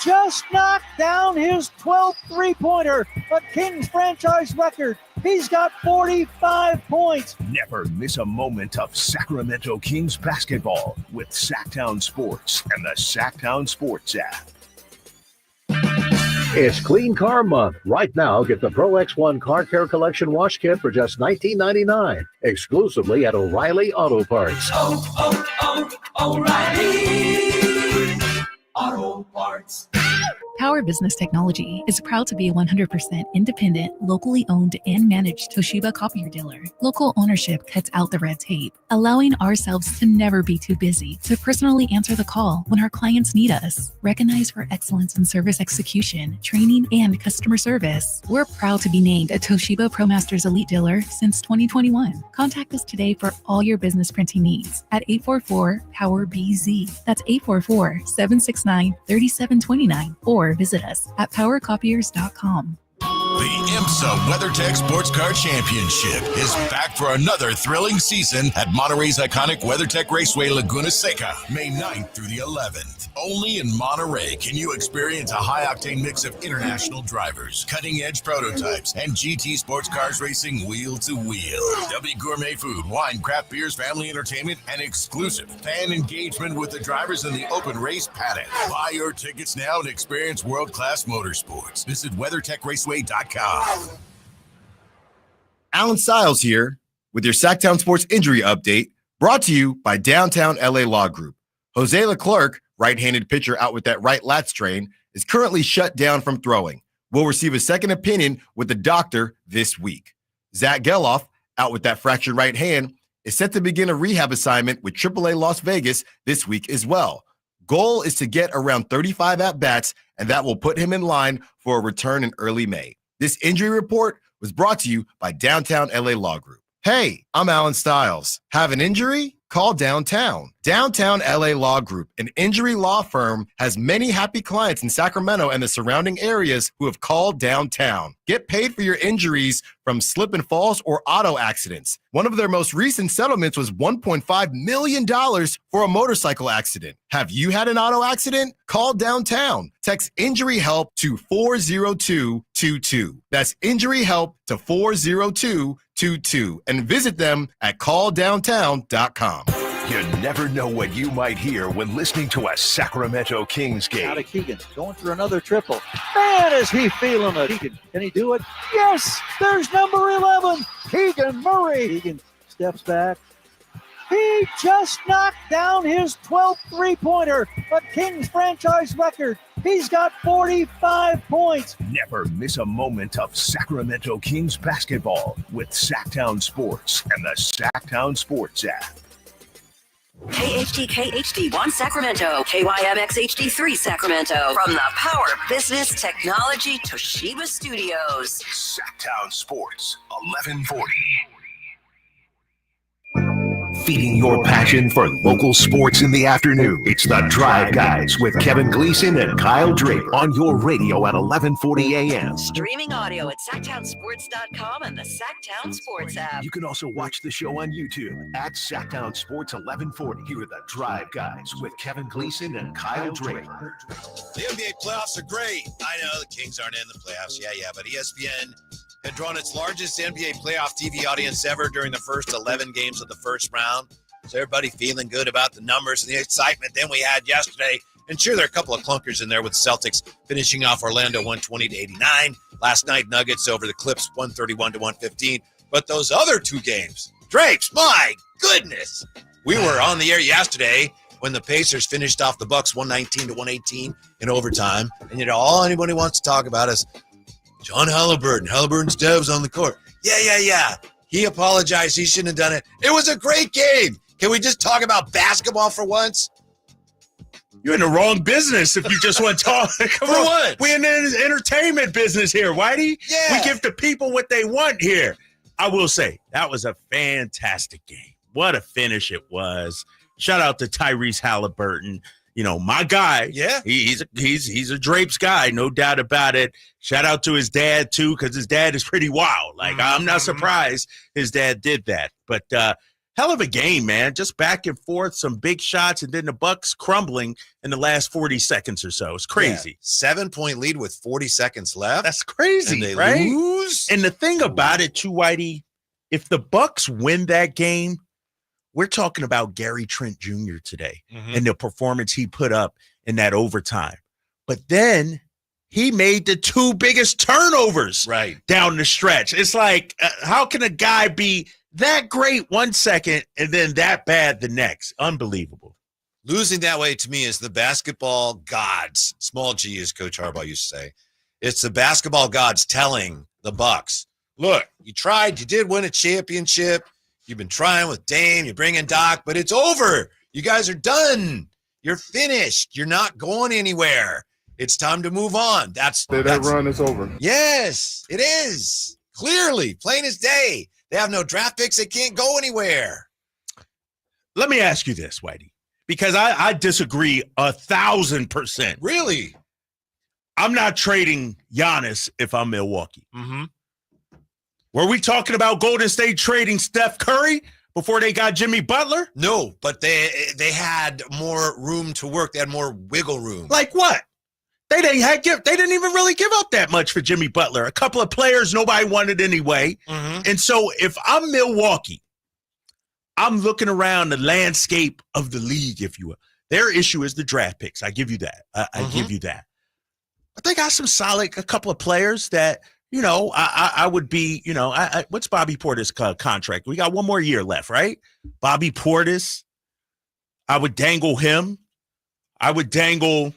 just knocked down his 12th three-pointer, a Kings franchise record. He's got 45 points. Never miss a moment of Sacramento Kings basketball with Sacktown Sports and the Sacktown Sports app. It's Clean Car Month. Right now, get the Pro X1 Car Care Collection Wash Kit for just $19.99, exclusively at O'Reilly Auto Parts. O'Reilly Auto Parts. Power Business Technology is proud to be a 100% independent, locally owned and managed Toshiba copier dealer. Local ownership cuts out the red tape, allowing ourselves to never be too busy to personally answer the call when our clients need us. Recognized for excellence in service execution, training, and customer service, we're proud to be named a Toshiba ProMasters Elite Dealer since 2021. Contact us today for all your business printing needs at 844-POWER-BZ. That's 844-769-3729 or visit us at powercopiers.com. The IMSA WeatherTech Sports Car Championship is back for another thrilling season at Monterey's iconic WeatherTech Raceway, Laguna Seca, May 9th through the 11th. Only in Monterey can you experience a high-octane mix of international drivers, cutting-edge prototypes, and GT sports cars racing wheel to wheel. There'll be gourmet food, wine, craft beers, family entertainment, and exclusive fan engagement with the drivers in the open race paddock. Buy your tickets now and experience world-class motorsports. Visit WeatherTechRaceway.com. Alan Stiles here with your Sacktown Sports Injury Update, brought to you by Downtown LA Law Group. Jose Leclerc, right-handed pitcher out with that right lat strain, is currently shut down from throwing. Will receive a second opinion with the doctor this week. Zach Geloff, out with that fractured right hand, is set to begin a rehab assignment with AAA Las Vegas this week as well. Goal is to get around 35 at-bats, and that will put him in line for a return in early May. This injury report was brought to you by Downtown LA Law Group. Hey, I'm Alan Stiles. Have an injury? Call Downtown. Downtown LA Law Group, an injury law firm, has many happy clients in Sacramento and the surrounding areas who have called Downtown. Get paid for your injuries from slip and falls or auto accidents. One of their most recent settlements was $1.5 million for a motorcycle accident. Have you had an auto accident? Call Downtown. Text injury help to 40222. That's injury help to 40222 and visit them at calldowntown.com. You never know what you might hear when listening to a Sacramento Kings game. Out of Keegan, going for another triple. Man, is he feeling it. Keegan, can he do it? Yes, there's number 11, Keegan Murray. Keegan steps back. He just knocked down his 12th three-pointer, a Kings franchise record. He's got 45 points. Never miss a moment of Sacramento Kings basketball with Sacktown Sports and the Sacktown Sports app. KHTK HD1 Sacramento, KYMX HD3 Sacramento, from the Power Business Technology Toshiba Studios. Sacktown Sports, 1140. Feeding your passion for local sports in the afternoon. It's the Drive Guys with Kevin Gleason and Kyle Draper on your radio at 1140 a.m. Streaming audio at SacktownSports.com and the Sacktown Sports app. You can also watch the show on YouTube at Sacktown Sports 1140. Here are the Drive Guys with Kevin Gleason and Kyle Draper. The NBA playoffs are great. I know the Kings aren't in the playoffs. Yeah, but ESPN had drawn its largest NBA playoff TV audience ever during the first 11 games of the first round. So everybody feeling good about the numbers and the excitement then we had yesterday. And sure, there are a couple of clunkers in there with Celtics finishing off Orlando 120-89. Last night, Nuggets over the Clips 131-115. But those other two games, Drapes, my goodness. We were on the air yesterday when the Pacers finished off the Bucks 119-118 in overtime. And all anybody wants to talk about is John Halliburton. Halliburton's devs on the court. Yeah. He apologized. He shouldn't have done it. It was a great game. Can we just talk about basketball for once? You're in the wrong business if you just want to talk. For what? We're in the entertainment business here, Whitey. Yeah. We give the people what they want here. I will say, that was a fantastic game. What a finish it was. Shout out to Tyrese Halliburton. You know, my guy. Yeah. He's a Drapes guy, no doubt about it. Shout out to his dad, too, because his dad is pretty wild. Like, I'm not surprised his dad did that. But hell of a game, man. Just back and forth, some big shots, and then the Bucks crumbling in the last 40 seconds or so. It's crazy. 7-point lead with 40 seconds left. That's crazy, and they right? lose. And the thing about it, too, Whitey, if the Bucks win that game, we're talking about Gary Trent Jr. today and the performance he put up in that overtime. But then he made the 2 biggest turnovers down the stretch. It's like, how can a guy be that great 1 second and then that bad the next? Unbelievable. Losing that way to me is the basketball gods. Small G, as Coach Harbaugh used to say. It's the basketball gods telling the Bucks, look, you tried, you did win a championship. You've been trying with Dame, you bring in Doc, but it's over. You guys are done. You're finished. You're not going anywhere. It's time to move on. That's run is over. Yes, it is. Clearly, plain as day. They have no draft picks. They can't go anywhere. Let me ask you this, Whitey, because I disagree 1,000%. Really? I'm not trading Giannis if I'm Milwaukee. Mm-hmm. Were we talking about Golden State trading Steph Curry before they got Jimmy Butler? No, but they had more room to work. They had more wiggle room. Like what? They didn't even really give up that much for Jimmy Butler. A couple of players nobody wanted anyway. And so if I'm Milwaukee, I'm looking around the landscape of the league, if you will. Their issue is the draft picks. I give you that. I give you that. But they got some solid, a couple of players that, you know, I would be, you know, what's Bobby Portis' contract? We got 1 more year left, right? Bobby Portis, I would dangle him. I would dangle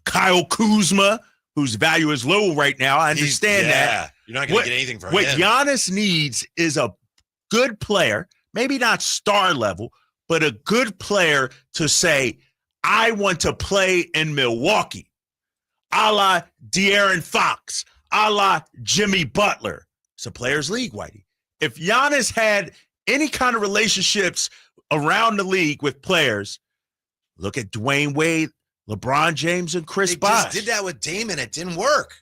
Kyle Kuzma, whose value is low right now. I understand that. You're not going to get anything from him. What Giannis needs is a good player, maybe not star level, but a good player to say, I want to play in Milwaukee, a la De'Aaron Fox, a la Jimmy Butler. It's a players' league, Whitey. If Giannis had any kind of relationships around the league with players, look at Dwayne Wade, LeBron James, and Chris Bosh. Just did that with Dame, and it didn't work.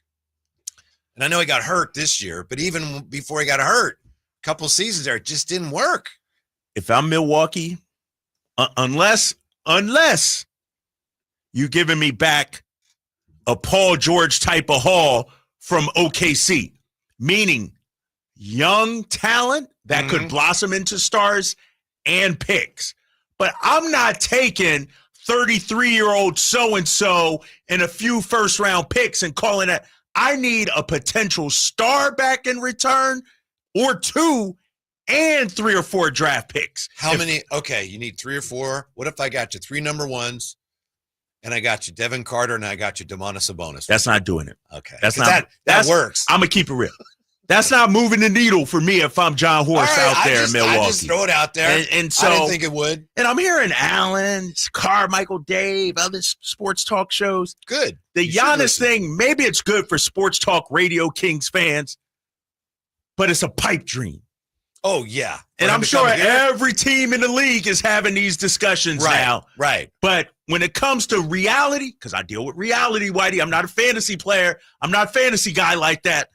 And I know he got hurt this year, but even before he got hurt, a couple seasons there, it just didn't work. If I'm Milwaukee, unless you're giving me back a Paul George type of haul from OKC, meaning young talent that could blossom into stars and picks. But I'm not taking 33-year-old so-and-so and a few first-round picks and calling it. I need a potential star back in return, or 2 and 3 or 4 draft picks. How many? Okay, you need 3 or 4. What if I got you 3 number 1s, and I got you Devin Carter, and I got you Domantas Sabonis? That's not doing it. Okay, that works. I'm gonna keep it real. That's not moving the needle for me if I'm John Horst out there in Milwaukee. I just throw it out there. And so I didn't think it would. And I'm hearing Allen, Carmichael, Dave, other sports talk shows. Good. The Giannis thing, maybe it's good for sports talk radio Kings fans, but it's a pipe dream. Oh, yeah. And I'm sure every team in the league is having these discussions now. Right. But when it comes to reality, because I deal with reality, Whitey, I'm not a fantasy player. I'm not a fantasy guy like that.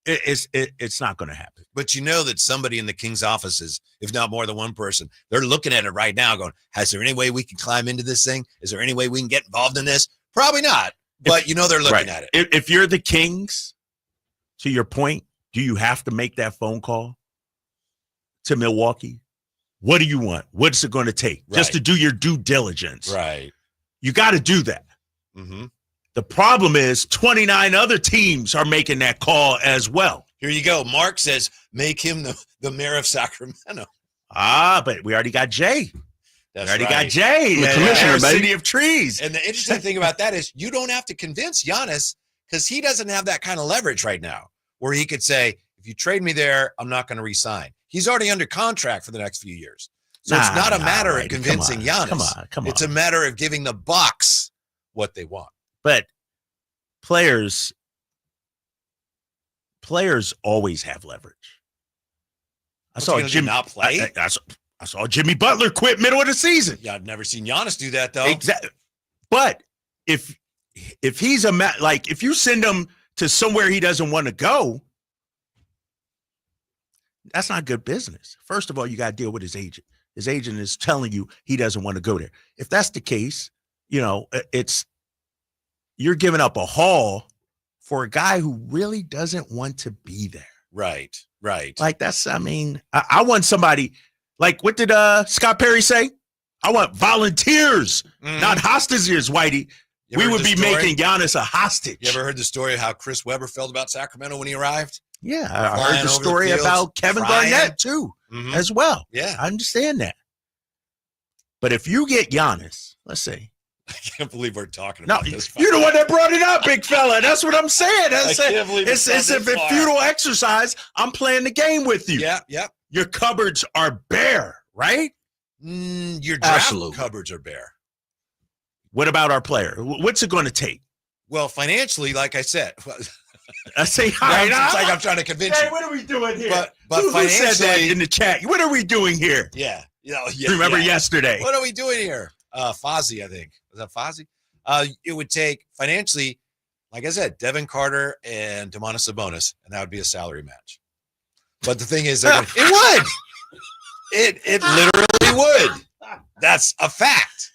It's not going to happen. But you know that somebody in the Kings offices, if not more than one person, they're looking at it right now going, is there any way we can climb into this thing? Is there any way we can get involved in this? Probably not. But you know they're looking at it. If you're the Kings, to your point, do you have to make that phone call to Milwaukee? What do you want? What's it going to take? Just to do your due diligence. Right. You got to do that. Mm-hmm. The problem is 29 other teams are making that call as well. Here you go. Mark says, make him the mayor of Sacramento. But we already got Jay. That's we already right. got Jay. The commissioner, baby. City of Trees. And the interesting thing about that is you don't have to convince Giannis because he doesn't have that kind of leverage right now where he could say, if you trade me there, I'm not going to re-sign. He's already under contract for the next few years. So it's not a matter of convincing Giannis. Come on. It's a matter of giving the Bucks what they want. But players always have leverage. I saw Jimmy not play. I saw Jimmy Butler quit middle of the season. Yeah, I've never seen Giannis do that though. Exactly. But if he's if you send him to somewhere he doesn't want to go, That's not good business. First of all, you got to deal with his agent. His agent is telling you he doesn't want to go there. If that's the case, you're giving up a haul for a guy who really doesn't want to be there. Right. Like I want somebody, like what did Scott Perry say? I want volunteers, not hostages, Whitey. We would be making Giannis a hostage. You ever heard the story of how Chris Webber felt about Sacramento when he arrived? Yeah, I heard the story about Kevin Garnett too, as well. Yeah. I understand that. But if you get Giannis, let's say. I can't believe we're talking about this. You're the one that brought it up, big fella. That's what I'm saying. I can't believe it's a futile exercise. I'm playing the game with you. Yeah. Your cupboards are bare, right? Your draft cupboards are bare. What about our player? What's it going to take? Well, financially, like I said, I say it's like I'm trying to convince you. What are we doing here? But who financially, said that in the chat? What are we doing here? Yeah. Remember yesterday? What are we doing here? Fozzie, I think. Was that Fozzie? It would take financially, like I said, Devin Carter and Domantas Sabonis, and that would be a salary match. But the thing is, it would. It literally would. That's a fact.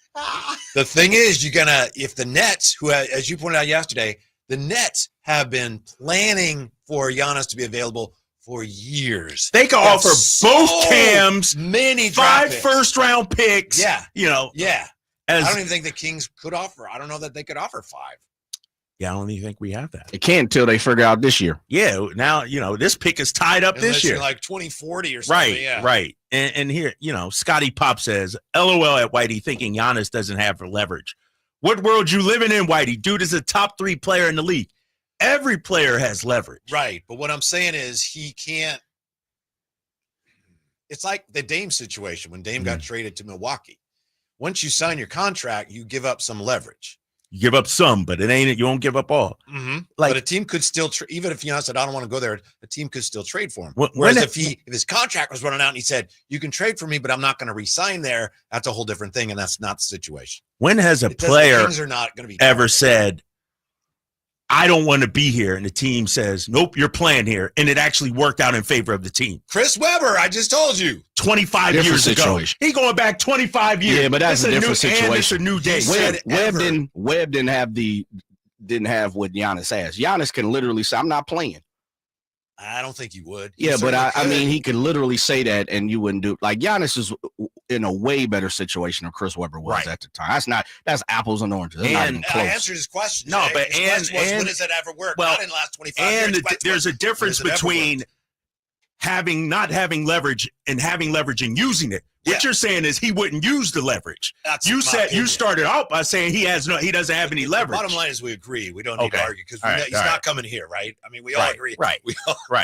The thing is, if the Nets, who, as you pointed out yesterday, the Nets have been planning for Giannis to be available for years. They can offer both Cams, many 5 first-round picks. Yeah. Yeah. I don't even think the Kings could offer. I don't know that they could offer 5. Yeah, I don't even think we have that. They can't until they figure out this year. Yeah, now, this pick is tied up Unless this year. You're like 2040 or something. Right. And here, Scotty Pop says, LOL at Whitey thinking Giannis doesn't have leverage. What world you living in, Whitey? Dude is a top 3 player in the league. Every player has leverage. Right. But what I'm saying is he can't. It's like the Dame situation when Dame got traded to Milwaukee. Once you sign your contract, you give up some leverage. You give up some, but you won't give up all. But a team could still, even if Giannis said, I don't want to go there, a team could still trade for him. Whereas if his contract was running out and he said, you can trade for me, but I'm not going to re-sign there, that's a whole different thing, and that's not the situation. When has a player ever said, I don't want to be here, and the team says, nope, you're playing here, and it actually worked out in favor of the team? Chris Webber, I just told you. 25 years ago. He going back 25 years. Yeah, but that's a different situation. It's a new day. Webb didn't have what Giannis has. Giannis can literally say, I'm not playing. I don't think he would. Yeah, but I mean, he could literally say that and you wouldn't do it. Like Giannis is in a way better situation than Chris Webber was at the time. That's apples and oranges. That's not even close. I answered his question. No, but when does that ever work? Well, not in the last 25 years. And there's a difference between not having leverage and having leverage and using it. What you're saying is he wouldn't use the leverage. You started out by saying he doesn't have any leverage. Bottom line is we agree. We don't need to argue because he's not coming here, right? I mean, we all agree. Right.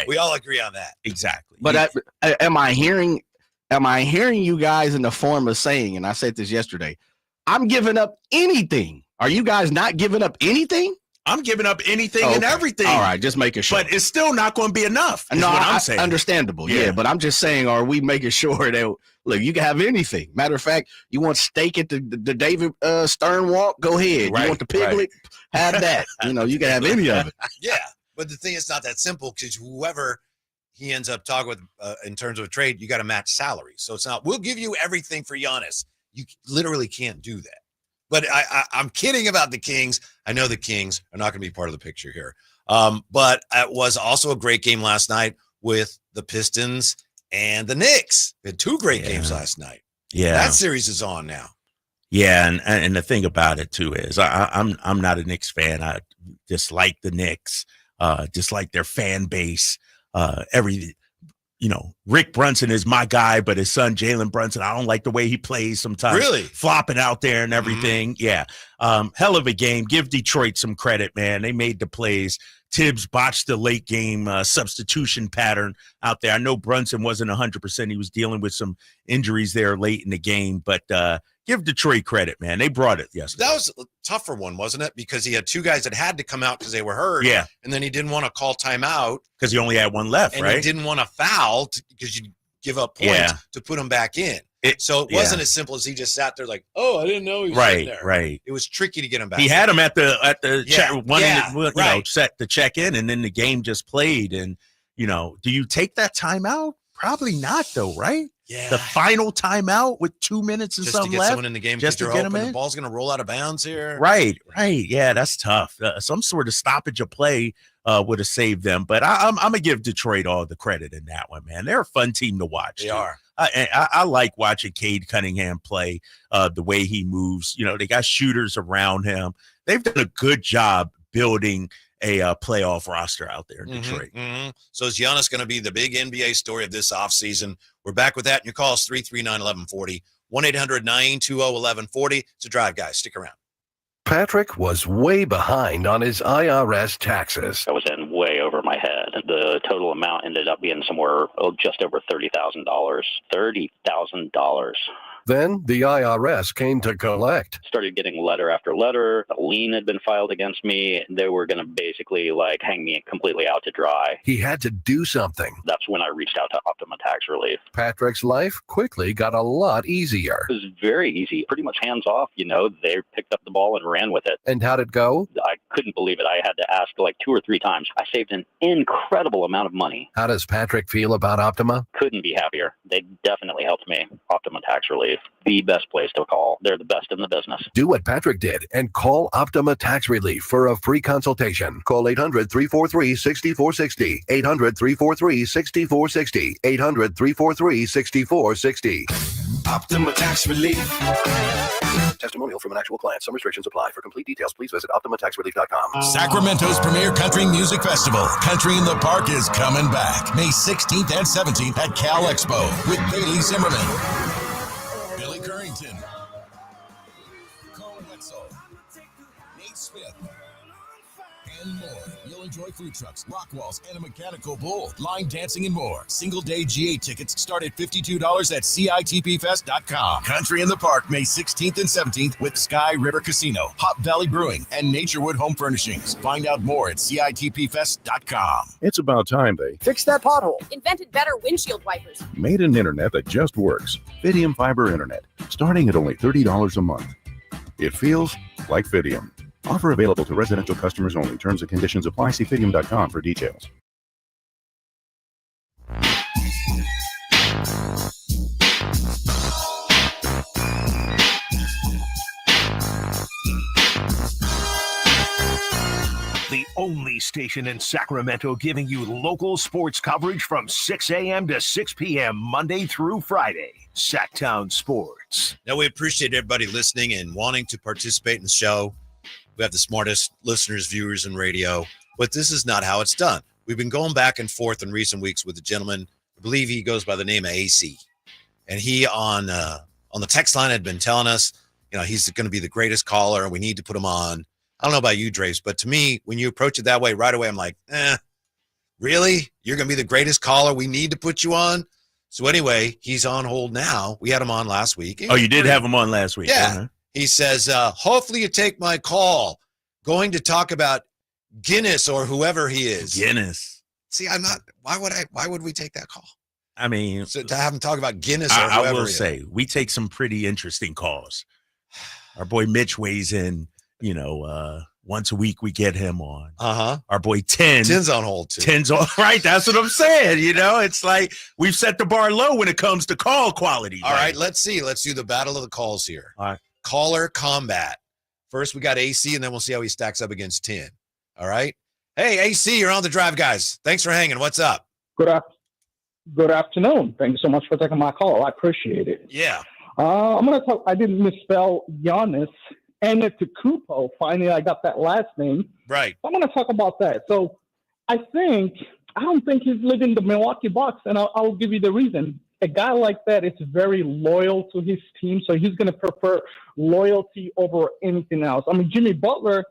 We all agree on that. Exactly. But am I hearing you guys in the form of saying, and I said this yesterday, I'm giving up anything. Are you guys not giving up anything? I'm giving up anything and everything. All right, just making sure. But it's still not going to be enough. No, what I'm saying. Understandable. Yeah, but I'm just saying, are we making sure that, look, you can have anything. Matter of fact, you want steak at the David Stern walk? Go ahead. Right, you want the piglet? Have that. You can have any of it. Yeah, but the thing is not that simple because whoever he ends up talking with in terms of a trade, you got to match salaries. So it's not, we'll give you everything for Giannis. You literally can't do that. But I'm kidding about the Kings. I know the Kings are not going to be part of the picture here. But it was also a great game last night with the Pistons and the Knicks. They had 2 great games last night. Yeah. That series is on now. Yeah, and the thing about it, too, is I'm not a Knicks fan. I dislike the Knicks, dislike their fan base, Rick Brunson is my guy, but his son, Jalen Brunson, I don't like the way he plays sometimes. Really? Flopping out there and everything. Yeah. Hell of a game. Give Detroit some credit, man. They made the plays. Tibbs botched the late game substitution pattern out there. I know Brunson wasn't 100%. He was dealing with some injuries there late in the game, but give Detroit credit, man. They brought it yesterday. That was a tougher one, wasn't it? Because he had 2 guys that had to come out because they were hurt. Yeah. And then he didn't want to call timeout. Because he only had 1 left, and right? He didn't want to foul because you give up points to put him back in. So it wasn't as simple as he just sat there like, oh, I didn't know he was sitting there. Right. It was tricky to get him back. He had him at the check, set to check in, and then the game just played. And, do you take that timeout? Probably not, though, right? Yeah. The final timeout with 2 minutes and Just to something get left. someone in the game, just to they're get hoping them the in. ball's going to roll out of bounds here. Right. Yeah, that's tough. Some sort of stoppage of play would have saved them. But I'm going to give Detroit all the credit in that one, man. They're a fun team to watch. They are. I like watching Cade Cunningham play, the way he moves. You know, they got shooters around him. They've done a good job building a playoff roster out there in Detroit. So is Giannis going to be the big NBA story of this offseason? We're back with that. And your call is 339-1140, 1-800-920-1140. It's a drive, guys. Stick around. Patrick was way behind on his IRS taxes. I was in way over my head. The total amount ended up being somewhere just over $30,000. $30,000. Then the IRS came to collect. Started getting letter after letter. A lien had been filed against me. They were going to basically hang me completely out to dry. He had to do something. That's when I reached out to Optima Tax Relief. Patrick's life quickly got a lot easier. It was very easy, pretty much hands off. They picked up the ball and ran with it. And how'd it go? I couldn't believe it. I had to ask 2 or 3 times. I saved an incredible amount of money. How does Patrick feel about Optima? Couldn't be happier. They definitely helped me. Optima Tax Relief. The best place to call. They're the best in the business. Do what Patrick did and call Optima Tax Relief for a free consultation. Call 800-343-6460. 800-343-6460. 800-343-6460. Optima Tax Relief. Testimonial from an actual client. Some restrictions apply. For complete details, please visit OptimaTaxRelief.com. Sacramento's premier country music festival, Country in the Park, is coming back May 16th and 17th at Cal Expo with Bailey Zimmerman, Billy Currington, Cole Wetzel, Nate Smith, and more. You'll enjoy food trucks, rock walls, and a mechanical bull, line dancing, and more. Single-day GA tickets start at $52 at CITPFest.com. Country in the Park, May 16th and 17th with Sky River Casino, Hop Valley Brewing, and Naturewood Home Furnishings. Find out more at CITPFest.com. It's about time they fixed that pothole. Invented better windshield wipers. Made an internet that just works. Fidium Fiber Internet, starting at only $30 a month. It feels like Fidium. Offer available to residential customers only. Terms and conditions apply. See Fidium.com for details. The only station in Sacramento giving you local sports coverage from 6 a.m. to 6 p.m. Monday through Friday. Sacktown Sports. Now, we appreciate everybody listening and wanting to participate in the show. We have the smartest listeners, viewers, and radio, but this is not how it's done. We've been going back and forth in recent weeks with a gentleman. I believe he goes by the name of AC, and he on the text line had been telling us, he's going to be the greatest caller, and we need to put him on. I don't know about you, Drapes, but to me, when you approach it that way, right away, I'm like, really? You're going to be the greatest caller? We need to put you on? So anyway, he's on hold now. We had him on last week. Oh, you did have him on last week? Yeah. Uh-huh. He says, hopefully you take my call. Going to talk about Guinness or whoever he is. Guinness. See, I'm not. Why would we take that call? I mean, so to have him talk about Guinness or whoever. I will say, we take some pretty interesting calls. Our boy Mitch weighs in, once a week we get him on. Uh-huh. Our boy Ten's on hold too. Ten's on, right? That's what I'm saying. It's like we've set the bar low when it comes to call quality. All right, let's see. Let's do the battle of the calls here. All right. Caller combat. First, we got AC, and then we'll see how he stacks up against 10. All right? Hey, AC, you're on the drive, guys. Thanks for hanging. What's up? Good afternoon. Thank you so much for taking my call. I appreciate it. Yeah. I'm going to talk. I didn't misspell Giannis Antetokounmpo. Finally, I got that last name. Right. I'm going to talk about that. So I don't think he's living the Milwaukee Bucks, and I'll give you the reason. A guy like that is very loyal to his team, so he's going to prefer loyalty over anything else. I mean, Jimmy Butler,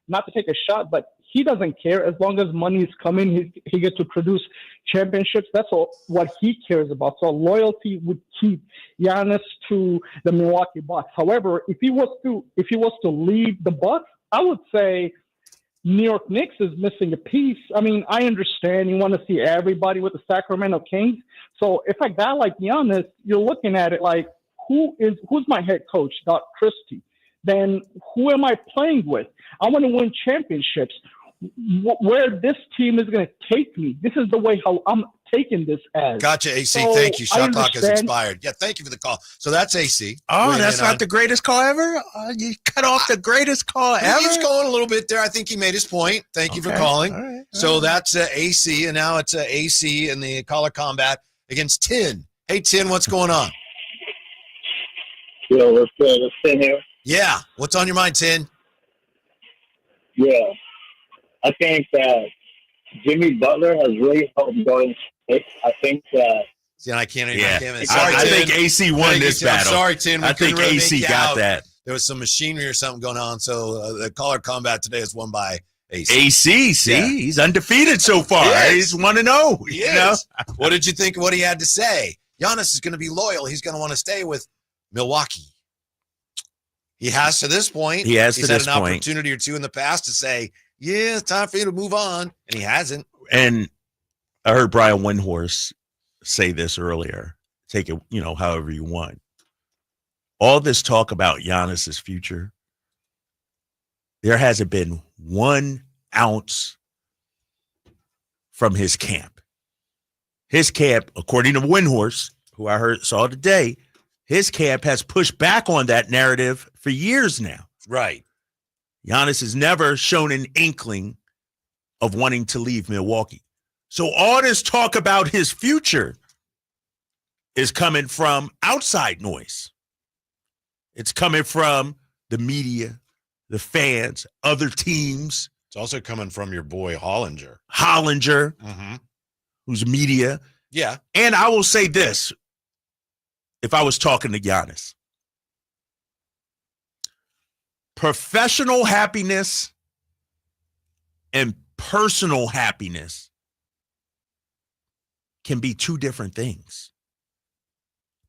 not to take a shot, but he doesn't care. As long as money is coming, he gets to produce championships. That's what he cares about. So loyalty would keep Giannis to the Milwaukee Bucks. However, if he was to leave the Bucks, I would say New York Knicks is missing a piece. I mean, I understand you want to see everybody with the Sacramento Kings. So if a guy like Giannis, you're looking at it like, who's my head coach, Doc Christie? Then who am I playing with? I want to win championships. Where this team is going to take me, this is the way how I'm taking this as. Gotcha, AC. So, Thank you. I Shot clock has understand- expired. Yeah, thank you for the call. So that's AC. Oh, weighing that's in not on- the greatest call ever? You cut off the greatest call ever? He's going a little bit there. I think he made his point. Thank you for Okay. calling. All right. So that's AC, and now it's AC in the caller combat against Tin. Hey, Tin, what's going on? Yo, what's good? It's Tin here. Yeah, what's on your mind, Tin? Yeah. I think that Jimmy Butler has really helped Golden State. I think that. See, I can't even. Yeah. Sorry, I Tin. think AC won Thank you, this Tin. I'm battle. sorry, Tin. We I couldn't think really AC make you got out. that. There was some machinery or something going on, so the caller combat today is won by AC. AC, see? Yeah. He's undefeated so far. Yes. He's 1-0. He you know? is. What did you think of what he had to say? Giannis is going to be loyal. He's going to want to stay with Milwaukee. He has to this point. He has to He's this had an point. opportunity or two in the past to say, yeah, it's time for you to move on. And he hasn't. And I heard Brian Windhorst say this earlier. Take it, however you want. All this talk about Giannis's future, there hasn't been 1 ounce from his camp. His camp, according to Windhorst, who I saw today, his camp has pushed back on that narrative for years now. Right. Giannis has never shown an inkling of wanting to leave Milwaukee. So all this talk about his future is coming from outside noise. It's coming from the media, the fans, other teams. It's also coming from your boy Hollinger. Mm-hmm. Who's media. Yeah. And I will say this, if I was talking to Giannis. Professional happiness and personal happiness can be two different things.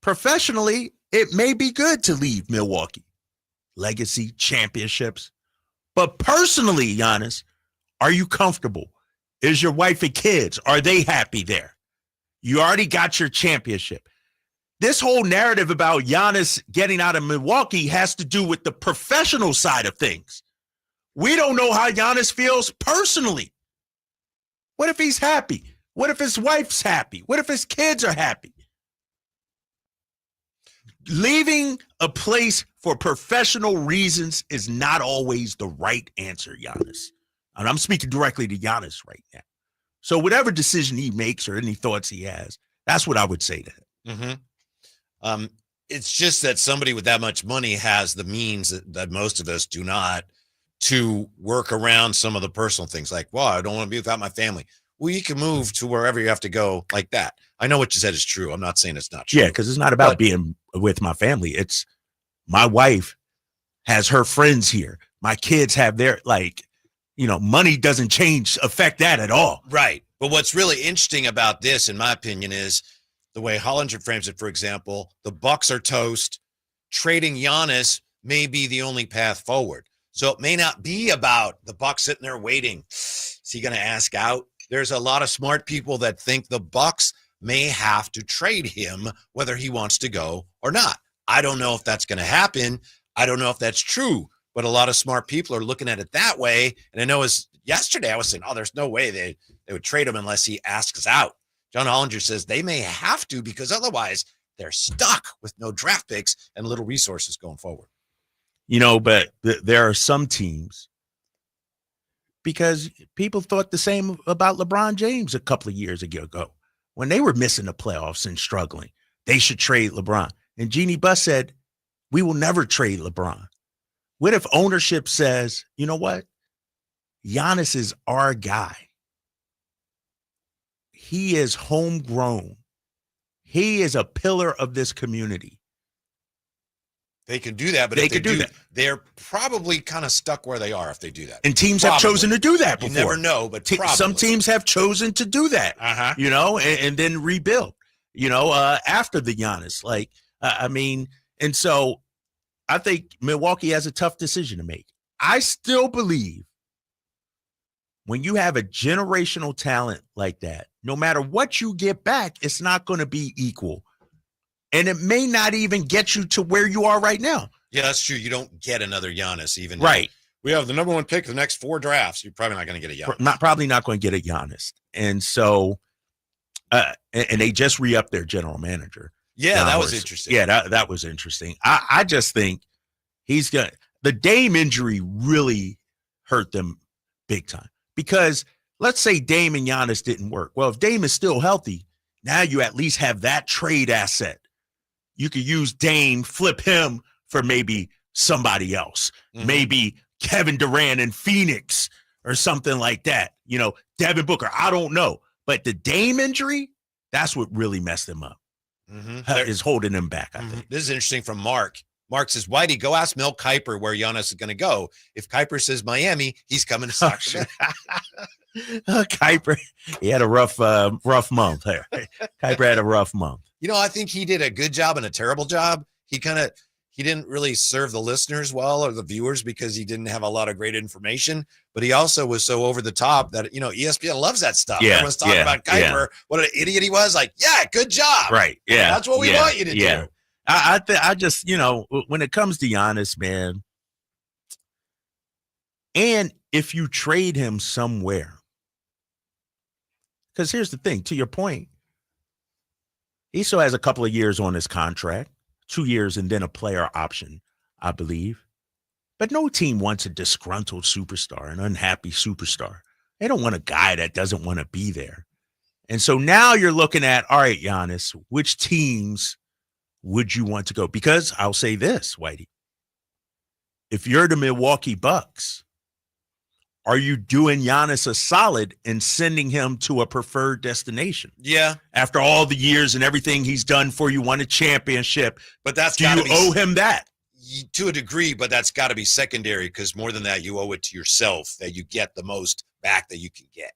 Professionally, it may be good to leave Milwaukee. Legacy, championships. But personally, Giannis, are you comfortable? Is your wife and kids, are they happy there? You already got your championship. This whole narrative about Giannis getting out of Milwaukee has to do with the professional side of things. We don't know how Giannis feels personally. What if he's happy? What if his wife's happy? What if his kids are happy? Leaving a place for professional reasons is not always the right answer, Giannis. And I'm speaking directly to Giannis right now. So whatever decision he makes or any thoughts he has, that's what I would say to him. Mm-hmm. It's just that somebody with that much money has the means that most of us do not to work around some of the personal things. Like, well, I don't want to be without my family. Well, you can move to wherever you have to go like that. I know what you said is true. I'm not saying it's not true. Yeah, because it's not about being with my family. It's my wife has her friends here. My kids have their, money doesn't affect that at all. Right. But what's really interesting about this, in my opinion, is the way Hollinger frames it. For example, the Bucks are toast. Trading Giannis may be the only path forward. So it may not be about the Bucks sitting there waiting. Is he going to ask out? There's a lot of smart people that think the Bucks may have to trade him whether he wants to go or not. I don't know if that's going to happen. I don't know if that's true, but a lot of smart people are looking at it that way. And I know yesterday I was saying, there's no way they would trade him unless he asks out. John Hollinger says they may have to because otherwise they're stuck with no draft picks and little resources going forward. But there are some teams, because people thought the same about LeBron James a couple of years ago. When they were missing the playoffs and struggling, they should trade LeBron. And Jeannie Buss said, we will never trade LeBron. What if ownership says, you know what? Giannis is our guy. He is homegrown. He is a pillar of this community. They can do that, but they if could do that. They're probably kind of stuck where they are if they do that. And teams have chosen to do that before. You never know, but some teams have chosen to do that, and then rebuild, after the Giannis. And so I think Milwaukee has a tough decision to make. I still believe when you have a generational talent like that, no matter what you get back, it's not going to be equal. And it may not even get you to where you are right now. Yeah, that's true. You don't get another Giannis even. Right. We have the number one pick of the next 4 drafts. You're probably not going to get a Giannis. Probably not going to get a Giannis. And so And they just re-upped their general manager. Yeah, that was Horst. interesting. Yeah, that was interesting. I just think the Dame injury really hurt them big time. Because let's say Dame and Giannis didn't work. Well, if Dame is still healthy, now you at least have that trade asset. You could use Dame, flip him for maybe somebody else. Maybe Kevin Durant in Phoenix or something like that. Devin Booker. I don't know. But the Dame injury, that's what really messed him up. Is holding him back, I think. This is interesting from Mark. Mark says, Whitey, go ask Mel Kiper where Giannis is going to go. If Kiper says Miami, he's coming to Sacramento. Kiper, he had a rough month there. Kiper had a rough month. I think he did a good job and a terrible job. He didn't really serve the listeners well or the viewers because he didn't have a lot of great information, but he also was so over the top that, ESPN loves that stuff. Yeah, Everyone's talking about Kiper, what an idiot he was. Like, yeah, good job. Right. Yeah. That's what we want you to do. I just, when it comes to Giannis, man, and if you trade him somewhere, because here's the thing, to your point, he still has a couple of years on his contract, 2 years and then a player option, I believe. But no team wants a disgruntled superstar, an unhappy superstar. They don't want a guy that doesn't want to be there. And so now you're looking at, all right, Giannis, which teams would you want to go? Because I'll say this, Whitey. If you're the Milwaukee Bucks, are you doing Giannis a solid and sending him to a preferred destination? Yeah. After all the years and everything he's done for you, won a championship. But that's do you owe him that? To a degree, but that's got to be secondary because more than that, you owe it to yourself that you get the most back that you can get.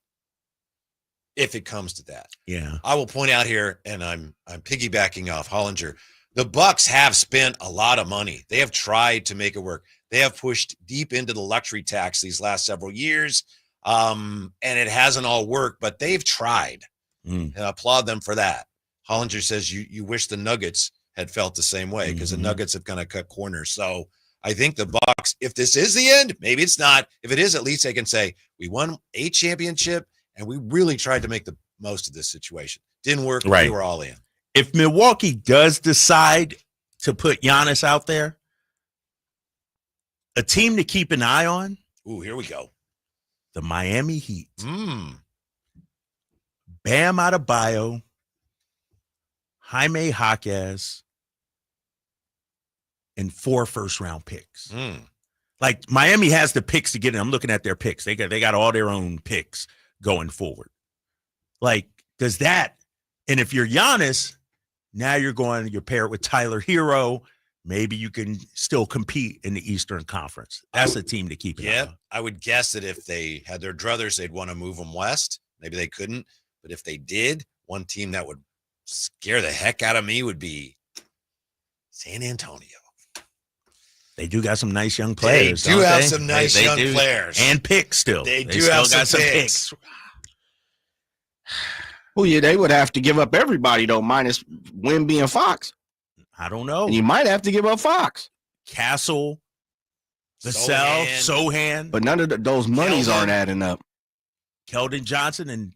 If it comes to that. Yeah. I will point out here, and I'm piggybacking off Hollinger. The Bucks have spent a lot of money. They have tried to make it work. They have pushed deep into the luxury tax these last several years, and it hasn't all worked, but they've tried. And I applaud them for that. Hollinger says you wish the Nuggets had felt the same way because the Nuggets have kind of cut corners. So I think the Bucks, if this is the end, maybe it's not. If it is, at least they can say, we won a championship, and we really tried to make the most of this situation. Didn't work. Right. We were all in. If Milwaukee does decide to put Giannis out there, a team to keep an eye on. Ooh, here we go. The Miami Heat. Bam Adebayo, Jaime Jaquez, and 4 first-round picks. Like Miami has the picks to get in. I'm looking at their picks. They got all their own picks going forward. Like, does that? And if you're Giannis, now you're paired with Tyler Hero. Maybe you can still compete in the Eastern Conference. That's a team to keep an eye on. I would guess that if they had their druthers, they'd want to move them west. Maybe they couldn't. But if they did, one team that would scare the heck out of me would be San Antonio. They do got some nice young players. They do have some nice young players. And picks still. They do still have got some some picks. Well, yeah, they would have to give up everybody, though, minus Wemby and Fox. I don't know. And you might have to give up Fox. Castle, Vassell, Sohan. But none of those monies aren't adding up. Keldon Johnson and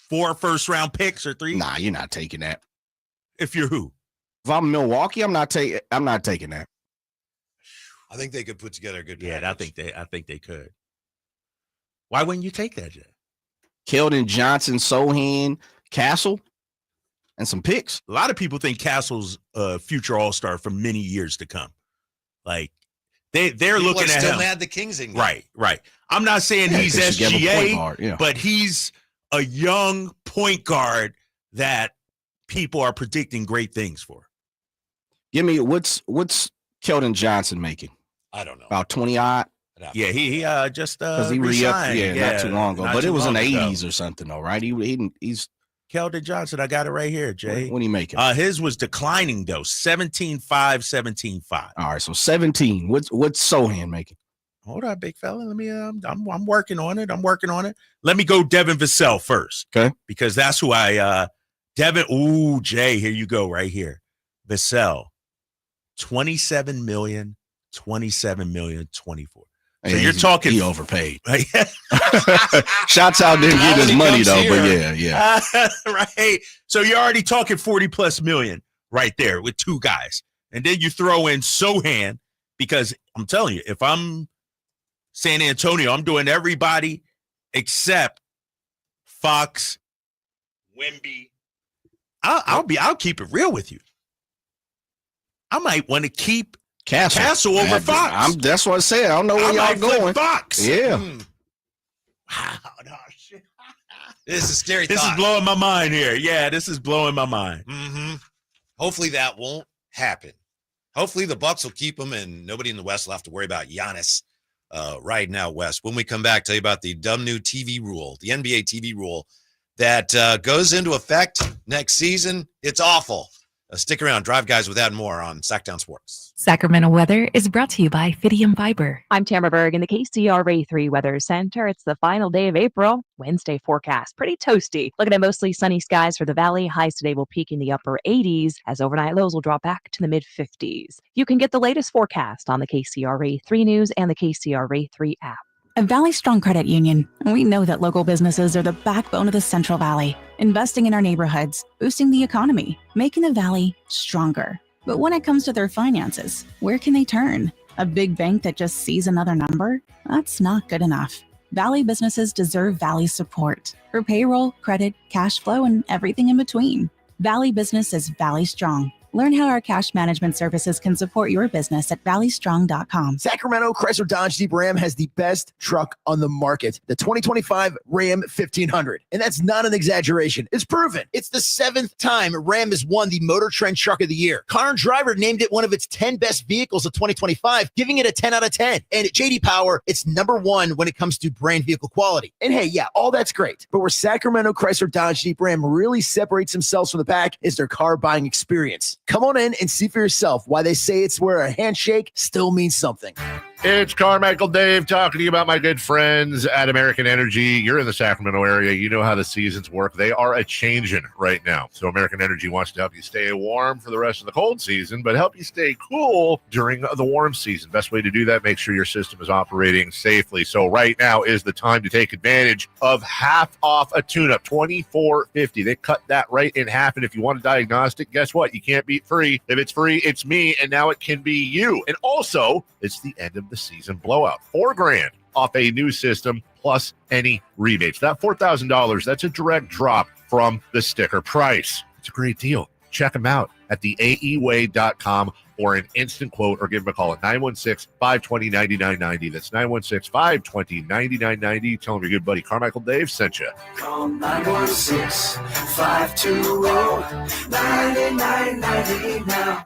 4 first-round picks or 3? Nah, you're not taking that. If you're who? If I'm Milwaukee, I'm not taking that. I think they could put together a good package. Yeah, I think they could. Why wouldn't you take that, Jay? Keldon Johnson, Sohan, Castle, and some picks. A lot of people think Castle's a future all-star for many years to come. Like they're People looking are at still him. mad the Kings in. Right. I'm not saying he's SGA, but he's a young point guard that people are predicting great things for. Give me what's Keldon Johnson making? I don't know. About 20-odd. Yeah, he just because he resigned. Not too long ago, but it was in the 80s or something, though, right? He's Keldon Johnson. I got it right here, Jay. What are you making? His was declining though, 17.5, 17.5. All right, so 17. What's Sohan making? Hold on, big fella. Let me. I'm working on it. Let me go Devin Vassell first, okay? Because that's who I. Devin. Ooh, Jay. Here you go, right here. Vassell, 27 million, 27 million, 24. So you're talking he overpaid. Shouts out didn't get his money though, but yeah. Right. So you're already talking 40+ million right there with two guys. And then you throw in Sohan, because I'm telling you, if I'm San Antonio, I'm doing everybody except Fox, Wemby. I'll keep it real with you. I might want to keep Castle over Fox. That's what I said. I don't know where y'all going. Fox. Yeah. Wow, no, shit. This is scary. This is blowing my mind here. Yeah, this is blowing my mind. Mm-hmm. Hopefully that won't happen. Hopefully the Bucks will keep him, and nobody in the West will have to worry about Giannis right now, West. When we come back, tell you about the dumb new TV rule, the NBA TV rule that goes into effect next season. It's awful. Stick around. Drive Guys with that and more on Sacktown Sports. Sacramento weather is brought to you by Fidium Fiber. I'm Tamara Berg in the KCRA 3 Weather Center. It's the final day of April. Wednesday forecast, pretty toasty. Looking at mostly sunny skies for the valley. Highs today will peak in the upper 80s as overnight lows will drop back to the mid 50s. You can get the latest forecast on the KCRA 3 News and the KCRA 3 app. At Valley Strong Credit Union, we know that local businesses are the backbone of the Central Valley, investing in our neighborhoods, boosting the economy, making the Valley stronger. But when it comes to their finances, where can they turn? A big bank that just sees another number? That's not good enough. Valley businesses deserve Valley support for payroll, credit, cash flow, and everything in between. Valley Business is Valley Strong. Learn how our cash management services can support your business at valleystrong.com. Sacramento Chrysler Dodge Jeep Ram has the best truck on the market, the 2025 Ram 1500. And that's not an exaggeration. It's proven. It's the 7th time Ram has won the Motor Trend Truck of the Year. Connor Driver named it one of its 10 best vehicles of 2025, giving it a 10 out of 10. And at J.D. Power, it's number 1 when it comes to brand vehicle quality. And hey, yeah, all that's great. But where Sacramento Chrysler Dodge Jeep Ram really separates themselves from the pack is their car buying experience. Come on in and see for yourself why they say it's where a handshake still means something. It's Carmichael Dave talking to you about my good friends at American Energy. You're in the Sacramento area. You know how the seasons work. They are a changing right now. So American Energy wants to help you stay warm for the rest of the cold season, but help you stay cool during the warm season. Best way to do that, make sure your system is operating safely. So right now is the time to take advantage of half off a tune-up, $24.50. They cut that right in half. And if you want a diagnostic, guess what? You can't beat free. If it's free, it's me, and now it can be you. And also, it's the end of the season blowout. $4,000 off a new system plus any rebates. That $4,000, that's a direct drop from the sticker price. It's a great deal. Check them out at theaeway.com or an instant quote, or give them a call at 916-520-9990. That's 916-520-9990. Tell them your good buddy Carmichael Dave sent you. Call 916-520-9990 now.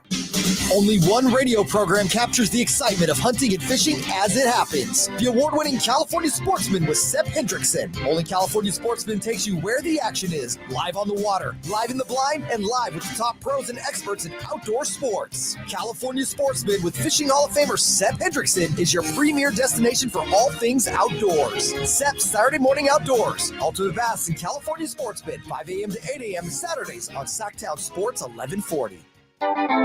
Only one radio program captures the excitement of hunting and fishing as it happens. The award-winning California Sportsman with Sep Hendrickson. Only California Sportsman takes you where the action is, live on the water, live in the blind, and live with the top pros and experts in outdoor sports. California Sportsman with Fishing Hall of Famer Sep Hendrickson is your premier destination for all things outdoors. Sep's Saturday Morning Outdoors. Ultimate Bass and California Sportsman, 5 a.m. to 8 a.m. Saturdays on Sacktown Sports 1140.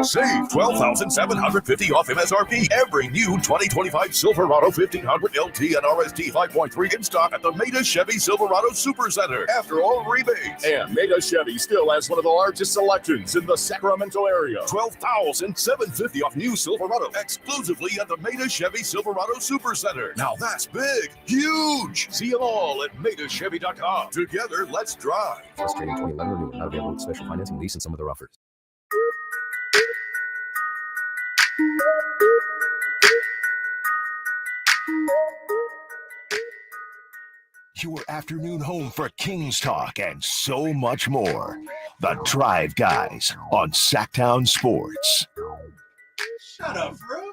Save $12,750 off MSRP. Every new 2025 Silverado 1500 LT and RST 5.3 in stock at the Maida Chevy Silverado Supercenter. After all rebates. And Maida Chevy still has one of the largest selections in the Sacramento area. $12,750 off new Silverado exclusively at the Maida Chevy Silverado Supercenter. Now that's big, huge. See them all at MaidaChevy.com. Together, let's drive. Frustrating 2011 renewal. Not available with special financing, lease, and some other offers. Your afternoon home for Kings talk and so much more. The Drive Guys on Sacktown Sports. Shut up, bro.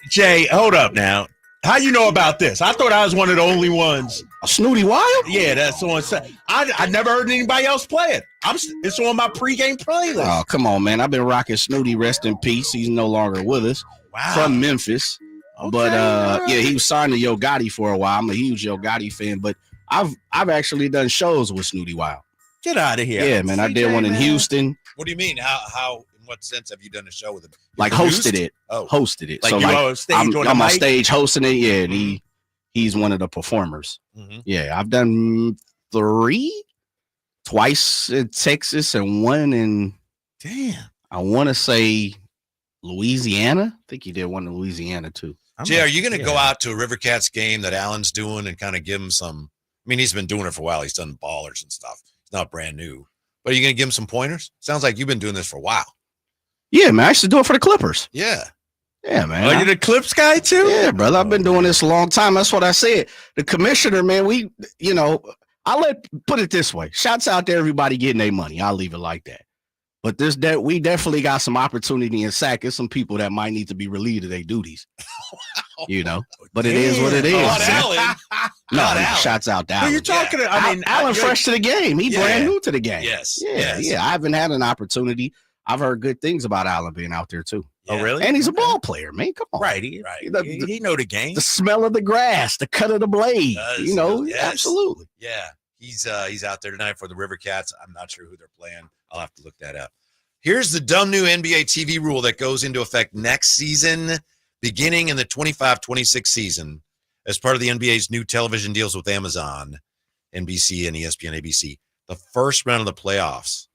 Jay, hold up now. How you know about this? I thought I was one of the only ones. Snooty Wild? Yeah, that's on. I never heard anybody else play it. It's on my pregame playlist. Oh, come on, man. I've been rocking Snooty, rest in peace. He's no longer with us. Wow. From Memphis. Okay, but yeah, he was signed to Yo Gotti for a while. I'm a huge Yo Gotti fan, but I've actually done shows with Snooty Wild. Get out of here. Yeah, man. I did one in Houston. What do you mean? How what sense have you done a show with him? Like hosted it. Oh. Hosted it. Like so you like on stage on I'm the on mic? stage hosting it. Yeah, and he's one of the performers. Yeah, I've done 3, twice in Texas and one in I want to say Louisiana. I think he did one in Louisiana too. Jay, are you going to go out to a River Cats game that Allen's doing and kind of give him some? I mean, he's been doing it for a while. He's done ballers and stuff. It's not brand new. But are you going to give him some pointers? Sounds like you've been doing this for a while. Yeah, man. I used to do it for the Clippers. Yeah. Yeah, man. Are you the Clips guy too? Yeah, brother. I've been doing this a long time. That's what I said. The commissioner, man, put it this way. Shouts out to everybody getting their money. I'll leave it like that. But we definitely got some opportunity in SAC. There's some people that might need to be relieved of their duties. But it is what it is. Not Allen. No, shouts out to Allen. Who you talking to? I mean, Allen fresh to the game. He Yeah. brand new to the game. Yes. Yeah. I haven't had an opportunity. I've heard good things about Allen being out there too. Oh, really? And he's a ball player, man. Come on. Right. He know the game. The smell of the grass, the cut of the blade. Yes. Absolutely. Yeah. He's out there tonight for the River Cats. I'm not sure who they're playing. I'll have to look that up. Here's the dumb new NBA TV rule that goes into effect next season, beginning in the 25-26 season, as part of the NBA's new television deals with Amazon, NBC, and ESPN, ABC. The first round of the playoffs,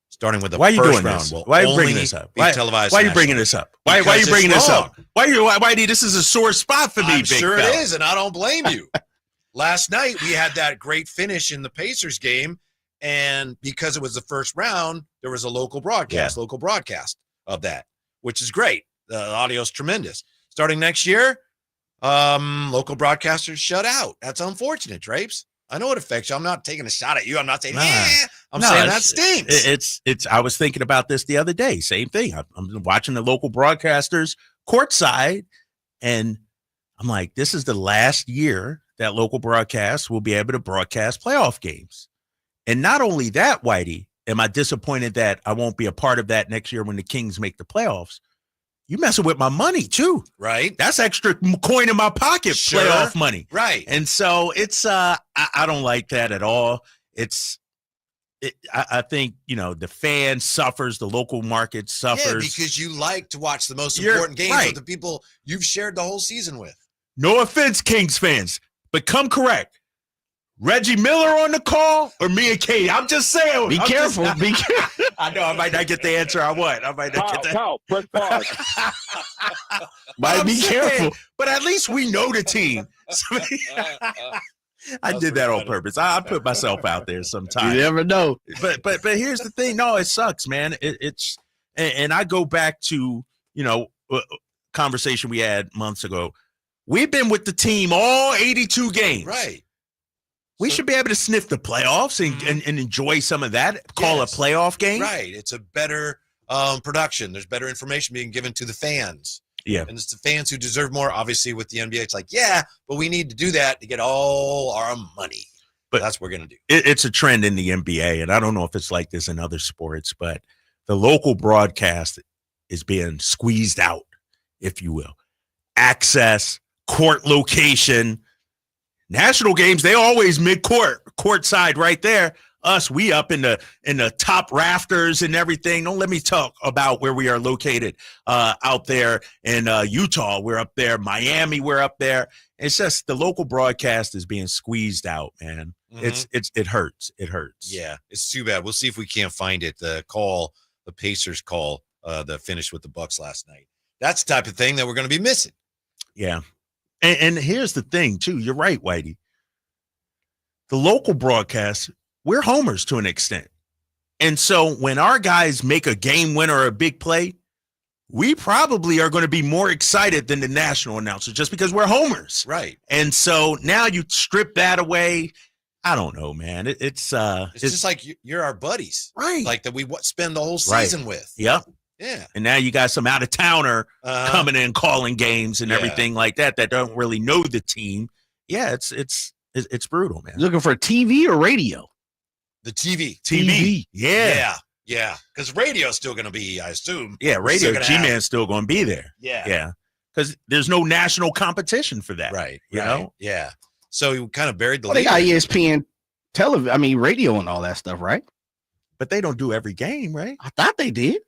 starting with the Why are you first doing round, this? will Why are you only bringing this up? be Why televised are you nationally. bringing this up? Why are Because you bringing it's this wrong. up? Why this is a sore spot for me, I'm big sure fella. it is, and I don't blame you. Last night, we had that great finish in the Pacers game, and because it was the first round, there was a local broadcast of that, which is great. The audio is tremendous. Starting next year, local broadcasters shut out. That's unfortunate, Drapes. I know it affects you. I'm not taking a shot at you. I'm not saying, I'm saying that stinks. It's. I was thinking about this the other day. Same thing. I'm watching the local broadcasters courtside, and I'm like, this is the last year that local broadcasts will be able to broadcast playoff games. And not only that, Whitey, am I disappointed that I won't be a part of that next year when the Kings make the playoffs? You messing with my money too, right? That's extra coin in my pocket, Sure. playoff money, Right. And so it's I don't like that at all. I think the fan suffers, the local market suffers. Yeah, because you like to watch the most You're important games right. with the people you've shared the whole season with. No offense, Kings fans, but come correct. Reggie Miller on the call or me and Katie? I'm just saying. Be careful. Be careful. I know I might not get the answer I want. I might not get that. Kyle, press pause. Might be careful. But at least we know the team. I did that on purpose. I put myself out there sometimes. You never know. But here's the thing. No, it sucks, man. It's and I go back to conversation we had months ago. We've been with the team all 82 games. Right. We should be able to sniff the playoffs and enjoy some of that. Call a playoff game. Right. It's a better production. There's better information being given to the fans. Yeah. And it's the fans who deserve more. Obviously, with the NBA, it's like, yeah, but we need to do that to get all our money. But that's what we're going to do. It's a trend in the NBA, and I don't know if it's like this in other sports, but the local broadcast is being squeezed out, if you will. Access, court location. National games, they always court side right there. Us, we up in the top rafters and everything. Don't let me talk about where we are located out there in Utah. We're up there. Miami, we're up there. It's just the local broadcast is being squeezed out, man. It hurts. It hurts. Yeah, it's too bad. We'll see if we can't find it. The Pacers call, the finish with the Bucks last night. That's the type of thing that we're going to be missing. Yeah. And here's the thing, too. You're right, Whitey. The local broadcast, we're homers to an extent. And so when our guys make a game winner or a big play, we probably are going to be more excited than the national announcers just because we're homers. Right. And so now you strip that away. I don't know, man. It's just like you're our buddies. Right. Like that we spend the whole season with. Yep. Yeah. And now you got some out-of-towner coming in, calling games and everything like that don't really know the team. Yeah, it's brutal, man. Looking for TV or radio? The TV. TV. Yeah. Yeah. Because radio's still going to be, I assume. Yeah, radio. G-Man's G-Man's still going to be there. Yeah. Yeah. Because there's no national competition for that. Right. You know? Yeah. So you kind of buried the They got ESPN radio and all that stuff, right? But they don't do every game, right? I thought they did.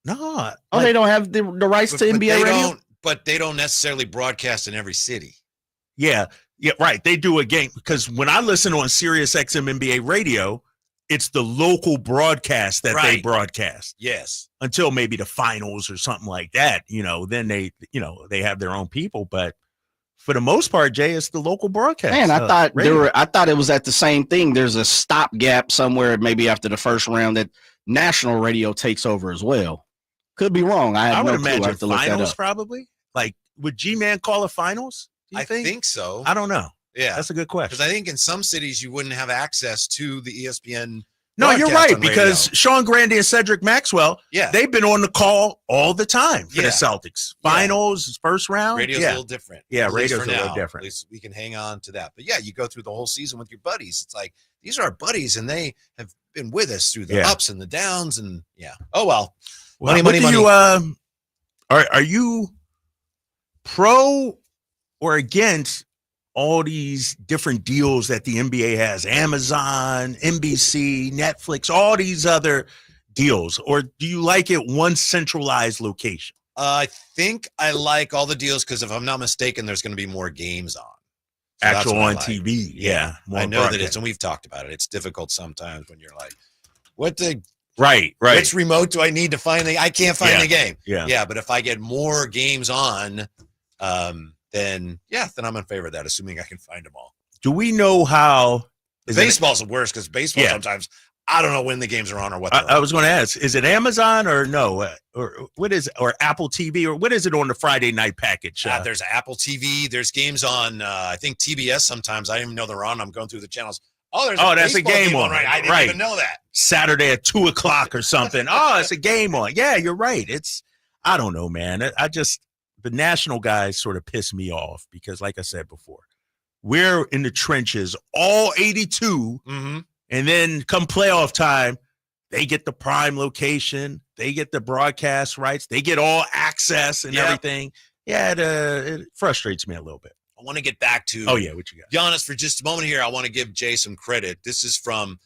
No. Oh, they don't have the rights to NBA radio? But they don't necessarily broadcast in every city. Yeah, right. They do a game because when I listen on Sirius XM NBA radio, it's the local broadcast that they broadcast. Yes. Until maybe the finals or something like that. Then they have their own people. But for the most part, Jay, it's the local broadcast. Man, I thought it was at the same thing. There's a stopgap somewhere, maybe after the first round, that national radio takes over as well. Could be wrong. I would imagine I have to look finals that up. Probably. Like, would G-Man call a finals? I think so. I don't know. Yeah, that's a good question. Because I think in some cities you wouldn't have access to the ESPN. No, you're right, because Sean Grandy and Cedric Maxwell, they've been on the call all the time for the Celtics. Finals, first round. Radio's a little different. Yeah, at radio's a little different. At least we can hang on to that. But yeah, you go through the whole season with your buddies. It's like, these are our buddies, and they have been with us through the ups and the downs. And oh well. Money. Are you pro or against all these different deals that the NBA has? Amazon, NBC, Netflix, all these other deals, or do you like it one centralized location? I think I like all the deals because if I'm not mistaken, there's going to be more games on. So actual on TV. Yeah. I know that it's, and we've talked about it. It's difficult sometimes when you're like, right. Which remote do I need to find I can't find the game. Yeah. But if I get more games on, then I'm in favor of that, assuming I can find them all. Do we know how baseball's the worst because baseball sometimes I don't know when the games are on or what. I was going to ask, is it Amazon or no? Or what is or Apple TV or what is it on the Friday night package? There's Apple TV. There's games on I think TBS sometimes. I didn't even know they're on. I'm going through the channels. That's a game on. Right. I didn't even know that. Saturday at 2:00 or something. It's a game on. Yeah, you're right. I don't know, man. The national guys sort of piss me off because, like I said before, we're in the trenches, all 82, and then come playoff time, they get the prime location, they get the broadcast rights, they get all access and everything. Yeah, it frustrates me a little bit. I want to get back to what you got? Giannis for just a moment here. I want to give Jay some credit. This is from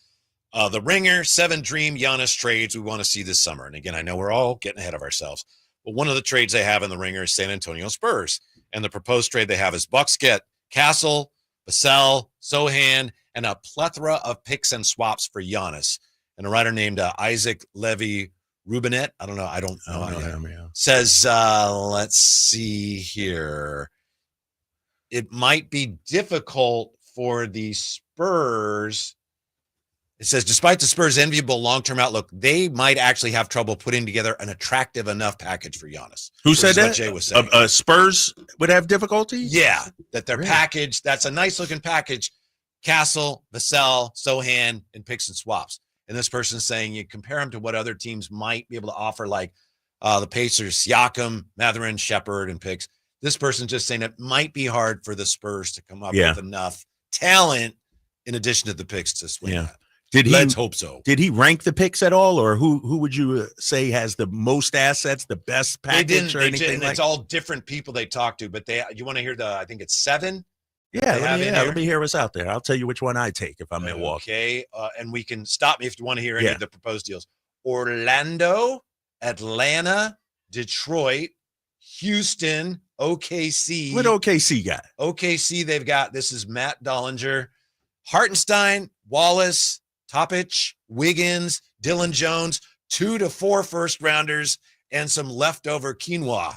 the Ringer, 7 Dream Giannis trades we want to see this summer. And again, I know we're all getting ahead of ourselves. But one of the trades they have in the Ringer is San Antonio Spurs. And the proposed trade they have is Bucks get Castle, Vassell, Sohan, and a plethora of picks and swaps for Giannis. And a writer named Isaac Levy Rubinet, I don't know him, says, let's see here. It might be difficult for the Spurs. It says, despite the Spurs' enviable long-term outlook, they might actually have trouble putting together an attractive enough package for Giannis. Who said that? What Jay was saying. Spurs would have difficulty? Yeah, that their package, that's a nice-looking package. Castle, Vassell, Sohan, and picks and swaps. And this person's saying you compare them to what other teams might be able to offer, like the Pacers, Siakam, Mathurin, Shepherd, and picks. This person's just saying it might be hard for the Spurs to come up with enough talent in addition to the picks to swing that. Let's hope so. Did he rank the picks at all, or who would you say has the most assets, the best package, or anything? It's all different people they talk to, but you want to hear I think it's 7. Yeah, let me hear what's out there. I'll tell you which one I take if I'm Milwaukee. Okay, and we can stop me if you want to hear any of the proposed deals. Orlando, Atlanta, Detroit, Houston, OKC. What OKC got? OKC, they've got, this is Matt Dollinger, Hartenstein, Wallace, Topic, Wiggins, Dylan Jones, 2 to 4 first-rounders, and some leftover quinoa.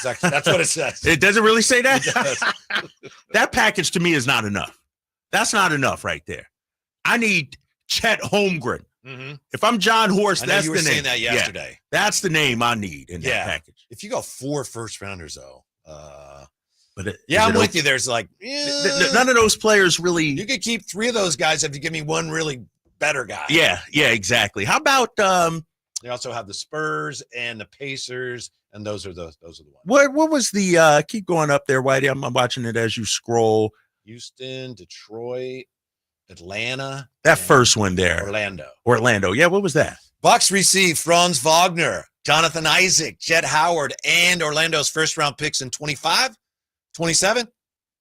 That's what it says. It doesn't really say that? That package to me is not enough. That's not enough right there. I need Chet Holmgren. Mm-hmm. If I'm John Horst, that's you the were name. saying that yesterday. Yeah, that's the name I need in that package. If you go 4 first-rounders, though, but I'm with you. There's like none of those players really. You could keep 3 of those guys if you give me one really better guy. Yeah, exactly. How about they also have the Spurs and the Pacers, and those are the ones. What was the keep going up there, Whitey? I'm watching it as you scroll. Houston, Detroit, Atlanta. That first one there. Orlando. Yeah, what was that? Bucks receive Franz Wagner, Jonathan Isaac, Jett Howard, and Orlando's first-round picks in 25, 27,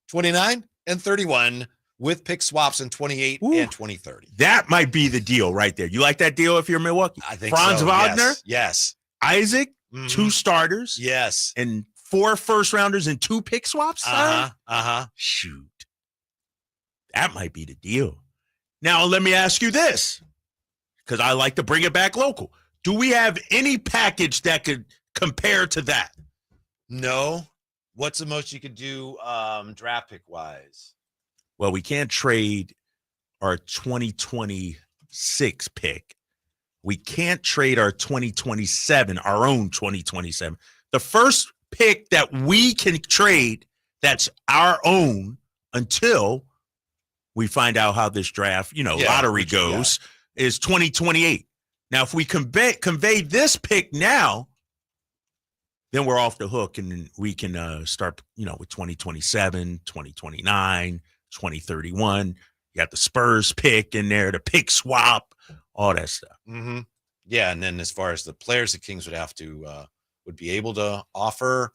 29, and 31, with pick swaps in 28 and 2030. That might be the deal right there. You like that deal if you're Milwaukee? I think Franz so. Wagner? Yes. Isaac, 2 starters. Yes. And 4 first-rounders and 2 pick swaps? Shoot. That might be the deal. Now, let me ask you this, because I like to bring it back local. Do we have any package that could compare to that? No. What's the most you could do draft pick-wise? Well, we can't trade our 2026 pick. We can't trade our 2027, our own 2027. The first pick that we can trade that's our own until we find out how this draft, lottery goes, is 2028. Now, if we convey this pick now, then we're off the hook, and we can start, with 2027, 2029, 2031. You got the Spurs pick in there, the pick swap, all that stuff. Mm-hmm. Yeah, and then as far as the players the Kings would be able to offer,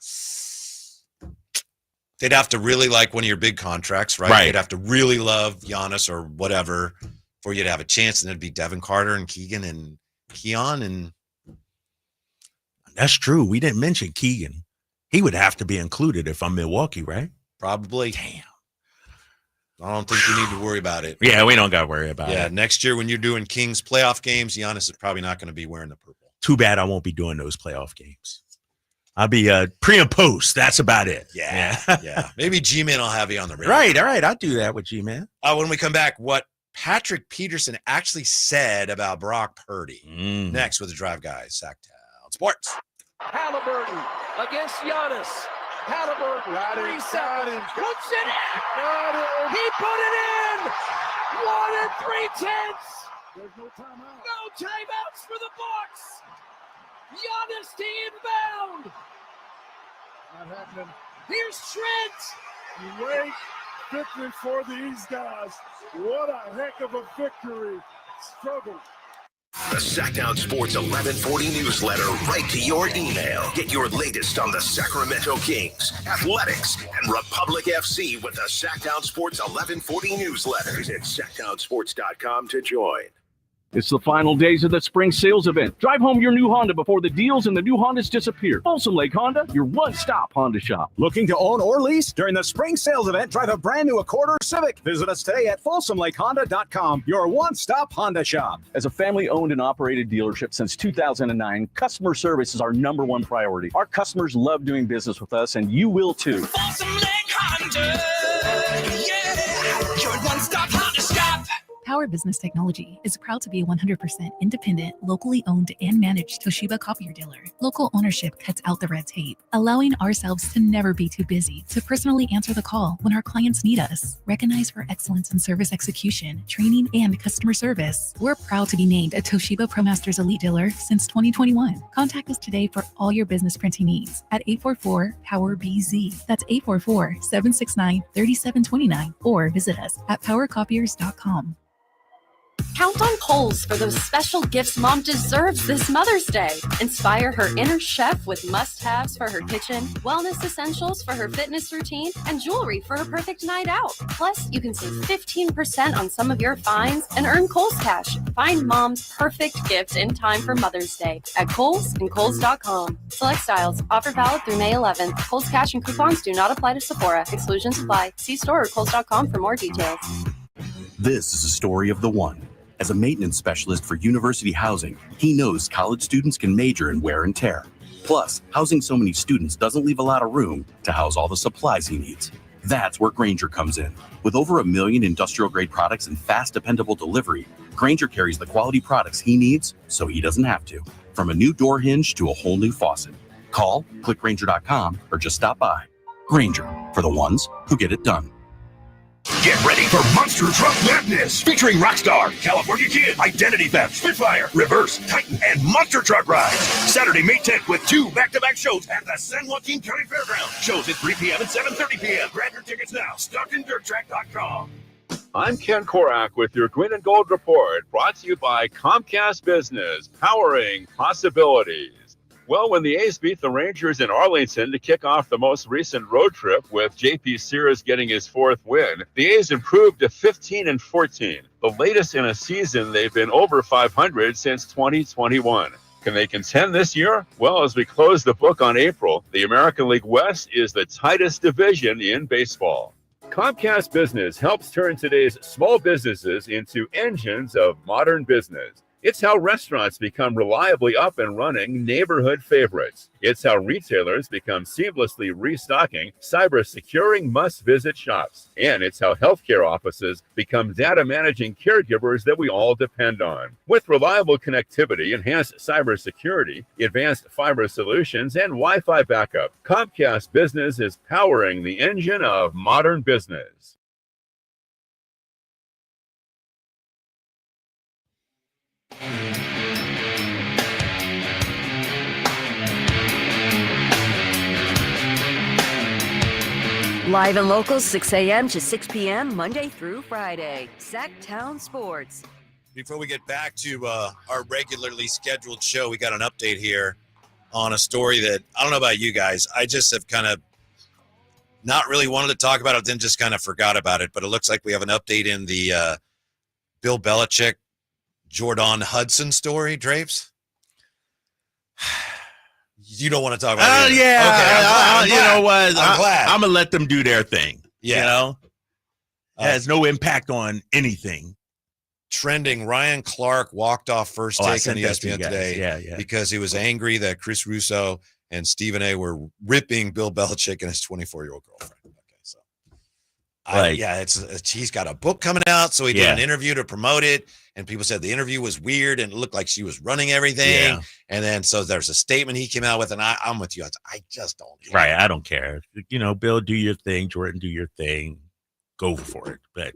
they'd have to really like one of your big contracts, right? They'd have to really love Giannis or whatever for you to have a chance, and it'd be Devin Carter and Keegan and Keon. And that's true. We didn't mention Keegan. He would have to be included if I'm Milwaukee, right? Probably. Damn. I don't think you need to worry about it. Yeah, we don't got to worry about it. Yeah, next year when you're doing Kings playoff games, Giannis is probably not going to be wearing the purple. Too bad I won't be doing those playoff games. I'll be pre and post. That's about it. Yeah. Maybe G-Man will have you on the radio. Right, all right. I'll do that with G-Man. When we come back, what Patrick Peterson actually said about Brock Purdy. Next with the Drive Guys, Sacktown Sports. Halliburton against Giannis. Halliburton, 3 seconds, puts it in. He put it in. 1 3/10. There's no timeout. No timeouts for the Bucks. Giannis to inbound. Not happening. Here's Trent. You wait. Victory for these guys. What a heck of a victory. Struggle. The Sacktown Sports 1140 newsletter right to your email. Get your latest on the Sacramento Kings, athletics, and Republic FC with the Sacktown Sports 1140 newsletter. Visit SacktownSports.com to join. It's the final days of the spring sales event. Drive home your new Honda before the deals and the new Hondas disappear. Folsom Lake Honda, your one-stop Honda shop. Looking to own or lease? During the spring sales event, drive a brand new Accord or Civic. Visit us today at folsomlakehonda.com, your one-stop Honda shop. As a family-owned and operated dealership since 2009, customer service is our number one priority. Our customers love doing business with us, and you will too. Folsom Lake Honda, yeah, your one-stop Honda shop. Power Business Technology is proud to be a 100% independent, locally owned and managed Toshiba copier dealer. Local ownership cuts out the red tape, allowing ourselves to never be too busy to personally answer the call when our clients need us. Recognized for excellence in service execution, training, and customer service, we're proud to be named a Toshiba ProMasters Elite Dealer since 2021. Contact us today for all your business printing needs at 844-POWER-BZ. That's 844-769-3729, or visit us at powercopiers.com. Count on Kohl's for those special gifts Mom deserves this Mother's Day. Inspire her inner chef with must-haves for her kitchen, wellness essentials for her fitness routine, and jewelry for her perfect night out. Plus, you can save 15% on some of your finds and earn Kohl's Cash. Find Mom's perfect gift in time for Mother's Day at Kohl's and Kohl's.com. Select styles. Offer valid through May 11th. Kohl's Cash and coupons do not apply to Sephora. Exclusions apply. See store or Kohl's.com for more details. This is a story of the one. As a maintenance specialist for university housing, he knows college students can major in wear and tear. Plus, housing so many students doesn't leave a lot of room to house all the supplies he needs. That's where Grainger comes in. With over 1 million industrial-grade products and fast, dependable delivery, Grainger carries the quality products he needs so he doesn't have to. From a new door hinge to a whole new faucet. Call, click Grainger.com, or just stop by. Grainger, for the ones who get it done. Get ready for Monster Truck Madness, featuring Rockstar, California Kid, Identity Theft, Spitfire, Reverse, Titan, and Monster Truck Rides. Saturday, May 10th with 2 back-to-back shows at the San Joaquin County Fairgrounds. Shows at 3 p.m. and 7:30 p.m. Grab your tickets now. StuckInDirtTrack.com. I'm Ken Korak with your Green and Gold Report, brought to you by Comcast Business, powering possibilities. Well, when the A's beat the Rangers in Arlington to kick off the most recent road trip, with J.P. Sears getting his 4th win, the A's improved to 15-14, the latest in a season they've been over 500 since 2021. Can they contend this year? Well, as we close the book on April, the American League West is the tightest division in baseball. Comcast Business helps turn today's small businesses into engines of modern business. It's how restaurants become reliably up and running neighborhood favorites. It's how retailers become seamlessly restocking, cyber-securing must-visit shops. And it's how healthcare offices become data-managing caregivers that we all depend on. With reliable connectivity, enhanced cybersecurity, advanced fiber solutions, and Wi-Fi backup, Comcast Business is powering the engine of modern business. Live and local, 6 a.m. to 6 p.m., Monday through Friday. Sacktown Sports. Before we get back to our regularly scheduled show, we got an update here on a story that, I don't know about you guys, I just have kind of not really wanted to talk about it, then just kind of forgot about it. But it looks like we have an update in the Bill Belichick, Jordan Hudson story, Drapes. You don't want to talk about it. Yeah. Okay, I'm glad. You know what? I'm glad. I'm going to let them do their thing. Yeah. You know? It has no impact on anything. Trending, Ryan Clark walked off first take on ESPN today because he was angry that Chris Russo and Stephen A. were ripping Bill Belichick and his 24-year-old girlfriend. Okay, so he's got a book coming out, so he did an interview to promote it, and people said the interview was weird and it looked like she was running everything. Yeah. And then so there's a statement he came out with, and I'm with you. I just don't care. Right, I don't care. You know, Bill, do your thing. Jordan, do your thing. Go for it. But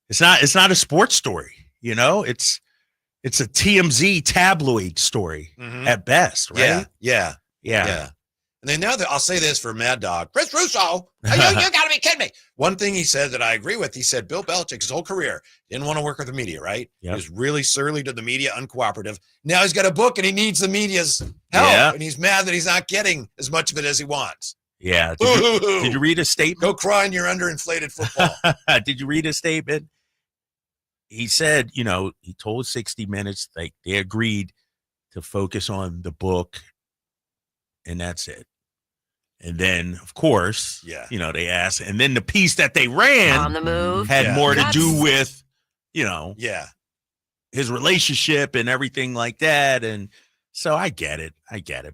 it's not a sports story. You know, it's a TMZ tabloid story at best, right? Yeah. And then now that I'll say this for Mad Dog, Chris Russo, you got to be kidding me. One thing he said that I agree with, he said Bill Belichick, his whole career, didn't want to work with the media, right? Yep. He was really surly to the media, uncooperative. Now he's got a book and he needs the media's help, and he's mad that he's not getting as much of it as he wants. Yeah. Did you read a statement? Go cry in your underinflated football. Did you read a statement? He said, you know, he told 60 Minutes, like they agreed to focus on the book, and that's it. And then, of course, you know, they asked, and then the piece that they ran on the move had more to do with, you know, his relationship and everything like that. And so I get it.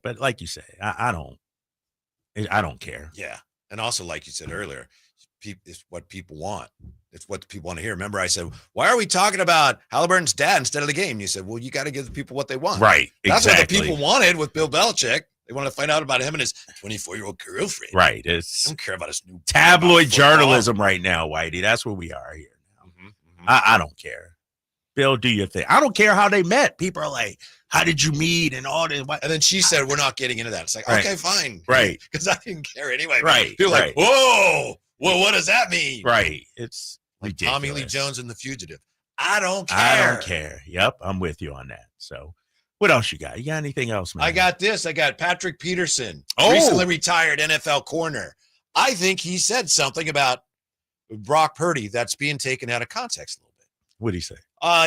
But like you say, I don't care. Yeah. And also, like you said earlier, it's what people want. It's what the people want to hear. Remember, I said, why are we talking about Halliburton's dad instead of the game? And you said, well, you got to give the people what they want. Right. That's what the people wanted with Bill Belichick. They wanted to find out about him and his 24-year-old girlfriend. Right. I don't care about his new tabloid journalism right now, Whitey. That's where we are here now. I don't care. Bill, do your thing. I don't care how they met. People are like, how did you meet and all this? And then she said, we're not getting into that. It's like, okay, fine. Right. Because I didn't care anyway. Right. People are like, whoa, well, what does that mean? Right. It's like ridiculous. Tommy Lee Jones and the Fugitive. I don't care. Yep. I'm with you on that. So what else you got? You got anything else, man? I got this. I got Patrick Peterson, recently retired NFL corner. I think he said something about Brock Purdy that's being taken out of context a little bit. What did he say?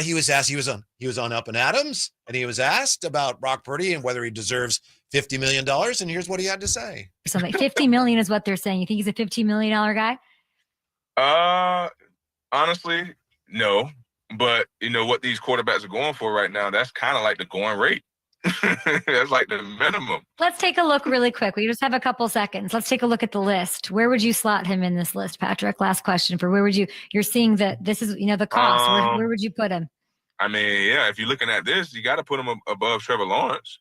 He was asked. He was on Up and Adams, and he was asked about Brock Purdy and whether he deserves $50 million. And here's what he had to say. So like $50 million is what they're saying. You think he's a $15 million guy? Honestly, no. But you know what these quarterbacks are going for right now, that's kind of like the going rate. That's like the minimum. Let's take a look really quick. We just have a couple seconds. Let's take a look at the list. Where would you slot him in this list, Patrick? Last question for where would you're seeing that this is, the cost. Where would you put him? I mean, yeah, if you're looking at this, you got to put him above Trevor Lawrence.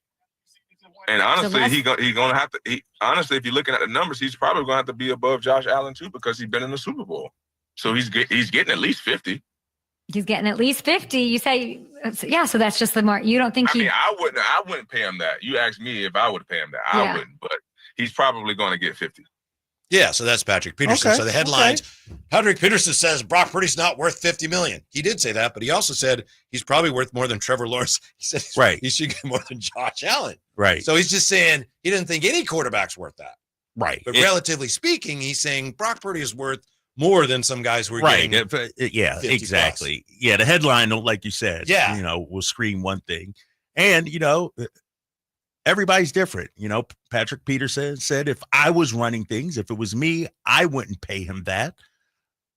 And honestly, he's gonna have to. Honestly, if you're looking at the numbers, he's probably gonna have to be above Josh Allen too because he's been in the Super Bowl. So he's getting at least 50. He's getting at least 50. You say, yeah. So that's just the mark. You don't think I mean, I wouldn't pay him that. You asked me if I would pay him that. I wouldn't, but he's probably going to get 50. Yeah. So that's Patrick Peterson. Okay, so the headlines: Patrick Peterson says Brock Purdy's not worth $50 million. He did say that, but he also said he's probably worth more than Trevor Lawrence. He said he should get more than Josh Allen. Right. So he's just saying he didn't think any quarterback's worth that. Right. But relatively speaking, he's saying Brock Purdy is worth more than some guys who are getting yeah, exactly. Plus. Yeah, the headline, like you said, will scream one thing. And, everybody's different. Patrick Peterson said, if I was running things, if it was me, I wouldn't pay him that.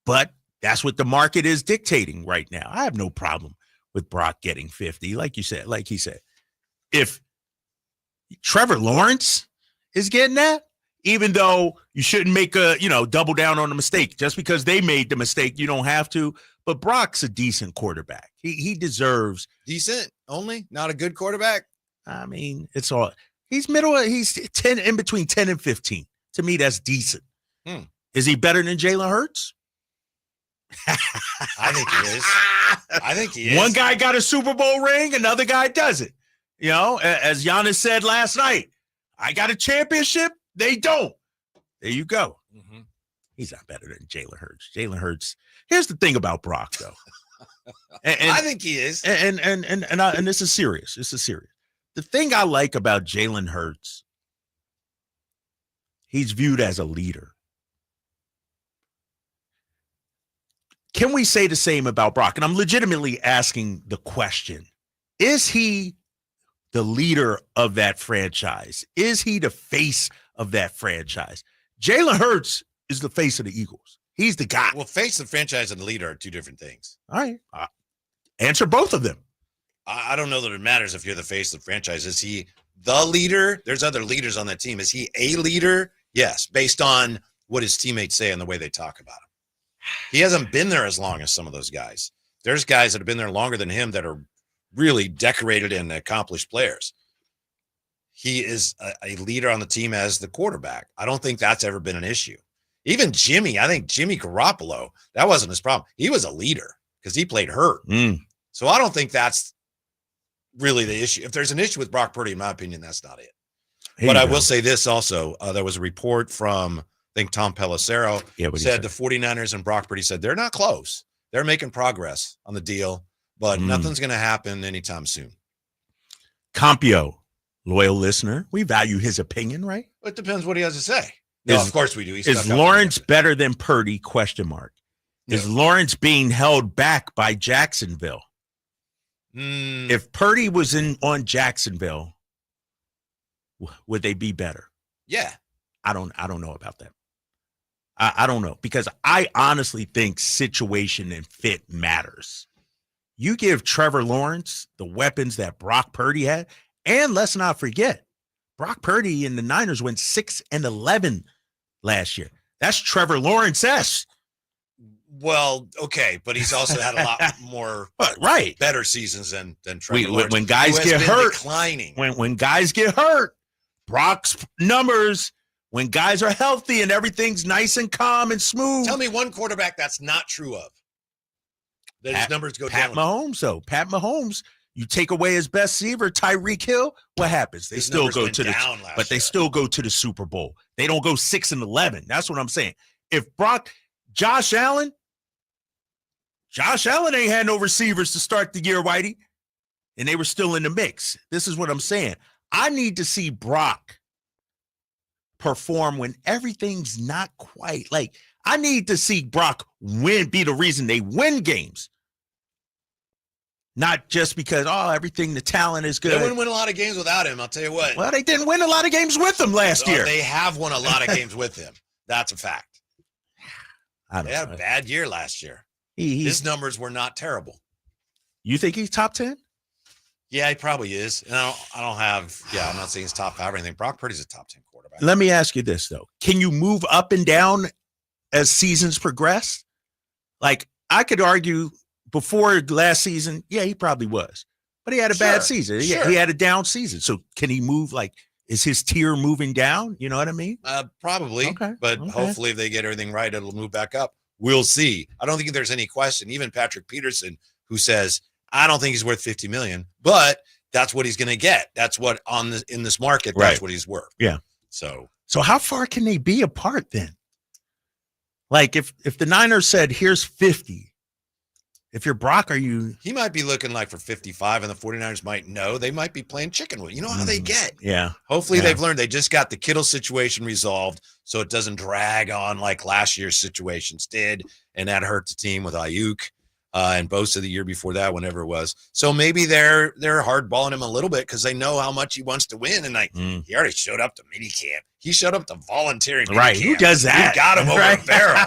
But that's what the market is dictating right now. I have no problem with Brock getting 50. Like he said, if Trevor Lawrence is getting that, even though you shouldn't make double down on the mistake. Just because they made the mistake, you don't have to. But Brock's a decent quarterback. He deserves decent only, not a good quarterback. I mean, it's all he's middle. He's 10 in between 10 and 15. To me, that's decent. Is he better than Jalen Hurts? I think he is. One guy got a Super Bowl ring, another guy doesn't. As Giannis said last night, I got a championship. They don't. There you go. Mm-hmm. He's not better than Jalen Hurts. Jalen Hurts. Here's the thing about Brock, though. And I think he is. And this is serious. This is serious. The thing I like about Jalen Hurts, he's viewed as a leader. Can we say the same about Brock? And I'm legitimately asking the question. Is he the leader of that franchise? Is he the face of that franchise? Jalen Hurts is the face of the Eagles. He's the guy. Well, face of the franchise and the leader are two different things. All right. Answer both of them. I don't know that it matters if you're the face of the franchise. Is he the leader? There's other leaders on that team. Is he a leader? Yes, based on what his teammates say and the way they talk about him. He hasn't been there as long as some of those guys. There's guys that have been there longer than him that are really decorated and accomplished players. He is a leader on the team as the quarterback. I don't think that's ever been an issue. Even Jimmy, I think Jimmy Garoppolo, that wasn't his problem. He was a leader because he played hurt. So I don't think that's really the issue. If there's an issue with Brock Purdy, in my opinion, that's not it. But I will say this also. There was a report from, I think, Tom Pelissero said the 49ers and Brock Purdy said they're not close. They're making progress on the deal, but nothing's going to happen anytime soon. Compio, loyal listener, we value his opinion, right? It depends what he has to say. No, of course we do. Is Lawrence better than Purdy? ? No. Is Lawrence being held back by Jacksonville? If Purdy was on Jacksonville, would they be better? Yeah. I don't know about that. I don't know, because I honestly think situation and fit matters. You give Trevor Lawrence the weapons that Brock Purdy had, and let's not forget, Brock Purdy and the Niners went 6-11 last year. That's Trevor Lawrence-esque. Well, okay, but he's also had a lot more better seasons than Trevor Lawrence. When guys get hurt, declining. When guys get hurt, Brock's numbers, when guys are healthy and everything's nice and calm and smooth. Tell me one quarterback that's not true of. That his numbers go Pat down. Mahomes, though. Pat Mahomes, you take away his best receiver, Tyreek Hill, what happens? They still go to they still go to the Super Bowl. They don't go 6-11. That's what I'm saying. If Josh Allen ain't had no receivers to start the year, Whitey, and they were still in the mix. This is what I'm saying. I need to see Brock perform when everything's not quite like. I need to see Brock be the reason they win games. Not just because, everything, the talent is good. They wouldn't win a lot of games without him, I'll tell you what. Well, they didn't win a lot of games with him last year. They have won a lot of games with him. That's a fact. They had a bad year last year. His numbers were not terrible. You think he's top 10? Yeah, he probably is. And I'm not saying he's top 5 or anything. Brock Purdy's a top 10 quarterback. Let me ask you this, though. Can you move up and down as seasons progress? Like, I could argue before last season, he probably was. But he had a bad season. Sure. He had a down season. So can he move, is his tier moving down? You know what I mean? Probably. Okay. But hopefully if they get everything right, it'll move back up. We'll see. I don't think there's any question. Even Patrick Peterson, who says, I don't think he's worth $50 million, but that's what he's going to get. That's what in this market, that's what he's worth. Yeah. So how far can they be apart then? Like if the Niners said, here's 50, if you're Brock, he might be looking like for 55 and the 49ers might know. They might be playing chicken with. You know how they get. Yeah. Hopefully they've learned. They just got the Kittle situation resolved so it doesn't drag on like last year's situations did, and that hurt the team with Ayuk. and Bosa the year before that, whenever it was. So maybe they're hardballing him a little bit because they know how much he wants to win. And he already showed up to minicamp. He showed up to voluntary minicamp. Right. Who does that? You got him over a barrel.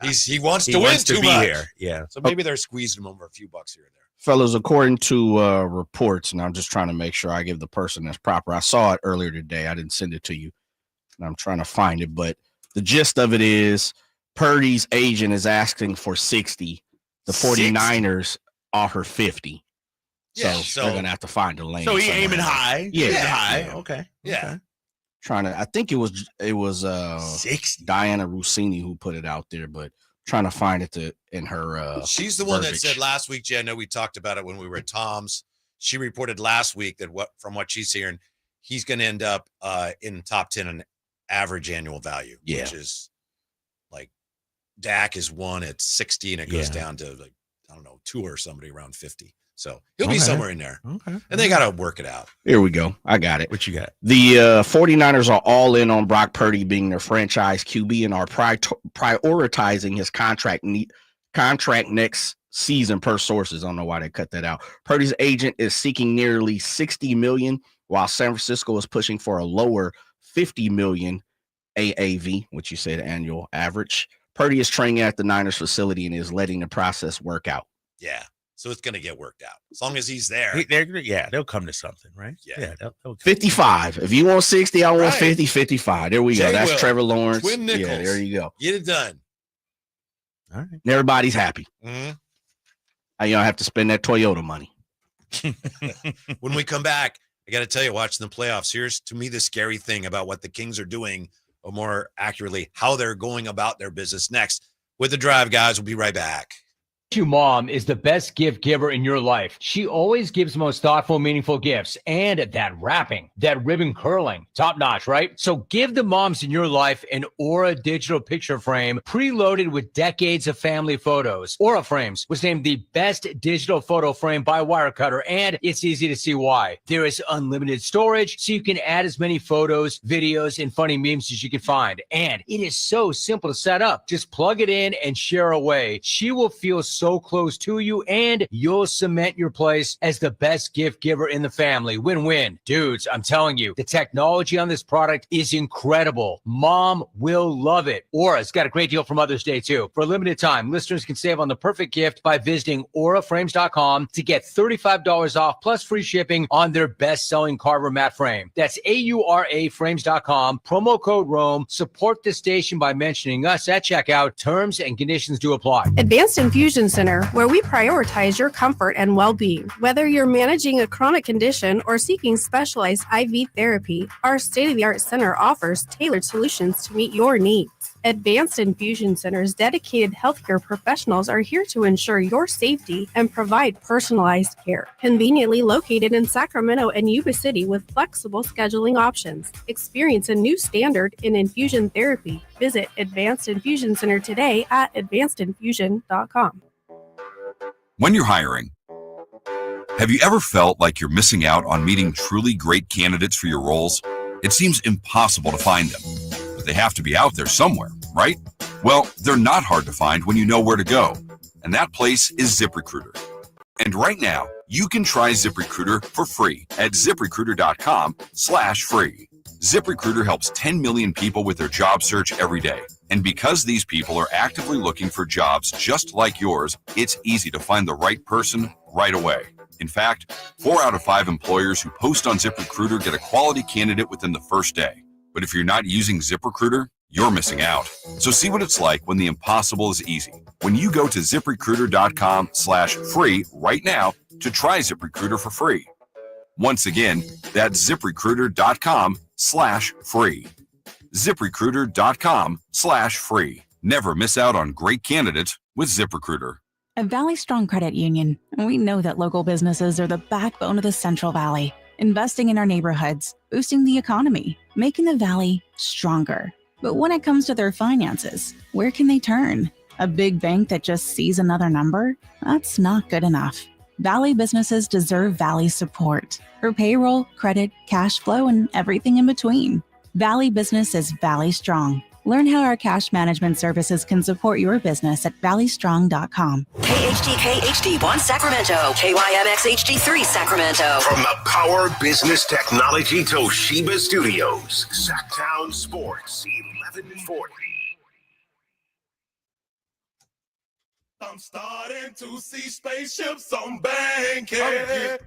He wants to win too much. Here. Yeah. So maybe they're squeezing him over a few bucks here and there. Fellas, according to reports, and I'm just trying to make sure I give the person that's proper. I saw it earlier today. I didn't send it to you, and I'm trying to find it. But the gist of it is Purdy's agent is asking for 60. The 49ers offer 50. Yeah, so they're going to have to find a lane. So he somewhere. aiming high. Yeah. High. Okay. Yeah. Trying to, I think it was 60. Diana Rossini who put it out there, but trying to find it in her. She's the one that verbiage. said last week, Jen, I know we talked about it when we were at Tom's. She reported last week that from what she's hearing, he's going to end up in top 10 in average annual value, which is like Dak is one at 60 and it goes down to like, I don't know, 2 or somebody around 50. So he'll be somewhere in there. Okay. And they got to work it out. Here we go. I got it. What you got? The 49ers are all in on Brock Purdy being their franchise QB and are prioritizing his contract next season per sources. I don't know why they cut that out. Purdy's agent is seeking nearly $60 million, while San Francisco is pushing for a lower $50 million AAV, which you said annual average. Purdy is training at the Niners facility and is letting the process work out. Yeah. So it's going to get worked out as long as he's there. They'll come to something, right? Yeah. They'll 55. If you want 60, I want 50, 55. There we go. That's Will. Trevor Lawrence. Twin nickels. Yeah, there you go. Get it done. All right. And everybody's happy. Mm-hmm. You don't have to spend that Toyota money. When we come back, I got to tell you, watching the playoffs, here's to me the scary thing about what the Kings are doing, or more accurately, how they're going about their business next. With the drive, guys, we'll be right back. Your mom is the best gift giver in your life. She always gives the most thoughtful, meaningful gifts. And that wrapping, that ribbon curling, top notch, right? So give the moms in your life an Aura digital picture frame preloaded with decades of family photos. Aura Frames was named the best digital photo frame by Wirecutter, and it's easy to see why. There is unlimited storage, so you can add as many photos, videos, and funny memes as you can find. And it is so simple to set up. Just plug it in and share away. She will feel so close to you, and you'll cement your place as the best gift giver in the family. Win-win. Dudes, I'm telling you, the technology on this product is incredible. Mom will love it. Aura's got a great deal for Mother's Day, too. For a limited time, listeners can save on the perfect gift by visiting auraframes.com to get $35 off plus free shipping on their best-selling Carver matte frame. That's AURAFrames.com. Promo code ROAM. Support the station by mentioning us at checkout. Terms and conditions do apply. Advanced Infusion Center, where we prioritize your comfort and well-being. Whether you're managing a chronic condition or seeking specialized IV therapy, our state-of-the-art center offers tailored solutions to meet your needs. Advanced Infusion Center's dedicated healthcare professionals are here to ensure your safety and provide personalized care. Conveniently located in Sacramento and Yuba City with flexible scheduling options. Experience a new standard in infusion therapy. Visit Advanced Infusion Center today at advancedinfusion.com. When you're hiring, have you ever felt like you're missing out on meeting truly great candidates for your roles? It seems impossible to find them, but they have to be out there somewhere, right? Well, they're not hard to find when you know where to go, and that place is ZipRecruiter. And right now, you can try ZipRecruiter for free at ZipRecruiter.com/free. ZipRecruiter helps 10 million people with their job search every day. And because these people are actively looking for jobs just like yours, it's easy to find the right person right away. In fact, 4 out of 5 employers who post on ZipRecruiter get a quality candidate within the first day. But if you're not using ZipRecruiter, you're missing out. So see what it's like when the impossible is easy. When you go to ZipRecruiter.com/free right now to try ZipRecruiter for free. Once again, that's ZipRecruiter.com/free. ZipRecruiter.com/free. Never miss out on great candidates with ZipRecruiter. At Valley Strong Credit Union, we know that local businesses are the backbone of the Central Valley, investing in our neighborhoods, boosting the economy, making the Valley stronger. But when it comes to their finances, where can they turn? A big bank that just sees another number? That's not good enough. Valley businesses deserve Valley support for payroll, credit, cash flow, and everything in between. Valley Business is Valley Strong. Learn how our cash management services can support your business at valleystrong.com. KHTK HD1 Sacramento, KYMX HD3 Sacramento. From the Power Business Technology Toshiba Studios, Sacktown Sports 1140. I'm starting to see spaceships on Bankhead.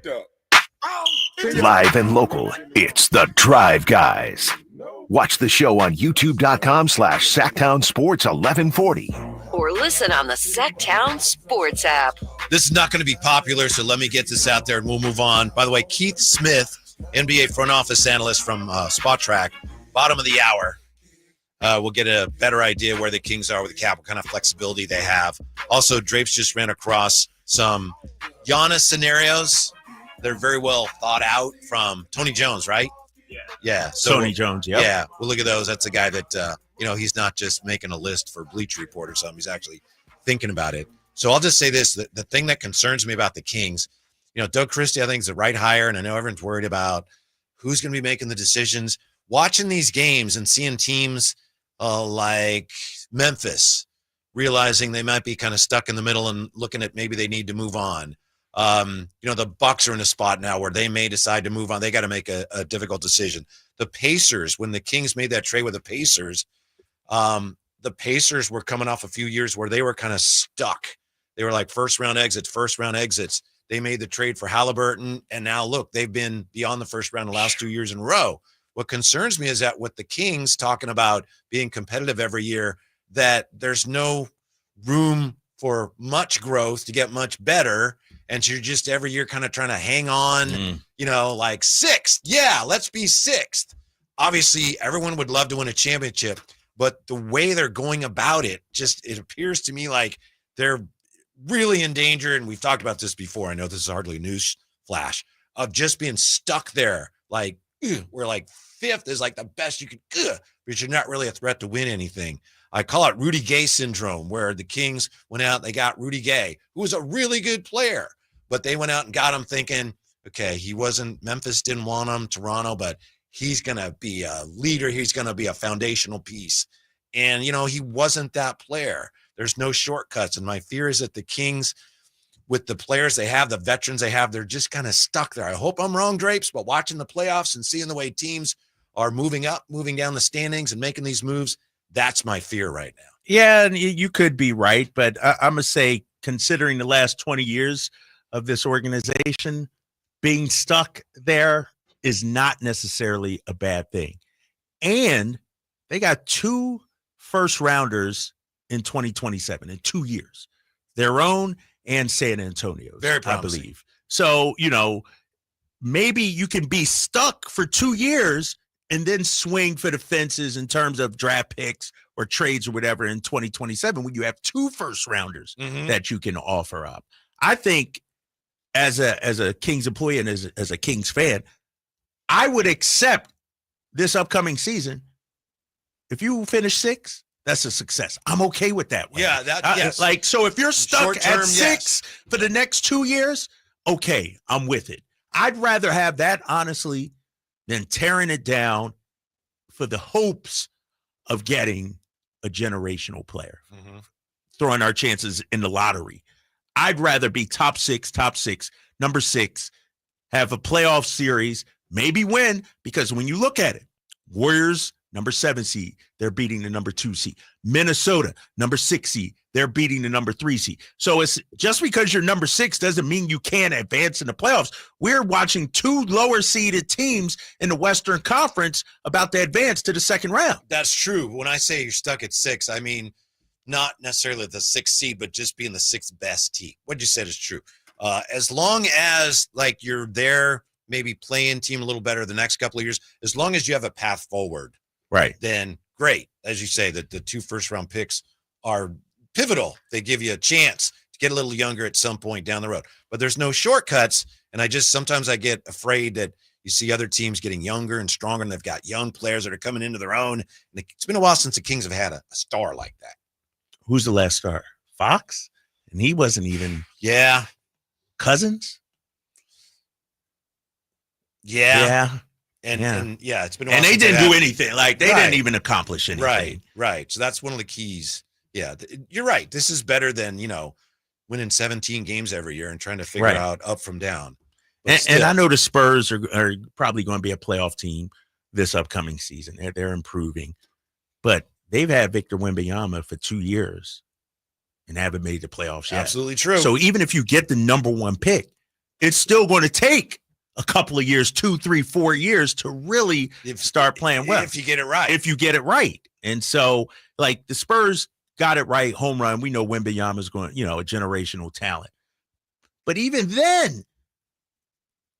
Live and local, it's the Drive Guys. Watch the show on youtube.com/Sacktown Sports 1140. Or listen on the Sacktown Sports app. This is not going to be popular, so let me get this out there and we'll move on. By the way, Kieth Smith, NBA Front Office Analyst from Spotrac, bottom of the hour. We'll get a better idea where the Kings are with the cap, what kind of flexibility they have. Also, Drapes just ran across some Giannis scenarios. They're very well thought out from Tony Jones, right? Yeah. So Tony Jones, Yeah, we'll look at those. That's a guy that, he's not just making a list for Bleacher Report or something. He's actually thinking about it. So I'll just say this. The thing that concerns me about the Kings, Doug Christie, I think, is the right hire, and I know everyone's worried about who's going to be making the decisions. Watching these games and seeing teams like Memphis realizing they might be kind of stuck in the middle and looking at maybe they need to move on. The Bucks are in a spot now where they may decide to move on. They got to make a difficult decision. The Pacers, when the Kings made that trade with the Pacers were coming off a few years where they were kind of stuck. They were like first round exits. They made the trade for Halliburton, and now look, they've been beyond the first round the last 2 years in a row. What concerns me is that with the Kings talking about being competitive every year, that there's no room for much growth to get much better. And you're just every year kind of trying to hang on, like sixth. Yeah, let's be sixth. Obviously, everyone would love to win a championship, but the way they're going about it, it appears to me like they're really in danger. And we've talked about this before. I know this is hardly a news flash of just being stuck there. Like, we're like fifth is like the best you could, but you're not really a threat to win anything. I call it Rudy Gay syndrome, where the Kings went out, they got Rudy Gay, who was a really good player, but they went out and got him thinking, okay, Memphis didn't want him, Toronto, but he's going to be a leader. He's going to be a foundational piece. And, he wasn't that player. There's no shortcuts. And my fear is that the Kings, with the players they have, the veterans they have, they're just kind of stuck there. I hope I'm wrong, Drapes, but watching the playoffs and seeing the way teams are moving up, moving down the standings and making these moves, that's my fear right now. Yeah, and you could be right, but I'm going to say, considering the last 20 years of this organization, being stuck there is not necessarily a bad thing. And they got 2 first-rounders in 2027, in 2 years, their own and San Antonio's, very promising. I believe. So, maybe you can be stuck for 2 years and then swing for the fences in terms of draft picks or trades or whatever in 2027 when you have 2 first-rounders that you can offer up. I think as a Kings employee and as a Kings fan, I would accept this upcoming season. If you finish 6th, that's a success. I'm okay with that. Yeah, yes. So if you're stuck Short-term, at 6 for the next 2 years, okay, I'm with it. I'd rather have that, honestly, than tearing it down for the hopes of getting a generational player, throwing our chances in the lottery. I'd rather be top six, number 6, have a playoff series, maybe win, because when you look at it, Warriors, number 7 seed, they're beating the number 2 seed. Minnesota, number 6 seed, they're beating the number 3 seed. So it's just because you're number 6 doesn't mean you can't advance in the playoffs. We're watching 2 lower seeded teams in the Western Conference about to advance to the second round. That's true. When I say you're stuck at 6, I mean not necessarily the 6th seed, but just being the 6th best team. What you said is true. As long as you're there, maybe playing team a little better the next couple of years, as long as you have a path forward, right? Then great. As you say, that the 2 first-round picks are pivotal. They give you a chance to get a little younger at some point down the road. But there's no shortcuts, and sometimes I get afraid that you see other teams getting younger and stronger, and they've got young players that are coming into their own. And it's been a while since the Kings have had a star like that. Who's the last star? Fox? And he wasn't even Cousins? Yeah. And it's been a while And they since didn't had- do anything. Like, they didn't even accomplish anything. Right. So that's one of the keys. Yeah, you're right. This is better than, winning 17 games every year and trying to figure out up from down. And I know the Spurs are probably going to be a playoff team this upcoming season. They're improving. But they've had Victor Wembanyama for 2 years and haven't made the playoffs yet. Absolutely true. So even if you get the number one pick, it's still going to take a couple of years, 2, 3, 4 years to really start playing well. If you get it right. If you get it right. And so, like, the Spurs got it right, home run. We know Wembanyama is going, a generational talent. But even then,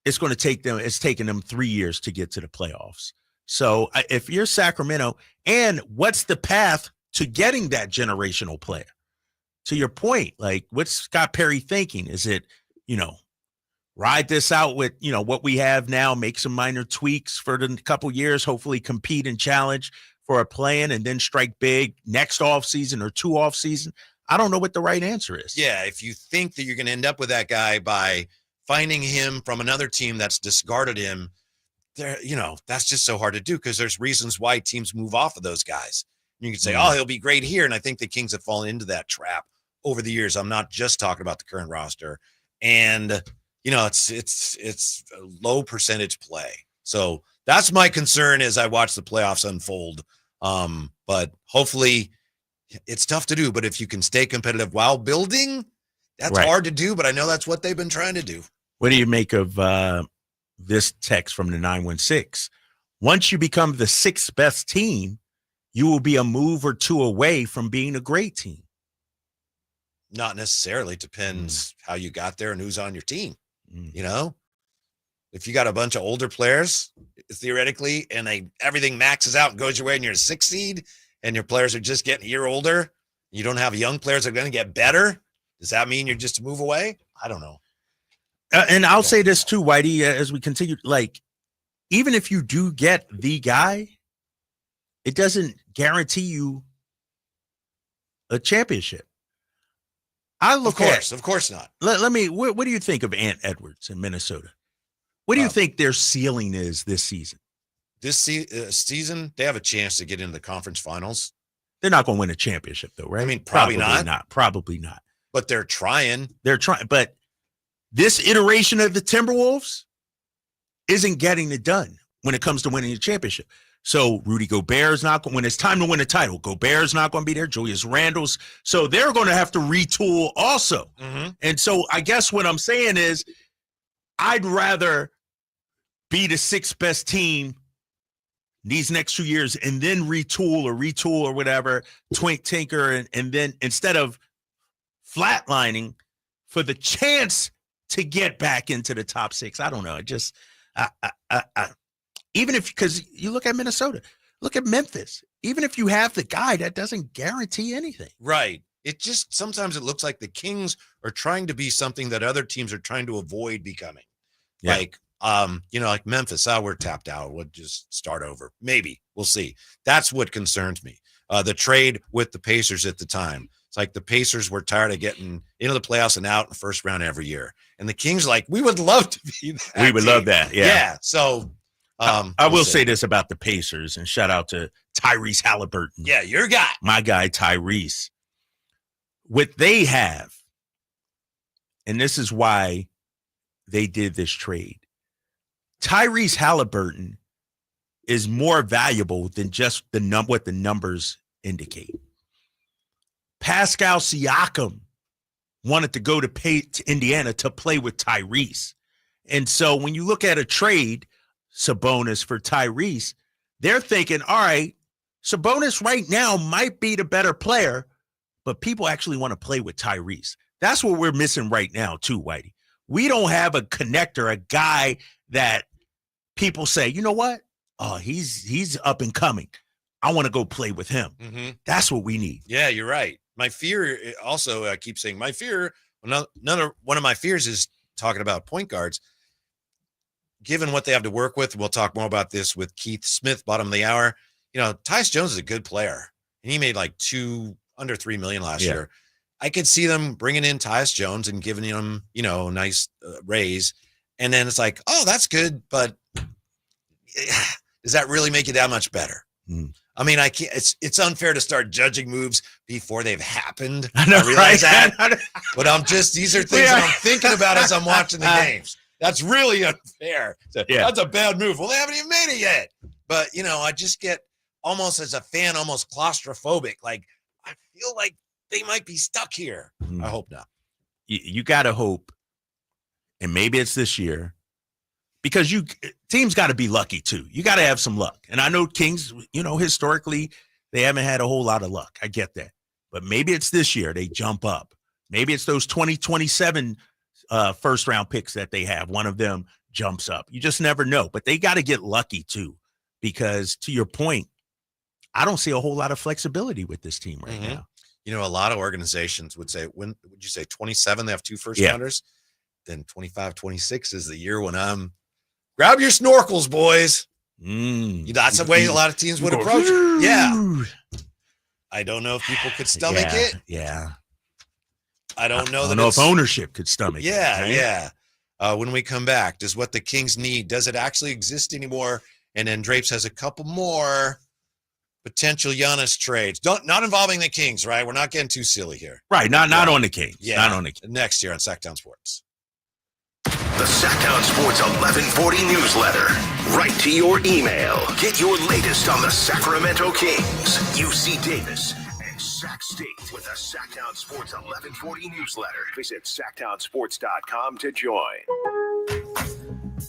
it's going to take them, it's taken them 3 years to get to the playoffs. So if you're Sacramento, and what's the path to getting that generational player? To your point, like, what's Scott Perry thinking? Is it, ride this out with, what we have now, make some minor tweaks for the couple years, hopefully compete and challenge for a plan, and then strike big next offseason or 2 offseason? I don't know what the right answer is. Yeah, if you think that you're going to end up with that guy by finding him from another team that's discarded him, there, that's just so hard to do because there's reasons why teams move off of those guys. You can say, oh, he'll be great here. And I think the Kings have fallen into that trap over the years. I'm not just talking about the current roster. And, it's a low percentage play. So that's my concern as I watch the playoffs unfold. But hopefully it's tough to do. But if you can stay competitive while building, that's hard to do. But I know that's what they've been trying to do. What do you make of this text from the 916? Once you become the 6th best team, you will be a move or 2 away from being a great team. Not necessarily. Depends how you got there and who's on your team. If you got a bunch of older players, theoretically, and everything maxes out and goes your way and you're a 6th seed and your players are just getting a year older, you don't have young players that are going to get better, does that mean you're just a move away? I don't know. And I'll say this too, Whitey, as we continue, like, even if you do get the guy, it doesn't guarantee you a championship. Of course not. Let me, what do you think of Ant Edwards in Minnesota? What do you think their ceiling is this season? This season, they have a chance to get into the conference finals. They're not going to win a championship, though, right? I mean, probably not. Probably not. But they're trying. But this iteration of the Timberwolves isn't getting it done when it comes to winning a championship. So Rudy Gobert's not going, when it's time to win a title, Gobert's not going to be there. Julius Randle's. So they're going to have to retool also. And so I guess what I'm saying is I'd rather be the 6th best team these next 2 years and then retool or whatever, tinker, and then instead of flatlining for the chance to get back into the top 6. I don't know. Even if, because you look at Minnesota, look at Memphis. Even if you have the guy, that doesn't guarantee anything. Right. It just, sometimes it looks like the Kings are trying to be something that other teams are trying to avoid becoming. Yeah. Like Memphis, we're tapped out. We'll just start over. Maybe. We'll see. That's what concerns me. The trade with the Pacers at the time. It's like the Pacers were tired of getting into the playoffs and out in the first round every year. And the Kings, we would love to be that. We would love that. Yeah. Yeah. So I will say this about the Pacers, and shout out to Tyrese Halliburton. Yeah, your guy. My guy, Tyrese. What they have, and this is why they did this trade, Tyrese Halliburton is more valuable than just what the numbers indicate. Pascal Siakam wanted to go to Indiana to play with Tyrese. And so when you look at a trade, Sabonis for Tyrese, they're thinking, all right, Sabonis right now might be the better player, but people actually want to play with Tyrese. That's what we're missing right now too, Whitey. We don't have a connector, a guy that people say, you know what? Oh, he's up and coming. I want to go play with him. That's what we need. Yeah, you're right. My fear also, I keep saying my fear, another one of my fears is talking about point guards. Given what they have to work with, we'll talk more about this with Kieth Smith, bottom of the hour. Tyus Jones is a good player, and he made under $3 million last year. I could see them bringing in Tyus Jones and giving him, a nice raise. And then it's like, oh, that's good. But does that really make it that much better? I mean, I can't. It's unfair to start judging moves before they've happened. I know, realize right? that, but these are things that I'm thinking about as I'm watching the games. That's really unfair. That's a bad move. Well, they haven't even made it yet. But I just get almost as a fan, almost claustrophobic. Like I feel like they might be stuck here. I hope not. You gotta hope, and maybe it's this year. Because teams got to be lucky too. You got to have some luck. And I know Kings, historically, they haven't had a whole lot of luck. I get that. But maybe it's this year they jump up. Maybe it's those 2027 first round picks that they have. One of them jumps up. You just never know. But they got to get lucky too. Because to your point, I don't see a whole lot of flexibility with this team right now. A lot of organizations would say, when would you say 27? They have 2 first rounders. Then 25, 26 is the year when I'm grab your snorkels, boys. That's the way a lot of teams would approach it. Yeah. I don't know if people could stomach it. Yeah. I don't know if ownership could stomach it. Yeah. When we come back, does what the Kings need, does it actually exist anymore? And then Drapes has a couple more potential Giannis trades. Not involving the Kings, right? We're not getting too silly here. Right. Not on the Kings. Yeah. Not on the Kings. Next year on Sacktown Sports. The Sacktown Sports 1140 newsletter. Right to your email. Get your latest on the Sacramento Kings, UC Davis, and Sac State with the Sacktown Sports 1140 newsletter. Visit sacktownsports.com to join.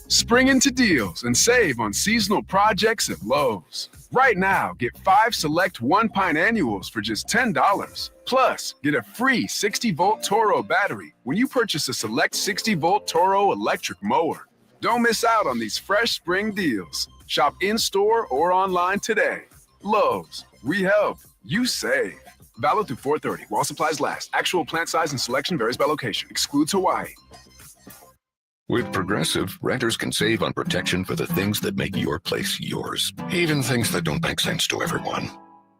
Spring into deals and save on seasonal projects at Lowe's. Right now, get 5 select 1-pint annuals for just $10. Plus, get a free 60-volt Toro battery when you purchase a select 60-volt Toro electric mower. Don't miss out on these fresh spring deals. Shop in-store or online today. Lowe's, we help, you save. Valid through 4/30 while supplies last. Actual plant size and selection varies by location. Excludes Hawaii. With Progressive, renters can save on protection for the things that make your place yours, even things that don't make sense to everyone.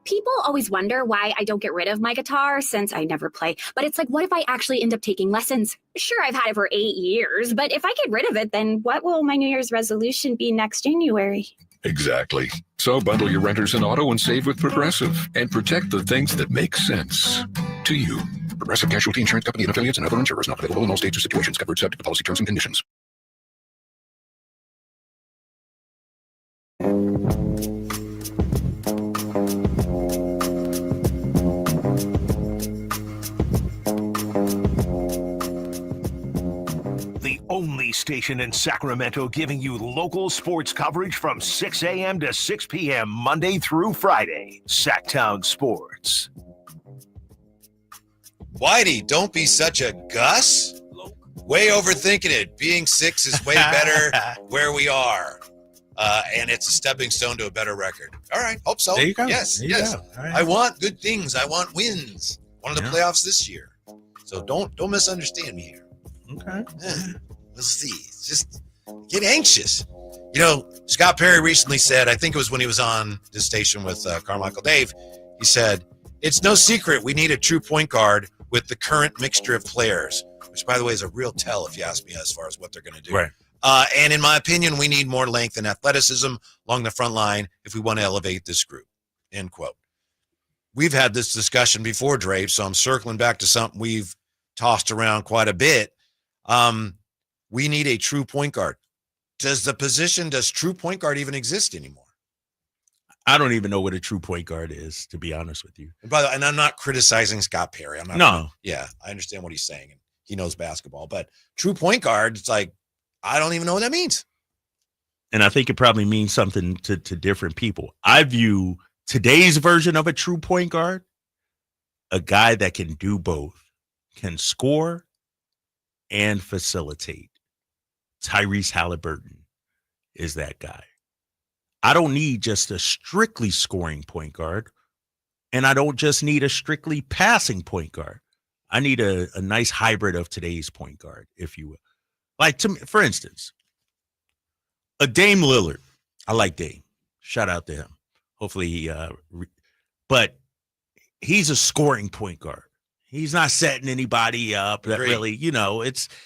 People always wonder why I don't get rid of my guitar since I never play. But it's like, what if I actually end up taking lessons? Sure, I've had it for 8 years, but if I get rid of it, then what will my New Year's resolution be next January? Exactly. So bundle your renters and auto and save with Progressive and protect the things that make sense to you. Progressive Casualty Insurance Company and affiliates and other insurers not available in all states or situations. Covered subject to policy terms and conditions. The only station in Sacramento giving you local sports coverage from 6 a.m. to 6 p.m. Monday through Friday. Sacktown Sports. Whitey, don't be such a Gus. Way overthinking it. Being 6 is way better where we are. And it's a stepping stone to a better record. All right. Hope so. There you go. Yes. There you yes. go. All right. I want good things. I want wins. One of the playoffs this year. So don't misunderstand me here. Okay. Let's see. Just get anxious. Scott Perry recently said, I think it was when he was on this station with Carmichael Dave, he said, it's no secret we need a true point guard with the current mixture of players, which, by the way, is a real tell if you ask me as far as what they're going to do. Right. And in my opinion, we need more length and athleticism along the front line if we want to elevate this group, end quote. We've had this discussion before, Drape, so I'm circling back to something we've tossed around quite a bit. We need a true point guard. Does true point guard even exist anymore? I don't even know what a true point guard is, to be honest with you. And by the way, and I'm not criticizing Scott Perry. Yeah, I understand what he's saying, and he knows basketball. But true point guard, it's like, I don't even know what that means. And I think it probably means something to different people. I view today's version of a true point guard, a guy that can do both, can score and facilitate. Tyrese Halliburton is that guy. I don't need just a strictly scoring point guard, and I don't just need a strictly passing point guard. I need a nice hybrid of today's point guard, if you will. Like, for instance, a Dame Lillard. I like Dame. Shout out to him. Hopefully but he's a scoring point guard. He's not setting anybody up that really,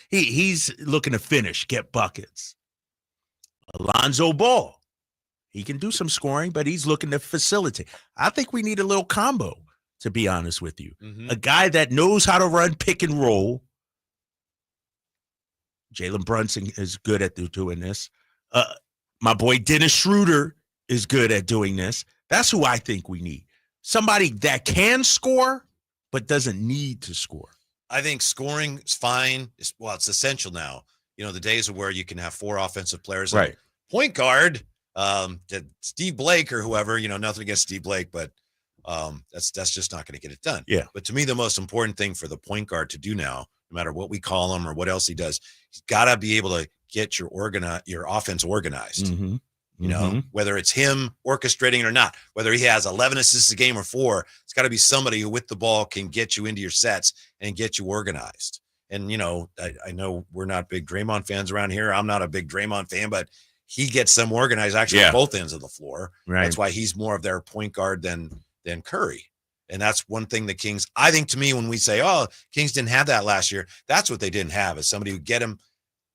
he's looking to finish, get buckets. Alonzo Ball. He can do some scoring, but he's looking to facilitate. I think we need a little combo, to be honest with you. A guy that knows how to run pick and roll. Jalen Brunson is good at doing this. My boy Dennis Schroeder is good at doing this. That's who I think we need. Somebody that can score, but doesn't need to score. I think scoring is fine. It's essential now. You know, the days of where you can have 4 offensive players. Right. Point guard, Steve Blake or whoever, nothing against Steve Blake, but that's just not going to get it done. Yeah. But to me, the most important thing for the point guard to do now, no matter what we call him or what else he does, he's got to be able to get your offense organized. Whether it's him orchestrating or not, whether he has 11 assists a game or 4, it's got to be somebody who with the ball can get you into your sets and get you organized. And, I know we're not big Draymond fans around here. I'm not a big Draymond fan, but he gets them organized actually on both ends of the floor. Right. That's why he's more of their point guard than Curry. And that's one thing the Kings, I think to me, when we say, oh, Kings didn't have that last year, that's what they didn't have, is somebody who get him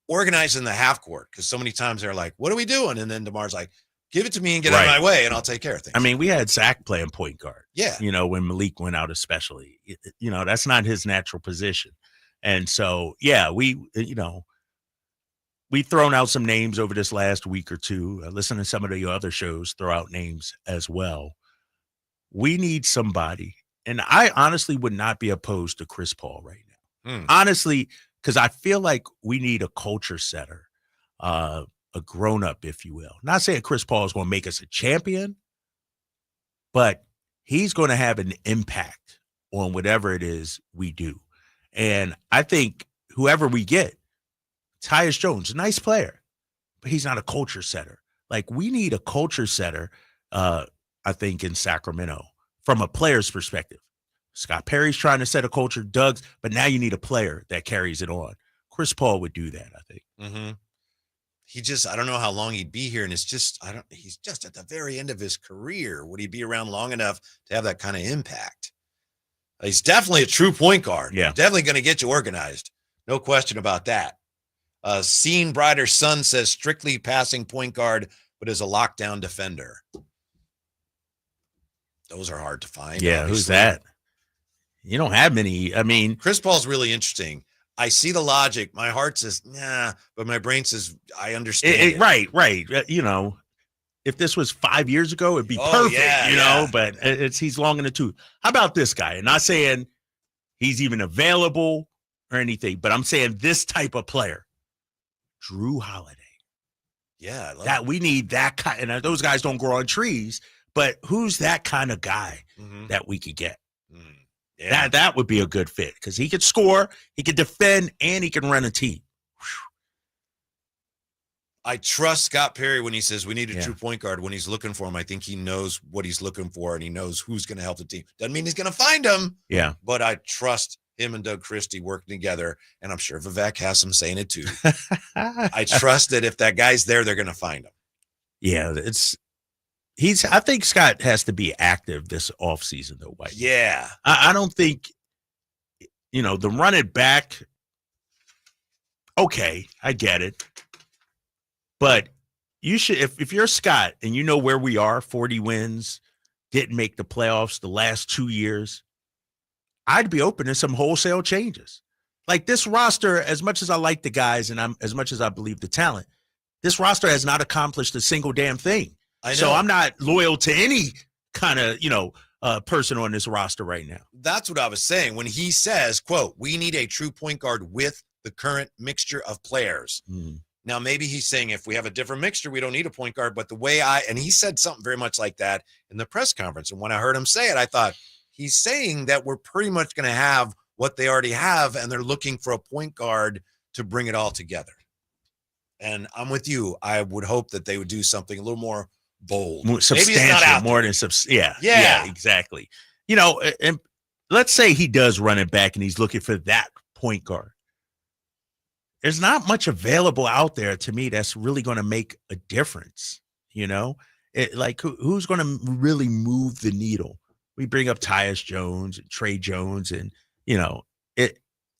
organized in the half court. Because so many times they're like, what are we doing? And then DeMar's like, give it to me and get out of my way and I'll take care of things. I mean, we had Zach playing point guard. Yeah. When Malik went out especially. That's not his natural position. And so, yeah, we've thrown out some names over this last week or two. Listen to some of the other shows, throw out names as well. We need somebody. And I honestly would not be opposed to Chris Paul right now. Honestly, because I feel like we need a culture setter, a grown-up, if you will. Not saying Chris Paul is going to make us a champion, but he's going to have an impact on whatever it is we do. And I think whoever we get, Tyus Jones, a nice player, but he's not a culture setter. Like, we need a culture setter, I think, in Sacramento from a player's perspective. Scott Perry's trying to set a culture, Doug's, but now you need a player that carries it on. Chris Paul would do that, I think. He I don't know how long he'd be here. And he's just at the very end of his career. Would he be around long enough to have that kind of impact? He's definitely a true point guard. Yeah. Definitely going to get you organized. No question about that. Seen Brighter Sun says strictly passing point guard, but is a lockdown defender. Those are hard to find. Yeah, obviously. who's that? You don't have many. I mean, Chris Paul's really interesting. I see the logic. My heart says, nah, but my brain says, I understand. it. Right. If this was 5 years ago, it'd be perfect, but he's long in the tooth. How about this guy? And not saying he's even available or anything, but I'm saying this type of player, Drew Holiday. Yeah. That we need that kind. And those guys don't grow on trees, but who's that kind of guy that we could get? Yeah. That would be a good fit because he could score, he could defend, and he can run a team. I trust Scott Perry when he says we need a true point guard. When he's looking for him, I think he knows what he's looking for and he knows who's going to help the team. Doesn't mean he's going to find him. Yeah. But I trust him and Doug Christie working together. And I'm sure Vivek has him saying it too. I trust that if that guy's there, they're going to find him. Yeah. I think Scott has to be active this offseason though, White. Yeah. I don't think, the run it back. Okay. I get it. But you should, if you're Scott and you know where we are, 40 wins, didn't make the playoffs the last 2 years, I'd be open to some wholesale changes. Like this roster, as much as I like the guys and as much as I believe the talent, this roster has not accomplished a single damn thing. I know. So I'm not loyal to any kind of, person on this roster right now. That's what I was saying when he says, quote, we need a true point guard with the current mixture of players. Now, maybe he's saying if we have a different mixture, we don't need a point guard. But the way and he said something very much like that in the press conference. And when I heard him say it, I thought he's saying that we're pretty much going to have what they already have. And they're looking for a point guard to bring it all together. And I'm with you. I would hope that they would do something a little more bold. More substantial, more than Yeah, exactly. And let's say he does run it back and he's looking for that point guard. There's not much available out there to me that's really going to make a difference. Who's going to really move the needle? We bring up Tyus Jones and Trey Jones and,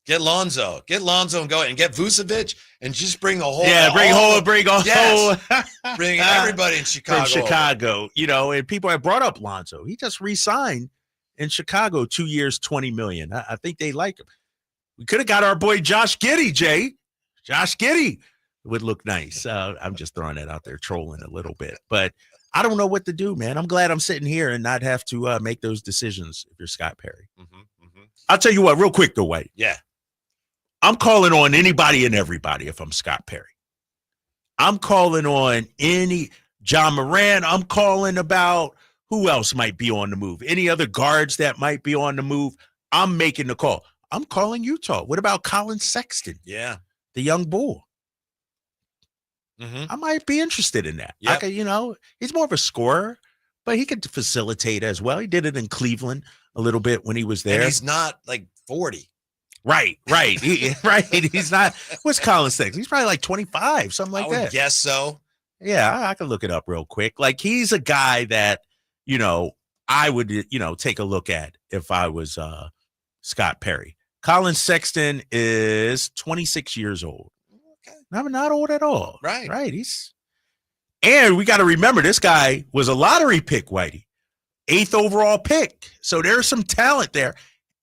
Get Lonzo and go and get Vucevic and just bring a whole. Bring everybody in Chicago. From Chicago, and people have brought up Lonzo. He just re-signed in Chicago, 2 years, $20 million. I think they like him. We could have got our boy Josh Giddey, Jay. Josh Giddey would look nice. I'm just throwing that out there, trolling a little bit, but I don't know what to do, man. I'm glad I'm sitting here and not have to make those decisions if you're Scott Perry. I'll tell you what, real quick though, White. Yeah. I'm calling on anybody and everybody if I'm Scott Perry. I'm calling on any John Moran. I'm calling about who else might be on the move. Any other guards that might be on the move. I'm making the call. I'm calling Utah. What about Colin Sexton? Yeah. The young bull. I might be interested in that. Yep. He's more of a scorer, but he could facilitate as well. He did it in Cleveland a little bit when he was there. And he's not like 40. Right. He's not. What's Colin Sexton? He's probably like 25, something like that. I would guess so. Yeah, I can look it up real quick. Like, he's a guy that, I would, take a look at if I was Scott Perry. Colin Sexton is 26 years old. Okay. Not old at all. Right. And we got to remember, this guy was a lottery pick, Whitey. 8th overall pick. So there's some talent there.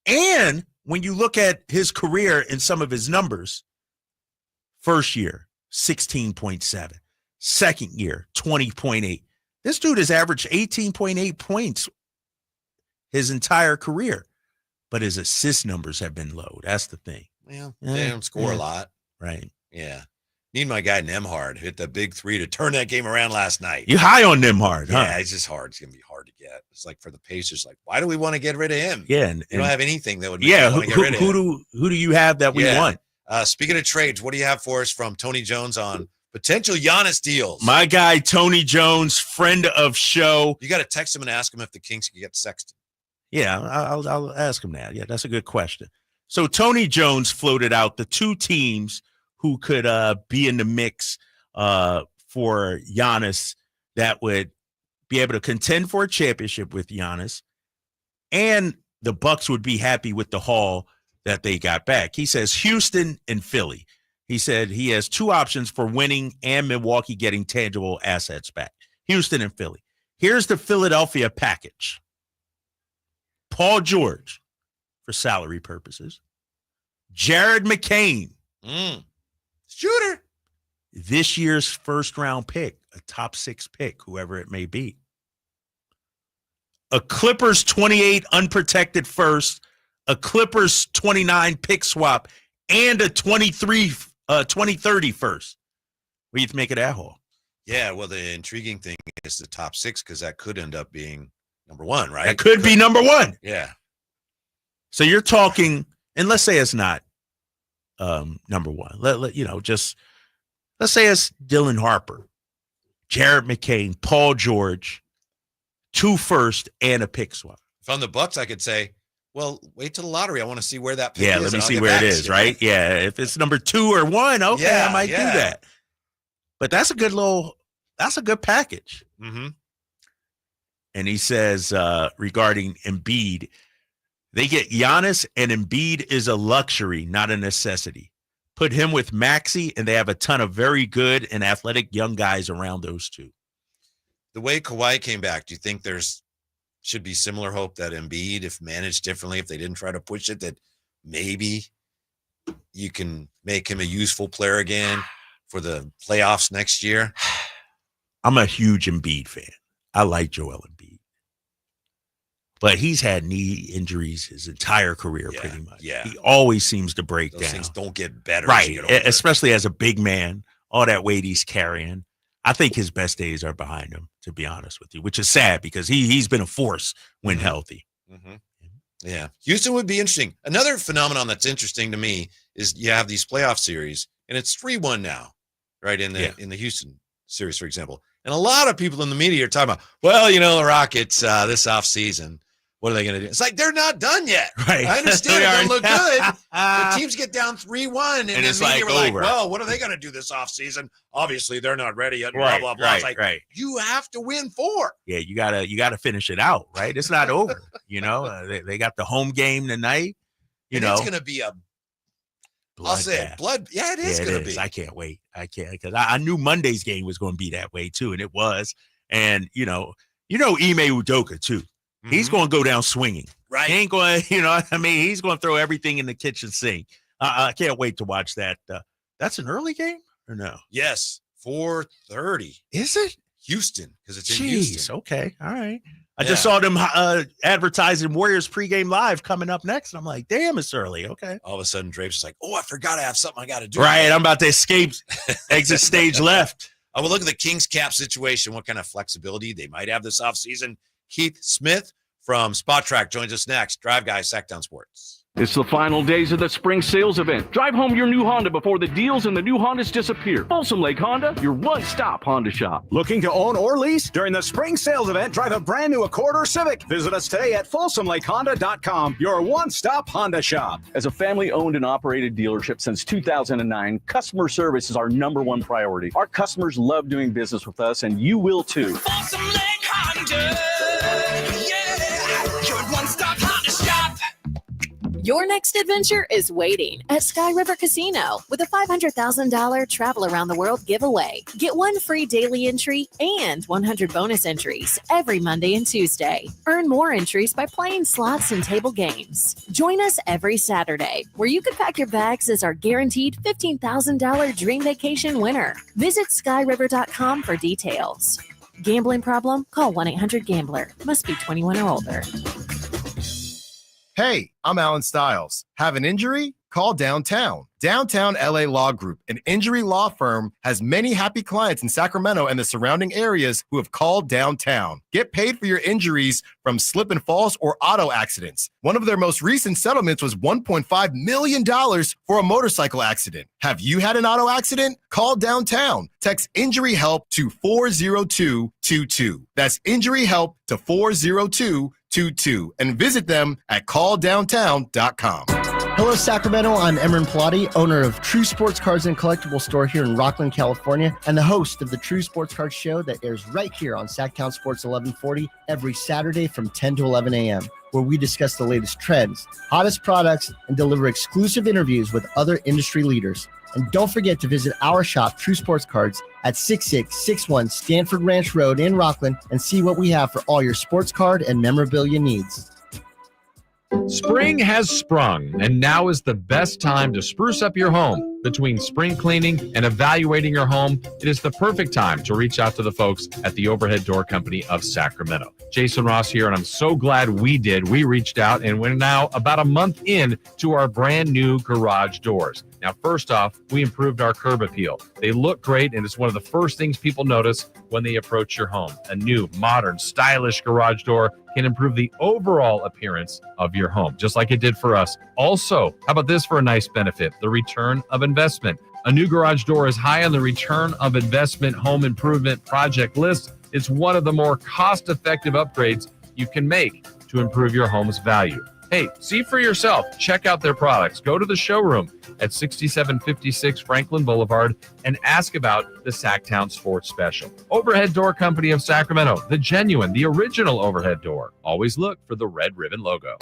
And when you look at his career and some of his numbers, first year, 16.7. Second year, 20.8. This dude has averaged 18.8 points his entire career, but his assist numbers have been low. That's the thing. Well, they don't score a lot. Right. Yeah. Need my guy Nembhard hit the big three to turn that game around last night. You high on Nembhard, huh? Yeah, it's just hard. It's going to be hard to get. It's like for the Pacers, like, why do we want to get rid of him? Yeah. You don't have anything that would make you want to get rid of him. Who do you have that we want? Speaking of trades, what do you have for us from Tony Jones on potential Giannis deals? My guy, Tony Jones, friend of show. You got to text him and ask him if the Kings can get Sexton. Yeah, I'll ask him that. Yeah, that's a good question. So Tony Jones floated out the two teams who could be in the mix for Giannis that would be able to contend for a championship with Giannis, and the Bucks would be happy with the haul that they got back. He says Houston and Philly. He said he has two options for winning and Milwaukee getting tangible assets back. Houston and Philly. Here's the Philadelphia package. Paul George, for salary purposes. Jared McCain. Shooter. This year's first-round pick, a top 6 pick, whoever it may be. A Clippers 28 unprotected first, a Clippers 29 pick swap, and a 2030 first. What do you make of that haul? Yeah, well, the intriguing thing is the top 6, because that could end up being number 1, right? That could be number 1. Yeah. So you're talking, and let's say it's not number 1. Let's say it's Dylan Harper, Jared McCain, Paul George, 2 first and a pick swap. If I'm the Bucks, I could say, well, wait till the lottery. I want to see where that pick is. Yeah, let me see where it is, right? Yeah, if it's number 2 or 1, okay, I might do that. But that's a good package. Mm-hmm. And he says regarding Embiid, they get Giannis, and Embiid is a luxury, not a necessity. Put him with Maxey, and they have a ton of very good and athletic young guys around those two. The way Kawhi came back, do you think should be similar hope that Embiid, if managed differently, if they didn't try to push it, that maybe you can make him a useful player again for the playoffs next year? I'm a huge Embiid fan. I like Joel Embiid. But he's had knee injuries his entire career, pretty much. Yeah. He always seems to break Those down. things don't get better. Right. As you get older. Especially as a big man, all that weight he's carrying. I think his best days are behind him, to be honest with you, which is sad because he's been a force when healthy. Mm-hmm. Yeah. Houston would be interesting. Another phenomenon that's interesting to me is you have these playoff series, and it's 3-1 now, right, in the Houston series, for example. And a lot of people in the media are talking about, well, the Rockets this offseason, what are they going to do? It's like they're not done yet. Right. I understand it don't look good. But teams get down 3-1, and it's the media like were like, over. well, what are they going to do this offseason? Obviously, they're not ready yet. Right, Blah, blah, blah. It's like, right. you have to win 4. Yeah, you gotta finish it out, right? It's not over. They got the home game tonight. It's going to be a I'll say it. Blood. Yeah, it is going to be. I can't wait. I can't, because I knew Monday's game was going to be that way too, and it was. And Ime Udoka too. He's going to go down swinging. Right. He ain't going. He's going to throw everything in the kitchen sink. I can't wait to watch that. That's an early game or no? Yes, 4:30. Is it Houston? Because it's in Houston. Okay, all right. I just saw them advertising Warriors pregame live coming up next. And I'm like, damn, it's early. Okay. All of a sudden, Drapes is like, I forgot I have something I got to do. Right. I'm about to escape exit stage left. I will look at the Kings cap situation, what kind of flexibility they might have this offseason. Kieth Smith from Spotrac joins us next. Drive Guy, Sacktown Sports. It's the final days of the spring sales event. Drive home your new Honda before the deals and the new Hondas disappear. Folsom Lake Honda, your one-stop Honda shop. Looking to own or lease? During the spring sales event, drive a brand new Accord or Civic. Visit us today at folsomlakehonda.com, your one-stop Honda shop. As a family-owned and operated dealership since 2009, customer service is our #1 priority. Our customers love doing business with us, and you will too. Folsom Lake Honda, yeah, your one-stop Honda shop. Your next adventure is waiting at Sky River Casino with a $500,000 travel around the world giveaway. Get 1 free daily entry and 100 bonus entries every Monday and Tuesday. Earn more entries by playing slots and table games. Join us every Saturday, where you could pack your bags as our guaranteed $15,000 dream vacation winner. Visit skyriver.com for details. Gambling problem? Call 1-800-GAMBLER. Must be 21 or older. Hey, I'm Alan Stiles. Have an injury? Call Downtown. Downtown LA Law Group, an injury law firm, has many happy clients in Sacramento and the surrounding areas who have called Downtown. Get paid for your injuries from slip and falls or auto accidents. One of their most recent settlements was $1.5 million for a motorcycle accident. Have you had an auto accident? Call Downtown. Text injury help to 40222. That's injury help to 40222 and visit them at calldowntown.com. Hello, Sacramento. I'm Emran Pilati, owner of True Sports Cards and Collectible Store here in Rockland, California, and the host of the True Sports Cards Show that airs right here on Sacktown Sports 1140 every Saturday from 10 to 11 a.m., where we discuss the latest trends, hottest products, and deliver exclusive interviews with other industry leaders. And don't forget to visit our shop, True Sports Cards, at 6661 Stanford Ranch Road in Rockland and see what we have for all your sports card and memorabilia needs. Spring has sprung, and now is the best time to spruce up your home. Between spring cleaning and evaluating your home, it is the perfect time to reach out to the folks at the Overhead Door Company of Sacramento. Jason Ross here, and I'm so glad we did. We reached out, and we're now about a month in to our brand new garage doors. Now, first off, we improved our curb appeal. They look great, and it's one of the first things people notice when they approach your home. A new, modern, stylish garage door can improve the overall appearance of your home, just like it did for us. Also, how about this for a nice benefit? The return of investment. A new garage door is high on the return of investment home improvement project list. It's one of the more cost-effective upgrades you can make to improve your home's value. Hey, see for yourself. Check out their products. Go to the showroom at 6756 Franklin Boulevard and ask about the Sacktown Sports Special. Overhead Door Company of Sacramento, the genuine, the original overhead door. Always look for the red ribbon logo.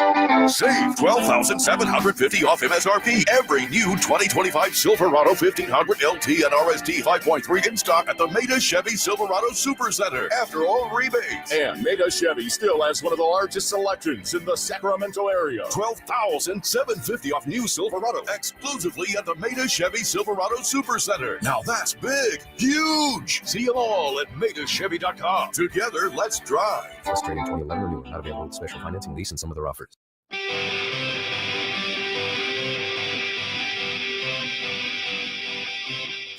Save $12,750 off MSRP. Every new 2025 Silverado 1500 LT and RST 5.3 in stock at the Meta Chevy Silverado Supercenter. After all rebates. And Mega Chevy still has one of the largest selections in the Sacramento area. $12,750 off new Silverado exclusively at the Meta Chevy Silverado Supercenter. Now that's big, huge. See them all at MetaChevy.com. Together, let's drive. Just trading 2011 renewal. Not available with special financing, lease, and some other offers.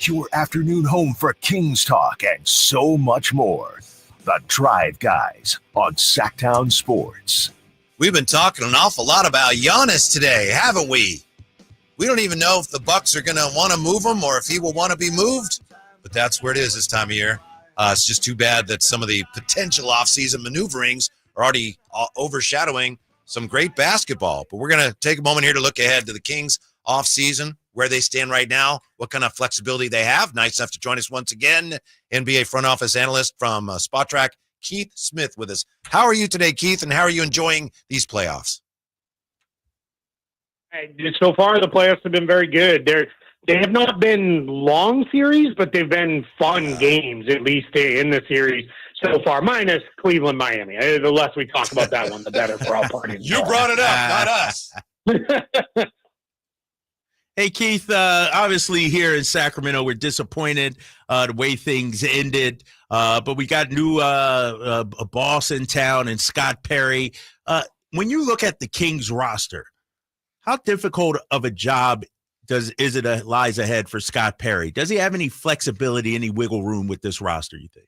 Your afternoon home for Kings talk and so much more. The Drive Guys on Sacktown Sports. We've been talking an awful lot about Giannis today, haven't we? We don't even know if the Bucks are going to want to move him or if he will want to be moved, but that's where it is this time of year. It's just too bad that some of the potential offseason maneuverings are already overshadowing some great basketball. But we're going to take a moment here to look ahead to the Kings offseason, where they stand right now, what kind of flexibility they have. Nice enough to join us once again, NBA Front Office Analyst from Spotrac, Kieth Smith with us. How are you today, Keith, and how are you enjoying these playoffs? So far, the playoffs have been very good. They have not been long series, but they've been fun games, at least in the series so far, minus Cleveland, Miami. The less we talk about that one, the better for all parties. You brought it up, not us. Hey, Keith, obviously here in Sacramento, we're disappointed the way things ended, but we got new a boss in town and Scott Perry. When you look at the Kings roster, how difficult of a job lies ahead for Scott Perry? Does he have any flexibility, any wiggle room with this roster, you think?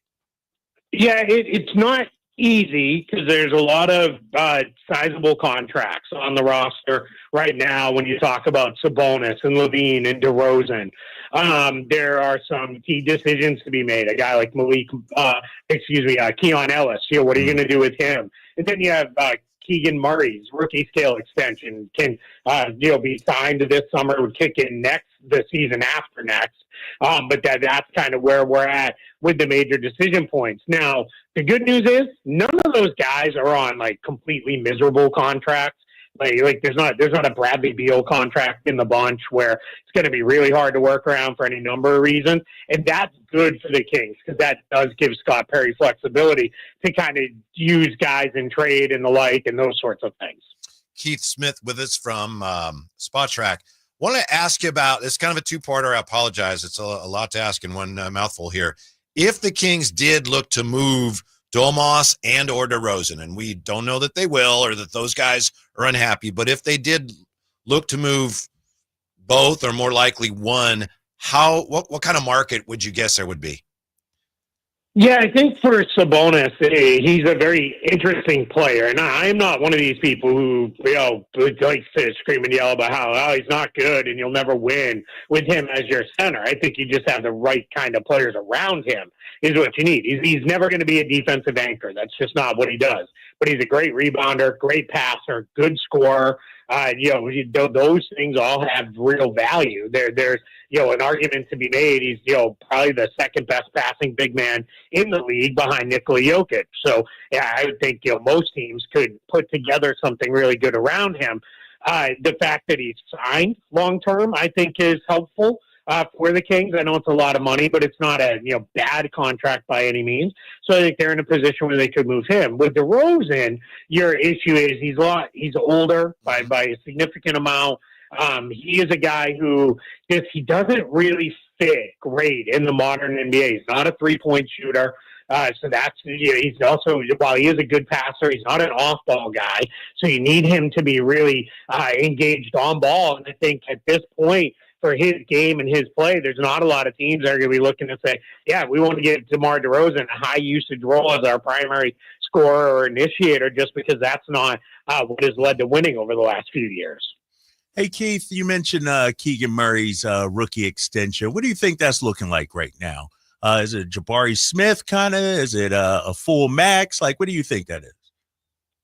Yeah, it's not easy because there's a lot of sizable contracts on the roster right now when you talk about Sabonis and Levine and DeRozan. There are some key decisions to be made. A guy like Keon Ellis, what are you going to do with him? And then you have Keegan Murray's rookie scale extension can be signed this summer, would kick in the season after next. But that's kind of where we're at with the major decision points. Now, the good news is none of those guys are on like completely miserable contracts. Like there's not a Bradley Beal contract in the bunch where it's going to be really hard to work around for any number of reasons. And that's good for the Kings because that does give Scott Perry flexibility to kind of use guys in trade and the like and those sorts of things. Kieth Smith with us from Spotrac. Want to ask you about, it's kind of a two-parter. I apologize. It's a lot to ask in one mouthful here. If the Kings did look to move Domas and or DeRozan, and we don't know that they will or that those guys are unhappy, but if they did look to move both or more likely one, what kind of market would you guess there would be? Yeah, I think for Sabonis, he's a very interesting player. And I'm not one of these people who, likes to scream and yell about how he's not good and you'll never win with him as your center. I think you just have the right kind of players around him is what you need. He's never going to be a defensive anchor. That's just not what he does. But he's a great rebounder, great passer, good scorer. Those things all have real value. There's an argument to be made. He's probably the second best passing big man in the league behind Nikola Jokic. So yeah, I would think most teams could put together something really good around him. The fact that he's signed long term, I think, is helpful. For the Kings, I know it's a lot of money, but it's not a bad contract by any means. So I think they're in a position where they could move him. With DeRozan, your issue is he's older by a significant amount. He is a guy who he doesn't really fit great in the modern NBA. He's not a 3-point shooter. So that's, he's also, while he is a good passer, he's not an off-ball guy. So you need him to be really engaged on ball. And I think at this point, for his game and his play, there's not a lot of teams that are going to be looking to say, yeah, we want to get DeMar DeRozan a high usage role as our primary scorer or initiator, just because that's not what has led to winning over the last few years. Hey, Keith, you mentioned Keegan Murray's rookie extension. What do you think that's looking like right now? Is it Jabari Smith kind of? Is it a full max? Like, what do you think that is?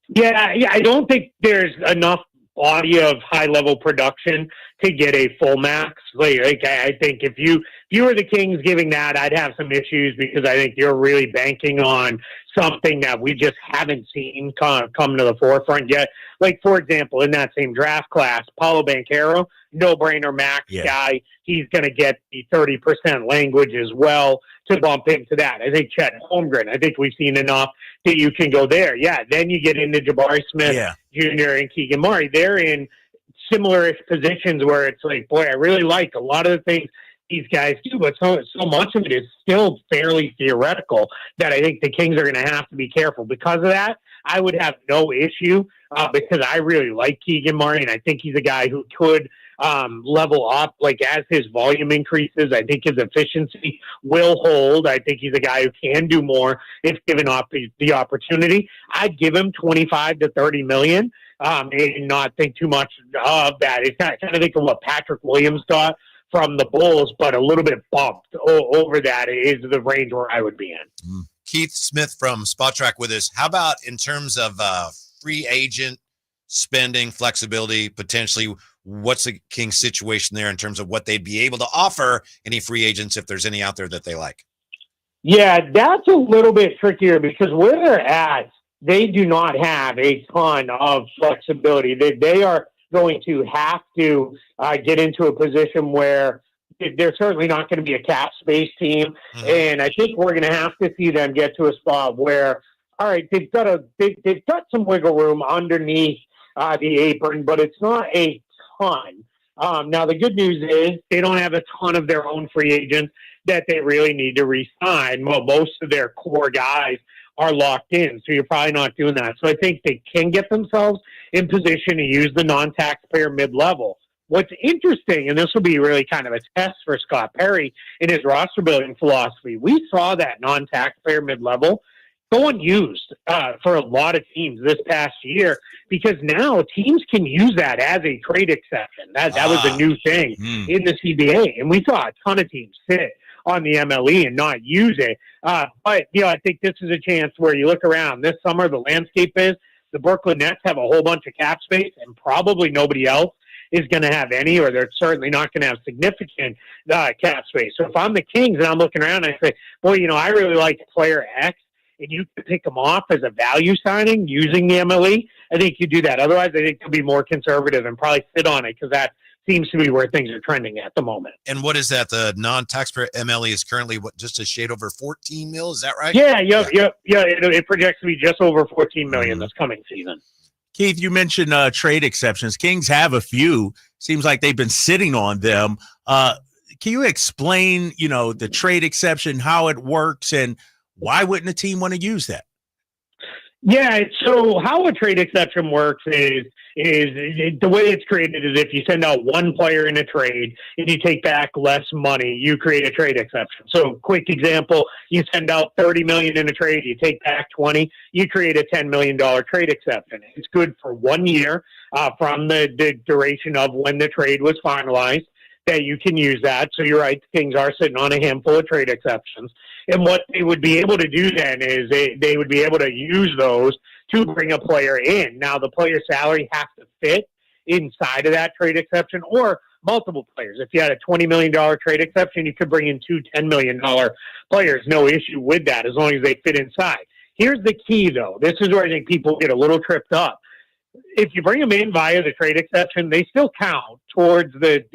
Yeah, I don't think there's enough body of high-level production to get a full max. I think if you were the Kings giving that, I'd have some issues because I think you're really banking on something that we just haven't seen come to the forefront yet. Like, for example, in that same draft class, Paolo Banchero, no-brainer max guy. He's going to get the 30% language as well to bump into that. I think Chet Holmgren, I think we've seen enough that you can go there. Yeah, then you get into Jabari Smith Jr. and Keegan Murray. They're in similar-ish positions where it's like, boy, I really like a lot of the things these guys do, but so much of it is still fairly theoretical that I think the Kings are going to have to be careful. Because of that, I would have no issue because I really like Keegan Murray, and I think he's a guy who could level up, like as his volume increases. I think his efficiency will hold. I think he's a guy who can do more if given the opportunity. I'd give him $25 to $30 million and not think too much of that. It's kind of think of what Patrick Williams got from the Bulls, but a little bit bumped over that is the range where I would be in. Kieth Smith from Spotrac with us. How about in terms of free agent spending, flexibility, potentially? What's the Kings situation there in terms of what they'd be able to offer any free agents if there's any out there that they like? Yeah, that's a little bit trickier because where they're at, they do not have a ton of flexibility. They are going to have to get into a position where they're certainly not going to be a cap space team. And I think we're going to have to see them get to a spot where, all right, they've got some wiggle room underneath the apron, but it's not a ton. Now, the good news is they don't have a ton of their own free agents that they really need to re-sign. Well, most of their core guys are locked in, so you're probably not doing that. So I think they can get themselves in position to use the non-taxpayer mid-level. What's interesting, and this will be really kind of a test for Scott Perry in his roster-building philosophy, we saw that non-taxpayer mid-level go unused for a lot of teams this past year, because now teams can use that as a trade exception. That was a new thing in the CBA, and we saw a ton of teams sit on the MLE and not use it. But, I think this is a chance where you look around this summer, the landscape is the Brooklyn Nets have a whole bunch of cap space, and probably nobody else is going to have any, or they're certainly not going to have significant cap space. So if I'm the Kings and I'm looking around, I say, boy, I really like player X, and you can pick them off as a value signing using the MLE, I think you do that. Otherwise, I think you'll be more conservative and probably sit on it, because that seems to be where things are trending at the moment. And what is that? The non-taxpayer MLE is currently just a shade over 14 mil. Is that right? Yeah. It projects to be just over 14 million this coming season. Keith, you mentioned trade exceptions. Kings have a few. Seems like they've been sitting on them. Can you explain, the trade exception, how it works, and why wouldn't a team want to use that? Yeah, so how a trade exception works is the way it's created is if you send out one player in a trade and you take back less money, you create a trade exception. So quick example, you send out $30 million in a trade, you take back 20, you create a $10 million trade exception. It's good for 1 year from the duration of when the trade was finalized, that you can use that. So you're right, the Kings are sitting on a handful of trade exceptions. And what they would be able to do then is they would be able to use those to bring a player in. Now, the player's salary has to fit inside of that trade exception, or multiple players. If you had a $20 million trade exception, you could bring in two $10 million players. No issue with that, as long as they fit inside. Here's the key, though. This is where I think people get a little tripped up. If you bring them in via the trade exception, they still count towards the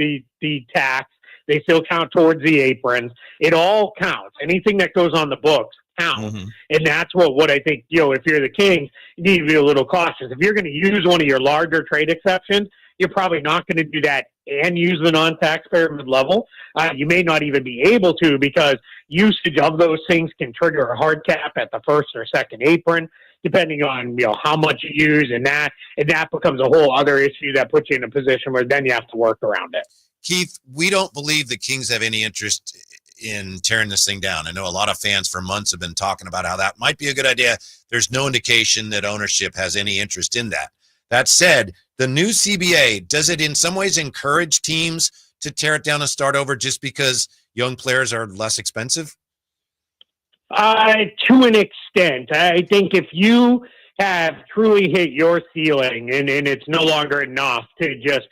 tax. They still count towards the aprons. It all counts. Anything that goes on the books counts. And that's what I think, if you're the Kings, you need to be a little cautious. If you're going to use one of your larger trade exceptions, you're probably not going to do that and use the non-taxpayer mid-level. You may not even be able to, because usage of those things can trigger a hard cap at the first or second apron, depending on how much you use, and that becomes a whole other issue that puts you in a position where then you have to work around it. Keith, we don't believe the Kings have any interest in tearing this thing down. I know a lot of fans for months have been talking about how that might be a good idea. There's no indication that ownership has any interest in that. That said, the new CBA, does it in some ways encourage teams to tear it down and start over just because young players are less expensive? To an extent. I think if you have truly hit your ceiling and it's no longer enough to just,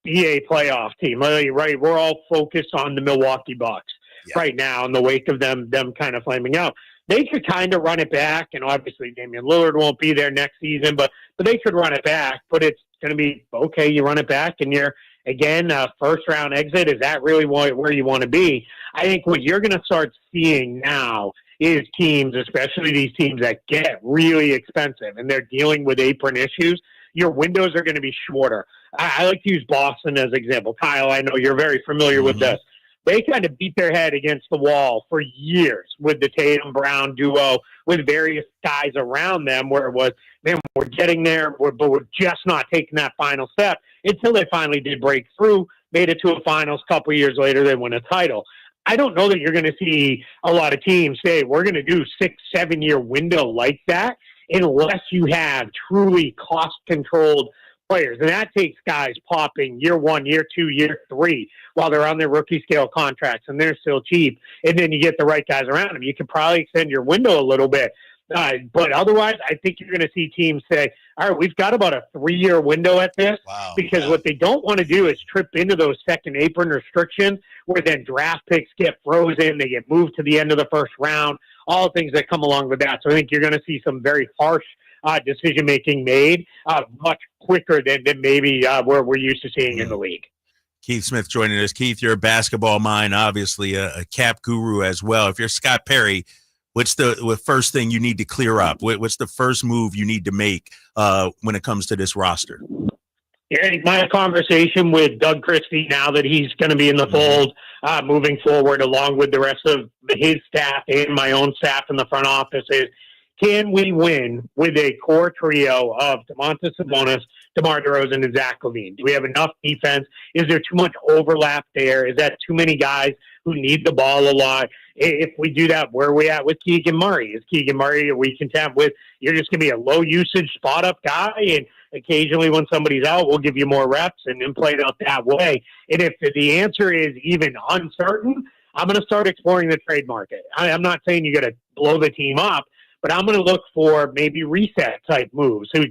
be a playoff team, right? We're all focused on the Milwaukee Bucks right now in the wake of them kind of flaming out. They could kind of run it back, and obviously Damian Lillard won't be there next season, but they could run it back. But it's going to be, okay, you run it back, and you're, again, first-round exit. Is that really where you want to be? I think what you're going to start seeing now is teams, especially these teams that get really expensive and they're dealing with apron issues, your windows are going to be shorter. I like to use Boston as an example. Kyle, I know you're very familiar with this. They kind of beat their head against the wall for years with the Tatum-Brown duo, with various guys around them, where it was, man, we're getting there, but we're just not taking that final step, until they finally did break through, made it to a finals. A couple years later, they win a title. I don't know that you're going to see a lot of teams say, we're going to do 6-7 year window like that, unless you have truly cost-controlled players. And that takes guys popping year 1, year 2, year 3, while they're on their rookie scale contracts and they're still cheap. And then you get the right guys around them. You can probably extend your window a little bit. But otherwise, I think you're going to see teams say, all right, we've got about a 3-year window at this, because what they don't want to do is trip into those second apron restrictions, where then draft picks get frozen, they get moved to the end of the first round, all the things that come along with that. So I think you're going to see some very harsh decision making made much quicker than maybe we're used to seeing in the league. Kieth Smith joining us. Keith, you're a basketball mind, obviously a cap guru as well. If you're Scott Perry, what's the first thing you need to clear up? What's the first move you need to make when it comes to this roster? Yeah, my conversation with Doug Christie, now that he's going to be in the fold moving forward, along with the rest of his staff and my own staff in the front office, is can we win with a core trio of Domantas Sabonis, DeMar DeRozan, and Zach LaVine? Do we have enough defense? Is there too much overlap there? Is that too many guys who need the ball a lot? If we do that, where are we at with Keegan Murray? Is Keegan Murray, are we content with you're just going to be a low-usage spot-up guy, and occasionally when somebody's out, we'll give you more reps and then play it out that way? And if the answer is even uncertain, I'm going to start exploring the trade market. I'm not saying you got to blow the team up, but I'm going to look for maybe reset-type moves. So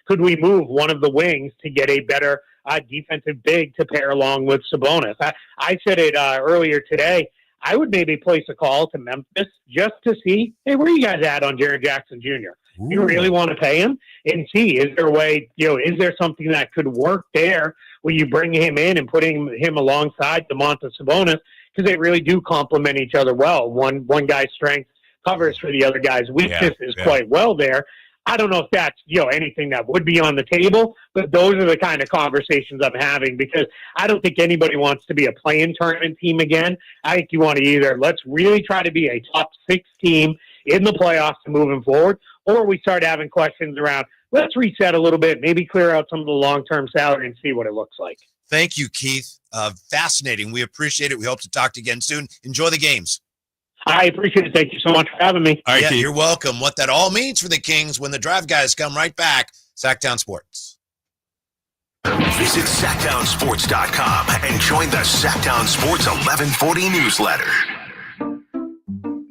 could we move one of the wings to get a better defensive big to pair along with Sabonis? I said it earlier today. I would maybe place a call to Memphis just to see, hey, where are you guys at on Jaren Jackson Jr.? Ooh. You really want to pay him and see, is there a way, is there something that could work there where you bring him in and putting him alongside Domantas Sabonis, because they really do complement each other well. One guy's strength covers for the other guy's weakness quite well there. I don't know if that's, anything that would be on the table, but those are the kind of conversations I'm having, because I don't think anybody wants to be a play-in tournament team again. I think you want to either let's really try to be a top 6 team in the playoffs moving forward, or we start having questions around, let's reset a little bit, maybe clear out some of the long-term salary and see what it looks like. Thank you, Keith. Fascinating. We appreciate it. We hope to talk to you again soon. Enjoy the games. I appreciate it. Thank you so much for having me. All right, you're welcome. What that all means for the Kings when the Drive guys come right back. Sacktown Sports. Visit SacktownSports.com and join the Sacktown Sports 1140 newsletter.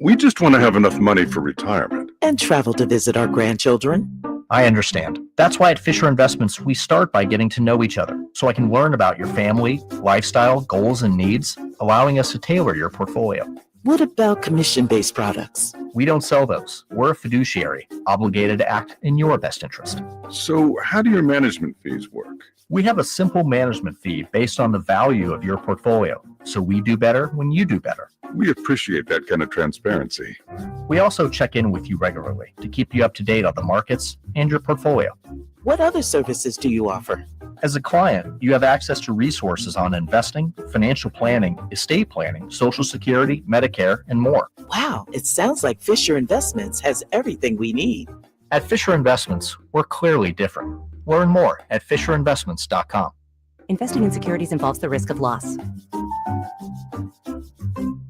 We just want to have enough money for retirement. And travel to visit our grandchildren. I understand. That's why at Fisher Investments, we start by getting to know each other, so I can learn about your family, lifestyle, goals, and needs, allowing us to tailor your portfolio. What about commission-based products? We don't sell those. We're a fiduciary, obligated to act in your best interest. So how do your management fees work? We have a simple management fee based on the value of your portfolio, so we do better when you do better. We appreciate that kind of transparency. We also check in with you regularly to keep you up to date on the markets and your portfolio. What other services do you offer? As a client, you have access to resources on investing, financial planning, estate planning, Social Security, Medicare, and more. Wow, it sounds like Fisher Investments has everything we need. At Fisher Investments, we're clearly different. Learn more at FisherInvestments.com. Investing in securities involves the risk of loss.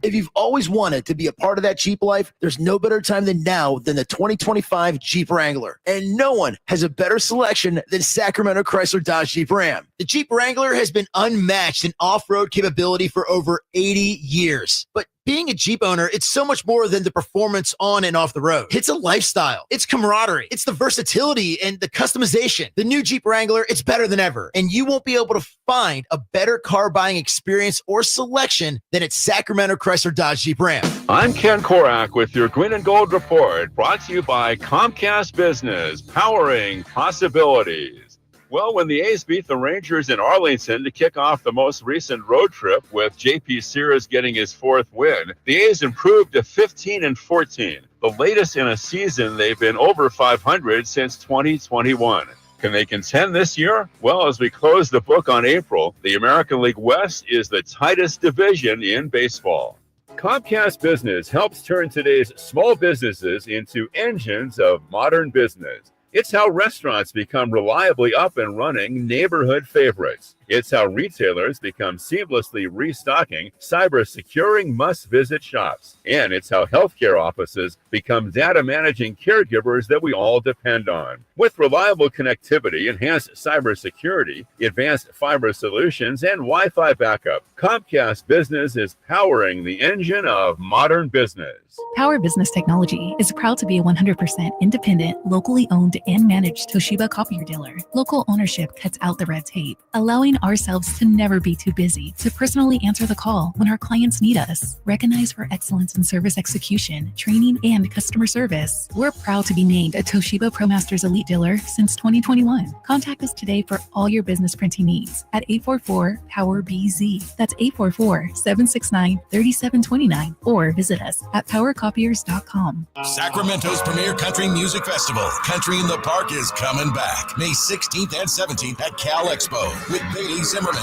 If you've always wanted to be a part of that Jeep life, there's no better time than now than the 2025 Jeep Wrangler. And no one has a better selection than Sacramento Chrysler Dodge Jeep Ram. The Jeep Wrangler has been unmatched in off-road capability for over 80 years. But being a Jeep owner, it's so much more than the performance on and off the road. It's a lifestyle. It's camaraderie. It's the versatility and the customization. The new Jeep Wrangler, it's better than ever. And you won't be able to find a better car buying experience or selection than at Sacramento Chrysler Dodge Jeep Ram. I'm Ken Korak with your Green and Gold Report, brought to you by Comcast Business, powering possibilities. Well, when the A's beat the Rangers in Arlington to kick off the most recent road trip, with J.P. Sears getting his 4th win, the A's improved to 15-14, the latest in a season they've been over 500 since 2021. Can they contend this year? Well, as we close the book on April, the American League West is the tightest division in baseball. Comcast Business helps turn today's small businesses into engines of modern business. It's how restaurants become reliably up and running neighborhood favorites. It's how retailers become seamlessly restocking, cyber-securing must-visit shops. And it's how healthcare offices become data-managing caregivers that we all depend on. With reliable connectivity, enhanced cybersecurity, advanced fiber solutions, and Wi-Fi backup, Comcast Business is powering the engine of modern business. Power Business Technology is proud to be a 100% independent, locally owned and managed Toshiba copier dealer. Local ownership cuts out the red tape, allowing train ourselves to never be too busy to personally answer the call when our clients need us. Recognized for excellence in service execution, training, and customer service, we're proud to be named a Toshiba ProMasters Elite Dealer since 2021. Contact us today for all your business printing needs at 844-POWER-BZ. That's 844-769-3729. Or visit us at powercopiers.com. Sacramento's premier country music festival, Country in the Park, is coming back May 16th and 17th at Cal Expo with Bailey Zimmerman,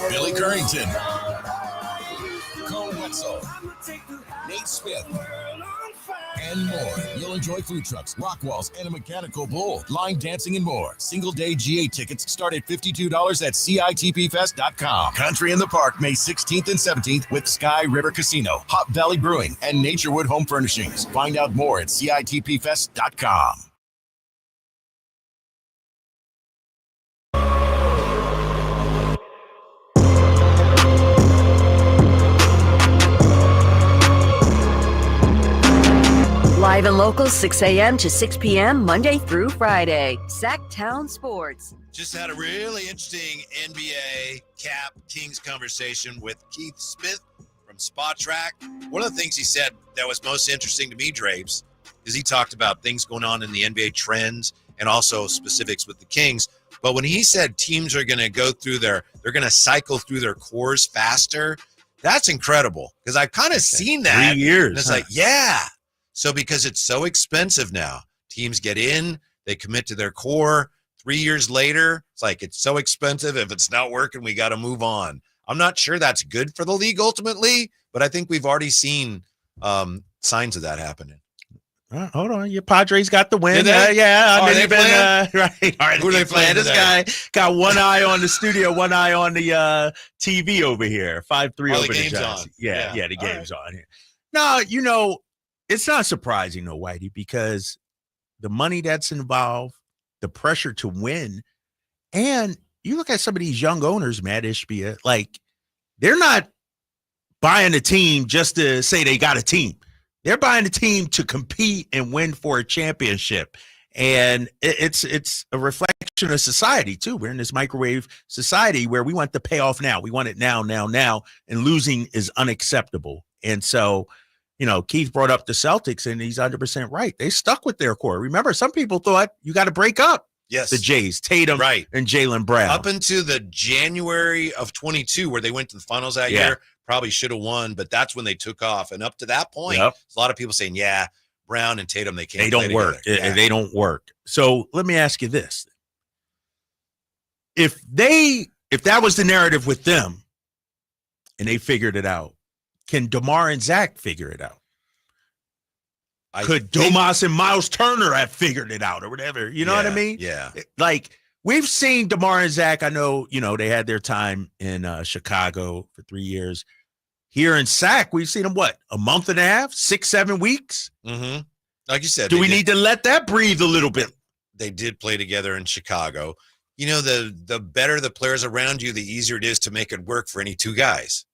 Billy Currington, Cole Wetzel, Nate Smith, and more. You'll enjoy food trucks, rock walls, and a mechanical bull, line dancing, and more. Single-day GA tickets start at $52 at CITPFest.com. Country in the Park, May 16th and 17th with Sky River Casino, Hop Valley Brewing, and Naturewood Home Furnishings. Find out more at CITPFest.com. Live and local, 6 a.m. to 6 p.m., Monday through Friday. Sacktown Sports. Just had a really interesting NBA Cap Kings conversation with Kieth Smith from Spotrac. One of the things he said that was most interesting to me, Drapes, is he talked about things going on in the NBA trends and also specifics with the Kings. But when he said teams are going to they're going to cycle through their cores faster, that's incredible because I've kind of seen that. 3 years. And it's like, yeah. So because it's so expensive now, teams get in, they commit to their core. 3 years later, it's like it's so expensive. If it's not working, we got to move on. I'm not sure that's good for the league ultimately, but I think we've already seen signs of that happening. Hold on, your Padres got the win. Yeah. Are they playing? Right. All right. Who are they playing? This guy got one eye on the studio, one eye on the TV over here. 5-3 over the Giants. Yeah, the game's on here. No, it's not surprising, though, Whitey, because the money that's involved, the pressure to win, and you look at some of these young owners, Matt Ishbia, like they're not buying a team just to say they got a team. They're buying a team to compete and win for a championship. And it's a reflection of society, too. We're in this microwave society where we want the payoff now. We want it now, and losing is unacceptable. And so, Keith brought up the Celtics, and he's 100% right. They stuck with their core. Remember, some people thought you got to break up the Jays, Tatum and Jaylen Brown. Up into the January of 22, where they went to the finals that year, probably should have won, but that's when they took off. And up to that point, a lot of people saying, Brown and Tatum, they don't work. They don't work. So let me ask you this. If that was the narrative with them and they figured it out, can DeMar and Zach figure it out? Could Domas and Miles Turner have figured it out or whatever? You know what I mean? Yeah. Like, we've seen DeMar and Zach. I know, they had their time in Chicago for 3 years. Here in Sac, we've seen them, a month and a half, 6-7 weeks? Mm-hmm. Like you said. Do we need to let that breathe a little bit? They did play together in Chicago. The better the players around you, the easier it is to make it work for any two guys.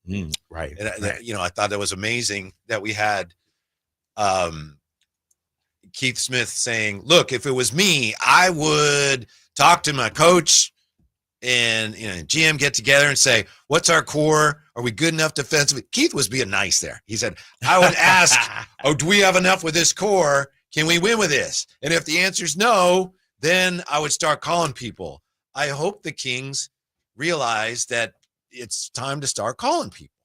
Right. And, I thought that was amazing that we had Kieth Smith saying, look, if it was me, I would talk to my coach and GM get together and say, what's our core? Are we good enough defensively? Keith was being nice there. He said, I would ask, do we have enough with this core? Can we win with this? And if the answer is no, then I would start calling people. I hope the Kings realize that it's time to start calling people.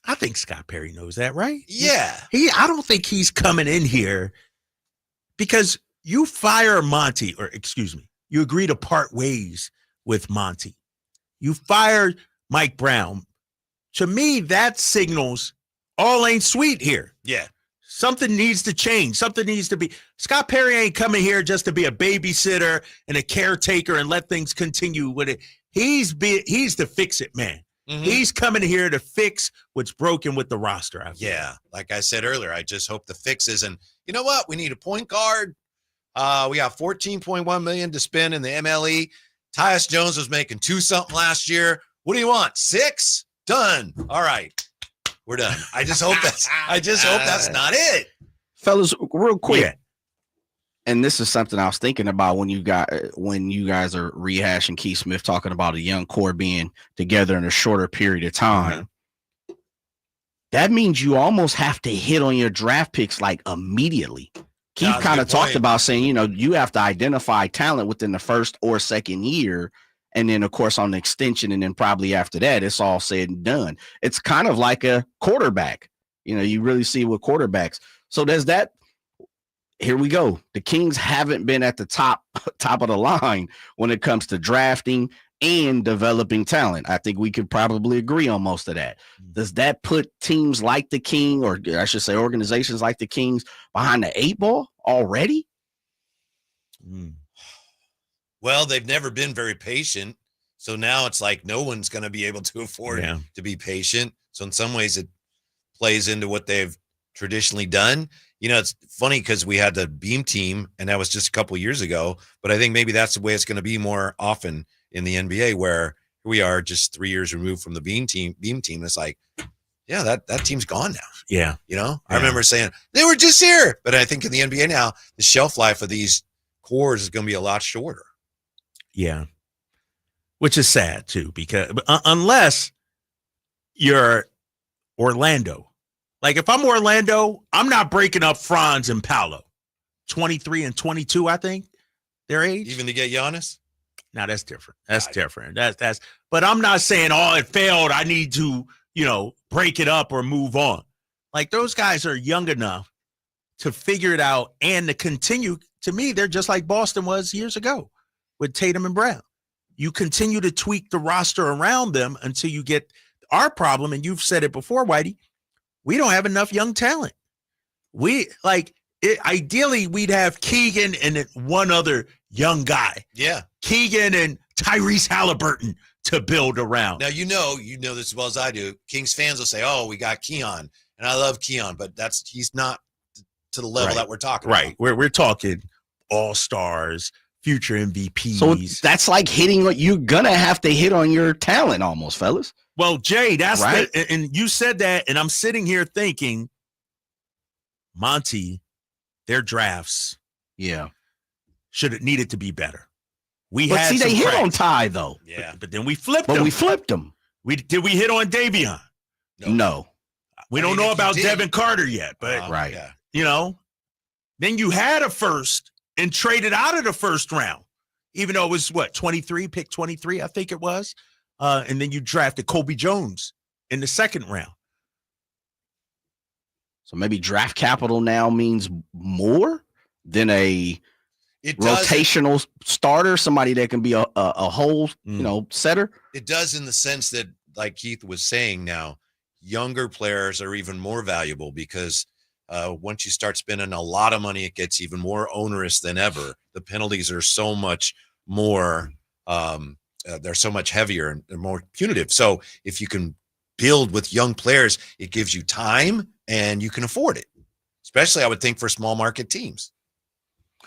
I think Scott Perry knows that, right? Yeah. I don't think he's coming in here because you fire Monty, you agree to part ways with Monty. You fired Mike Brown. To me, that signals all ain't sweet here. Yeah. Something needs to change. Something needs to be. Scott Perry ain't coming here just to be a babysitter and a caretaker and let things continue with it. He's the fix-it man. Mm-hmm. He's coming here to fix what's broken with the roster. Yeah, like I said earlier, I just hope the fix isn't, you know what, we need a point guard. We got $14.1 million to spend in the MLE. Tyus Jones was making $2 something last year. What do you want? 6? Done. All right. We're done. I just hope that's not it. Fellas, real quick. And this is something I was thinking about when you guys are rehashing Kieth Smith talking about a young core being together in a shorter period of time. That means you almost have to hit on your draft picks like immediately. Keith kind of talked about saying, you have to identify talent within the first or second year. And then, of course, on the extension, and then probably after that, it's all said and done. It's kind of like a quarterback. You really see with quarterbacks. So there's that. Here we go. The Kings haven't been at the top of the line when it comes to drafting and developing talent. I think we could probably agree on most of that. Does that put teams like the King, or I should say organizations like the Kings, behind the 8 ball already? Well, they've never been very patient. So now it's like no one's going to be able to afford to be patient. So in some ways it plays into what they've traditionally done. It's funny because we had the Beam team, and that was just a couple of years ago. But I think maybe that's the way it's going to be more often in the NBA, where we are just 3 years removed from the Beam team. It's like, yeah, that team's gone now. Yeah. I remember saying they were just here. But I think in the NBA now, the shelf life of these cores is going to be a lot shorter. Yeah. Which is sad, too, because unless you're Orlando. Like, if I'm Orlando, I'm not breaking up Franz and Paolo. 23 and 22, I think, their age. Even to get Giannis? No, that's different. That's different. That's. But I'm not saying, it failed. I need to, break it up or move on. Like, those guys are young enough to figure it out and to continue. To me, they're just like Boston was years ago with Tatum and Brown. You continue to tweak the roster around them until you get our problem. And you've said it before, Whitey. We don't have enough young talent. Ideally, we'd have Keegan and one other young guy. Yeah. Keegan and Tyrese Halliburton to build around. Now, you know this as well as I do. Kings fans will say, we got Keon. And I love Keon, but he's not to the level that we're talking about. Right. We're talking all-stars, future MVPs. So that's like you're going to have to hit on your talent almost, fellas. Well, Jay, that's right. And you said that, and I'm sitting here thinking, Monty, their drafts, should have needed to be better. They hit on Ty though. Yeah, but then we flipped them. We flipped them. Did we hit on Davion? No. We don't know about Devin Carter yet, but then you had a first and traded out of the first round, even though it was pick 23, I think it was. And then you drafted Kobe Jones in the second round. So maybe draft capital now means more than a rotational starter, somebody that can be a whole, setter. It does, in the sense that, like Keith was saying, now younger players are even more valuable because once you start spending a lot of money, it gets even more onerous than ever. The penalties are so much more they're so much heavier and they're more punitive. So if you can build with young players, it gives you time and you can afford it. Especially, I would think, for small market teams.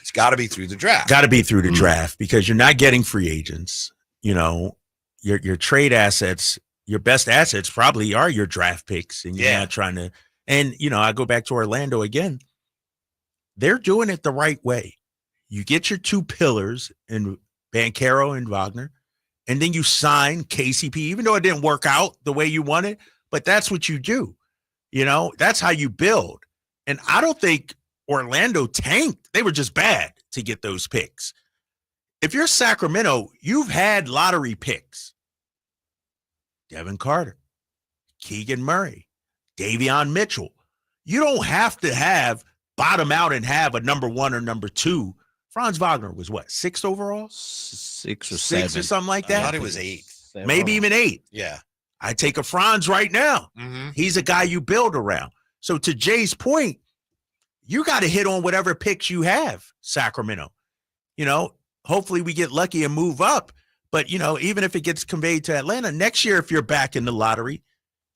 It's got to be through the draft. Got to be through the draft because you're not getting free agents. Your trade assets, your best assets probably are your draft picks, and you're not trying to. And I go back to Orlando again. They're doing it the right way. You get your two pillars in Banchero and Wagner. And then you sign KCP, even though it didn't work out the way you wanted, but that's what you do. That's how you build. And I don't think Orlando tanked. They were just bad to get those picks. If you're Sacramento, you've had lottery picks. Devin Carter, Keegan Murray, Davion Mitchell. You don't have to bottom out and have a number 1 or number 2. Franz Wagner was what, 6th overall? 6 or 7. 6 or something like that? I thought it was 8th. Maybe even 8. Yeah. I take a Franz right now. Mm-hmm. He's a guy you build around. So to Jay's point, you got to hit on whatever picks you have, Sacramento. Hopefully we get lucky and move up. But, even if it gets conveyed to Atlanta, next year if you're back in the lottery,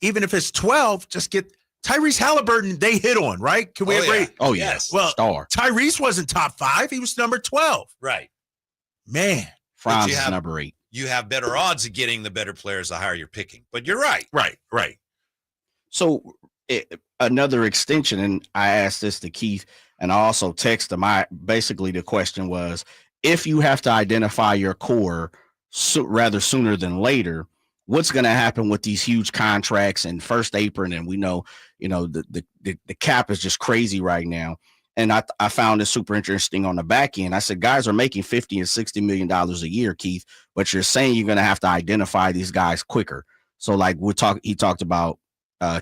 even if it's 12, just get Tyrese Halliburton, they hit on, right? Can we agree? Yeah. Oh, yes. Well, star. Tyrese wasn't top 5. He was number 12. Right. Man. Franz is number 8. You have better odds of getting the better players the higher you're picking. But you're right. Right. So another extension, and I asked this to Keith And I also texted him. Basically the question was, if you have to identify your core rather sooner than later, what's going to happen with these huge contracts and first apron? And we know, the cap is just crazy right now. And I found it super interesting on the back end. I said, guys are making $50 and $60 million a year, Kieth, but you're saying you're going to have to identify these guys quicker. So like he talked about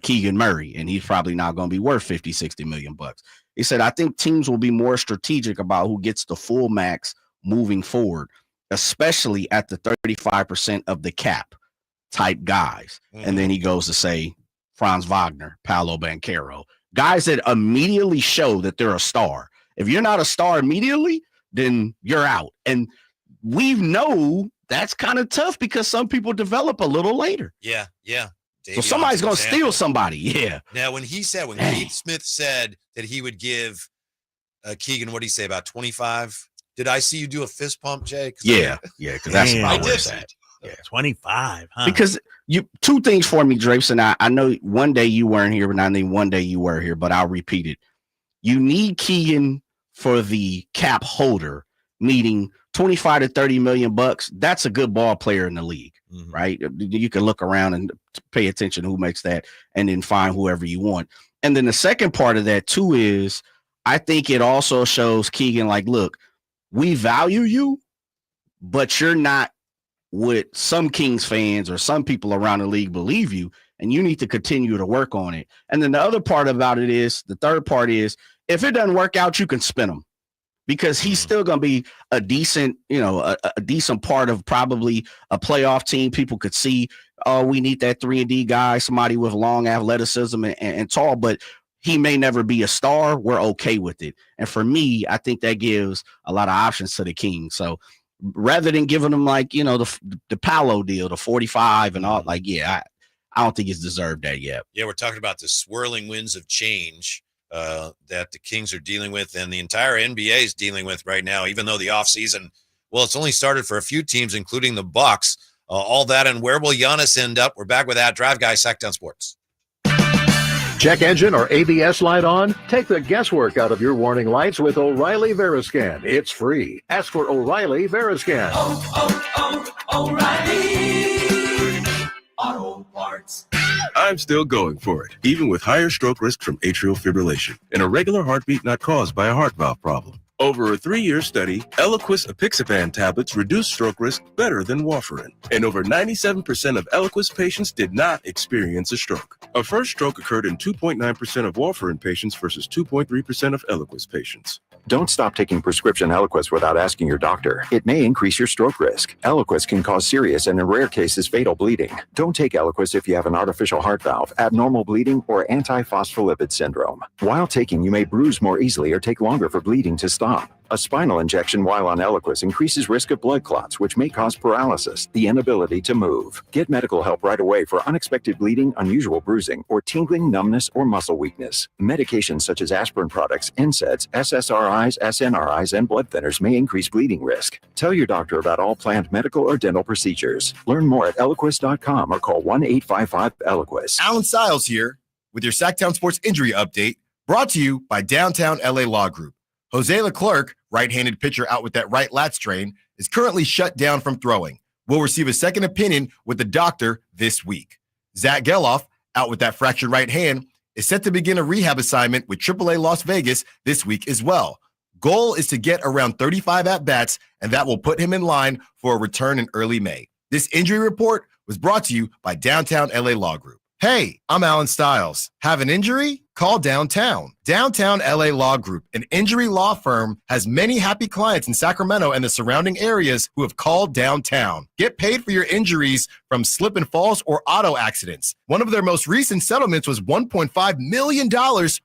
Keegan Murray, and he's probably not going to be worth 50, 60 million bucks. He said, I think teams will be more strategic about who gets the full max moving forward, especially at the 35% of the cap type guys. Mm-hmm. And then he goes to say Franz Wagner, Paolo Banchero, guys that immediately show that they're a star. If you're not a star immediately, then you're out. And we know that's kind of tough because some people develop a little later. Yeah. So somebody's going to steal somebody. Yeah. Now, when Kieth Smith said that he would give Keegan, what did he say, about 25? Did I see you do a fist pump, Jay? Yeah, because that's about where it's at. Yeah, 25, huh? Because two things for me, Drapes, and I know one day you weren't here, but I think one day you were here, but I'll repeat it. You need Keegan for the cap holder, meaning 25 to 30 million bucks. That's a good ball player in the league, right? You can look around and pay attention to who makes that and then find whoever you want. And then the second part of that too is I think it also shows Keegan, like, look, we value you, but you're not what some Kings fans or some people around the league believe you, and you need to continue to work on it. And then the other part about it is, the third part is, if it doesn't work out, you can spin him, because he's still going to be a decent, a decent part of probably a playoff team. People could see, oh, we need that 3-and-D guy, somebody with long athleticism and tall, but he may never be a star. We're okay with it. And for me, I think that gives a lot of options to the Kings. So rather than giving them the Paolo deal, the 45 and all, I don't think it's deserved that yet. Yeah, we're talking about the swirling winds of change that the Kings are dealing with and the entire NBA is dealing with right now, even though the offseason, well, it's only started for a few teams, including the Bucks. All that, and where will Giannis end up? We're back with that. Drive Guy, Sacktown Sports. Check engine or ABS light on? Take the guesswork out of your warning lights with O'Reilly Veriscan. It's free. Ask for O'Reilly Veriscan. O'Reilly Auto Parts. I'm still going for it, even with higher stroke risk from atrial fibrillation, an irregular heartbeat not caused by a heart valve problem. Over a 3-year study, Eliquis apixaban tablets reduce stroke risk better than warfarin, and over 97% of Eliquis patients did not experience a stroke. A first stroke occurred in 2.9% of warfarin patients versus 2.3% of Eliquis patients. Don't stop taking prescription Eliquis without asking your doctor. It may increase your stroke risk. Eliquis can cause serious and, in rare cases, fatal bleeding. Don't take Eliquis if you have an artificial heart valve, abnormal bleeding, or antiphospholipid syndrome. While taking, you may bruise more easily or take longer for bleeding to stop. A spinal injection while on Eliquis increases risk of blood clots, which may cause paralysis, the inability to move. Get medical help right away for unexpected bleeding, unusual bruising, or tingling, numbness, or muscle weakness. Medications such as aspirin products, NSAIDs, SSRIs, SNRIs, and blood thinners may increase bleeding risk. Tell your doctor about all planned medical or dental procedures. Learn more at Eliquis.com or call 1-855-ELIQUIS. Alan Stiles here with your Sacktown Sports Injury Update, brought to you by Downtown LA Law Group. Jose Leclerc, right-handed pitcher out with that right lat strain, is currently shut down from throwing. Will receive a second opinion with the doctor this week. Zach Geloff, out with that fractured right hand, is set to begin a rehab assignment with AAA Las Vegas this week as well. Goal is to get around 35 at-bats, and that will put him in line for a return in early May. This injury report was brought to you by Downtown LA Law Group. Hey, I'm Alan Stiles. Have an injury? Call Downtown. Downtown LA Law Group, an injury law firm, has many happy clients in Sacramento and the surrounding areas who have called Downtown. Get paid for your injuries from slip and falls or auto accidents. One of their most recent settlements was $1.5 million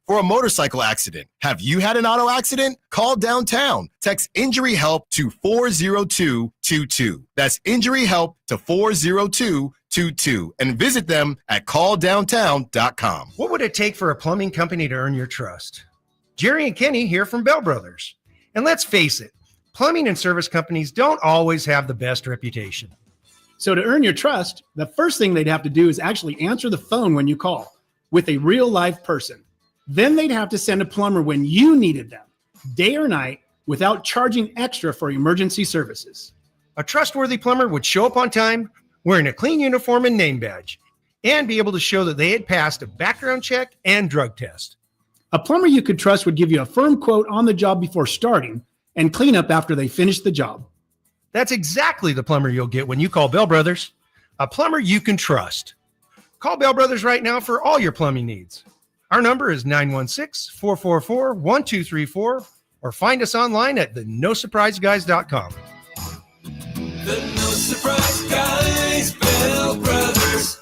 for a motorcycle accident. Have you had an auto accident? Call Downtown. Text injury help to 40222. That's injury help to 40222 and visit them at calldowntown.com. What would it take for a plumbing company to earn your trust? Jerry and Kenny here from Bell Brothers. And let's face it, plumbing and service companies don't always have the best reputation. So to earn your trust, the first thing they'd have to do is actually answer the phone when you call with a real live person. Then they'd have to send a plumber when you needed them. day or night without charging extra for emergency services. A trustworthy plumber would show up on time, wearing a clean uniform and name badge, and be able to show that they had passed a background check and drug test. A plumber you could trust would give you a firm quote on the job before starting and clean up after they finish the job. That's exactly the plumber you'll get when you call Bell Brothers, a plumber you can trust. Call Bell Brothers right now for all your plumbing needs. Our number is 916-444-1234, or find us online at thenosurpriseguys.com. The No Surprise Guys, Bell Brothers.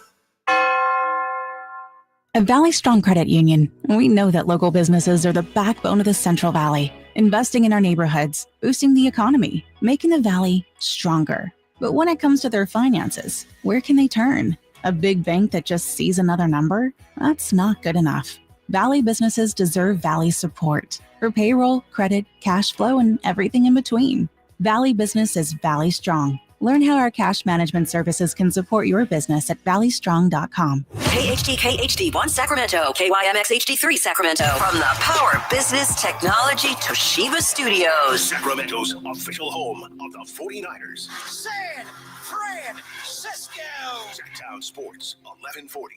At Valley Strong Credit Union, we know that local businesses are the backbone of the Central Valley, investing in our neighborhoods, boosting the economy, making the Valley stronger. But when it comes to their finances, where can they turn? A big bank that just sees another number? That's not good enough. Valley businesses deserve Valley support for payroll, credit, cash flow, and everything in between. Valley Business is Valley Strong. Learn how our cash management services can support your business at valleystrong.com. KHD1 Sacramento, KYMX HD3 Sacramento. From the Power Business Technology Toshiba Studios. Sacramento's official home of the 49ers. San Francisco. Sacktown Sports 1140.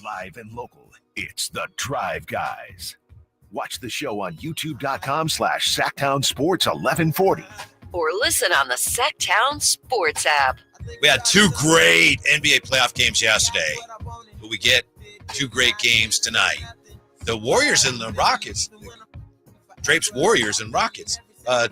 Live and local, it's the Drive Guys. Watch the show on youtube.com/Sacktown Sports 1140. Or listen on the Sacktown Sports app. We had two great NBA playoff games yesterday, but we get two great games tonight. The Warriors and the Rockets, Drapes Warriors and Rockets,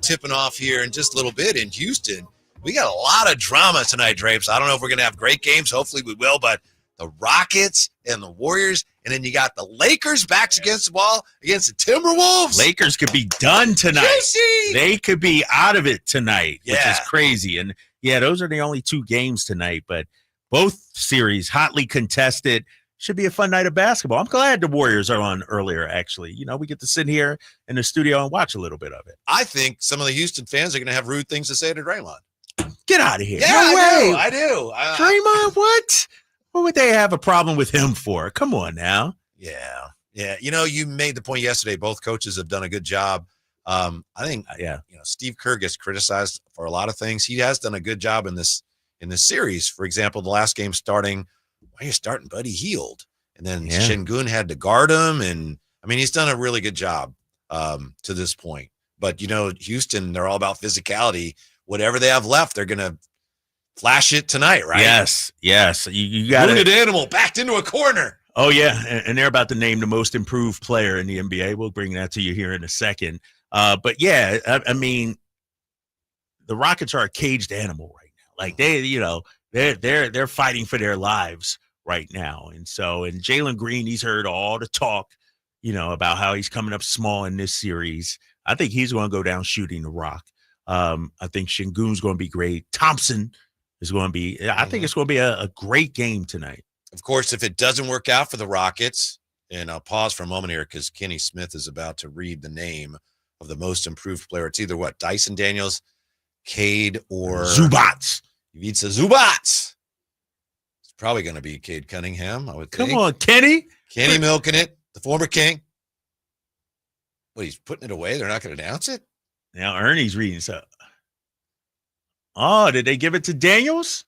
tipping off here in just a little bit in Houston. We got a lot of drama tonight, Drapes. I don't know if we're going to have great games. Hopefully we will, but the Rockets and the Warriors, and then you got the Lakers backs against the wall against the Timberwolves. Lakers could be done tonight. Juicy! They could be out of it tonight, which Yeah. is crazy. And yeah, those are the only two games tonight, but both series hotly contested. Should be a fun night of basketball. I'm glad the Warriors are on earlier, actually. You know, we get to sit here in the studio and watch a little bit of it. I think some of the Houston fans are going to have rude things to say to Draymond. Get out of here. Yeah, No way. I do. Draymond, what? What would they have a problem with him for? Come on now. Yeah. You know, you made the point yesterday. Both coaches have done a good job. I think, Steve Kerr gets criticized for a lot of things. He has done a good job in this series. For example, the last game starting, why are you starting Buddy Hield? And then Şengün had to guard him. And I mean, he's done a really good job to this point. But, you know, Houston, they're all about physicality. Whatever they have left, they're going to flash it tonight, right? Yes. You got Wounded animal backed into a corner. Oh, yeah. And they're about to name the most improved player in the NBA. We'll bring that to you here in a second. But yeah, I mean, the Rockets are a caged animal right now. Like they're fighting for their lives right now. And Jalen Green, he's heard all the talk, about how he's coming up small in this series. I think he's going to go down shooting the rock. I think Şengün's going to be great. Thompson is going to be, I think it's going to be a great game tonight. Of course, if it doesn't work out for the Rockets, and I'll pause for a moment here because Kenny Smith is about to read the name of the most improved player. It's either Dyson Daniels, Cade, or Zubats. Ivica Zubats. It's probably going to be Cade Cunningham, I would think. Come on, Kenny. Kenny milking it, the former King. What, he's putting it away? They're not going to announce it? Now Ernie's reading so. Oh, did they give it to Daniels?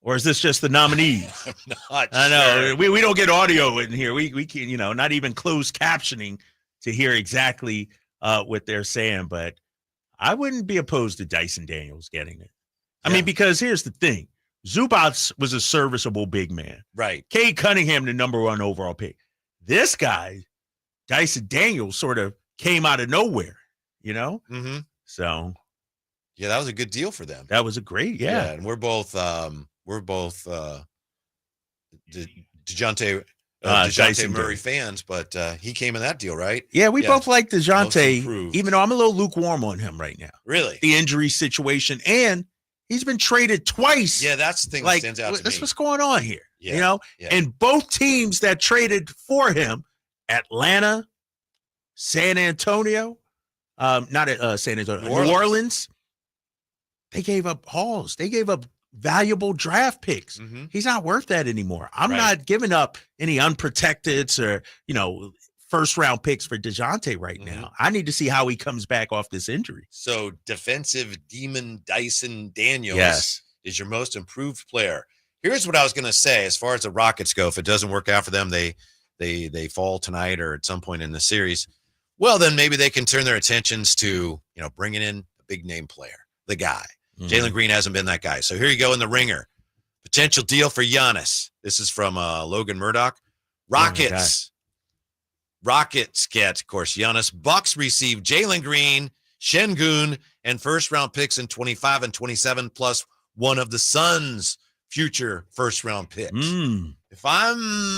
Or is this just the nominee? I'm not I know. sure. We don't get audio in here. We can, not even closed captioning to hear exactly what they're saying. But I wouldn't be opposed to Dyson Daniels getting it. I mean, because here's the thing. Zubats was a serviceable big man. Right. Cade Cunningham, the number 1 overall pick. This guy, Dyson Daniels, sort of came out of nowhere, Mm-hmm. So. Yeah, that was a good deal for them. That was a great, yeah. And we're both DeJounte Dyson Murray fans, but he came in that deal, right? Yeah, we both like Most DeJounte, improved. even though I'm a little lukewarm on him right now. Really? The injury situation, and he's been traded twice. Yeah, that's the thing that stands out to that's me. what's going on here. Yeah. And both teams that traded for him, Atlanta, San Antonio, not San Antonio, New Orleans, they gave up hauls. They gave up valuable draft picks. He's not worth that anymore. I'm not giving up any unprotected or, first round picks for DeJounte right now. I need to see how he comes back off this injury. So defensive demon Dyson Daniels is your most improved player. Here's what I was going to say as far as the Rockets go. If it doesn't work out for them, they fall tonight or at some point in the series. Well, then maybe they can turn their attentions to, bringing in a big name player, the guy. Jalen Green hasn't been that guy. So here you go in the ringer. Potential deal for Giannis. This is from Logan Murdoch. Rockets get, of course, Giannis. Bucks receive Jalen Green, Şengün, and first-round picks in 25 and 27, plus one of the Suns' future first-round picks. If I'm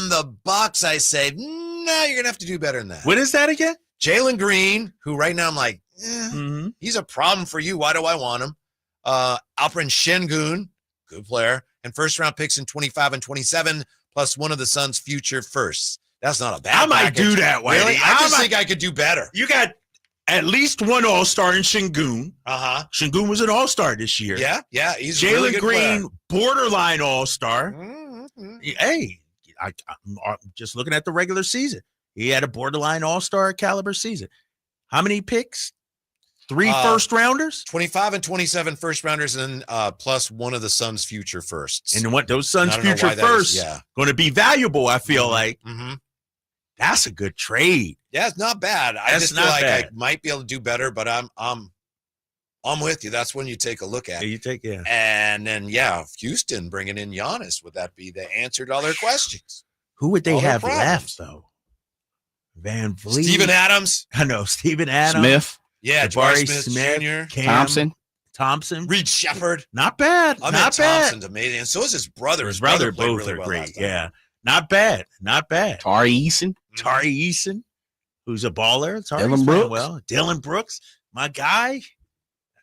the Bucks, I say, no, you're going to have to do better than that. What is that again? Jalen Green, who right now I'm like, he's a problem for you. Why do I want him? Alperen Şengün, good player, and first-round picks in 25 and 27, plus one of the Suns' future firsts. That's not a bad I might package. do that, Whitey. Really? I just think I could do better. You got at least one All-Star in Şengün. Şengün was an All-Star this year. Yeah. He's Jalen a really good Green, player. borderline All-Star. Hey, I'm just looking at the regular season. He had a borderline All-Star caliber season. How many picks? 3 first-rounders? 25 and 27 first-rounders, and then plus one of the Suns' future firsts. And what those Suns' future firsts going to be valuable, I feel like. That's a good trade. Yeah, it's not bad. I just feel like I might be able to do better, but I'm with you. That's when you take a look at it. And then, Houston bringing in Giannis. Would that be the answer to all their questions? Who would they All their have problems. left, though? Van Vliet. Steven Adams. I know, Steven Adams. Smith. Yeah, Jabari Smith Jr. Cam Thompson. Reed Shepard. Not bad. I mean, not bad. Thompson's amazing. And so is his brother. His brother played both really are well great. last time. Yeah. Not bad. Not bad. Tari Eason. Tari Eason, who's a baller. Tari's Dylan playing Brooks. well. Dylan Brooks, my guy.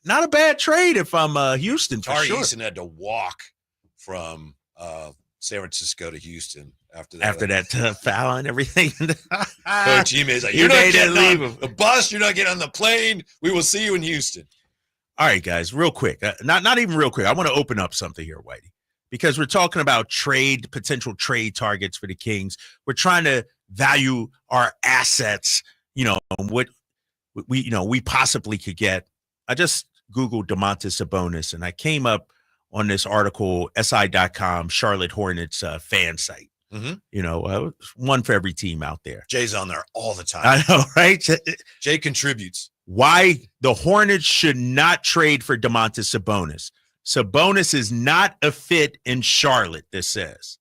Not a bad trade if I'm Houston for Tari sure. Eason had to walk from San Francisco to Houston after that foul and everything. Coach Ime is like, you're not getting on the bus. You're not getting on the plane. We will see you in Houston. All right, guys, real quick. Not even real quick. I want to open up something here, Whitey, because we're talking about potential trade targets for the Kings. We're trying to value our assets, what we possibly could get. I just Googled Domantas Sabonis, and I came up on this article, SI.com, Charlotte Hornets fan site. One for every team out there. Jay's on there all the time. I know, right? Jay contributes. Why the Hornets should not trade for Domantas Sabonis. Sabonis is not a fit in Charlotte, this says.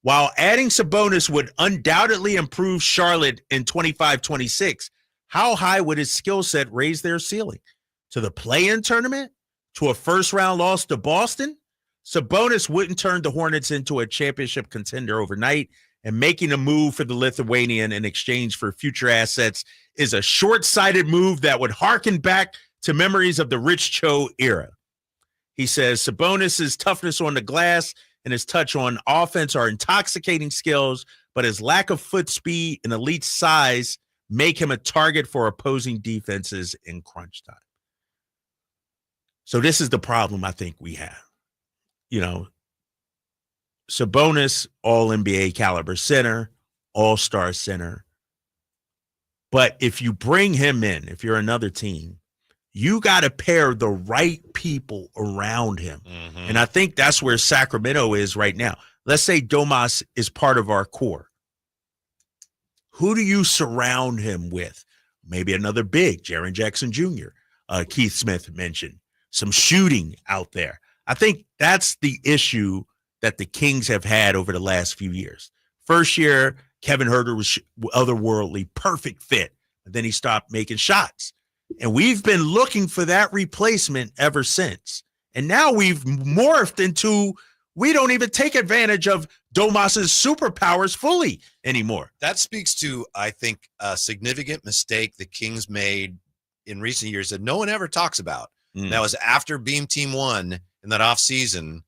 While adding Sabonis would undoubtedly improve Charlotte in 25-26, how high would his skill set raise their ceiling? To the play-in tournament? To a first-round loss to Boston? Sabonis wouldn't turn the Hornets into a championship contender overnight, and making a move for the Lithuanian in exchange for future assets is a short-sighted move that would harken back to memories of the Rich Cho era. He says Sabonis' toughness on the glass and his touch on offense are intoxicating skills, but his lack of foot speed and elite size make him a target for opposing defenses in crunch time. So this is the problem I think we have. Sabonis, all-NBA caliber center, all-star center. But if you bring him in, if you're another team, you got to pair the right people around him. And I think that's where Sacramento is right now. Let's say Domas is part of our core. Who do you surround him with? Maybe another big, Jaren Jackson Jr., Kieth Smith mentioned. Some shooting out there. I think that's the issue that the Kings have had over the last few years. First year, Kevin Huerter was otherworldly, perfect fit. But then he stopped making shots. And we've been looking for that replacement ever since. And now we've morphed into, we don't even take advantage of Domas's superpowers fully anymore. That speaks to, I think, a significant mistake the Kings made in recent years that no one ever talks about. That was after Beam Team 1 in that offseason,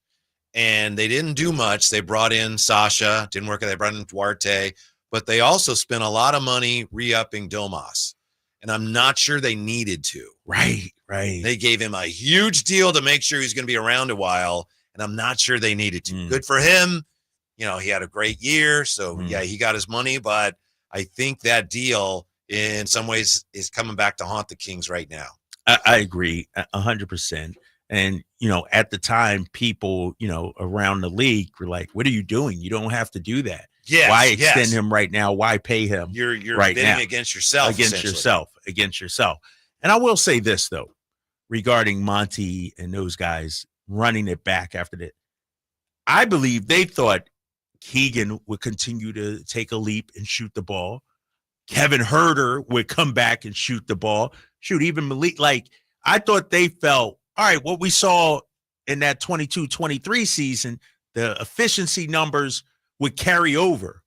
and they didn't do much. They brought in Sasha, didn't work. They brought in Duarte, but they also spent a lot of money re-upping Domas, and I'm not sure they needed to. Right. They gave him a huge deal to make sure he's going to be around a while, and I'm not sure they needed to. Good for him. You know, he had a great year, so yeah, he got his money, but I think that deal in some ways is coming back to haunt the Kings right now. I agree 100%. And, you know, at the time, people, you know, around the league were like, what are you doing? You don't have to do that. Yes, why extend him right now? Why pay him? You're right bidding now? against yourself. Against yourself. And I will say this, though, regarding Monty and those guys running it back after that. I believe they thought Keegan would continue to take a leap and shoot the ball. Kevin Huerter would come back and shoot the ball. Shoot, even Malik. Like, I thought they felt, all right, what we saw in that 22-23 season, the efficiency numbers would carry over.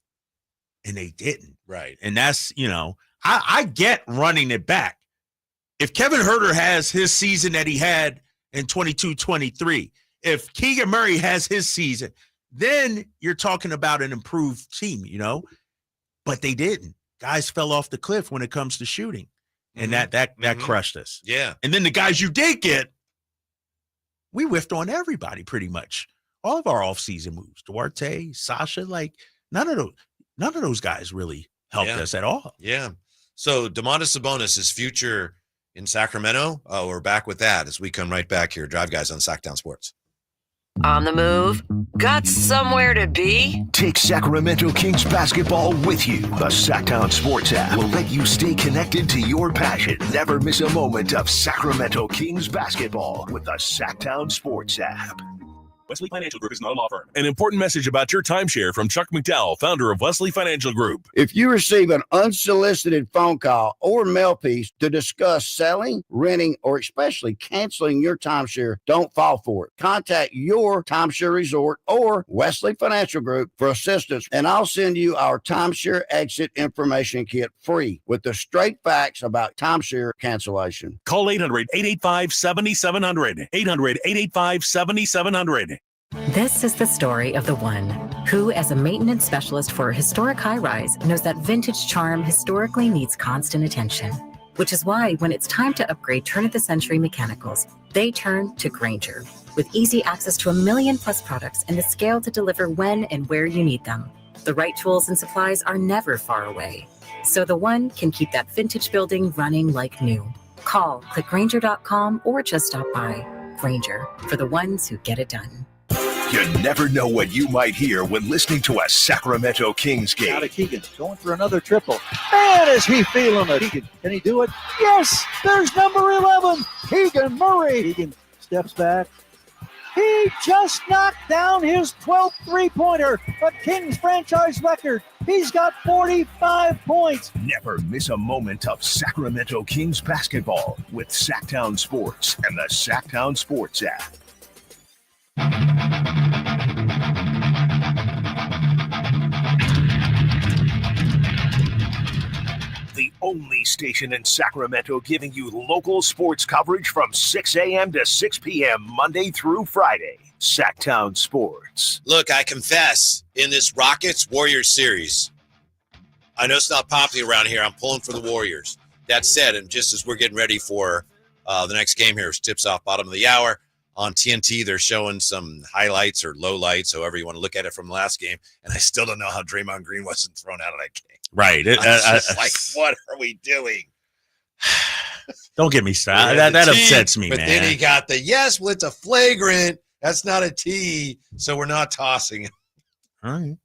And they didn't. Right. And that's, you know, I get running it back. If Kevin Huerter has his season that he had in 22-23, if Keegan Murray has his season, then you're talking about an improved team, you know? But they didn't. Guys fell off the cliff when it comes to shooting. And that crushed us. Yeah. And then the guys you did get, we whiffed on everybody pretty much. All of our offseason moves. Duarte, Sasha, like none of those guys really helped us at all. Yeah. So Domantas Sabonis' future in Sacramento. We're back with that as we come right back here. Drive Guys on Sacktown Sports. On the move? Got somewhere to be? Take Sacramento Kings basketball with you. The Sacktown Sports app will let you stay connected to your passion. Never miss a moment of Sacramento Kings basketball with the Sacktown Sports app. Wesley Financial Group is not a law firm. An important message about your timeshare from Chuck McDowell, founder of Wesley Financial Group. If you receive an unsolicited phone call or mail piece to discuss selling, renting, or especially canceling your timeshare, don't fall for it. Contact your timeshare resort or Wesley Financial Group for assistance, and I'll send you our timeshare exit information kit free with the straight facts about timeshare cancellation. Call 800-885-7700. 800-885-7700. This is the story of the one who, as a maintenance specialist for a historic high-rise, knows that vintage charm historically needs constant attention. Which is why, when it's time to upgrade turn-of-the-century mechanicals, they turn to Grainger. With easy access to 1 million-plus products and the scale to deliver when and where you need them. The right tools and supplies are never far away. So the one can keep that vintage building running like new. Call, click Grainger.com, or just stop by. Grainger, for the ones who get it done. You never know what you might hear when listening to a Sacramento Kings game. Out of Keegan, going for another triple. Man, is he feeling it. Keegan, can he do it? Yes, there's number 11, Keegan Murray. Keegan steps back. He just knocked down his 12th three-pointer, a Kings franchise record. He's got 45 points. Never miss a moment of Sacramento Kings basketball with Sacktown Sports and the Sacktown Sports app. The only station in Sacramento giving you local sports coverage from 6 a.m. to 6 p.m. Monday through Friday. Sacktown Sports. Look, I confess, in this Rockets-Warriors series, I know it's not popular around here. I'm pulling for the Warriors. That said, and just as we're getting ready for the next game here, which tips off bottom of the hour, on TNT, they're showing some highlights or lowlights, however you want to look at it from the last game, and I still don't know how Draymond Green wasn't thrown out of that game. Right. It's like, what are we doing? Don't get me started. That upsets me, but man. Then he got the, yes, well, it's a flagrant. That's not a T, so we're not tossing it. All right.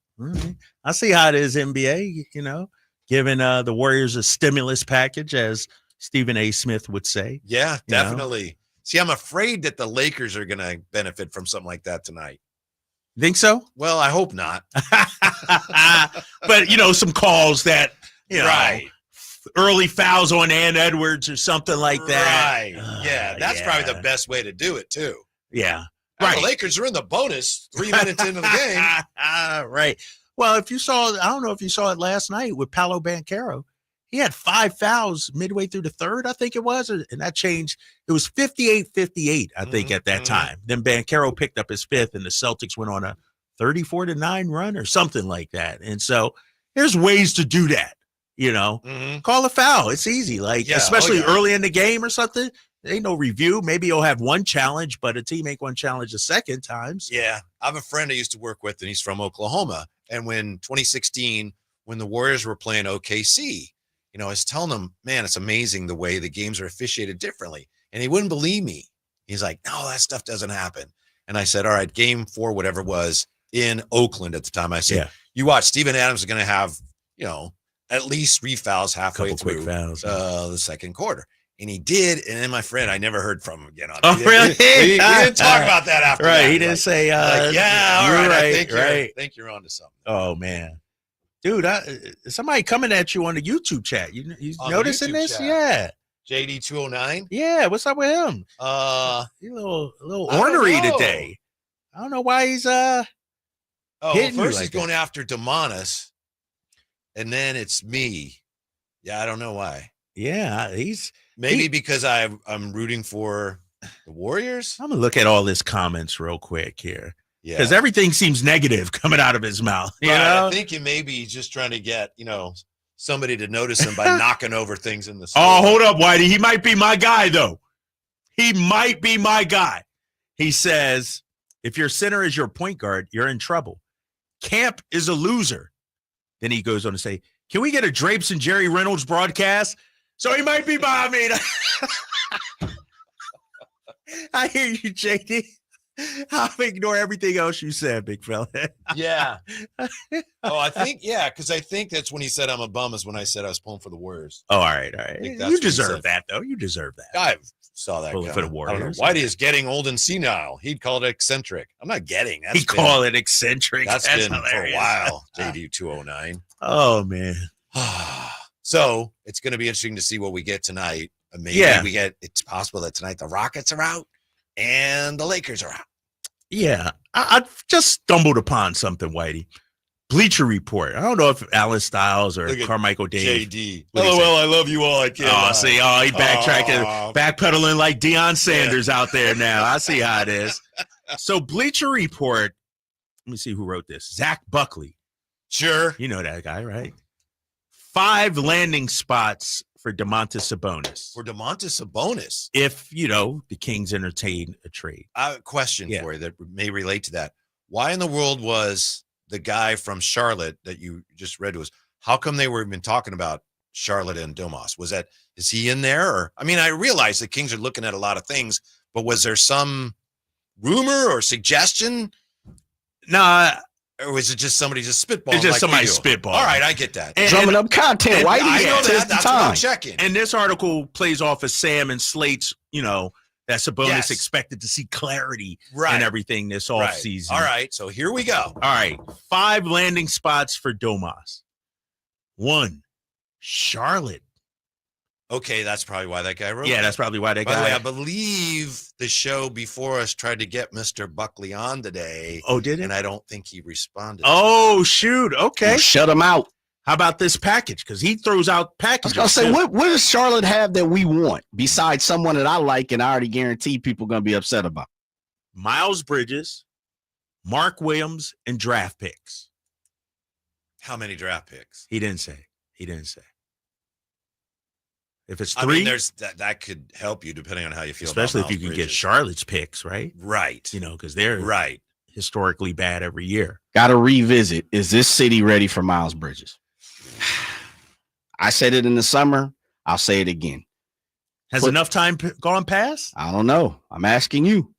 I see how it is, NBA, you know, giving the Warriors a stimulus package, as Stephen A. Smith would say. Yeah, You know? definitely. See, I'm afraid that the Lakers are going to benefit from something like that tonight. Think so? Well, I hope not. But, you know, some calls that, you know, Right. early fouls on Ann Edwards or something like that. Right. Yeah, that's probably the best way to do it, too. Yeah. Right. The Lakers are in the bonus 3 minutes into the game. Right. Well, if you saw, I don't know if you saw it last night with Paolo Banchero. He had 5 fouls midway through the third, I think it was, and that changed. It was 58-58, I think, at that time. Then Banchero picked up his 5th, and the Celtics went on a 34-9 run or something like that. And so there's ways to do that, you know. Call a foul. It's easy, like especially early in the game or something. ain't no review. Maybe he'll have one challenge, but a team ain't going to challenge a second times. Yeah. I have a friend I used to work with, and he's from Oklahoma. And when 2016, when the Warriors were playing OKC, I was telling him, man, it's amazing the way the games are officiated differently. And he wouldn't believe me. He's like, no, that stuff doesn't happen. And I said, all right, game 4, whatever it was, in Oakland at the time, I said, you watch, Steven Adams is going to have, at least 3 fouls halfway through quick fouls, the second quarter. And he did. And then my friend, I never heard from him again. Oh, really? We didn't talk about that after that. Right. He didn't say, yeah, all right. Right. I think you're onto something. Oh, man. Dude, somebody coming at you on the YouTube chat. You noticing this? Chat. Yeah. JD209? Yeah. What's up with him? He's a little ornery today. I don't know why he's hitting you first like he's going after Demonis, and then it's me. Yeah, I don't know why. Yeah, maybe because I'm rooting for the Warriors. I'm gonna look at all his comments real quick here. Yeah, because everything seems negative coming out of his mouth. You right, know? I think he may be just trying to get somebody to notice him by knocking over things in the store. Oh, hold up, Whitey. He might be my guy, though. He might be my guy. He says, if your center is your point guard, you're in trouble. Camp is a loser. Then he goes on to say, can we get a Drapes and Jerry Reynolds broadcast? So he might be my, I hear you, JD. I'll ignore everything else you said, big fella. Yeah. I think, because I think that's when he said I'm a bum is when I said I was pulling for the Warriors. Oh, all right. You deserve that, though. You deserve that. I saw that. Pulling for the Warriors. Whitey is getting old and senile. He'd call it eccentric. I'm not getting. He'd call it eccentric. That's been hilarious. for a while, JD209. Oh, man. So it's going to be interesting to see what we get tonight. Maybe it's possible that tonight the Rockets are out and the Lakers are out. Yeah, I just stumbled upon something, Whitey. Bleacher Report. I don't know if Alan Stiles or Carmichael Dave. JD. LOL, I love you all. I can't. He backtracking, backpedaling like Deion Sanders out there now. I see how it is. So Bleacher Report. Let me see who wrote this. Zach Buckley. Sure. You know that guy, right? 5 landing spots for Domantas Sabonis. If, the Kings entertain a trade. I have a question for you that may relate to that. Why in the world was the guy from Charlotte that you just read to us, how come they were even talking about Charlotte and Domas? Is he in there? Or, I realize the Kings are looking at a lot of things, but was there some rumor or suggestion? Nah. Or was it just somebody just spitballing? It's just somebody spitballing. All right, I get that. Drumming up content, right? I know that. That's what I'm checking. And this article plays off of Sam and Slate's, that Sabonis expected to see clarity and everything this offseason. All right, so here we go. All right, 5 landing spots for Domas. 1, Charlotte. Okay, that's probably why that guy wrote Yeah, that's probably why that guy. By the way, I believe the show before us tried to get Mr. Buckley on today. Oh, did it? And I don't think he responded. Oh, shoot. Okay. Well, shut him out. How about this package? Because he throws out packages. I was going to say, what does Charlotte have that we want besides someone that I like and I already guarantee people are going to be upset about? Miles Bridges, Mark Williams, and draft picks. How many draft picks? He didn't say. If it's 3, there's that could help you depending on how you feel. Especially about if you can Bridges. get Charlotte's picks, right? Right. Because they're historically bad every year. Got to revisit. Is this city ready for Miles Bridges? I said it in the summer. I'll say it again. Has enough time gone past? I don't know. I'm asking you.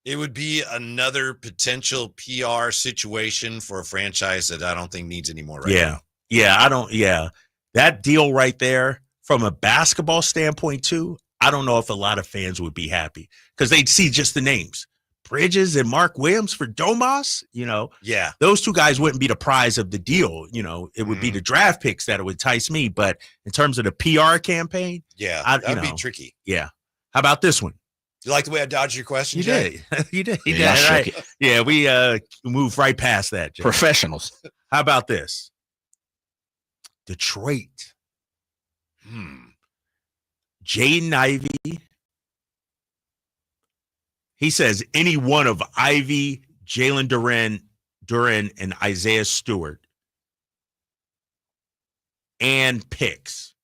It would be another potential PR situation for a franchise that I don't think needs any more. Now. Yeah. That deal right there, from a basketball standpoint too, I don't know if a lot of fans would be happy because they'd see just the names. Bridges and Mark Williams for Domas, Yeah. Those 2 guys wouldn't be the prize of the deal. It would be the draft picks that would entice me. But in terms of the PR campaign, that would be tricky. Yeah. How about this one? You like the way I dodged your question, You Jay? did. You did. Yeah, Right. Yeah, we moved right past that, Jay. Professionals. How about this? Detroit. Jaden Ivey. He says any one of Ivy, Jalen Duren, and Isaiah Stewart. And picks.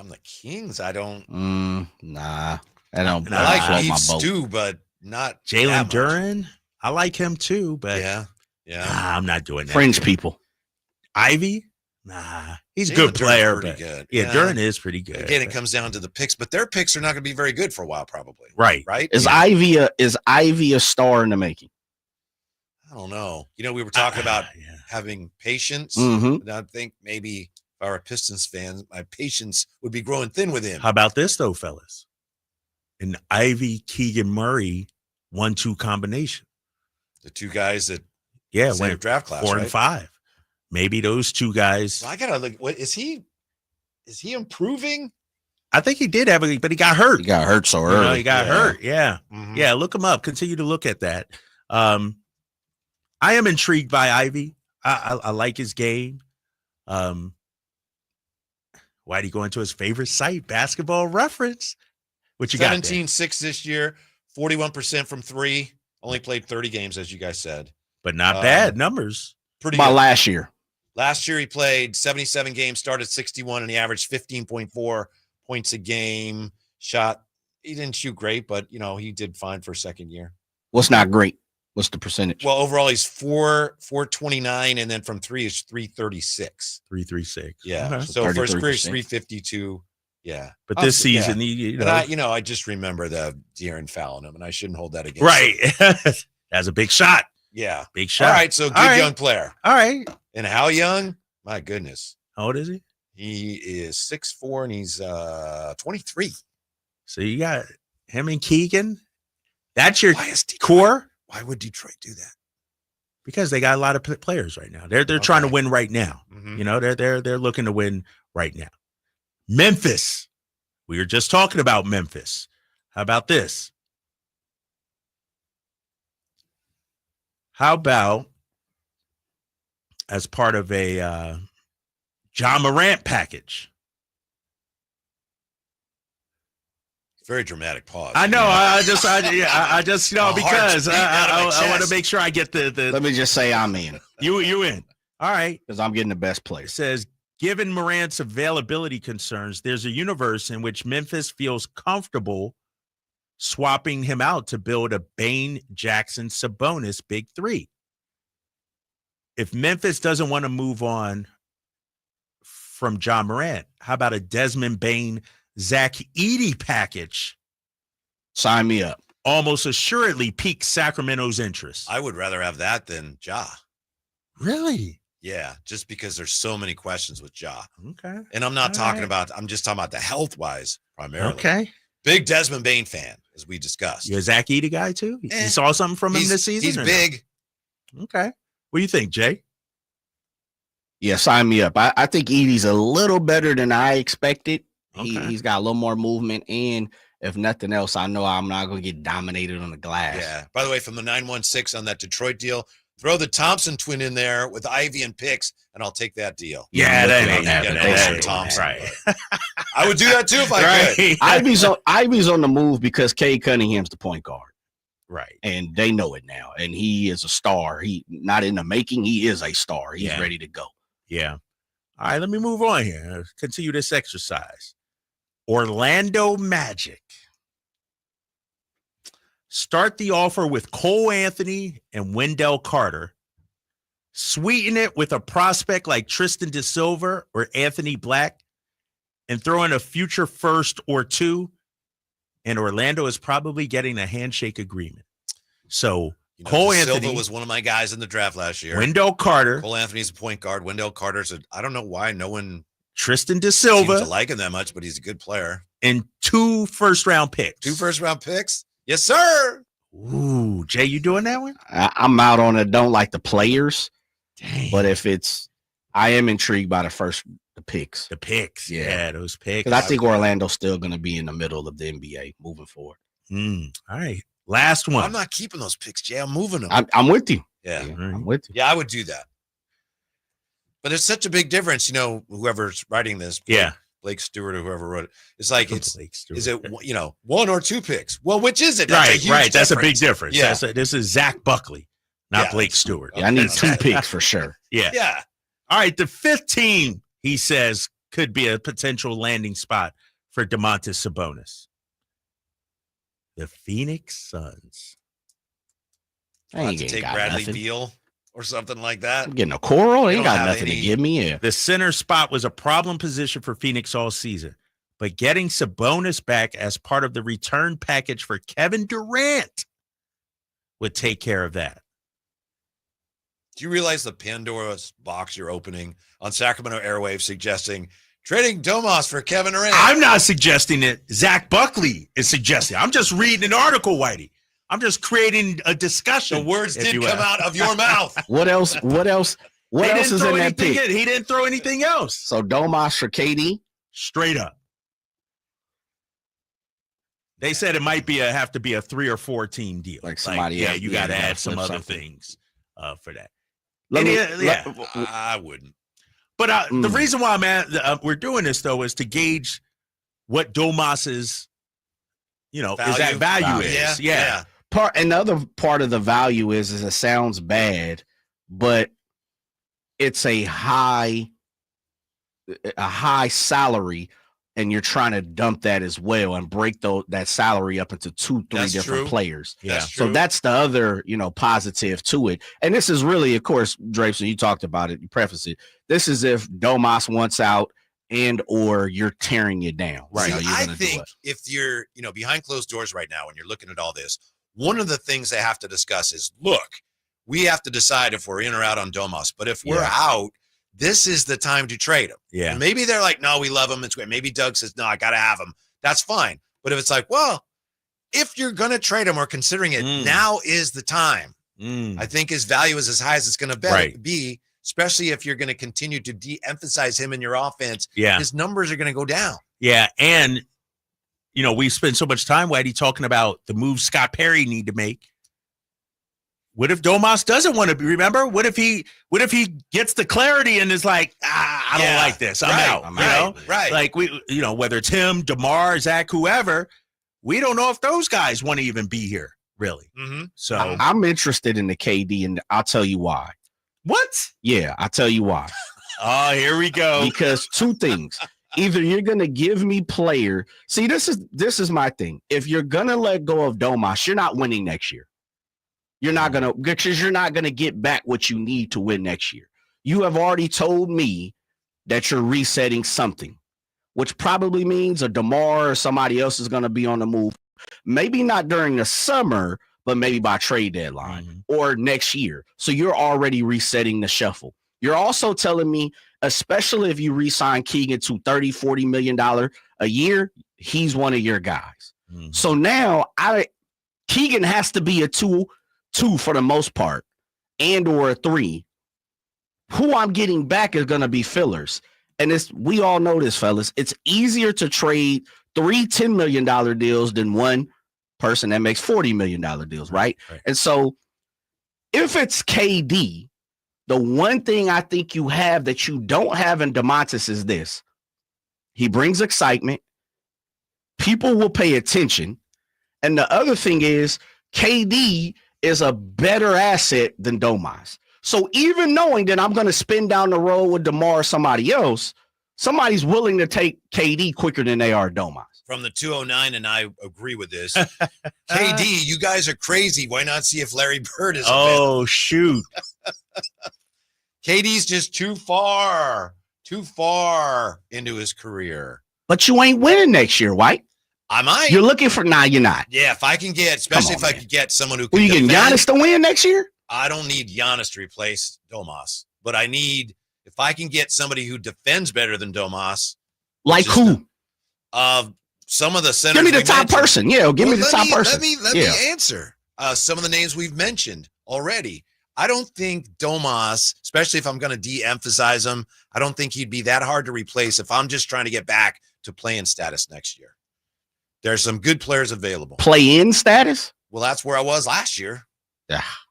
I'm the Kings. I don't. Nah. I don't. I like float Beef my boat. Stew, but not Jalen that much. Duren. I like him too, but Yeah. nah, I'm not doing that. Fringe people. Ivy? Nah. He's a Jalen good Duren's player, pretty but good. yeah, Duren is pretty good. Again, it comes down to the picks, but their picks are not going to be very good for a while, probably. Right. Right? Is Ivy a star in the making? I don't know. We were talking about having patience. Mhm. And I think maybe if I were a Pistons fan, my patience would be growing thin with him. How about this though, fellas? An Ivy Keegan Murray 1-2 combination. The two guys that went draft class 4 right? and 5. Maybe those two guys. Well, I gotta look. What is he? Is he improving? I think he did have a, but he got hurt. He got hurt so early. He got hurt. Yeah. Mhm. Yeah. Look him up. Continue to look at that. I am intrigued by Ivy. I like his game. Why'd he go into his favorite site, Basketball Reference? What you got? 17-6 this year, 41% from three. Only played 30 games, as you guys said. But not bad numbers. Pretty About good. last year. Last year, he played 77 games, started 61, and he averaged 15.4 points a game. He didn't shoot great, but, he did fine for a second year. What's not great? What's the percentage? Well, overall, he's 429, and then from three is 336. 336. Yeah. Okay. So for his career, it's 33%. 352. Yeah. But this season, And I just remember the De'Aaron fouling him, and I shouldn't hold that against him. Right. That's a big shot. Yeah. Big shot. All right. So good young player. All right. And how young? My goodness. How old is he? He is 6'4", and he's 23. So you got him and Keegan. That's your core. Why would Detroit do that? Because they got a lot of players right now. They're trying to win right now. Mhm. They're looking to win right now. Memphis. We were just talking about Memphis. How about this? How about as part of a John Morant package? Very dramatic pause. I know. I just because beat out of my I want to chest. make sure I get the. Let me just say I'm in. You in? All right. Because I'm getting the best player. It says, given Morant's availability concerns, there's a universe in which Memphis feels comfortable swapping him out to build a Bane, Jackson, Sabonis big three. If Memphis doesn't want to move on from John Morant, how about a Desmond Bane, Zach Edey package? Sign me up. Almost assuredly piques Sacramento's interest. I would rather have that than Ja. Really? Yeah, just because there's so many questions with Ja. Okay. And I'm not All talking right. about, I'm just talking about the health-wise primarily. Okay. Big Desmond Bane fan, as we discussed. You're a Zach Edey guy too? You Eh, saw something from him He's- this season? He's or no? big. Okay. What do you think, Jay? Yeah, sign me up. I think Edie's a little better than I expected. Okay. He's got a little more movement, and if nothing else, I know I'm not going to get dominated on the glass. Yeah. By the way, from the 916 on that Detroit deal, throw the Thompson twin in there with Ivy and picks, and I'll take that deal. Yeah, that ain't Yeah, happening. no, That some ain't Thompson, right. but I would do that too if I could. Ivy's on the move because Cade Cunningham's the point guard. Right. And they know it now. And he is a star. He not in the making. He is a star. He's Yeah. ready to go. Yeah. All right, let me move on here. Continue this exercise. Orlando Magic. Start the offer with Cole Anthony and Wendell Carter. Sweeten it with a prospect like Tristan DeSilva or Anthony Black, and throw in a future first or two. And Orlando is probably getting a handshake agreement. So Cole Silva Anthony was one of my guys in the draft last year. Wendell Carter. Cole Anthony's a point guard. Wendell Carter's I don't know why no one Tristan seems to DeSilva, like him that much, but he's a good player. and 2 first-round picks. 2 first-round picks? Yes, sir. Ooh, Jay, you doing that one? I'm out on it. Don't like the players. But if I am intrigued by the picks. The picks. Yeah, those picks. Because I think Orlando's still going to be in the middle of the NBA moving forward. All right. Last one. I'm not keeping those picks, Jay. I'm moving them. I'm with you. Yeah. I'm with you. Yeah, I would do that. But there's such a big difference, whoever's writing this. Blake Stewart or whoever wrote it. It's like is it 1 or 2 picks? Well, which is it? That's a huge Right. That's a big difference. difference. Yeah. This is Zach Buckley, not Yeah. Blake Stewart. Yeah, I need 2 picks for sure. Yeah. Yeah. All right. The 5th team, he says, could be a potential landing spot for Domantas Sabonis? The Phoenix Suns. I ain't to take got Bradley nothing. Beal or something like that. I'm getting a coral. They They ain't don't got have nothing to any- give me. Yeah. The center spot was a problem position for Phoenix all season, but getting Sabonis back as part of the return package for Kevin Durant would take care of that. Do you realize the Pandora's box you're opening on Sacramento Airwaves suggesting trading Domas for Kevin Durant? I'm not suggesting it. Zach Buckley is suggesting. I'm just reading an article, Whitey. I'm just creating a discussion. The words if did you come will. out of your mouth. What else? What else? What He else didn't is throw in that anything pick? in. He didn't throw anything else. So Domas for KD. Straight up. They said it might be have to be a 3 or 4 team deal. Like somebody yeah, else- you yeah, got to you gotta add some flip other something. things for that. Let me- I wouldn't. But the reason why we're doing this though is to gauge what Domas's, is that value is. Yeah. Another part of the value is it sounds bad, but it's a high salary, and you're trying to dump that as well and break that salary up into 2-3 That's different true. players. That's So true. that's the other, positive to it. And this is really, of course, Drapes, you talked about it, you preface it. This is if Domas wants out and or you're tearing it down. Right. You're I gonna do think it. if you're, behind closed doors right now and you're looking at all this, one of the things they have to discuss is, look, we have to decide if we're in or out on Domas. But if we're out, this is the time to trade him. Yeah. And maybe they're like, no, we love him. It's great. Maybe Doug says, no, I got to have him. That's fine. But if it's like, well, if you're going to trade him or considering it, now is the time. I think his value is as high as it's going to be, especially if you're going to continue to de-emphasize him in your offense. Yeah. His numbers are going to go down. Yeah, and we spend so much time, Whitey, talking about the moves Scott Perry need to make. What if Domas doesn't want to be? Remember, what if he gets the clarity and is like, I don't like this, I'm out. Right. Like whether it's him, DeMar, Zach, whoever, we don't know if those guys want to even be here, really. Mm-hmm. So I'm interested in the KD, and I'll tell you why. What? Yeah, I'll tell you why. Oh, here we go. Because 2 things. Either you're gonna give me player. See, this is my thing. If you're gonna let go of Domas, you're not winning next year. You're not gonna, because you're not gonna get back what you need to win next year. You have already told me that you're resetting something, which probably means a DeMar or somebody else is gonna be on the move. Maybe not during the summer, but maybe by trade deadline or next year. So you're already resetting the shuffle. You're also telling me, especially if you re-sign Keegan to $30-40 million a year, he's one of your guys. So now Keegan has to be a two for the most part, and or a 3. Who I'm getting back is going to be fillers. And we all know this, fellas. It's easier to trade 3 $10 million deals than one person that makes $40 million deals, right? And so if it's KD, the one thing I think you have that you don't have in Domantas is this. He brings excitement. People will pay attention. And the other thing is KD is a better asset than Domas. So even knowing that I'm going to spin down the road with DeMar or somebody else, somebody's willing to take KD quicker than they are Domas. From the 209, and I agree with this. KD, you guys are crazy. Why not see if Larry Bird is available? Oh, shoot. KD's just too far into his career. But you ain't winning next year, White. I might. You're looking for you're not. Yeah, if I can get, especially if I could get someone who can Well, you getting defend. Giannis to win next year? I don't need Giannis to replace Domas, but I need, if I can get somebody who defends better than Domas. Like who? Some of the centers. Give me the top person. Yeah, give me the top person. Let me answer. Some of the names we've mentioned already. I don't think Domas, especially if I'm going to de-emphasize him, I don't think he'd be that hard to replace if I'm just trying to get back to playing status next year. There's some good players available. Play-in status? Well, that's where I was last year.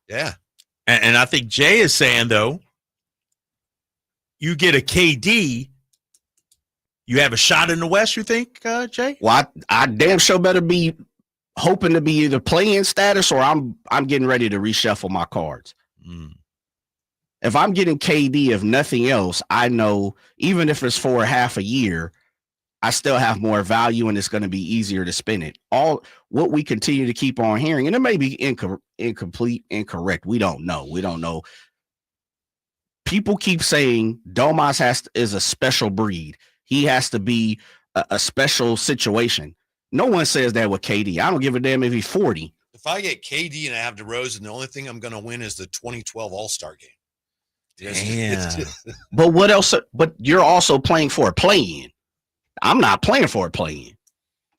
Yeah. And I think Jay is saying, though, you get a KD, you have a shot in the West, you think, Jay? Well, I damn sure better be hoping to be either play-in status or I'm getting ready to reshuffle my cards. If I'm getting KD, if nothing else, I know even if it's for half a year, I still have more value and it's going to be easier to spend it. All what we continue to keep on hearing, and it may be incomplete, incorrect. We don't know. People keep saying Domas is a special breed. He has to be a special situation. No one says that with KD. I don't give a damn if he's 40. If I get KD and I have DeRozan, the only thing I'm going to win is the 2012 All-Star game. Yeah. But what else? But you're also playing for a play-in. I'm not playing for a play-in.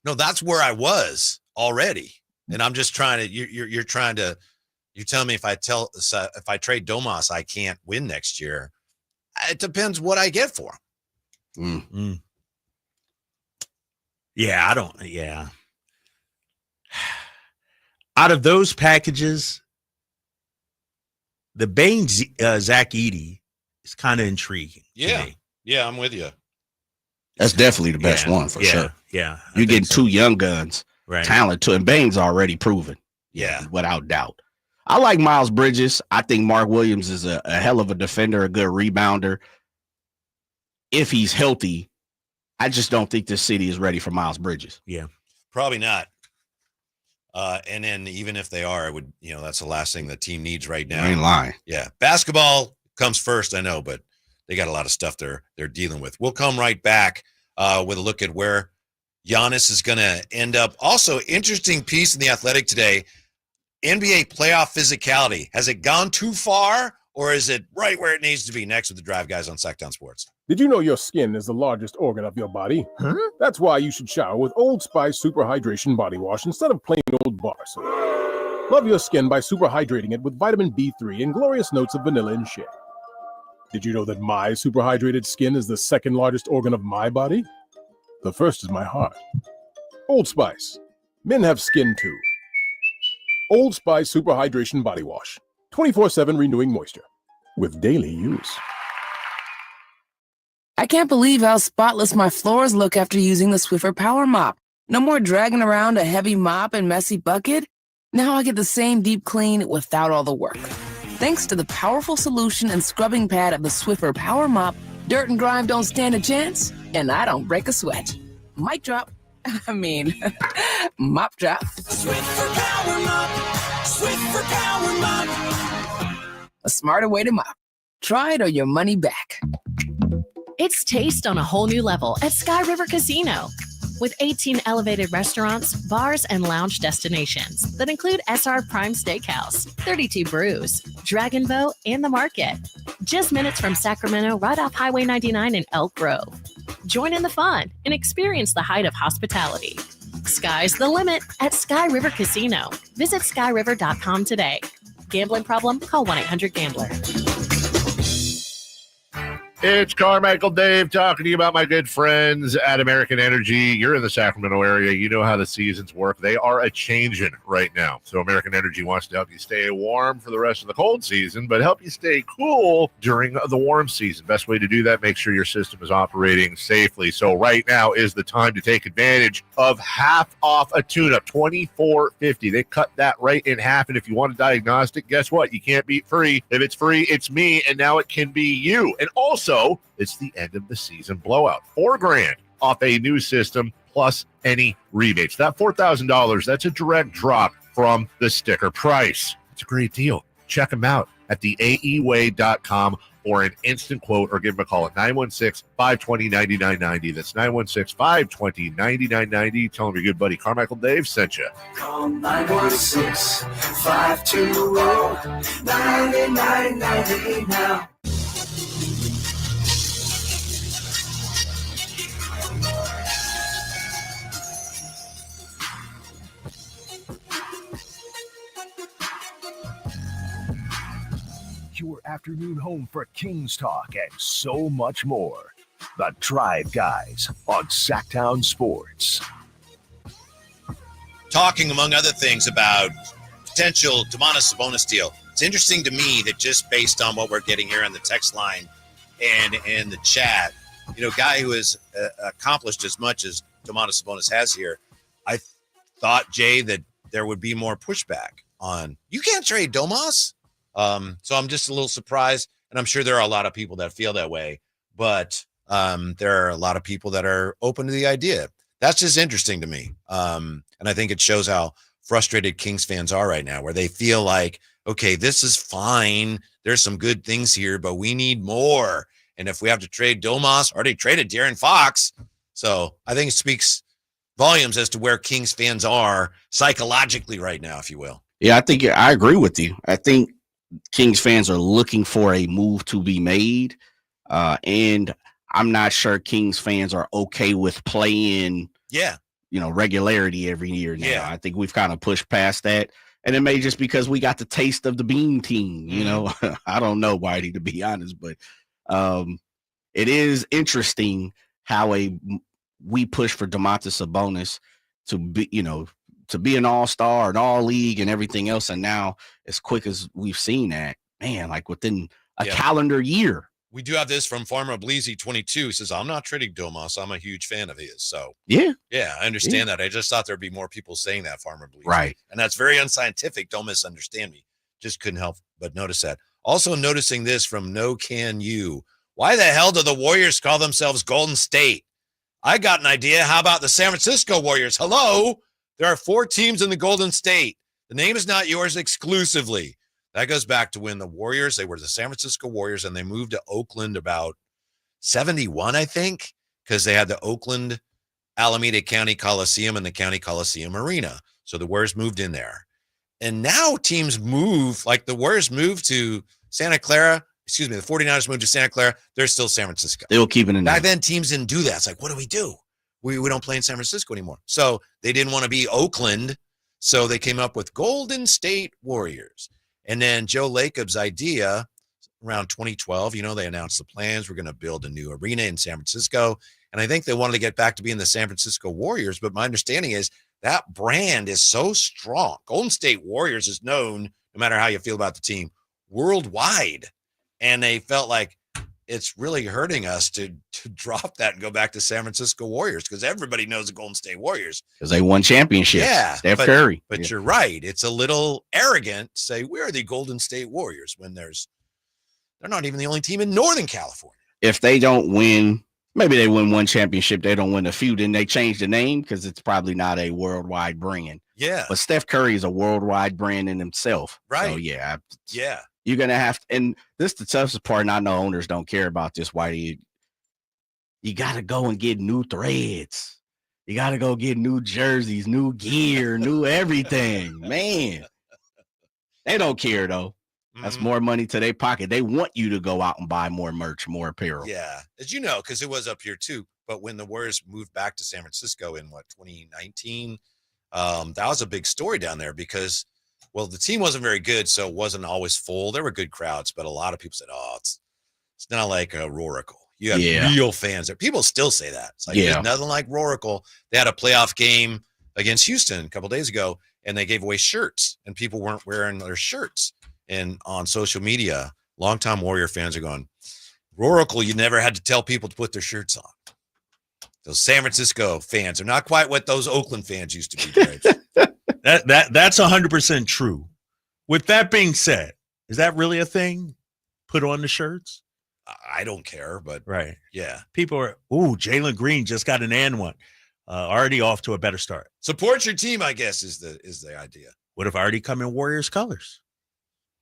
No, that's where I was already, and I'm just trying to. You're trying to. You tell me if I trade Domas, I can't win next year. It depends what I get for him. Yeah, I don't. Yeah. Out of those packages, the Baines Zach Edey is kind of intriguing. Yeah. Yeah, I'm with you. That's definitely the best one for sure. Yeah. You're getting two young guns, right? Talent too, and Baines already proven. Yeah, without doubt. I like Miles Bridges. I think Mark Williams is a hell of a defender, a good rebounder. If he's healthy, I just don't think this city is ready for Miles Bridges. Yeah, probably not. And then even if they are, it would, that's the last thing the team needs right now. You ain't lying. Yeah. Basketball comes first, I know, but they got a lot of stuff they're dealing with. We'll come right back with a look at where Giannis is going to end up. Also, interesting piece in The Athletic today, NBA playoff physicality. Has it gone too far, or is it right where it needs to be? Next with the Drive Guys on Sacktown Sports. Did you know your skin is the largest organ of your body? Huh? That's why you should shower with Old Spice Super Hydration Body Wash instead of plain old bar soap. Love your skin by super hydrating it with vitamin B3 and glorious notes of vanilla and shea. Did you know that my super hydrated skin is the second largest organ of my body? The first is my heart. Old Spice. Men have skin too. Old Spice Super Hydration Body Wash. 24/7 renewing moisture. With daily use. I can't believe how spotless my floors look after using the Swiffer Power Mop. No more dragging around a heavy mop and messy bucket. Now I get the same deep clean without all the work. Thanks to the powerful solution and scrubbing pad of the Swiffer Power Mop, dirt and grime don't stand a chance, and I don't break a sweat. Mic drop. Mop drop. Swiffer Power Mop. Swiffer Power Mop. A smarter way to mop. Try it or your money back. It's taste on a whole new level at Sky River Casino. With 18 elevated restaurants, bars, and lounge destinations that include SR Prime Steakhouse, 32 Brews, Dragon Boat, and The Market. Just minutes from Sacramento, right off Highway 99 in Elk Grove. Join in the fun and experience the height of hospitality. Sky's the limit at Sky River Casino. Visit skyriver.com today. Gambling problem? Call 1-800-GAMBLER. It's Carmichael Dave talking to you about my good friends at American Energy. You're in the Sacramento area. You know how the seasons work. They are a-changing right now. So American Energy wants to help you stay warm for the rest of the cold season, but help you stay cool during the warm season. Best way to do that, make sure your system is operating safely. So right now is the time to take advantage of half off a tune-up, $24.50. They cut that right in half, and if you want a diagnostic, guess what? You can't beat free. If it's free, it's me, and now it can be you. And also, it's the end of the season blowout. $4,000 off a new system plus any rebates. That $4,000, that's a direct drop from the sticker price. It's a great deal. Check them out at theaeway.com or an instant quote, or give them a call at 916-520-9990. That's 916-520-9990. Tell them your good buddy Carmichael Dave sent you. Call 916-520-9990 now. Your afternoon home for Kings talk and so much more. The Drive Guys on Sacktown Sports. Talking, among other things, about potential Domantas Sabonis deal. It's interesting to me that just based on what we're getting here on the text line and in the chat, guy who has accomplished as much as Domantas Sabonis has here, I thought, Jay, that there would be more pushback on, you can't trade Domas. So I'm just a little surprised. And I'm sure there are a lot of people that feel that way, but there are a lot of people that are open to the idea. That's just interesting to me. And I think it shows how frustrated Kings fans are right now, where they feel like, okay, this is fine. There's some good things here, but we need more. And if we have to trade Domas, already traded De'Aaron Fox. So I think it speaks volumes as to where Kings fans are psychologically right now, if you will. Yeah, I think I agree with you. I think Kings fans are looking for a move to be made. And I'm not sure Kings fans are okay with playing, regularity every year now. Yeah. I think we've kind of pushed past that. And it may just because we got the taste of the Beam team, you know. I don't know, Whitey, to be honest, but it is interesting how we push for Domantas Sabonis to be an all-star, an all-league, and everything else. And now, as quick as we've seen that, man, like within a calendar year. We do have this from Farmer Bleezy 22. He says, I'm not trading Domas. I'm a huge fan of his. So, yeah, I understand that. I just thought there'd be more people saying that, Farmer Bleezy. Right. And that's very unscientific. Don't misunderstand me. Just couldn't help but notice that. Also noticing this from No Can You. Why the hell do the Warriors call themselves Golden State? I got an idea. How about the San Francisco Warriors? Hello? There are 4 teams in the Golden State. The name is not yours exclusively. That goes back to when the Warriors, they were the San Francisco Warriors, and they moved to Oakland about 71, I think, because they had the Oakland Alameda County Coliseum and the County Coliseum Arena. So the Warriors moved in there. And now teams move, like the Warriors moved to Santa Clara. The 49ers moved to Santa Clara. They're still San Francisco. They will keep it in there. Back then, teams didn't do that. It's like, what do? We don't play in San Francisco anymore. So they didn't want to be Oakland. So they came up with Golden State Warriors. And then Joe Lacob's idea around 2012, they announced the plans. We're going to build a new arena in San Francisco. And I think they wanted to get back to being the San Francisco Warriors. But my understanding is that brand is so strong. Golden State Warriors is known, no matter how you feel about the team, worldwide. And they felt like it's really hurting us to drop that and go back to San Francisco Warriors because everybody knows the Golden State Warriors. Because they won championships. Yeah. Steph Curry. But you're right. It's a little arrogant to say we're the Golden State Warriors when they're not even the only team in Northern California. If they don't win, maybe they win one championship, they don't win a few, then they change the name because it's probably not a worldwide brand. Yeah. But Steph Curry is a worldwide brand in himself. Right. So, yeah. Yeah. You're going to have to, and this is the toughest part, and I know owners don't care about this. Why you got to go and get new threads. You got to go get new jerseys, new gear, new everything. Man, they don't care, though. That's more money to their pocket. They want you to go out and buy more merch, more apparel. Yeah. As you know, because it was up here too. But when the Warriors moved back to San Francisco in 2019, that was a big story down there because the team wasn't very good, so it wasn't always full. There were good crowds, but a lot of people said, it's not like a Roracle. You have real fans there. People still say that. It's like, there's nothing like Roracle. They had a playoff game against Houston a couple days ago, and they gave away shirts, and people weren't wearing their shirts. And on social media, longtime Warrior fans are going, Roracle, you never had to tell people to put their shirts on. Those San Francisco fans are not quite what those Oakland fans used to be, Braves. That's 100% true. With that being said, is that really a thing? Put on the shirts? I don't care, but right. Yeah. People are, Jalen Green just got an and one. Already off to a better start. Support your team, I guess, is the idea. What if I already come in Warriors colors?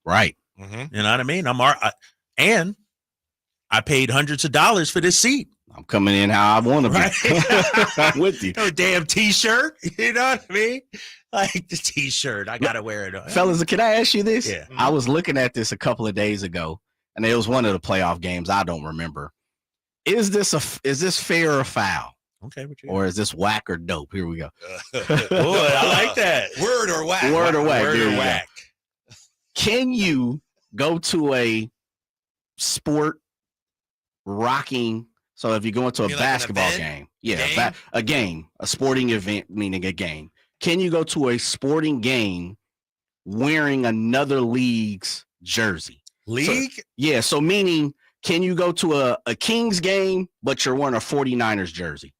Right. Mm-hmm. You know what I mean? And I paid hundreds of dollars for this seat. I'm coming in how I want to be. I'm with you. No damn T-shirt. You know what I mean? Like the T-shirt. I got to wear it. Fellas, can I ask you this? Yeah. I was looking at this a couple of days ago, and it was one of the playoff games. I don't remember. Is this fair or foul? Okay. Or is this whack or dope? Here we go. I like that. Word or whack. Word or whack. Word or whack. Can you go to a sport rocking? So if you go into a basketball game, a sporting event, meaning a game. Can you go to a sporting game wearing another league's jersey? League? So meaning, can you go to a Kings game, but you're wearing a 49ers jersey?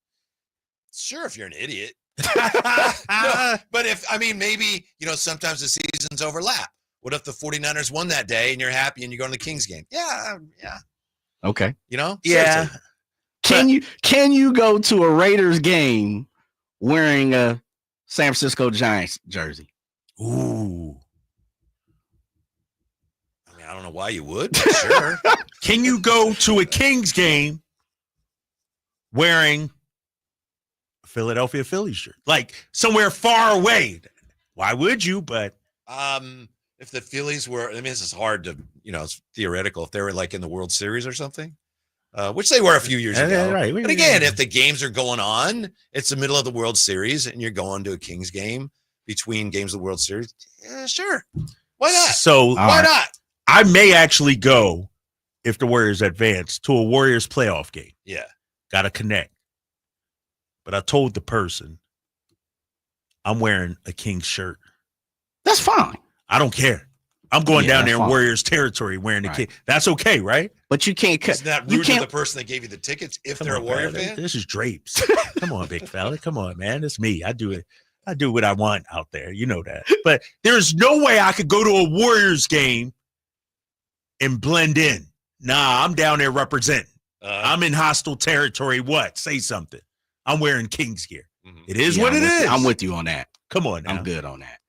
Sure, if you're an idiot. No, but maybe, sometimes the seasons overlap. What if the 49ers won that day and you're happy and you go to the Kings game? Yeah. Okay. You know? Yeah. Seriously. Can you go to a Raiders game wearing a San Francisco Giants jersey? Ooh. I mean, I don't know why you would, but sure. Can you go to a Kings game wearing a Philadelphia Phillies shirt? Like somewhere far away. Why would you? But if the Phillies were, I mean, this is hard to, it's theoretical. If they were like in the World Series or something, which they were a few years ago. Right. But again, if the games are going on, it's the middle of the World Series and you're going to a Kings game between games of the World Series. Yeah, sure. Why not? So why not? I may actually go, if the Warriors advance, to a Warriors playoff game. Yeah. Got to connect. But I told the person I'm wearing a Kings shirt. That's fine. I don't care. I'm going down there in fine. Warriors territory wearing the King. That's okay, right? But you can't cut. Isn't that rude to the person that gave you the tickets if they're a Warrior fan? This is drapes. Come on, big fella. Come on, man. It's me. I do it. I do what I want out there. You know that. But there's no way I could go to a Warriors game and blend in. Nah, I'm down there representing. I'm in hostile territory. What? Say something. I'm wearing Kings gear. It is what it is. I'm with you on that. Come on now. I'm good on that.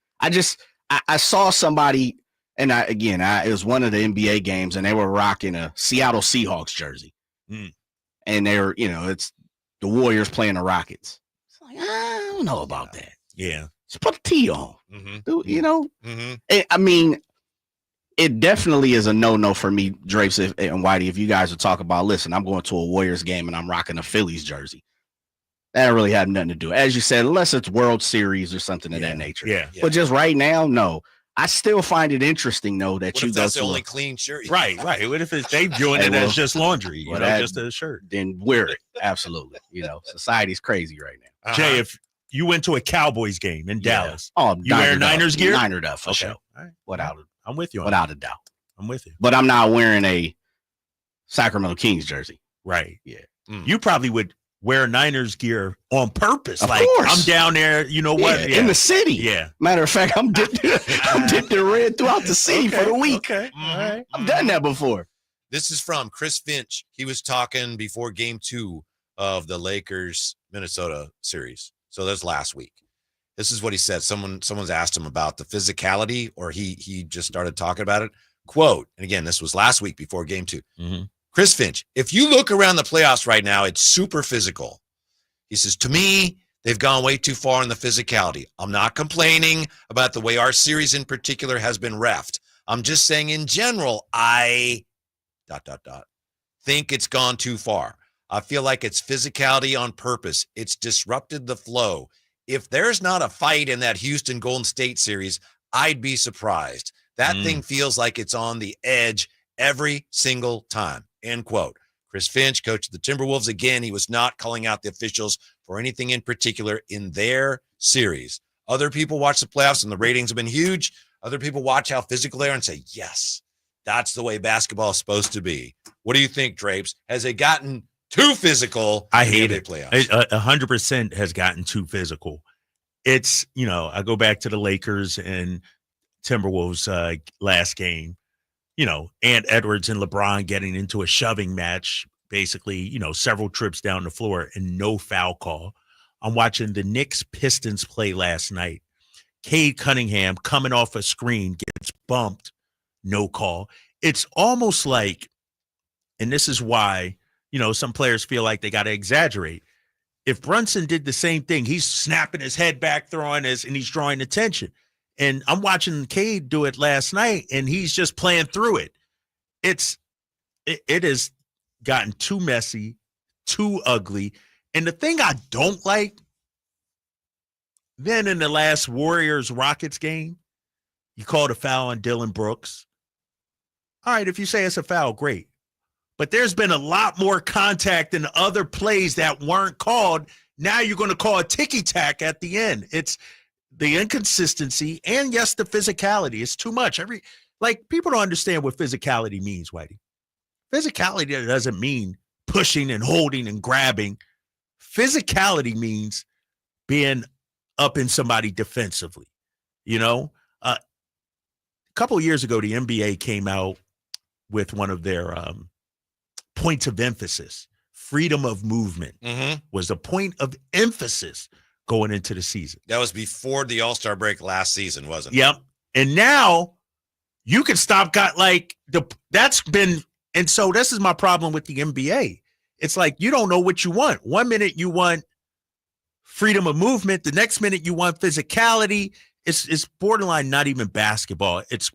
I saw somebody, and it was one of the NBA games, and they were rocking a Seattle Seahawks jersey. And they were, it's the Warriors playing the Rockets. It's like, I don't know about that. Yeah. Just put a T on. I mean, it definitely is a no-no for me, Drapes and Whitey, if you guys are talking about, listen, I'm going to a Warriors game and I'm rocking a Phillies jersey. That don't really have nothing to do. As you said, unless it's World Series or something of that nature. Yeah. But just right now, no. I still find it interesting, though, that What you if go that's to the only clean shirt? Right. What if they viewing it as just laundry, just a shirt? Then wear it. Absolutely. Society's crazy right now. Jay, if you went to a Cowboys game in Dallas, oh, you wear Niners gear? Niner up for Okay. sure. All right. Without I'm with you. Without a doubt. I'm with you. But I'm not wearing a Sacramento Kings jersey. Right. Yeah. You probably would wear Niners gear on purpose. Of like course. I'm down there, you know what? In the city. Yeah. Matter of fact, I'm dipped in red throughout the city for the week. Okay. All right. I've done that before. This is from Chris Finch. He was talking before game 2 of the Lakers-Minnesota series. So that's last week. This is what he said. Someone's asked him about the physicality, or he just started talking about it. Quote, and again, this was last week before game 2. Chris Finch, if you look around the playoffs right now, it's super physical. He says, to me, they've gone way too far in the physicality. I'm not complaining about the way our series in particular has been reffed. I'm just saying in general, I ... think it's gone too far. I feel like it's physicality on purpose. It's disrupted the flow. If there's not a fight in that Houston Golden State series, I'd be surprised. That thing feels like it's on the edge every single time. End quote. Chris Finch, coach of the Timberwolves, again, he was not calling out the officials for anything in particular in their series. Other people watch the playoffs and the ratings have been huge. Other people watch how physical they are and say, yes, that's the way basketball is supposed to be. What do you think, Drapes? Has it gotten too physical? I hate it. Playoffs? 100% has gotten too physical. It's, I go back to the Lakers and Timberwolves last game. Ant Edwards and LeBron getting into a shoving match, basically, several trips down the floor and no foul call. I'm watching the Knicks Pistons play last night. Cade Cunningham coming off a screen gets bumped, no call. It's almost like, and this is why, some players feel like they got to exaggerate. If Brunson did the same thing, he's snapping his head back, and he's drawing attention. And I'm watching Cade do it last night, and he's just playing through it. It has gotten too messy, too ugly. And the thing I don't like, then in the last Warriors-Rockets game, you called a foul on Dylan Brooks. All right, if you say it's a foul, great. But there's been a lot more contact in other plays that weren't called. Now you're going to call a ticky-tack at the end. It's the inconsistency and, yes, the physicality. It's too much. People don't understand what physicality means, Whitey. Physicality doesn't mean pushing and holding and grabbing. Physicality means being up in somebody defensively. couple of years ago, the NBA came out with one of their points of emphasis. Freedom of movement was a point of emphasis going into the season. That was before the All-Star break last season, wasn't it? Yep. And now you can stop that's been, and so this is my problem with the NBA. It's like you don't know what you want. 1 minute you want freedom of movement. The next minute you want physicality. It's borderline not even basketball. It's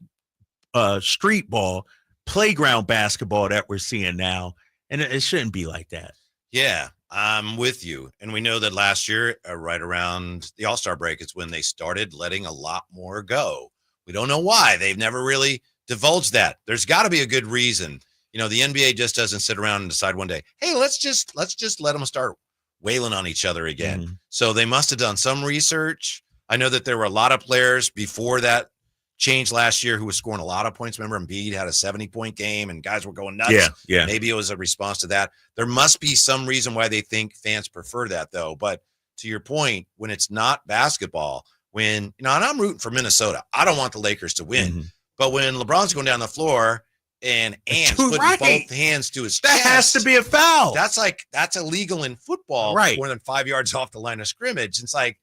street ball, playground basketball that we're seeing now. And it shouldn't be like that. Yeah, I'm with you. And we know that last year, right around the All-Star break, is when they started letting a lot more go. We don't know why. They've never really divulged that. There's got to be a good reason. You know, the NBA just doesn't sit around and decide one day, hey, let's just let them start wailing on each other again. So they must have done some research. I know that there were a lot of players before that change last year who was scoring a lot of points. Remember, Embiid had a 70-point game and guys were going nuts. Yeah. Maybe it was a response to that. There must be some reason why they think fans prefer that, though. But to your point, when it's not basketball, and I'm rooting for Minnesota. I don't want the Lakers to win. But when LeBron's going down the floor and Ant's putting both hands to his chest, that has to be a foul. That's illegal in football. Right. More than 5 yards off the line of scrimmage. It's like,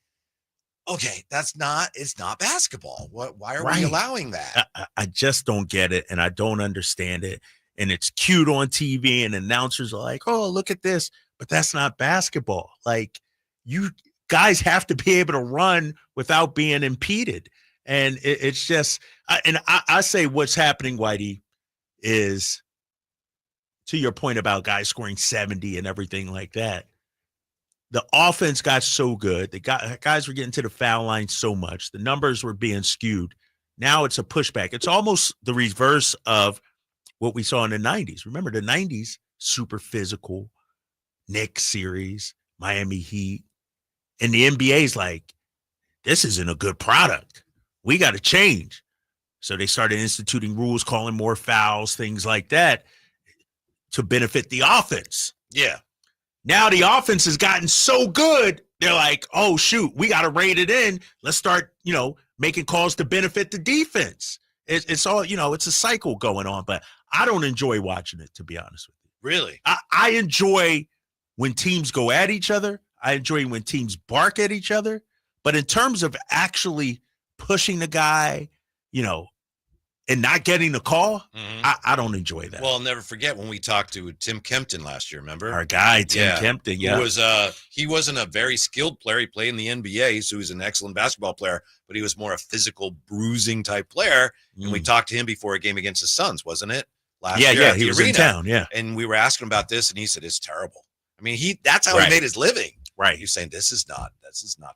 okay, it's not basketball. Why are we allowing that? I just don't get it, and I don't understand it. And it's cute on TV, and announcers are like, oh, look at this. But that's not basketball. Like, you guys have to be able to run without being impeded. And it's just I say what's happening, Whitey, is to your point about guys scoring 70 and everything like that. The offense got so good. The guys were getting to the foul line so much. The numbers were being skewed. Now it's a pushback. It's almost the reverse of what we saw in the 90s. Remember the 90s, super physical, Knicks series, Miami Heat. And the NBA's like, this isn't a good product. We got to change. So they started instituting rules, calling more fouls, things like that to benefit the offense. Yeah. Now the offense has gotten so good, they're like, oh, shoot, we got to rein it in. Let's start, making calls to benefit the defense. It's all, it's a cycle going on, but I don't enjoy watching it, to be honest with you. Really? I enjoy when teams go at each other. I enjoy when teams bark at each other. But in terms of actually pushing the guy, and not getting the call, I don't enjoy that. Well, I'll never forget when we talked to Tim Kempton last year, remember? Our guy, Tim Kempton, He wasn't a very skilled player. He played in the NBA, so he was an excellent basketball player, but he was more a physical bruising type player. And we talked to him before a game against the Suns, wasn't it? Last year at the he was arena. in town, And we were asking about this, and he said, it's terrible. I mean, that's how he made his living. Right. He's saying this is not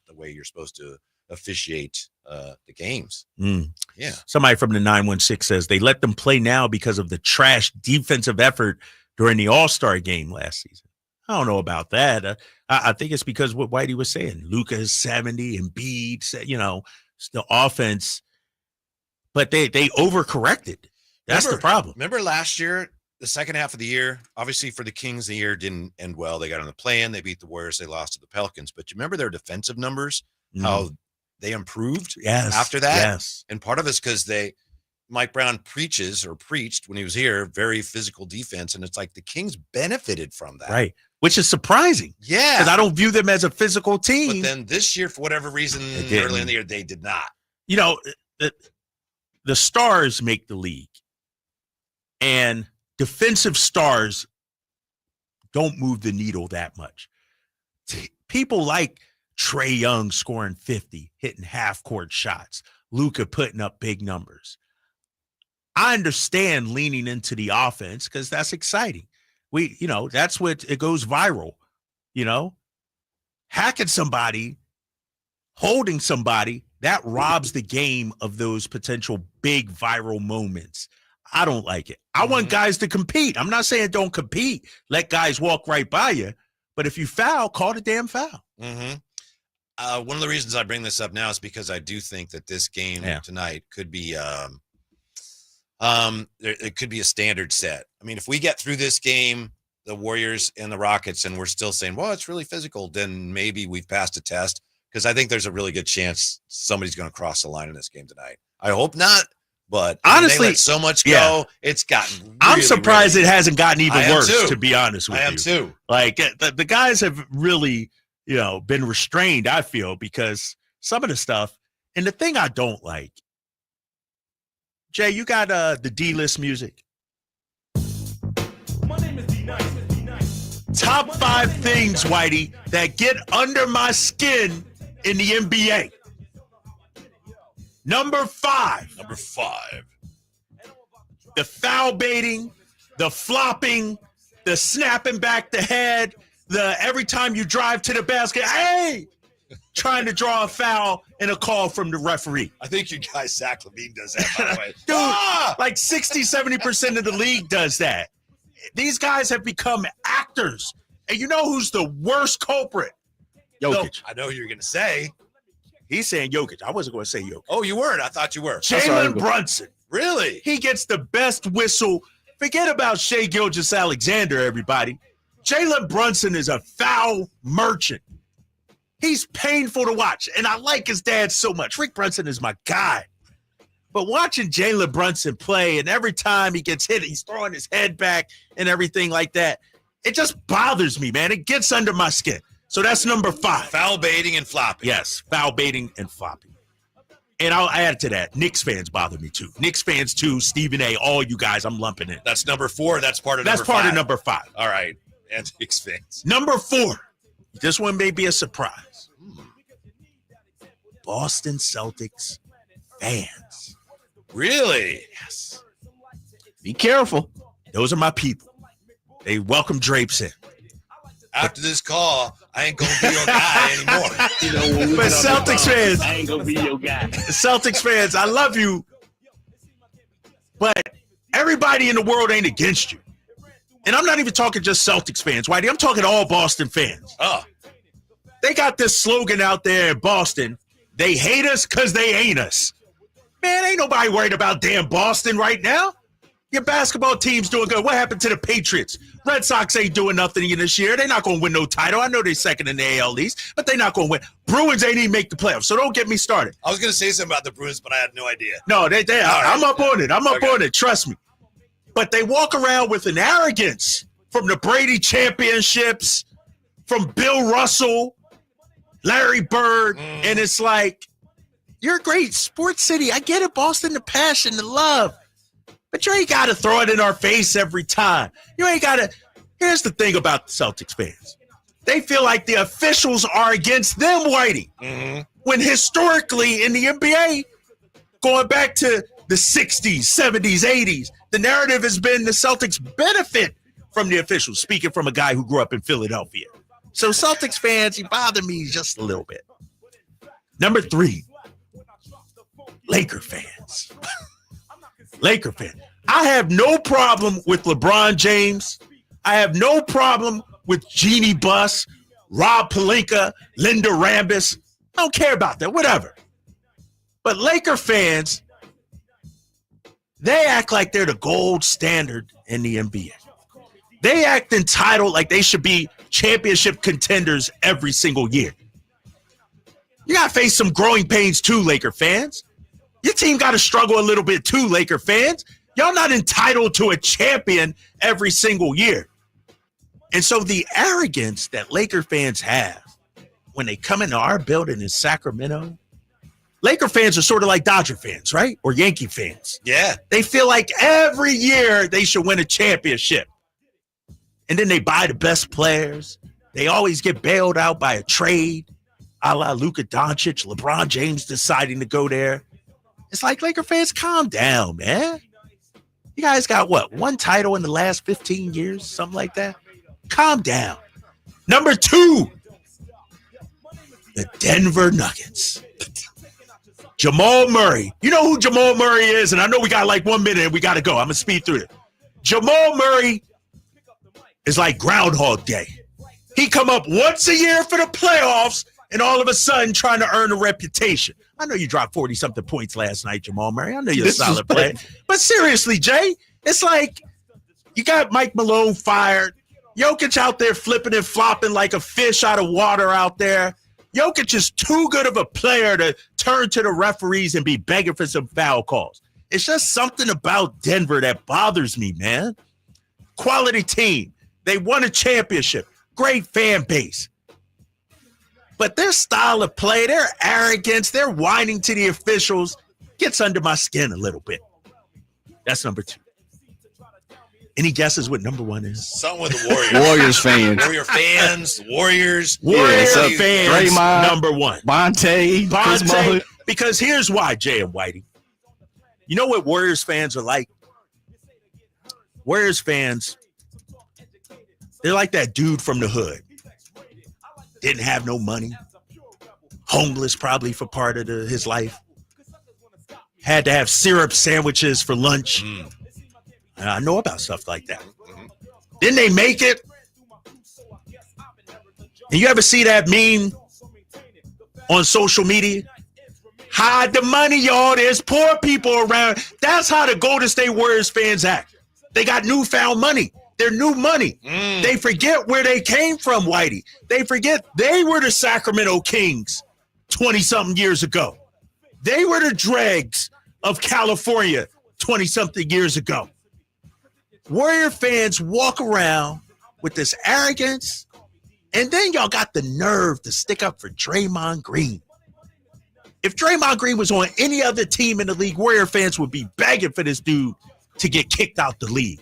the way you're supposed to officiate the games. Yeah. Somebody from the 916 says they let them play now because of the trash defensive effort during the All-Star game last season. I don't know about that. I think it's because what Whitey was saying. Luka is 70 and Embiid, the offense, but they overcorrected. That's the problem. Remember last year, the second half of the year, obviously for the Kings, the year didn't end well. They got on the play-in. They beat the Warriors. They lost to the Pelicans. But you remember their defensive numbers, how they improved after that? Yes. And part of it's because Mike Brown preached when he was here, very physical defense. And it's like the Kings benefited from that. Right. Which is surprising. Yeah. Because I don't view them as a physical team. But then this year, for whatever reason, early in the year, they did not. The stars make the league. And defensive stars don't move the needle that much. People like Trae Young scoring 50, hitting half-court shots, Luka putting up big numbers. I understand leaning into the offense because that's exciting. That's what it goes viral. Hacking somebody, holding somebody, that robs the game of those potential big viral moments. I don't like it. I want guys to compete. I'm not saying don't compete. Let guys walk right by you. But if you foul, call the damn foul. One of the reasons I bring this up now is because I do think that this game tonight could be it could be a standard set. I mean, if we get through this game, the Warriors and the Rockets, and we're still saying, well, it's really physical, then maybe we've passed a test, because I think there's a really good chance somebody's going to cross the line in this game tonight. I hope not, But honestly, they let so much go. It's gotten. Really, I'm surprised it hasn't gotten even worse. Too. To be honest with you, I am too. Like the guys have really, been restrained. I feel because some of the stuff, and the thing I don't like. Jay, you got the D-list music. Top 5 things, Whitey, that get under my skin in the NBA. Number 5. The foul baiting, the flopping, the snapping back the head, the every time you drive to the basket, hey, trying to draw a foul and a call from the referee. I think your guy Zach Levine does that, by the way. Dude, like 60-70% of the league does that. These guys have become actors. And you know who's the worst culprit? Jokic. I know you're going to say. He's saying Jokic. I wasn't going to say Jokic. Oh, you weren't? I thought you were. Jalen Brunson. Really? He gets the best whistle. Forget about Shai Gilgeous-Alexander, everybody. Jalen Brunson is a foul merchant. He's painful to watch, and I like his dad so much. Rick Brunson is my guy. But watching Jalen Brunson play, and every time he gets hit, he's throwing his head back and everything like that, it just bothers me, man. It gets under my skin. So that's number 5. Foul baiting and flopping. Yes, foul baiting and flopping. And I'll add to that, Knicks fans bother me too. Knicks fans too, Stephen A., all you guys, I'm lumping in. That's number 4. That's part of number 5. That's part of number 5. All right. And Knicks fans. Number 4. This one may be a surprise. Boston Celtics fans. Really? Yes. Be careful. Those are my people. They welcome drapes in. After this call, I ain't going to be your guy anymore. But Celtics fans, I ain't going to be your guy. Celtics fans, I love you. But everybody in the world ain't against you. And I'm not even talking just Celtics fans, Whitey. I'm talking all Boston fans. Oh. They got this slogan out there in Boston. They hate us because they ain't us. Man, ain't nobody worried about damn Boston right now. Your basketball team's doing good. What happened to the Patriots? Red Sox ain't doing nothing this year. They're not going to win no title. I know they're second in the AL East, but they're not going to win. Bruins ain't even make the playoffs, so don't get me started. I was going to say something about the Bruins, but I had no idea. No, they I'm up on it. I'm up on it. Trust me. But they walk around with an arrogance from the Brady championships, from Bill Russell, Larry Bird, and it's like, you're a great sports city. I get it, Boston, the passion, the love. But you ain't got to throw it in our face every time. You ain't got to. Here's the thing about the Celtics fans. They feel like the officials are against them, Whitey. Mm-hmm. When historically in the NBA, going back to the 60s, 70s, 80s, the narrative has been the Celtics benefit from the officials, speaking from a guy who grew up in Philadelphia. So Celtics fans, you bother me just a little bit. Number 3, Laker fans. Laker fan. I have no problem with LeBron James. I have no problem with Jeannie Buss, Rob Pelinka, Linda Rambis. I don't care about that, whatever. But Laker fans, they act like they're the gold standard in the NBA. They act entitled like they should be championship contenders every single year. You got to face some growing pains too, Laker fans. Your team got to struggle a little bit too, Laker fans. Y'all not entitled to a champion every single year. And so the arrogance that Laker fans have when they come into our building in Sacramento, Laker fans are sort of like Dodger fans, right? Or Yankee fans. Yeah. They feel like every year they should win a championship. And then they buy the best players. They always get bailed out by a trade, a la Luka Doncic, LeBron James deciding to go there. It's like, Laker fans, calm down, man. You guys got what? 1 title in the last 15 years? Something like that? Calm down. Number 2, the Denver Nuggets. Jamal Murray. You know who Jamal Murray is? And I know we got like 1 minute and we got to go. I'm going to speed through it. Jamal Murray is like Groundhog Day. He come up once a year for the playoffs and all of a sudden trying to earn a reputation. I know you dropped 40-something points last night, Jamal Murray. I know you're a solid player. But seriously, Jay, it's like you got Mike Malone fired. Jokic out there flipping and flopping like a fish out of water out there. Jokic is too good of a player to turn to the referees and be begging for some foul calls. It's just something about Denver that bothers me, man. Quality team. They won a championship. Great fan base. But their style of play, their arrogance, their whining to the officials gets under my skin a little bit. That's number 2. Any guesses what number 1 is? Something with the Warriors. Warriors fans. Warrior fans. Warriors. Warriors Yeah, fans. Draymond, Number 1. Bonte. Because here's why, Jay and Whitey. You know what Warriors fans are like? Warriors fans, they're like that dude from the hood. Didn't have no money. Homeless probably for part of his life. Had to have syrup sandwiches for lunch. I know about stuff like that. Didn't they make it? And you ever see that meme on social media? Hide the money, y'all. There's poor people around. That's how the Golden State Warriors fans act. They got newfound money. They're new money. They forget where they came from, Whitey. They forget they were the Sacramento Kings 20-something years ago. They were the dregs of California 20-something years ago. Warrior fans walk around with this arrogance, and then y'all got the nerve to stick up for Draymond Green. If Draymond Green was on any other team in the league, Warrior fans would be begging for this dude to get kicked out the league.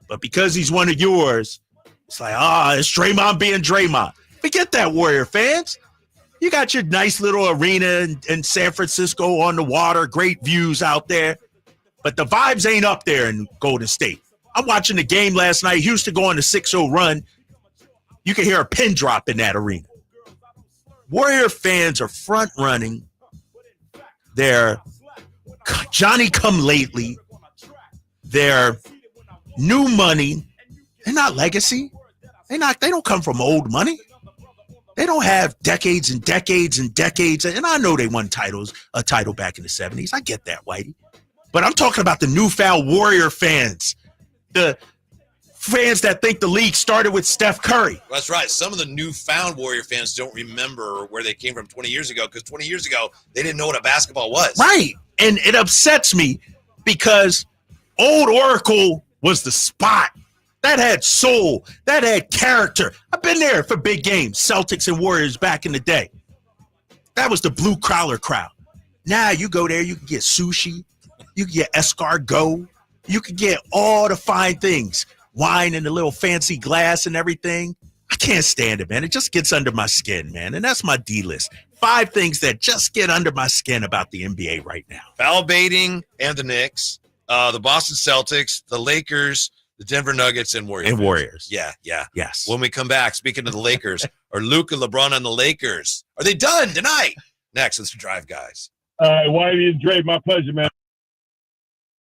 But because he's one of yours, it's like, it's Draymond being Draymond. Forget that, Warrior fans. You got your nice little arena in San Francisco on the water, great views out there. But the vibes ain't up there in Golden State. I'm watching the game last night. Houston going to 6-0 run. You can hear a pin drop in that arena. Warrior fans are front running. They're Johnny come lately. They're new money. They're not legacy. They don't come from old money. They don't have decades and decades and decades. And I know they won a title back in the 70s. I get that, Whitey. But I'm talking about the newfound Warrior fans. The fans that think the league started with Steph Curry. That's right. Some of the newfound Warrior fans don't remember where they came from 20 years ago, because 20 years ago, they didn't know what a basketball was. Right. And it upsets me because Old Oracle was the spot. That had soul. That had character. I've been there for big games, Celtics and Warriors back in the day. That was the blue-collar crowd. Now you go there, you can get sushi. You can get escargot. You can get all the fine things. Wine in a little fancy glass and everything. I can't stand it, man. It just gets under my skin, man. And that's my D list. 5 things that just get under my skin about the NBA right now. Foul baiting and the Knicks, the Boston Celtics, the Lakers, the Denver Nuggets, and Warriors. And Warriors. Yeah. Yes. When we come back, speaking of the Lakers, are Luka, LeBron, and the Lakers, are they done tonight? Next, let's Drive Guys. Whitey and Dre, my pleasure, man.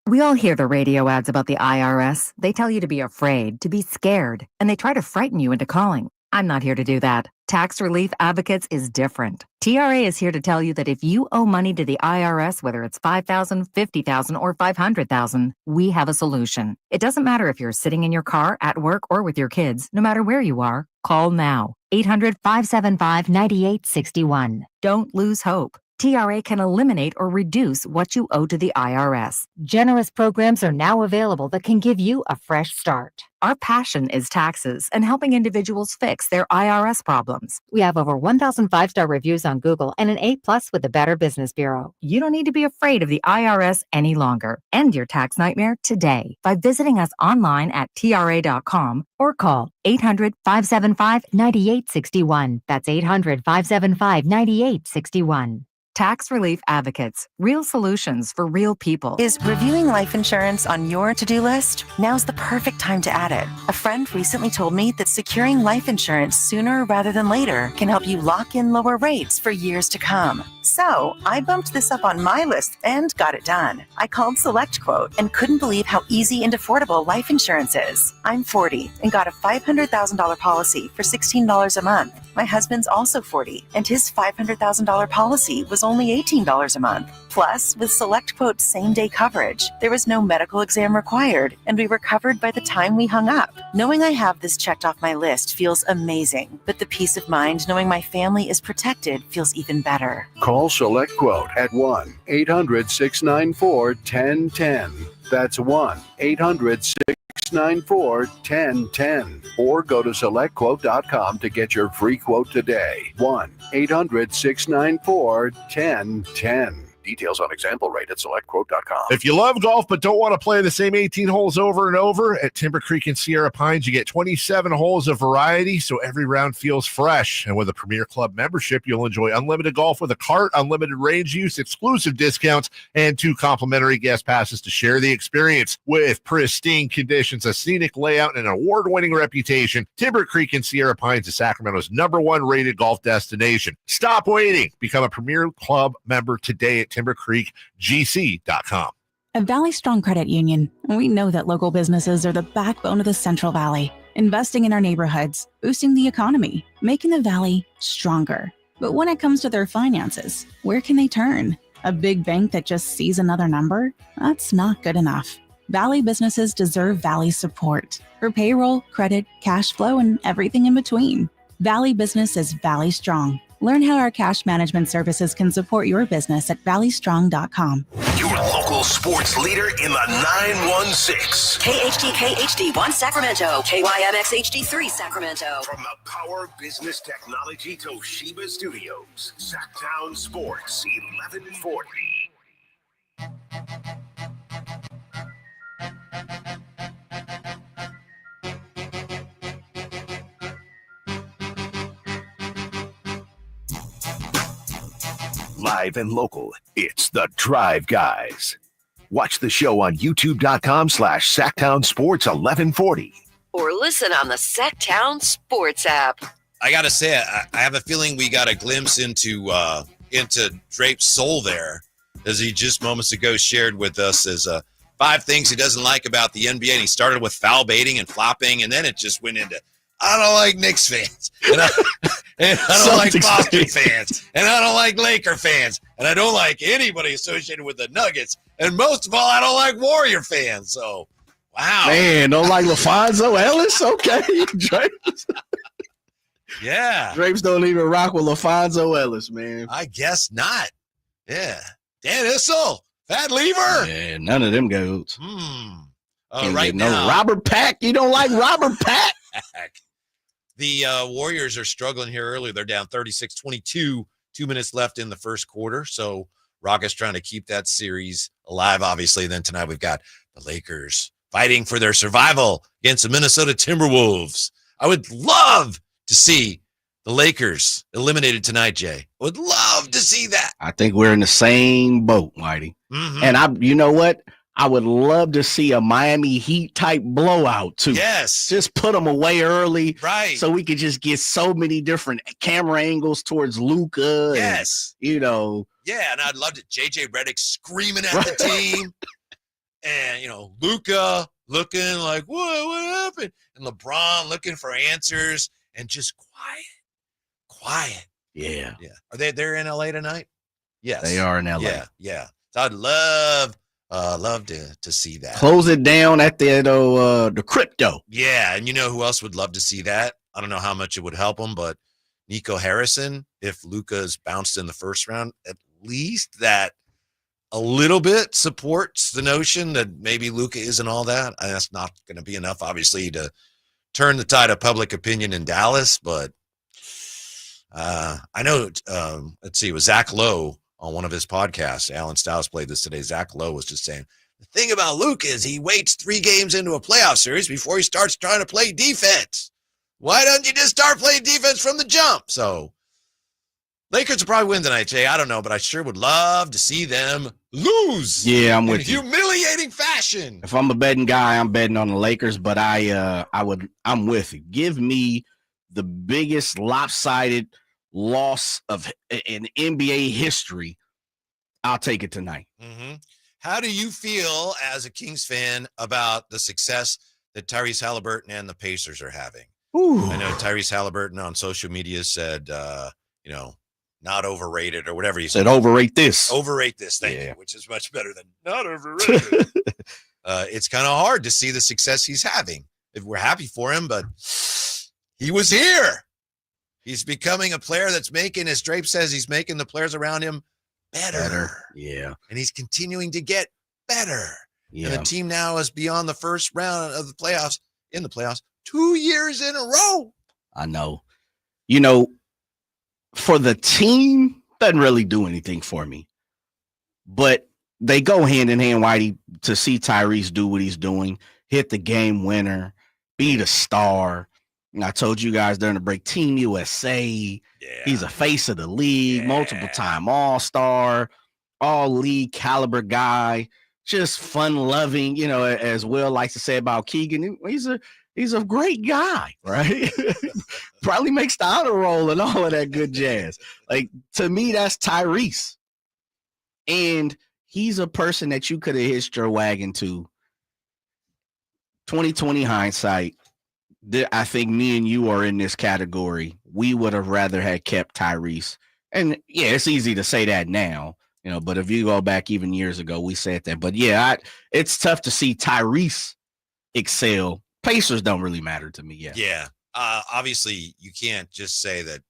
We all hear the radio ads about the IRS. They tell you to be afraid, to be scared, and they try to frighten you into calling. I'm not here to do that. Tax Relief Advocates is different. TRA is here to tell you that if you owe money to the IRS, whether it's $5,000, $50,000, or $500,000, we have a solution. It doesn't matter if you're sitting in your car, at work, or with your kids. No matter where you are, call now. 800-575-9861. Don't lose hope. TRA can eliminate or reduce what you owe to the IRS. Generous programs are now available that can give you a fresh start. Our passion is taxes and helping individuals fix their IRS problems. We have over 1,000 5-star reviews on Google and an A+ with the Better Business Bureau. You don't need to be afraid of the IRS any longer. End your tax nightmare today by visiting us online at TRA.com or call 800-575-9861. That's 800-575-9861. Tax Relief Advocates. Real solutions for real people. Is reviewing life insurance on your to-do list? Now's the perfect time to add it. A friend recently told me that securing life insurance sooner rather than later can help you lock in lower rates for years to come. So I bumped this up on my list and got it done. I called SelectQuote and couldn't believe how easy and affordable life insurance is. I'm 40 and got a $500,000 policy for $16 a month. My husband's also 40 and his $500,000 policy was only $18 a month. Plus, with SelectQuote's same-day coverage, there was no medical exam required, and we were covered by the time we hung up. Knowing I have this checked off my list feels amazing, but the peace of mind knowing my family is protected feels even better. Call Call Select Quote at 1-800-694-1010. That's 1-800-694-1010. Or go to selectquote.com to get your free quote today. 1-800-694-1010. Details on example rate at selectquote.com. If you love golf but don't want to play the same 18 holes over and over, at Timber Creek and Sierra Pines, you get 27 holes of variety, so every round feels fresh. And with a Premier Club membership, you'll enjoy unlimited golf with a cart, unlimited range use, exclusive discounts, and 2 complimentary guest passes to share the experience. With pristine conditions, a scenic layout, and an award-winning reputation, Timber Creek and Sierra Pines is Sacramento's #1 rated golf destination. Stop waiting. Become a Premier Club member today at timbercreekgc.com. At Valley Strong Credit Union, we know that local businesses are the backbone of the Central Valley, investing in our neighborhoods, boosting the economy, making the Valley stronger. But when it comes to their finances, where can they turn? A big bank that just sees another number? That's not good enough. Valley businesses deserve Valley support for payroll, credit, cash flow, and everything in between. Valley Business is Valley Strong. Learn how our cash management services can support your business at valleystrong.com. Your local sports leader in the 916. KHTK HD1 Sacramento, KYMX HD3 Sacramento. From the Power Business Technology Toshiba Studios, Sacktown Sports 1140. Live and local, it's The Drive Guys. Watch the show on youtube.com/Sacktown Sports 1140. Or listen on the Sacktown Sports app. I got to say, I have a feeling we got a glimpse into Drape's soul there, as he just moments ago shared with us as 5 things he doesn't like about the NBA. And he started with foul baiting and flopping, and then it just went into, I don't like Knicks fans. And I don't like Boston fans. And I don't like Laker fans. And I don't like anybody associated with the Nuggets. And most of all, I don't like Warrior fans. So, wow. Man, don't like LaFonso Ellis? Okay. Drapes. Yeah. Drapes don't even rock with LaFonso Ellis, man. I guess not. Yeah. Dan Issel. Fat Lever. Yeah, none of them goes. Right now. Robert Pack. You don't like Robert Pack? The Warriors are struggling here early. They're down 36-22, 2 minutes left in the first quarter. So Rockets trying to keep that series alive, obviously. Then tonight we've got the Lakers fighting for their survival against the Minnesota Timberwolves. I would love to see the Lakers eliminated tonight, Jay. I would love to see that. I think we're in the same boat, Whitey. Mm-hmm. And you know what? I would love to see a Miami Heat type blowout too. Yes. Just put them away early. Right. So we could just get so many different camera angles towards Luka. Yes. And, you know. Yeah, and I'd love to JJ Redick screaming at the team. And, Luka looking like, what happened? And LeBron looking for answers and just quiet. Yeah. Are they're in LA tonight? Yes. They are in LA. Yeah. So I'd love to see that. Close it down at the crypto. Yeah, and you know who else would love to see that? I don't know how much it would help him, but Nico Harrison, if Luka's bounced in the first round, at least that a little bit supports the notion that maybe Luka isn't all that. And that's not going to be enough, obviously, to turn the tide of public opinion in Dallas, but I know, let's see, it was Zach Lowe on one of his podcasts. Alan Stiles played this today. Zach Lowe was just saying, the thing about Luka is he waits 3 games into a playoff series before he starts trying to play defense. Why don't you just start playing defense from the jump? So Lakers will probably win tonight, Jay. I don't know, but I sure would love to see them lose. Yeah, I'm with you. Humiliating fashion. If I'm a betting guy, I'm betting on the Lakers, but I'm with you. Give me the biggest lopsided loss in NBA history. I'll take it tonight. Mm-hmm. How do you feel as a Kings fan about the success that Tyrese Halliburton and the Pacers are having? Ooh. I know Tyrese Halliburton on social media said, not overrated or whatever he said. Overrate this. Overrate this thing, which is much better than not overrated. It's kind of hard to see the success he's having. If we're happy for him, but he was here. He's becoming a player that's making, as Drape says, he's making the players around him better. Yeah. And he's continuing to get better. Yeah. And the team now is beyond the first round of the playoffs, 2 years in a row. I know. You know, for the team, doesn't really do anything for me. But they go hand in hand, Whitey, to see Tyrese do what he's doing, hit the game winner, be the star. And I told you guys during the break, Team USA. Yeah. He's a face of the league, multiple-time all-star, all-league caliber guy, just fun-loving, you know, as Will likes to say about Keegan. He's a great guy, right? Probably makes the honor roll and all of that good jazz. Like, to me, that's Tyrese. And he's a person that you could have hitched your wagon to. 2020 hindsight, I think me and you are in this category. We would have rather had kept Tyrese. And yeah, it's easy to say that now, you know, but if you go back even years ago, we said that. But yeah, it's tough to see Tyrese excel. Pacers don't really matter to me yet. Yeah. Obviously, you can't just say that,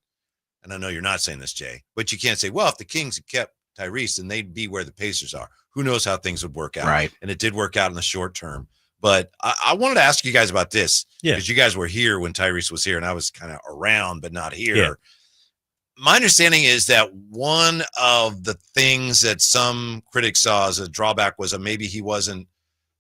and I know you're not saying this, Jay, but you can't say, well, if the Kings had kept Tyrese, then they'd be where the Pacers are. Who knows how things would work out? Right. And it did work out in the short term. But I wanted to ask you guys about this. Yeah. Because you guys were here when Tyrese was here, and I was kind of around, but not here. Yeah. My understanding is that one of the things that some critics saw as a drawback was that maybe he wasn't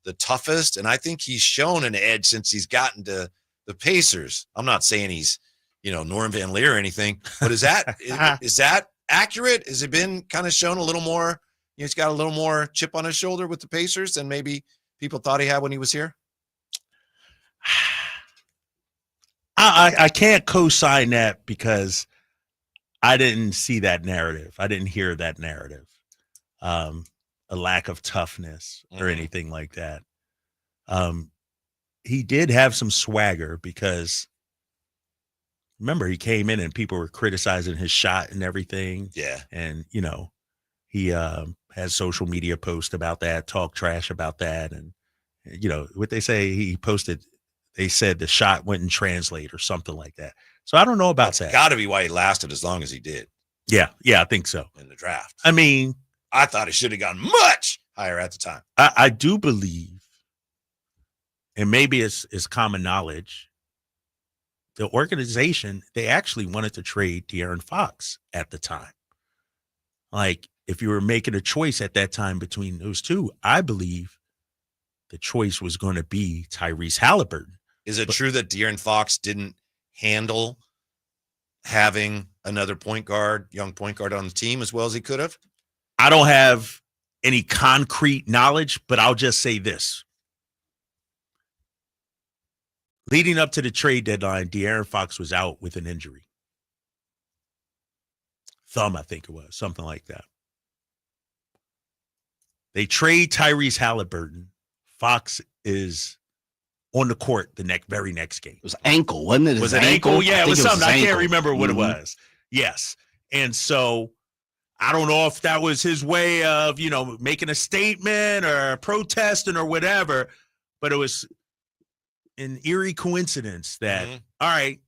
the toughest. And I think he's shown an edge since he's gotten to the Pacers. I'm not saying he's, you know, Norm Van Leer or anything, but is that is that accurate? Has it been kind of shown a little more, you know, he's got a little more chip on his shoulder with the Pacers than maybe people thought he had when he was here? I can't co-sign that because I didn't see that narrative. I didn't hear that narrative. A lack of toughness or anything like that. He did have some swagger because remember he came in and people were criticizing his shot and everything. Yeah. And, you know, he has social media posts about that, talk trash about that. And, you know, what they say he posted, they said the shot wouldn't translate or something like that. So I don't know about that. Got to be why he lasted as long as he did. Yeah. Yeah, I think so. In the draft. I mean, I thought he should have gone much higher at the time. I do believe, and maybe it's common knowledge, the organization, they actually wanted to trade De'Aaron Fox at the time. Like, if you were making a choice at that time between those two, I believe the choice was going to be Tyrese Halliburton. Is it true that De'Aaron Fox didn't handle having another point guard, young point guard on the team as well as he could have? I don't have any concrete knowledge, but I'll just say this. Leading up to the trade deadline, De'Aaron Fox was out with an injury. Thumb, I think it was, something like that. They trade Tyrese Halliburton. Fox is on the court the very next game. It was ankle, wasn't it? Was it ankle? Yeah, it was something. I can't remember what Mm-hmm. it was. Yes. And so I don't know if that was his way of, you know, making a statement or protesting or whatever, but it was an eerie coincidence that, all right,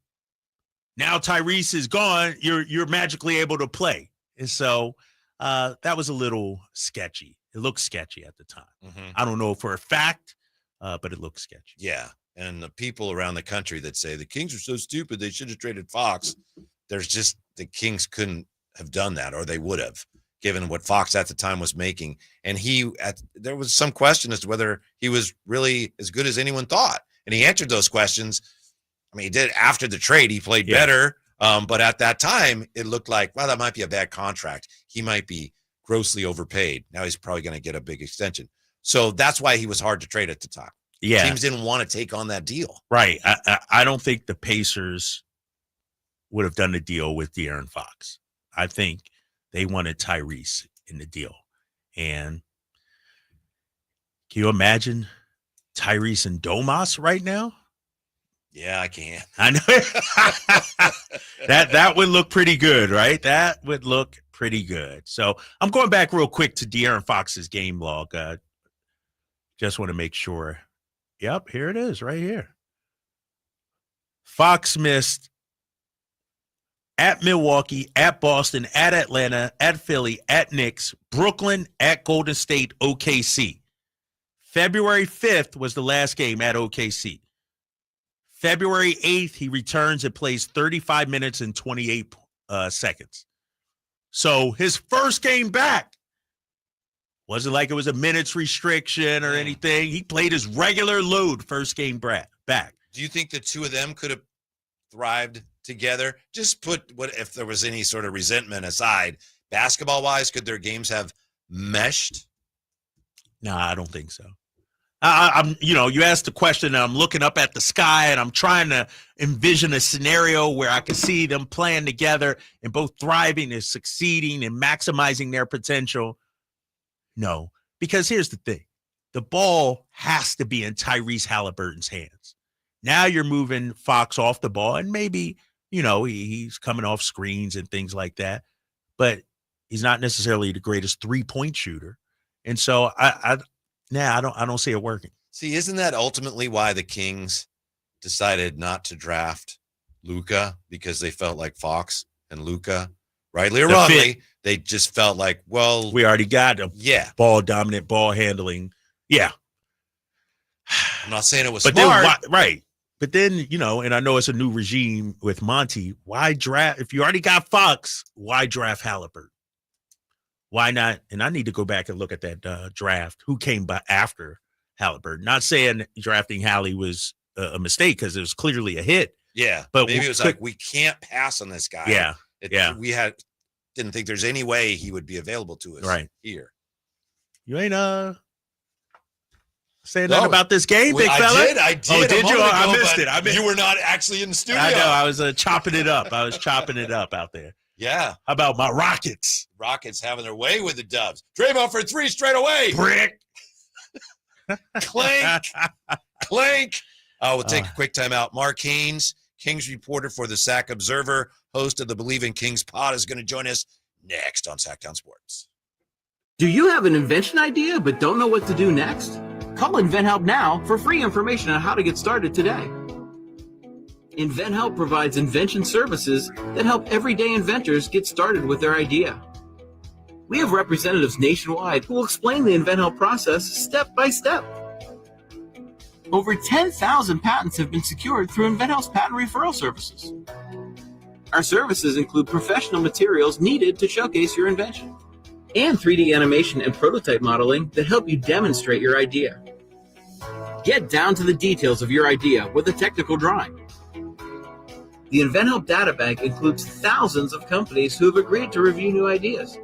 now Tyrese is gone, you're magically able to play. And so that was a little sketchy. It looked sketchy at the time. I don't know for a fact, but it looked sketchy. Yeah. And the people around the country that say the Kings are so stupid, they should have traded Fox. There's just, the Kings couldn't have done that, or they would have, given what Fox at the time was making. And there was some question as to whether he was really as good as anyone thought. And he answered those questions. I mean, he did after the trade, he played better. But at that time, it looked like, well, that might be a bad contract. He might be grossly overpaid. Now he's probably going to get a big extension. So that's why he was hard to trade at the time. Yeah. Teams didn't want to take on that deal. Right. I don't think the Pacers would have done the deal with De'Aaron Fox. I think they wanted Tyrese in the deal. And can you imagine Tyrese and Domas right now? Yeah, I can. I know. that would look pretty good, right? That would look pretty good. So I'm going back real quick to De'Aaron Fox's game log. Just want to make sure. Yep, here it is right here. Fox missed at Milwaukee, at Boston, at Atlanta, at Philly, at Knicks, Brooklyn, at Golden State, OKC. February 5th was the last game at OKC. February 8th, he returns and plays 35 minutes and 28 seconds. So his first game back wasn't like it was a minutes restriction or anything. He played his regular load first game back. Do you think the two of them could have thrived together? Just put what if there was any sort of resentment aside, basketball-wise, could their games have meshed? No, I don't think so. I'm, you asked the question, and I'm looking up at the sky, and I'm trying to envision a scenario where I can see them playing together and both thriving and succeeding and maximizing their potential. No, because here's the thing. The ball has to be in Tyrese Halliburton's hands. Now you're moving Fox off the ball, and maybe, he's coming off screens and things like that, but he's not necessarily the greatest three-point shooter. And so I don't see it working. See, isn't that ultimately why the Kings decided not to draft Luka? Because they felt like Fox and Luka, rightly or wrongly, they just felt like, well, we already got a ball dominant, ball handling. Yeah. I'm not saying it was but smart. Then, right. But then, and I know it's a new regime with Monty. Why draft? If you already got Fox, why draft Halliburton? Why not? And I need to go back and look at that draft. Who came by after Halliburton? Not saying drafting Hallie was a mistake because it was clearly a hit. Yeah, but maybe it was like we can't pass on this guy. Yeah, we didn't think there's any way he would be available to us here. You ain't saying nothing about this game, big fella. I did. Oh, did you? I missed it. You were not actually in the studio. I know. I was chopping it up. I was chopping it up out there. Yeah. How about my Rockets? Rockets having their way with the Dubs. Draymond for three straight away. Brick. Clank. Clank. Oh, we'll take a quick timeout. Mark Haynes, Kings reporter for the Sac Observer, host of the Believe in Kings pod, is going to join us next on Sacktown Sports. Do you have an invention idea but don't know what to do next? Call InventHelp now for free information on how to get started today. InventHelp provides invention services that help everyday inventors get started with their idea. We have representatives nationwide who will explain the InventHelp process step by step. Over 10,000 patents have been secured through InventHelp's patent referral services. Our services include professional materials needed to showcase your invention, and 3D animation and prototype modeling that help you demonstrate your idea. Get down to the details of your idea with a technical drawing. The InventHelp Data Bank includes thousands of companies who have agreed to review new ideas.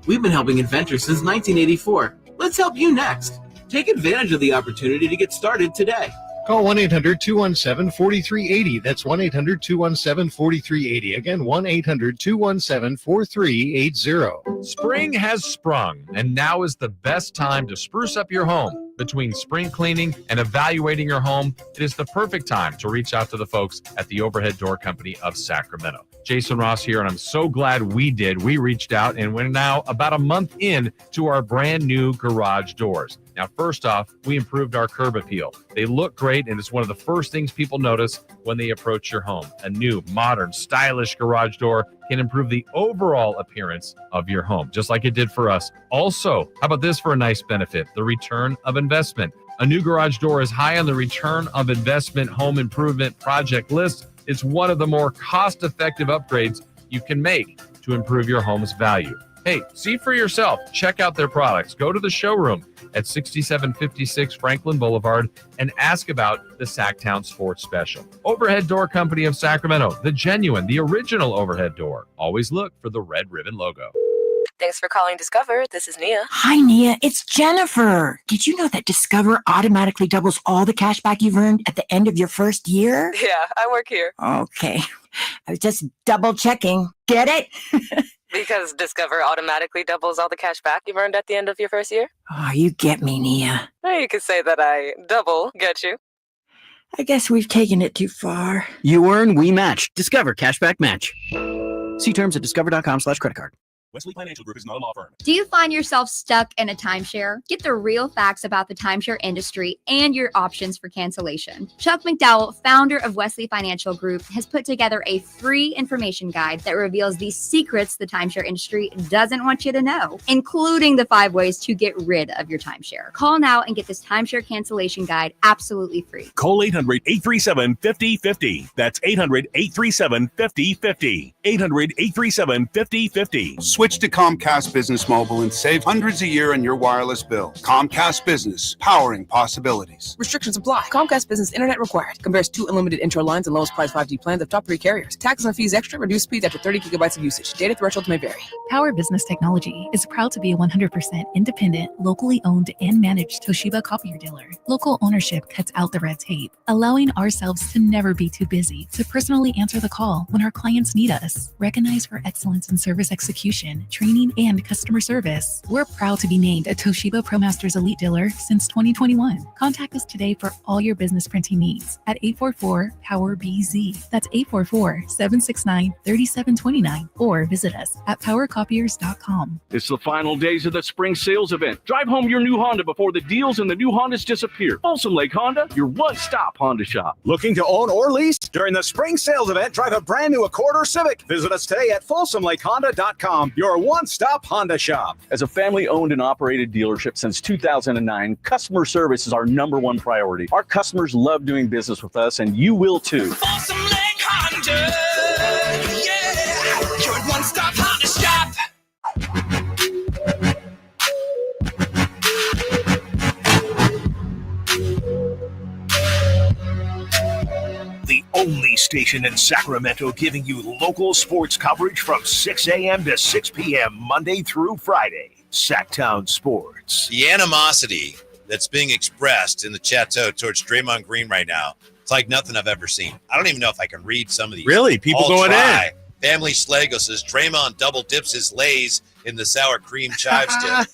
We've been helping inventors since 1984. Let's help you next. Take advantage of the opportunity to get started today. Call 1-800-217-4380. That's 1-800-217-4380. Again, 1-800-217-4380. Spring has sprung, and now is the best time to spruce up your home. Between spring cleaning and evaluating your home, it is the perfect time to reach out to the folks at the Overhead Door Company of Sacramento. Jason Ross here, and I'm so glad we did. We reached out, and we're now about a month in to our brand new garage doors. Now, first off, we improved our curb appeal. They look great, and it's one of the first things people notice when they approach your home. A new, modern, stylish garage door can improve the overall appearance of your home, just like it did for us. Also, how about this for a nice benefit? The return of investment. A new garage door is high on the return of investment home improvement project list. It's one of the more cost-effective upgrades you can make to improve your home's value. Hey, see for yourself. Check out their products. Go to the showroom at 6756 Franklin Boulevard and ask about the Sacktown Sports Special. Overhead Door Company of Sacramento, the genuine, the original overhead door. Always look for the red ribbon logo. Thanks for calling Discover. This is Nia. Hi, Nia. It's Jennifer. Did you know that Discover automatically doubles all the cash back you've earned at the end of your first year? Yeah, I work here. Okay. I was just double checking. Get it? Because Discover automatically doubles all the cash back you've earned at the end of your first year? Oh, you get me, Nia. You could say that I double get you. I guess we've taken it too far. You earn, we match. Discover Cashback Match. See terms at discover.com/credit card. Wesley Financial Group is not a law firm. Do you find yourself stuck in a timeshare? Get the real facts about the timeshare industry and your options for cancellation. Chuck McDowell, founder of Wesley Financial Group, has put together a free information guide that reveals the secrets the timeshare industry doesn't want you to know, including the 5 ways to get rid of your timeshare. Call now and get this timeshare cancellation guide absolutely free. Call 800-837-5050. That's 800-837-5050. 800-837-5050. Switch to Comcast Business Mobile and save hundreds a year on your wireless bill. Comcast Business, powering possibilities. Restrictions apply. Comcast Business Internet required. Compares 2 unlimited intro lines and lowest price 5G plans of top 3 carriers. Taxes and fees extra. Reduced speeds after 30 gigabytes of usage. Data thresholds may vary. Power Business Technology is proud to be a 100% independent, locally owned and managed Toshiba copier dealer. Local ownership cuts out the red tape, allowing ourselves to never be too busy to personally answer the call when our clients need us. Recognized for excellence in service execution, training, and customer service. We're proud to be named a Toshiba ProMasters Elite Dealer since 2021. Contact us today for all your business printing needs at 844-POWER-BZ. That's 844-769-3729. Or visit us at powercopiers.com. It's the final days of the spring sales event. Drive home your new Honda before the deals and the new Hondas disappear. Folsom Lake Honda, your one-stop Honda shop. Looking to own or lease? During the spring sales event, drive a brand new Accord or Civic. Visit us today at FolsomLakeHonda.com, your one-stop Honda shop. As a family-owned and operated dealership since 2009, customer service is our #1 priority. Our customers love doing business with us, and you will too. Folsom Lake Honda, yeah, your one-stop Honda shop. The only station in Sacramento giving you local sports coverage from 6 a.m. to 6 p.m. Monday through Friday. Sacktown Sports. The animosity that's being expressed in the chateau towards Draymond Green right now, it's like nothing I've ever seen. I don't even know if I can read some of these. Really? People going in? Family Slago says Draymond double dips his Lays in the sour cream chive stick.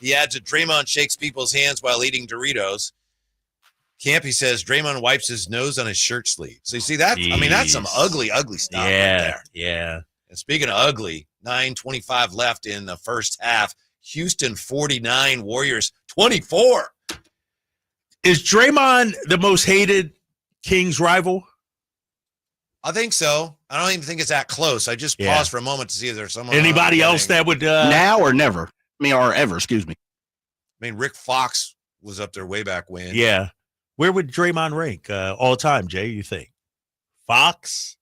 He adds that Draymond shakes people's hands while eating Doritos. Campy says Draymond wipes his nose on his shirt sleeve. So you see that? Jeez. I mean, that's some ugly, ugly stuff right there. Yeah. And speaking of ugly, 9:25 left in the first half. Houston 49, Warriors 24. Is Draymond the most hated Kings rival? I think so. I don't even think it's that close. I just paused for a moment to see if there's someone. Anybody else that would now or never? I mean, or ever? Excuse me. I mean, Rick Fox was up there way back when. Yeah. Where would Draymond rank all time, Jay, you think? Fox?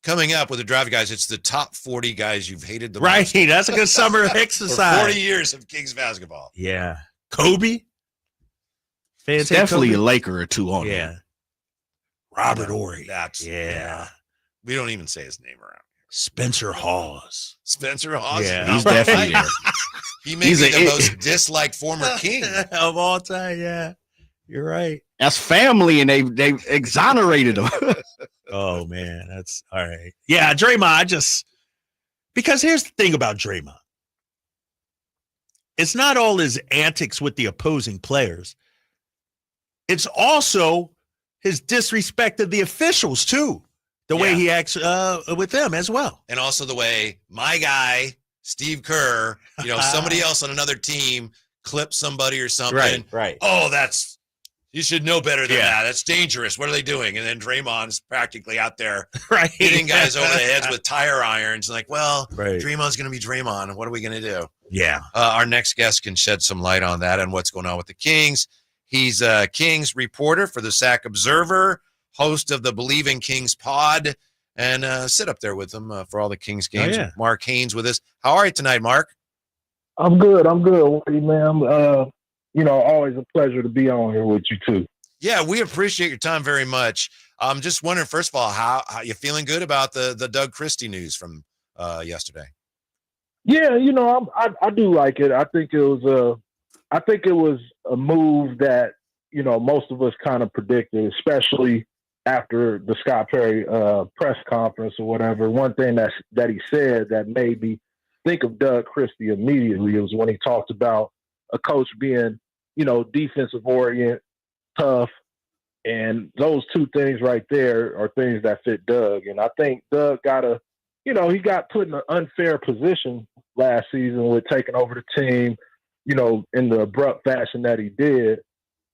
Coming up with the drive, guys, it's the top 40 guys you've hated the right, most. That's a good summer exercise. For 40 years of Kings basketball. Yeah. Kobe? It's definitely a Laker or two on Yeah. there. Robert Horry. That's we don't even say his name around here. Spencer Hawes. Spencer Hawes? Yeah. He's definitely there. He may be the most disliked former King. Of all time, yeah. You're right. That's family, and they exonerated him. Oh, man. That's all right. Yeah, Draymond, because here's the thing about Draymond. It's not all his antics with the opposing players. It's also his disrespect of the officials, too. The way he acts with them as well. And also the way my guy, Steve Kerr, somebody else on another team clips somebody or something. Right. Oh, you should know better than that. That's dangerous. What are they doing? And then Draymond's practically out there hitting guys over the heads with tire irons. Like, Draymond's going to be Draymond. What are we going to do? Yeah. Our next guest can shed some light on that and what's going on with the Kings. He's a Kings reporter for the Sac Observer, host of the Believe in Kings pod, and sit up there with them for all the Kings games. Oh, yeah. Mark Haynes with us. How are you tonight, Mark? I'm good. Man. Always a pleasure to be on here with you too. Yeah, we appreciate your time very much. I'm just wondering, first of all, how you feeling good about the Doug Christie news from yesterday? Yeah, I do like it. I think it was a move that most of us kind of predicted, especially after the Scott Perry press conference or whatever. One thing that he said that made me think of Doug Christie immediately was when he talked about a coach being, defensive orient, tough, and those two things right there are things that fit Doug. And I think Doug got a he got put in an unfair position last season with taking over the team, in the abrupt fashion that he did.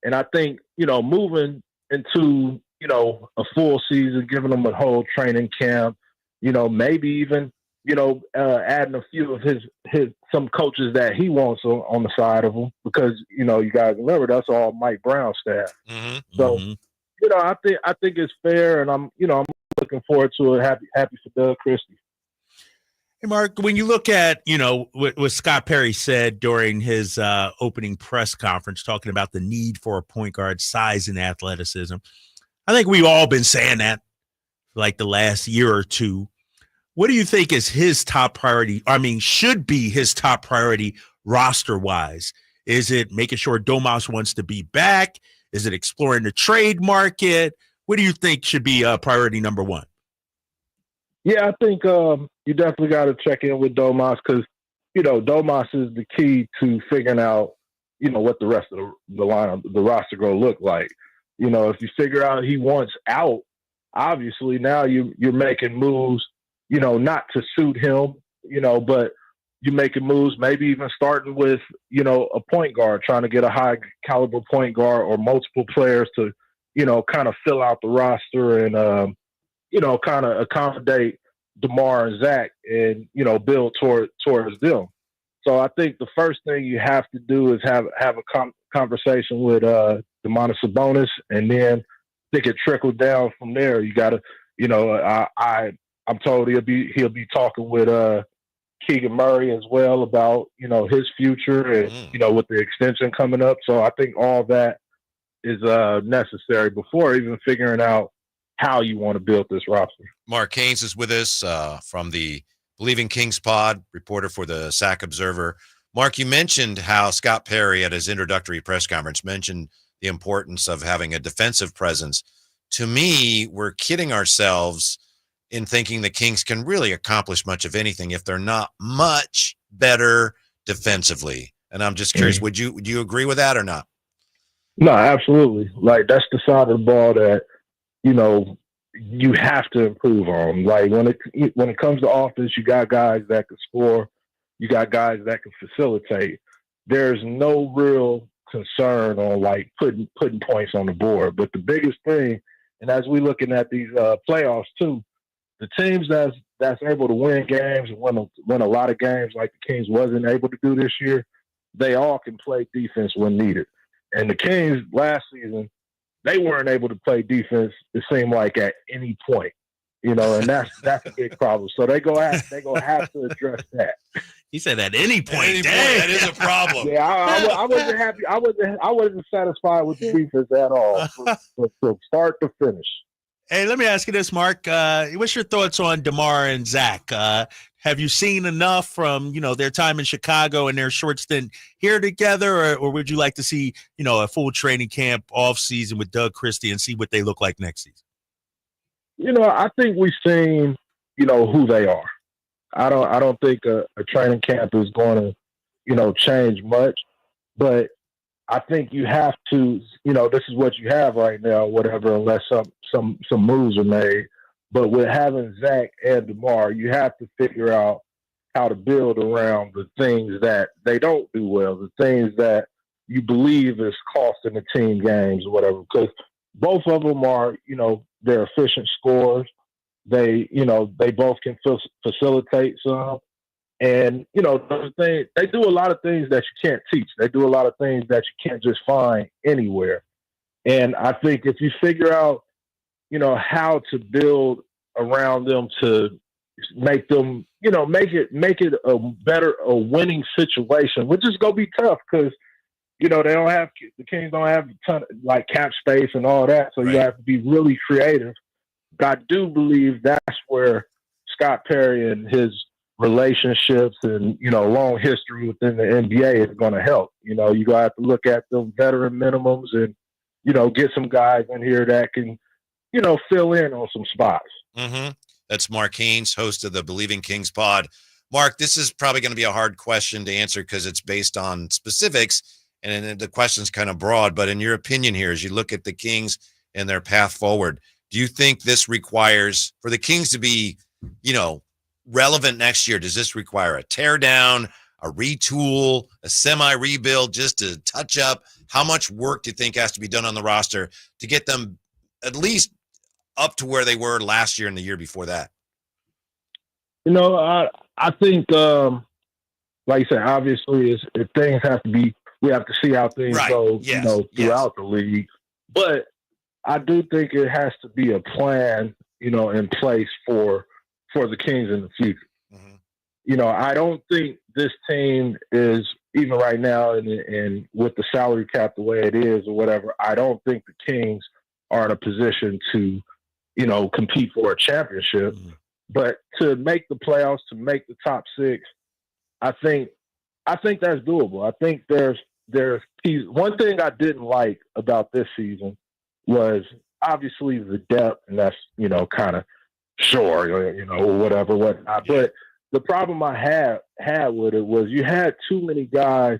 And I think, moving into, a full season, giving him a whole training camp, maybe even, adding a few of some coaches that he wants on the side of him, because, you guys remember that's all Mike Brown's staff. Mm-hmm. So, I think it's fair, and I'm looking forward to it. Happy for Doug Christie. Hey, Mark, when you look at, what Scott Perry said during his opening press conference, talking about the need for a point guard, size and athleticism, I think we've all been saying that for like the last year or two. What do you think is his top priority? I mean, should be his top priority roster-wise? Is it making sure Domas wants to be back? Is it exploring the trade market? What do you think should be priority number one? Yeah, I think you definitely got to check in with Domas, because, Domas is the key to figuring out, what the rest of the lineup, the roster going to look like. If you figure out he wants out, obviously now you're making moves, not to suit him, but you're making moves, maybe even starting with, a point guard, trying to get a high caliber point guard or multiple players to, kind of fill out the roster and, kind of accommodate DeMar and Zach and, build towards them. So I think the first thing you have to do is have a conversation with Domantas Sabonis, and then I think it trickled down from there. You got to, I'm told he'll be talking with Keegan Murray as well about, his future and, with the extension coming up. So I think all that is necessary before even figuring out how you want to build this roster. Mark Haynes is with us from the Believing Kings pod, reporter for the Sac Observer. Mark, you mentioned how Scott Perry at his introductory press conference mentioned the importance of having a defensive presence. To me, we're kidding ourselves in thinking the Kings can really accomplish much of anything if they're not much better defensively. And I'm just curious, would you agree with that or not? No, absolutely. Like, that's the side of the ball that, you have to improve on. Like, when it comes to offense, you got guys that can score, you got guys that can facilitate. There's no real concern on like putting points on the board. But the biggest thing, and as we're looking at these playoffs too, the teams that's able to win games and win a lot of games like the Kings wasn't able to do this year, they all can play defense when needed. And the Kings last season, they weren't able to play defense, it seemed like, at any point, and that's a big problem. So they're gonna have to address that. He said at any point, that is a problem. Yeah, I wasn't happy. I wasn't satisfied with the defense at all, from start to finish. Hey, let me ask you this, Mark. What's your thoughts on DeMar and Zach? Have you seen enough from, their time in Chicago and their short stint here together, or would you like to see, a full training camp off season with Doug Christie and see what they look like next season? I think we've seen, who they are. I don't think a training camp is going to, change much, but I think you have to, this is what you have right now, whatever, unless some moves are made. But with having Zach and DeMar, you have to figure out how to build around the things that they don't do well, the things that you believe is costing the team games or whatever. Because both of them are, they're efficient scorers. They both can facilitate some. And, they do a lot of things that you can't teach. They do a lot of things that you can't just find anywhere. And I think if you figure out, how to build around them to make them, make it a winning situation, which is going to be tough because, the Kings don't have a ton of like cap space and all that. So you have to be really creative. But I do believe that's where Scott Perry and his relationships and, long history within the NBA is going to help. You're going to have to look at the veteran minimums and, get some guys in here that can, fill in on some spots. Mm-hmm. That's Mark Haynes, host of the Believing Kings pod. Mark, this is probably going to be a hard question to answer because it's based on specifics, and the question's kind of broad. But in your opinion here, as you look at the Kings and their path forward, do you think this requires for the Kings to be, relevant next year? Does this require a tear down, a retool, a semi-rebuild, just to touch up? How much work do you think has to be done on the roster to get them at least up to where they were last year and the year before that? I think, like you said, obviously, if things have to be, we have to see how things go, throughout the league. But I do think it has to be a plan, in place for the Kings in the future. I don't think this team is, even right now, and with the salary cap the way it is or whatever, I don't think the Kings are in a position to, compete for a championship. But to make the playoffs, to make the top six, I think that's doable. I think there's one thing I didn't like about this season was obviously the depth, and that's, kind of whatnot. But the problem I had with it was you had too many guys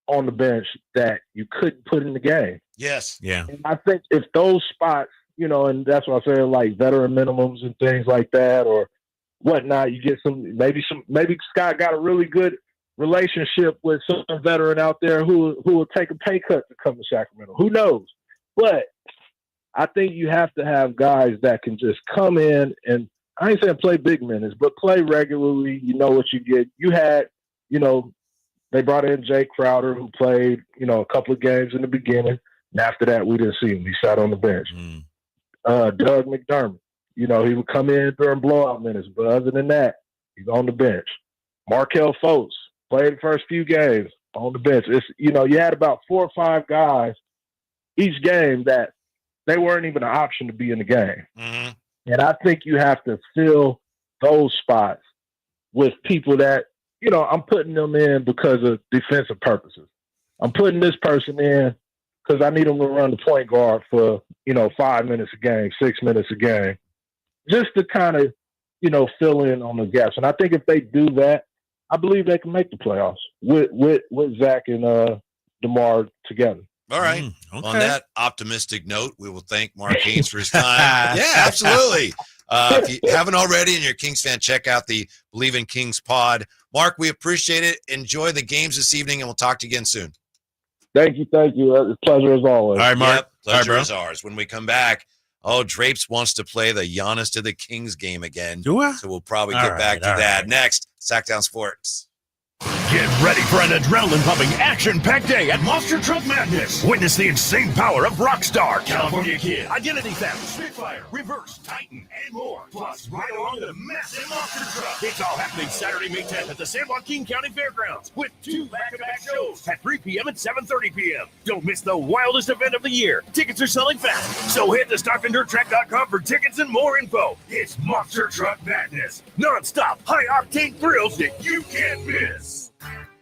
on the bench that you couldn't put in the game. Yes. Yeah. And I think if those spots, and that's what I said, like veteran minimums and things like that or whatnot, you get maybe Scott got a really good relationship with some veteran out there who will take a pay cut to come to Sacramento. Who knows? But I think you have to have guys that can just come in and, I ain't saying play big minutes, but play regularly. You know what you get. You had, they brought in Jay Crowder, who played, a couple of games in the beginning. And after that, we didn't see him. He sat on the bench. Doug McDermott, he would come in during blowout minutes, but other than that, he's on the bench. Markelle Fultz played the first few games on the bench. It's, you had about 4 or 5 guys each game that they weren't even an option to be in the game. And I think you have to fill those spots with people that, I'm putting them in because of defensive purposes. I'm putting this person in because I need them to run the point guard for, 5 minutes a game, 6 minutes a game, just to kind of, fill in on the gaps. And I think if they do that, I believe they can make the playoffs with Zach and DeMar together. All right. On that optimistic note, we will thank Mark Haynes for his time. Yeah, absolutely. If you haven't already and you're a Kings fan, check out the Believe in Kings pod. Mark, we appreciate it. Enjoy the games this evening, and we'll talk to you again soon. Thank you. It's a pleasure as always. All right, Mark. Yep, pleasure is ours. When we come back, Drapes wants to play the Giannis to the Kings game again. Do I? So we'll probably get back to that next. Sacktown Sports. Get ready for an adrenaline-pumping, action-packed day at Monster Truck Madness. Witness the insane power of Rockstar, California Kid, Identity Theft, Spitfire, Reverse, Titan, and more. Plus, ride along the massive monster truck. It's all happening Saturday, May 10th at the San Joaquin County Fairgrounds with 2 back-to-back shows at 3 p.m. and 7:30 p.m. Don't miss the wildest event of the year. Tickets are selling fast, so head to StockandDirtTrack.com for tickets and more info. It's Monster Truck Madness. Non-stop, high-octane thrills that you can't miss.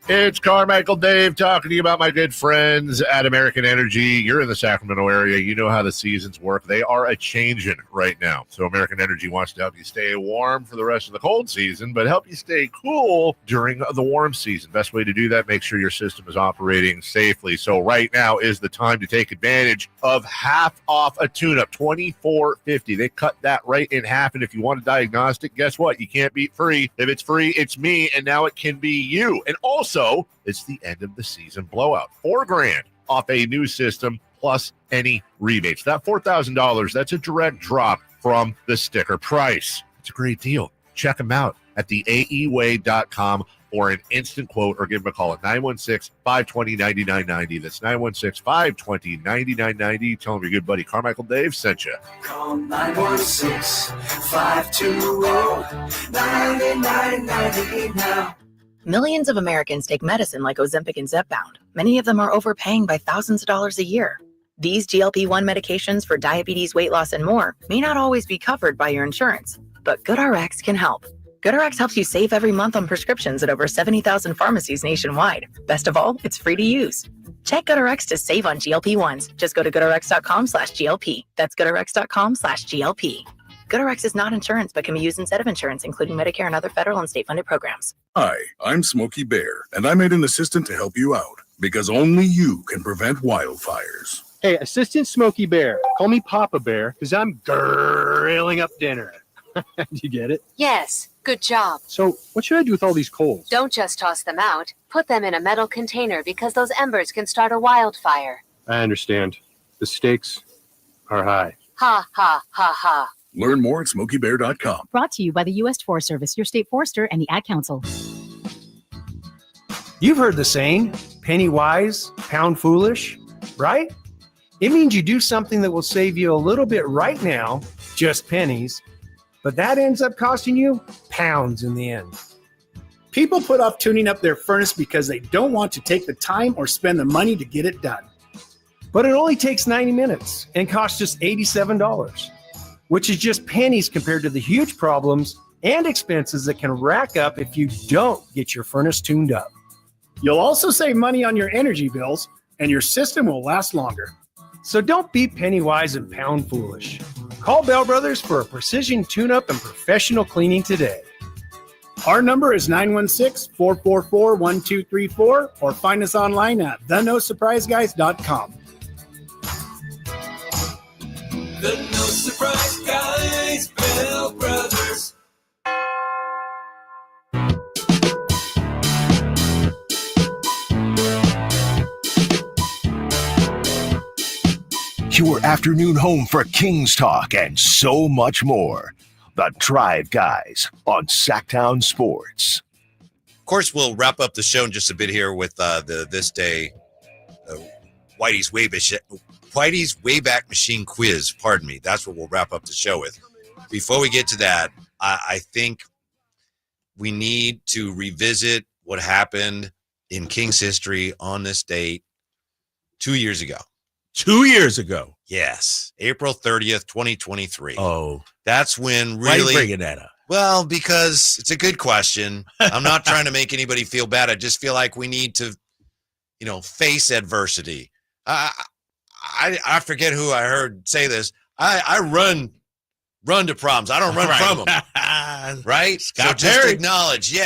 It's Carmichael Dave talking to you about my good friends at American Energy. You're in the Sacramento area. You know how the seasons work. They are a-changing right now. So American Energy wants to help you stay warm for the rest of the cold season, but help you stay cool during the warm season. Best way to do that, make sure your system is operating safely. So right now is the time to take advantage of half off a tune-up, $24.50. They cut that right in half, and if you want a diagnostic, guess what? You can't beat free. If it's free, it's me, and now it can be you. And also, it's the end of the season blowout. $4,000 off a new system plus any rebates. That $4,000, that's a direct drop from the sticker price. It's a great deal. Check them out at theaeway.com for an instant quote or give them a call at 916-520-9990. That's 916-520-9990. Tell them your good buddy Carmichael Dave sent you. Call 916-520-9990 now. Millions of Americans take medicine like Ozempic and Zepbound. Many of them are overpaying by thousands of dollars a year. These GLP-1 medications for diabetes, weight loss, and more may not always be covered by your insurance, but GoodRx can help. GoodRx helps you save every month on prescriptions at over 70,000 pharmacies nationwide. Best of all, it's free to use. Check GoodRx to save on GLP-1s. Just go to GoodRx.com/GLP. That's GoodRx.com/GLP. GoodRx is not insurance, but can be used instead of insurance, including Medicare and other federal and state-funded programs. Hi, I'm Smokey Bear, and I made an assistant to help you out, because only you can prevent wildfires. Hey, Assistant Smokey Bear, call me Papa Bear, because I'm grilling up dinner. You get it? Yes, good job. So what should I do with all these coals? Don't just toss them out. Put them in a metal container because those embers can start a wildfire. I understand. The stakes are high. Ha, ha, ha, ha. Learn more at SmokeyBear.com. Brought to you by the U.S. Forest Service, your state forester, and the Ad Council. You've heard the saying, penny wise, pound foolish, right? It means you do something that will save you a little bit right now, just pennies, but that ends up costing you pounds in the end. People put off tuning up their furnace because they don't want to take the time or spend the money to get it done. But it only takes 90 minutes and costs just $87, which is just pennies compared to the huge problems and expenses that can rack up if you don't get your furnace tuned up. You'll also save money on your energy bills, and your system will last longer. So don't be penny wise and pound foolish. Call Bell Brothers for a precision tune-up and professional cleaning today. Our number is 916-444-1234, or find us online at thenosurpriseguys.com. The No Surprise Guys, Bell Brothers. Your afternoon home for Kings talk and so much more. The Drive Guys on Sacktown Sports. Of course, we'll wrap up the show in just a bit here with this day Whitey's Wayback Machine quiz. Pardon me. That's what we'll wrap up the show with. Before we get to that, I think we need to revisit what happened in Kings history on this date 2 years ago. 2 years ago. Yes. April 30th, 2023. Oh. That's when Why are really. you bringing that up? Well, because it's a good question. I'm not trying to make anybody feel bad. I just feel like we need to, face adversity. I forget who I heard say this. I run to problems. I don't run from them. Right? So just acknowledge,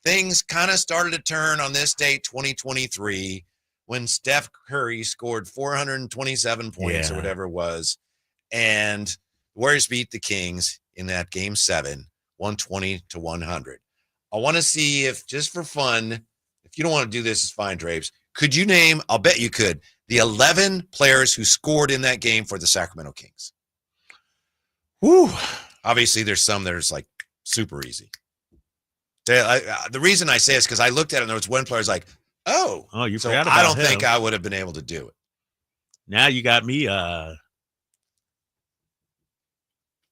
things kind of started to turn on this date, 2023. When Steph Curry scored 427 points or whatever it was, and the Warriors beat the Kings in that game 7, 120-100. I want to see if, just for fun, if you don't want to do this, it's fine, Drapes. Could you name, I'll bet you could, the 11 players who scored in that game for the Sacramento Kings? Whew. Obviously, there's some that are like super easy. The reason I say is because I looked at it and there was one player like, oh, you so forgot about I don't him. think I would have been able to do it. Now you got me. All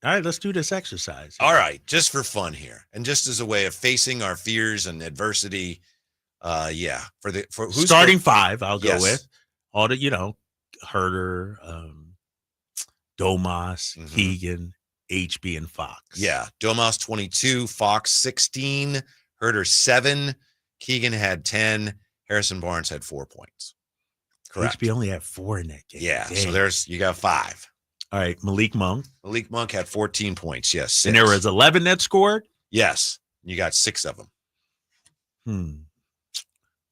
right, let's do this exercise. All right, just for fun here, and just as a way of facing our fears and adversity. For who's starting five, I'll go Yes. with all the Herter, Domas, Keegan, HB, and Fox. Yeah, Domas 22, Fox 16, Herter 7, Keegan had 10, Harrison Barnes had 4 points. Correct. HB only had 4 in that game. Yeah, Dang. so you got 5. All right, Malik Monk. Malik Monk had 14 points. Yes, 6. And there was 11 that scored? Yes, you got 6 of them.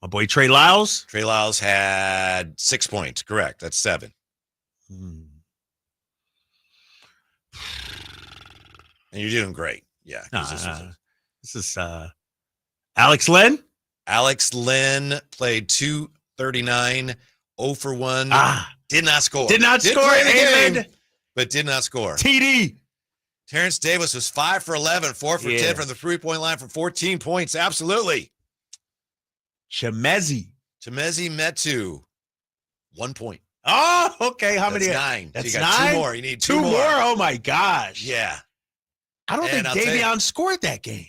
My boy Trey Lyles? Trey Lyles had 6 points. Correct. That's 7. And you're doing great. Yeah. This is Alex Len. Alex Len played 239, 0 for 1. Did not score. Did not score. Play the Amen. game, but did not score. TD. Terrence Davis was 5 for 11, 4 for 10 from the 3-point line for 14 points. Absolutely. Chemezi Metu, 1 point. Oh, okay. How many? 9. That's so you got 9? 2 more. You need 2 2 more. more? Oh, my gosh. Yeah. I don't And think I'll tell you- Davion scored that game.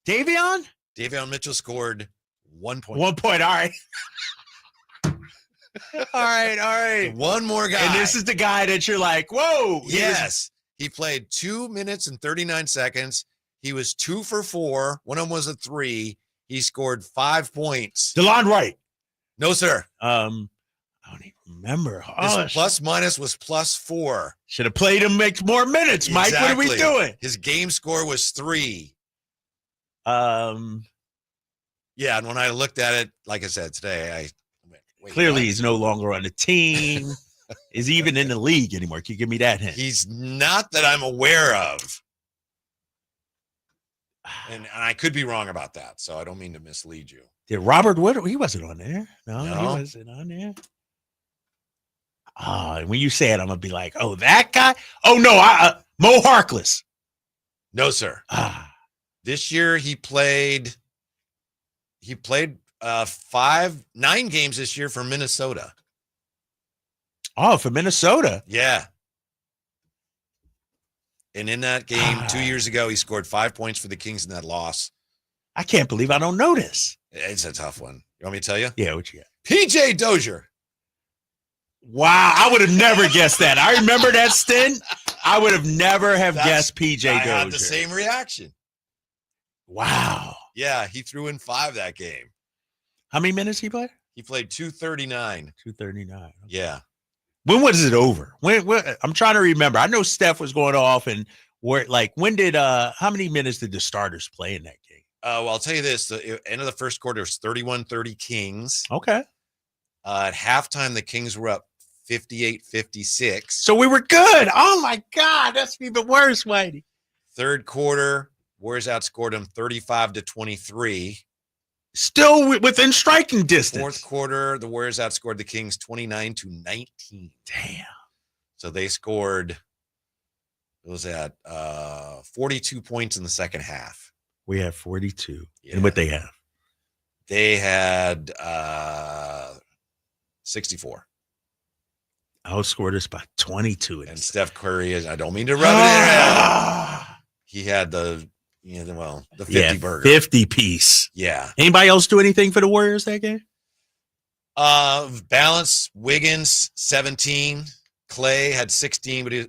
Davion Mitchell scored 1 point. 1 point. All right. All right. One more guy. And this is the guy that you're like, whoa. Yes. He played 2 minutes and 39 seconds. He was 2 for 4. One of them was a 3. He scored 5 points. DeLon Wright. No, sir. I don't even remember. His plus minus was +4. Should have played him make more minutes, Mike. What are we doing? His game score was 3. Yeah, and when I looked at it, like I said today, I went, wait, clearly what? he's no longer on the team. Is he even in the league anymore? Can you give me that hint? He's not that I'm aware of. And I could be wrong about that, so I don't mean to mislead you. Did Robert Wood? He wasn't on there. No, he No. wasn't on there. And when you say it, I'm gonna be like, oh, that guy. Oh no, Mo Harkless. No, sir. This year he played 9 games this year for Minnesota. Oh, for Minnesota. Yeah. And in that game 2 years ago, he scored 5 points for the Kings in that loss. I can't believe I don't know this. It's a tough one. You want me to tell you? Yeah, what you got? PJ Dozier. Wow, I would have never guessed that. I remember that stint. I would have never guessed PJ Dozier. I had the same reaction. Wow. Yeah, he threw in 5 that game. How many minutes he played? He played 239. 239. Yeah. When was it over? When I'm trying to remember. I know Steph was going off, and when did how many minutes did the starters play in that game? Well, I'll tell you this: the end of the first quarter was 31-30 Kings. Okay. At halftime, the Kings were up 58-56. So we were good. Oh my God, that's even worse, Whitey. Third quarter, Warriors outscored them 35-23. Still within striking distance. Fourth quarter, the Warriors outscored the Kings 29-19. Damn. So they scored, it was at 42 points in the second half. We had 42. Yeah. And what they have? They had 64. Outscored us by 22. And Steph Curry is, I don't mean to rub it in your head. He had the 50 burger. 50 piece. Yeah. Anybody else do anything for the Warriors that game? Balance, Wiggins, 17. Clay had 16, but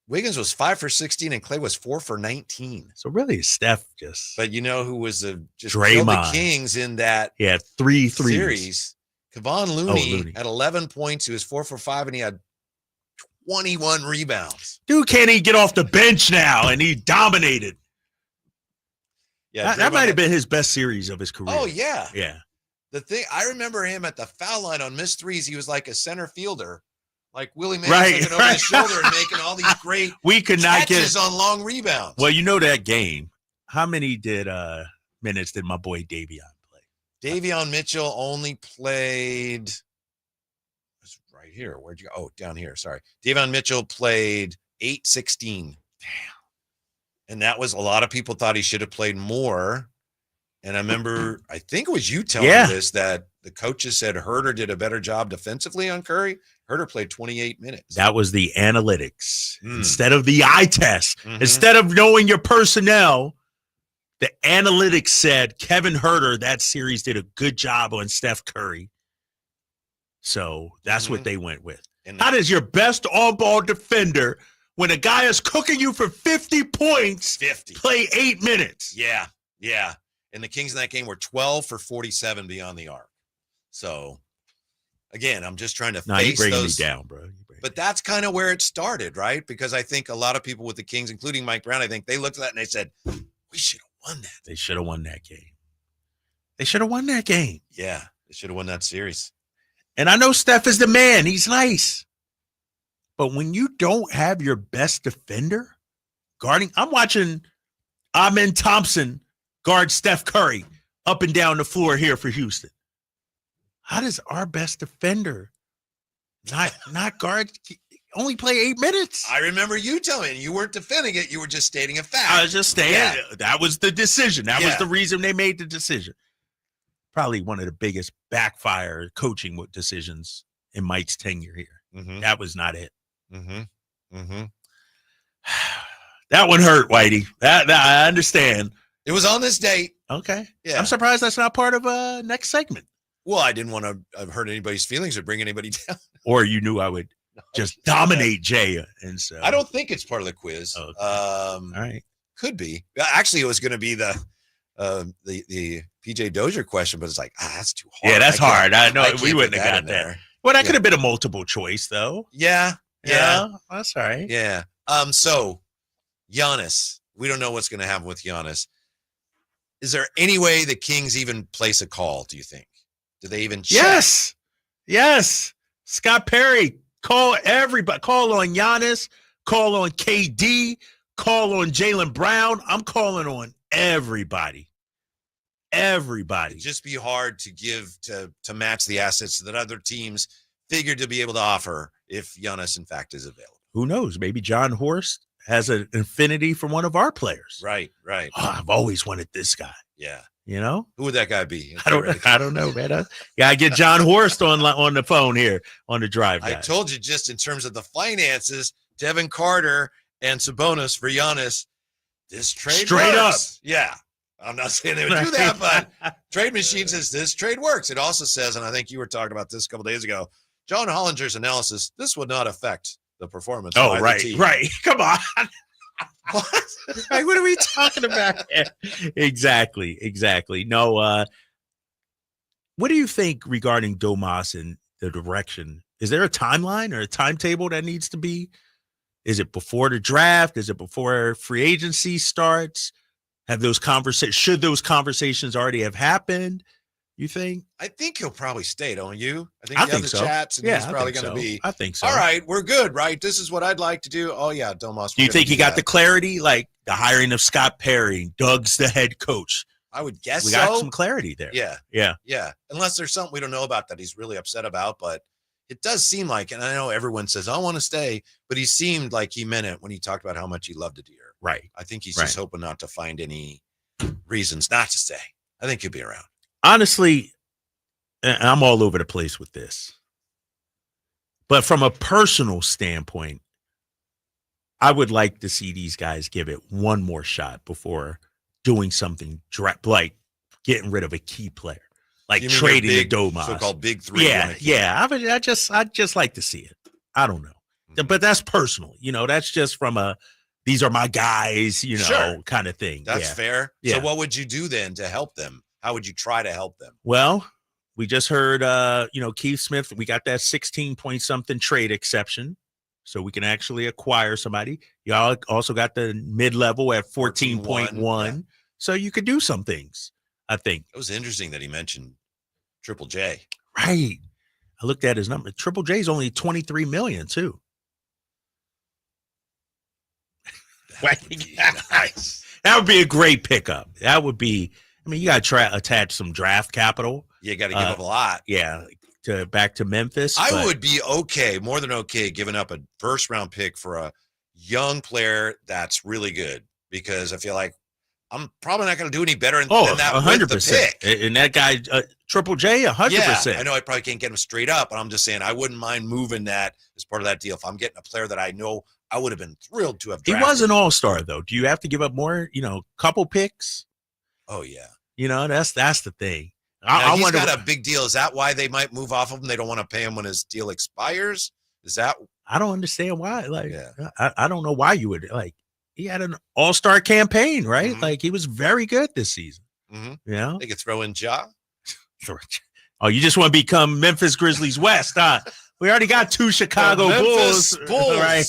Wiggins was 5 for 16 and Clay was 4 for 19. So really Steph just. But you know who was just Draymond. the Kings in that He had 3 threes. series? Kevon Looney had 11 points. He was 4 for 5 and he had 21 rebounds. Dude can't even get off the bench now, and he dominated. Yeah, that might have been his best series of his career. Oh, yeah. Yeah. The thing, I remember him at the foul line on missed threes. He was like a center fielder, like Willie Mays looking over his shoulder and making all these great catches on long rebounds. Well, you know that game. How many minutes did my boy Davion play? Davion Mitchell only played. It's right here. Where'd you go? Oh, down here. Sorry. Davion Mitchell played 8-16. Damn. And that was, a lot of people thought he should have played more. And I remember, I think it was you telling me this, that the coaches said Herter did a better job defensively on Curry. Herter played 28 minutes. That was the analytics. Instead of the eye test. Instead of knowing your personnel, the analytics said Kevin Herter, that series, did a good job on Steph Curry. So that's what they went with. How does your best on-ball defender, when a guy is cooking you for 50 points, play 8 minutes? Yeah, yeah. And the Kings in that game were 12 for 47 beyond the arc. So, again, I'm just trying to face you bringing those. me down, bro. But that's kind of where it started, right? Because I think a lot of people with the Kings, including Mike Brown, I think they looked at that and they said, we should have won that. They should have won that game. They should have won that game. Yeah, they should have won that series. And I know Steph is the man. He's nice. But when you don't have your best defender guarding, I'm watching Amen Thompson guard Steph Curry up and down the floor here for Houston. How does our best defender not guard, only play 8 minutes? I remember you telling me you weren't defending it. You were just stating a fact. I was just stating that was the decision. That was Yeah. the reason they made the decision. Probably one of the biggest backfire coaching decisions in Mike's tenure here. That was not it. That one hurt, Whitey. That I understand. It was on this date. Okay. Yeah. I'm surprised that's not part of next segment. Well, I didn't want to hurt anybody's feelings or bring anybody down. Or you knew I would just dominate Jay. And so I don't think it's part of the quiz. Okay. All right. Could be. Actually, it was going to be the PJ Dozier question, but it's like, that's too hard. Yeah, that's hard. I know we can't wouldn't put have got in that. there. Well, that could have been a multiple choice, though. Yeah. That's all right. Yeah. So Giannis, we don't know what's going to happen with Giannis. Is there any way the Kings even place a call, do you think? Do they even check? Yes. Scott Perry, call everybody. Call on Giannis. Call on KD. Call on Jaylen Brown. I'm calling on everybody. Everybody. It'd just be hard to give to match the assets that other teams figured to be able to offer if Giannis, in fact, is available. Who knows? Maybe John Horst has an affinity for one of our players. Right. Oh, I've always wanted this guy. Yeah. You know? Who would that guy be? I don't know, man. I get John Horst on the phone here on the drive. I told you, just in terms of the finances, Devin Carter and Sabonis for Giannis, this trade Straight works. Yeah. I'm not saying they would do that, but Trade Machine says this trade works. It also says, and I think you were talking about this a couple days ago, John Hollinger's analysis, this would not affect the performance of the team. Right. Come on. What are we talking about here? Exactly. No, what do you think regarding Domas and the direction? Is there a timeline or a timetable that needs to be? Is it before the draft? Is it before free agency starts? Have those conversations? Should those conversations already have happened? You think? I think he'll probably stay, don't you? I you think have so. the chats, and he's probably going to be. I think so. All right, we're good, right? This is what I'd like to do. Oh yeah, Domas. Do you think he got the clarity, like the hiring of Scott Perry? Doug's the head coach. I would guess we so. got some clarity there. Yeah. Unless there's something we don't know about that he's really upset about, but it does seem like, and I know everyone says, I want to stay, but he seemed like he meant it when he talked about how much he loved it here. Right. I think he's just hoping not to find any reasons not to stay. I think he'll be around. Honestly, I'm all over the place with this. But from a personal standpoint, I would like to see these guys give it one more shot before doing something like getting rid of a key player, like trading the Domas. So-called big three. Yeah. I'd just like to see it. I don't know. But that's personal. That's just from these are my guys, kind of thing. That's fair. Yeah. So what would you do then to help them? How would you try to help them? Well, we just heard, Kieth Smith, we got that 16-point-something trade exception, so we can actually acquire somebody. Y'all also got the mid-level at 14.1, so you could do some things, I think. It was interesting that he mentioned Triple J. Right. I looked at his number. Triple J is only $23 million, too. Nice. That would be a great pickup. That would be, you got to attach some draft capital. You got to give up a lot. Yeah, back to Memphis. I would be more than okay, giving up a first-round pick for a young player that's really good, because I feel like I'm probably not going to do any better than that 100%. With the pick. And that guy, Triple J, 100%. Yeah, I know I probably can't get him straight up, but I'm just saying I wouldn't mind moving that as part of that deal. If I'm getting a player that I know I would have been thrilled to have drafted. He was an all-star, though. Do you have to give up more, couple picks? Oh, yeah. That's the thing. He's got a big deal. Is that why they might move off of him? They don't want to pay him when his deal expires? Is that? I don't understand why. I don't know why you would. He had an all-star campaign, right? Mm-hmm. He was very good this season. Mm-hmm. They could throw in Ja. Oh, you just want to become Memphis Grizzlies West, huh? We already got 2 Chicago Bulls. Right?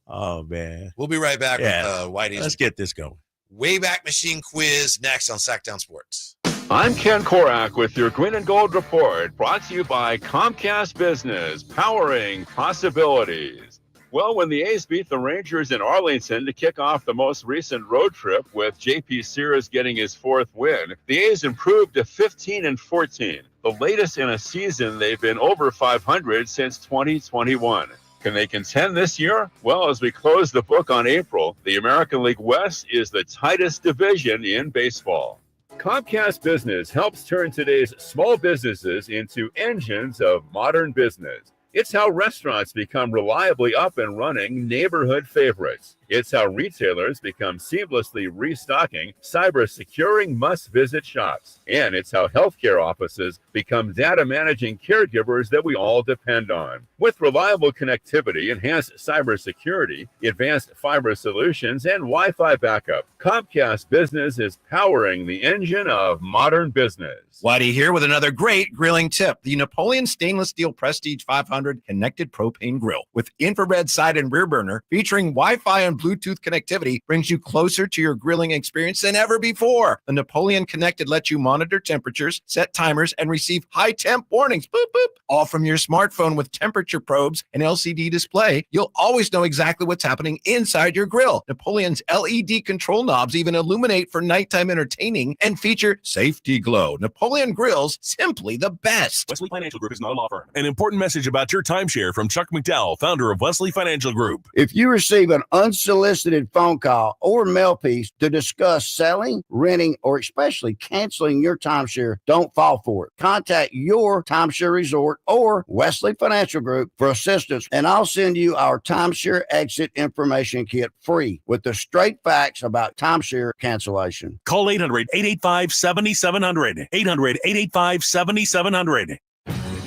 Oh, man. We'll be right back with Whitey's. Let's get this going. Wayback Machine quiz next on Sacktown Sports. I'm Ken Korak with your Green and Gold Report, brought to you by Comcast Business, powering possibilities. Well, when the A's beat the Rangers in Arlington to kick off the most recent road trip, with J.P. Sears getting his 4th win, the A's improved to 15-14, the latest in a season they've been over 500 since 2021. Can they contend this year? Well, as we close the book on April, the American League West is the tightest division in baseball. Comcast Business helps turn today's small businesses into engines of modern business. It's how restaurants become reliably up and running neighborhood favorites. It's how retailers become seamlessly restocking, cyber-securing must-visit shops. And it's how healthcare offices become data-managing caregivers that we all depend on. With reliable connectivity, enhanced cybersecurity, advanced fiber solutions, and Wi-Fi backup, Comcast Business is powering the engine of modern business. Whitey here with another great grilling tip. The Napoleon Stainless Steel Prestige 500 Connected Propane Grill with infrared side and rear burner featuring Wi-Fi and Bluetooth connectivity brings you closer to your grilling experience than ever before. The Napoleon Connected lets you monitor temperatures, set timers, and receive high temp warnings. Boop, boop. All from your smartphone with temperature probes and LCD display. You'll always know exactly what's happening inside your grill. Napoleon's LED control knobs even illuminate for nighttime entertaining and feature safety glow. Napoleon grills, simply the best. Wesley Financial Group is not a law firm. An important message about your timeshare from Chuck McDowell, founder of Wesley Financial Group. If you receive an unsolicited phone call or mail piece to discuss selling, renting, or especially canceling your timeshare, don't fall for it. Contact your timeshare resort or Wesley Financial Group for assistance, and I'll send you our timeshare exit information kit free with the straight facts about timeshare cancellation. Call 800-885-7700. 800-885-7700.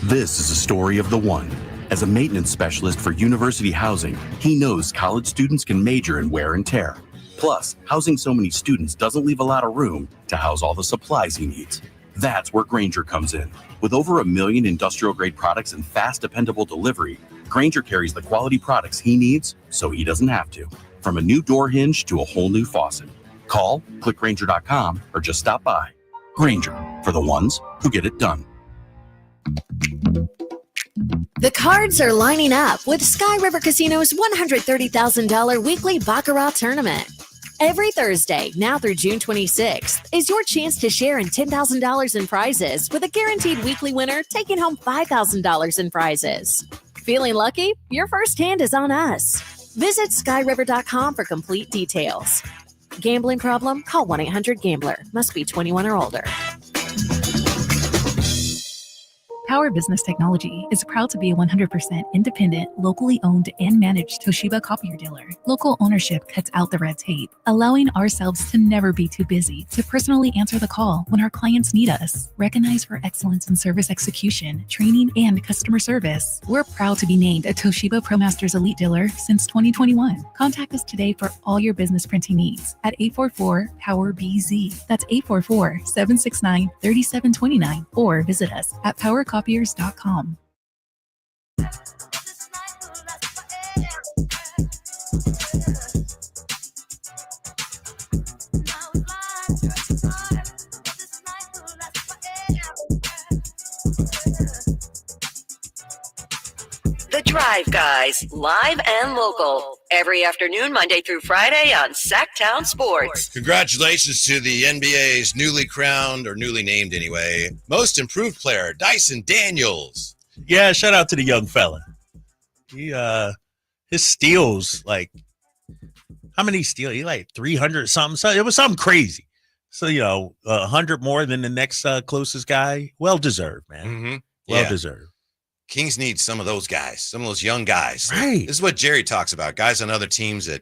This is a story of the one. As a maintenance specialist for university housing, he knows college students can major in wear and tear. Plus, housing so many students doesn't leave a lot of room to house all the supplies he needs. That's where Grainger comes in. With over 1 million industrial-grade products and fast, dependable delivery, Grainger carries the quality products he needs so he doesn't have to. From a new door hinge to a whole new faucet. Call, click Grainger.com, or just stop by. Grainger, for the ones who get it done. The cards are lining up with Sky River Casino's $130,000 weekly Baccarat tournament. Every Thursday, now through June 26th, is your chance to share in $10,000 in prizes with a guaranteed weekly winner taking home $5,000 in prizes. Feeling lucky? Your first hand is on us. Visit skyriver.com for complete details. Gambling problem? Call 1-800-GAMBLER. Must be 21 or older. Power Business Technology is proud to be a 100% independent, locally owned and managed Toshiba copier dealer. Local ownership cuts out the red tape, allowing ourselves to never be too busy to personally answer the call when our clients need us. Recognized for excellence in service execution, training, and customer service, we're proud to be named a Toshiba ProMasters Elite Dealer since 2021. Contact us today for all your business printing needs at 844-POWER-BZ. That's 844-769-3729, or visit us at powercopiers.com. The Drive Guys, live and local, every afternoon, Monday through Friday on Sacktown Sports. Congratulations to the NBA's newly crowned, or newly named anyway, most improved player, Dyson Daniels. Yeah, shout out to the young fella. He his steals, like, how many steals? He like 300 something. So it was something crazy. So 100 more than the next closest guy. Well deserved, man. Mm-hmm. Well deserved. Kings need some of those guys, some of those young guys. Right. This is what Jerry talks about, guys on other teams that,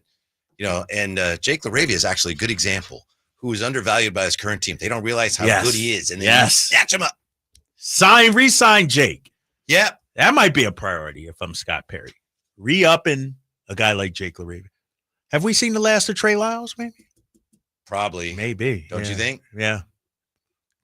and Jake LaRavia is actually a good example, who is undervalued by his current team. They don't realize how good he is, and then snatch him up. Re-sign Jake. Yep. That might be a priority if I'm Scott Perry. Re-upping a guy like Jake LaRavia. Have we seen the last of Trey Lyles, maybe? Probably. Maybe. Don't you think? Yeah.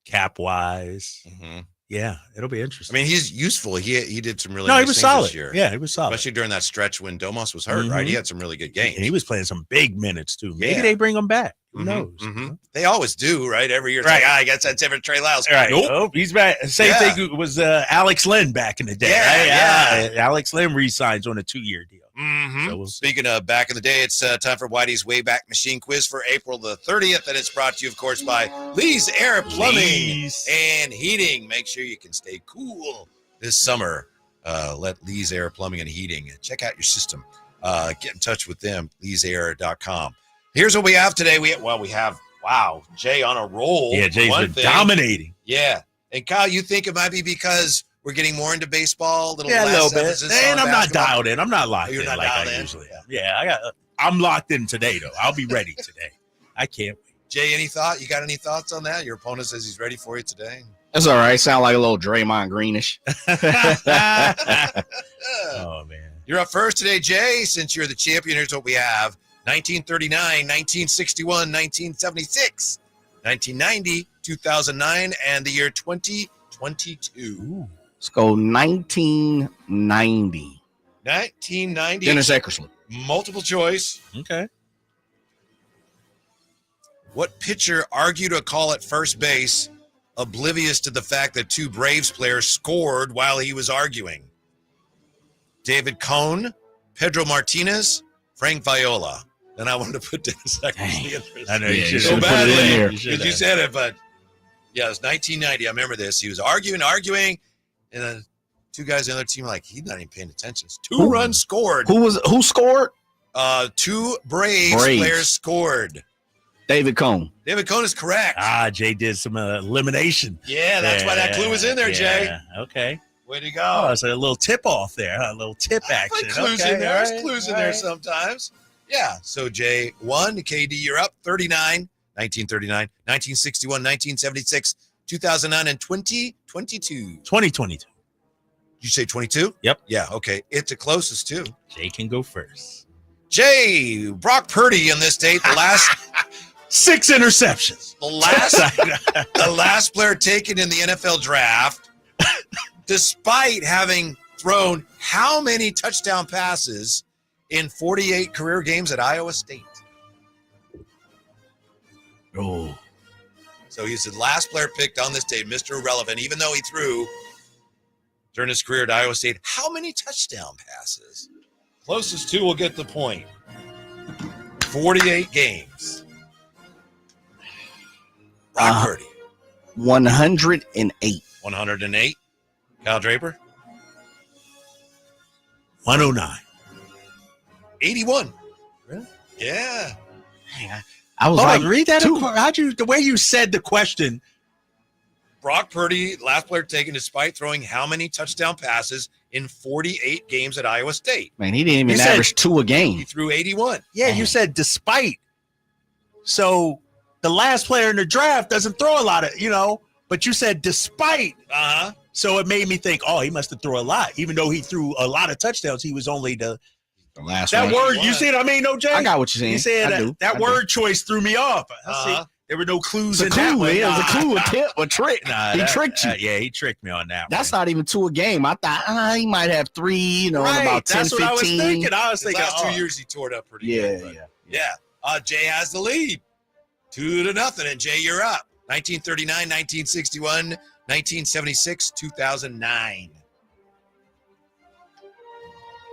Cap-wise. Mm-hmm. Yeah, it'll be interesting. I mean, he's useful. He did some really he nice was things solid. this year. Yeah, he was solid. Especially during that stretch when Domas was hurt, right? He had some really good games. And he was playing some big minutes, too. Maybe Yeah. they bring him back. Who knows? Mm-hmm. They always do, right? Every year. It's Right. like, I guess that's different Trey Lyles. Right. Nope. He's back. Same thing was Alex Lynn back in the day. Right? Yeah. Alex Lynn re-signs on a 2-year deal. Mm-hmm. So Speaking of back in the day, it's time for Whitey's Wayback Machine Quiz for April the 30th, and it's brought to you, of course, by Lee's Air Plumbing and Heating. Make sure you can stay cool this summer. Let Lee's Air Plumbing and Heating check out your system. Get in touch with them, leesair.com. Here's what we have today. We have Jay on a roll. Yeah, Jay's been dominating. Yeah. And Kyle, you think it might be because we're getting more into baseball, a little little bit. emphasis And on I'm not basketball? dialed in. I'm not locked You're in not like dialed I in? usually am. Yeah, I'm locked in today, though. I'll be ready today. I can't wait. Jay, any thought? You got any thoughts on that? Your opponent says he's ready for you today. That's all right. Sound like a little Draymond Greenish. Oh, man. You're up first today, Jay. Since you're the champion, here's what we have. 1939, 1961, 1976, 1990, 2009, and the year 2022. Let's go 1990. 1990. Dennis Eckersley. Multiple choice. Okay. What pitcher argued a call at first base, oblivious to the fact that two Braves players scored while he was arguing? David Cone, Pedro Martinez, Frank Viola. And I wanted to put down a second. I know you should So have put it in there. because you said it, but yeah, it was 1990. I remember this. He was arguing, and then two guys on the other team were like, he's not even paying attention. Two runs scored. Who scored? Two Braves players scored. David Cone. David Cone is correct. Jay did some elimination. Yeah, that's why that clue was in there, Jay. Okay. Way to go. Oh, it's a little tip off there, a little tip action. Clues Okay, in there. all There's right, clues in all there right. sometimes. Yeah. So Jay won. KD, you're up. 39, 1939, 1961, 1976, 2009, and 2022. 2022. Did you say 22? Yep. Yeah. Okay. It's the closest too. Jay can go first. Jay, Brock Purdy in this date, the last 6 interceptions. The last player taken in the NFL draft, despite having thrown how many touchdown passes in 48 career games at Iowa State? Oh. So he's the last player picked on this date, Mr. Irrelevant, even though he threw during his career at Iowa State. How many touchdown passes? Closest two will get the point. 48 games. Brock Purdy. 108. 108. Kyle Draper. 109. 81. Really? Yeah. I was Hold like, on, read that. two. The way you said the question. Brock Purdy, last player taken despite throwing how many touchdown passes in 48 games at Iowa State? Man, he didn't even You said- average 2 a He game. threw 81. Yeah, you said despite. So the last player in the draft doesn't throw a lot of, but you said despite. Uh-huh. So it made me think, he must have thrown a lot. Even though he threw a lot of touchdowns, he was only the last that one. word. You see what I mean, no, Jay? I got what you're saying. You said I do. that I do. word choice threw me off. Uh-huh. There were no clues It's a in that clue, one. yeah. It was a clue, a tip, a trick. He tricked you. Yeah, he tricked me on that That's one. not even 2 a game. I thought he might have 3, in Right, about 10, that's what 15. I was thinking. I was His thinking, last 2 years he tore it up pretty Yeah, good. but- yeah. Yeah. Jay has the lead. 2-0. And Jay, you're up. 1939, 1961, 1976, 2009.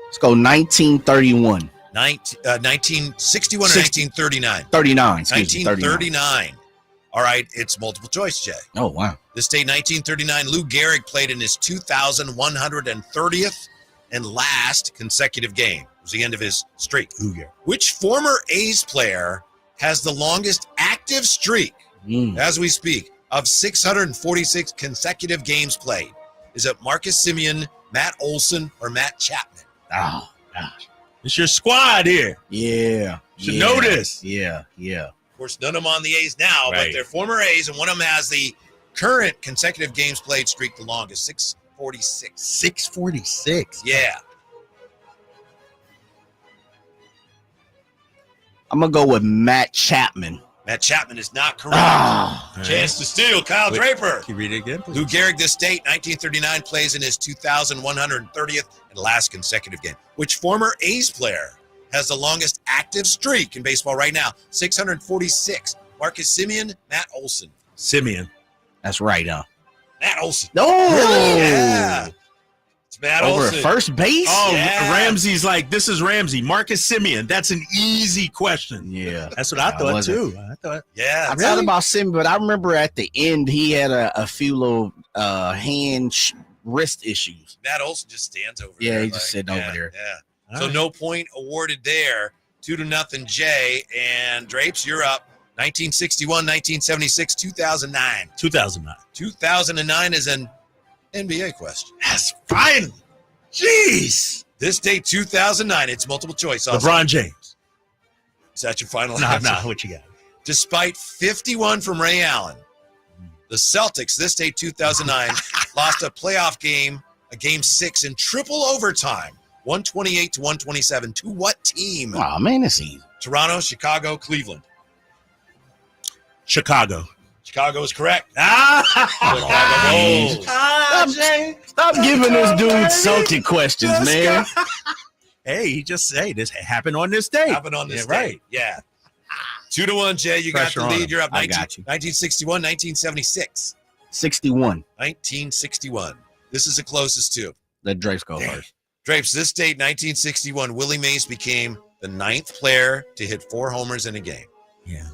Let's go 1931. 1961 or 1939? 39. Excuse me, 39. 1939. All right, it's multiple choice, Jay. Oh, wow. This date, 1939, Lou Gehrig played in his 2,130th and last consecutive game. It was the end of his streak. Lou Gehrig. Which former A's player has the longest active streak, as we speak, of 646 consecutive games played? Is it Marcus Semien, Matt Olson, or Matt Chapman? Oh, gosh. It's your squad here. Yeah. Should know this. Yeah. Of course, none of them on the A's now, but Right. they're former A's, and one of them has the current consecutive games played streak the longest, 646. 646. Yeah. I'm going to go with Matt Chapman. Matt Chapman is not correct. Ah. Chance to steal, Kyle Draper. Can you read it again, please? Lou Gehrig, this date, 1939, plays in his 2,130th and last consecutive game. Which former A's player has the longest active streak in baseball right now? 646. Marcus Semien, Matt Olson. Simeon. That's right, huh? Matt Olson. No. Yeah. It's Matt Over Olson. at first base? Oh, Yeah. Ramsey's like, this is Ramsey. Marcus Simeon. That's an easy question. Yeah. That's what I Yeah, thought, wasn't. too. I thought. Yeah. I thought about Sim, but I remember at the end he had a few little wrist issues. Matt Olson just stands over Yeah, there. he just sitting over there. Yeah. All So right. no point awarded there. 2-0, Jay. And Drapes, you're up. 1961, 1976, 2009. 2009. 2009 is an NBA question. That's fine. Jeez. This date, 2009. It's multiple choice. Also. LeBron James. Is that your final Nah, answer? what you got? Despite 51 from Ray Allen, the Celtics, this date, 2009, lost a playoff game, a game 6 in triple overtime, 128-127. To what team? Oh, man, that's easy. Toronto, Chicago, Cleveland. Chicago. Chicago is correct. Jeez. Stop giving this dude Celtic questions, man. Hey, he just say this happened on this day. Happened on this Yeah, day. right. Yeah. 2-1, Jay. You Pressure got on the lead. him. You're up. I got you. 1961, 1976. 61. 1961. This is the closest to. Let Drapes go first. Drapes, this date, 1961, Willie Mays became the 9th player to hit 4 homers in a game. Yeah.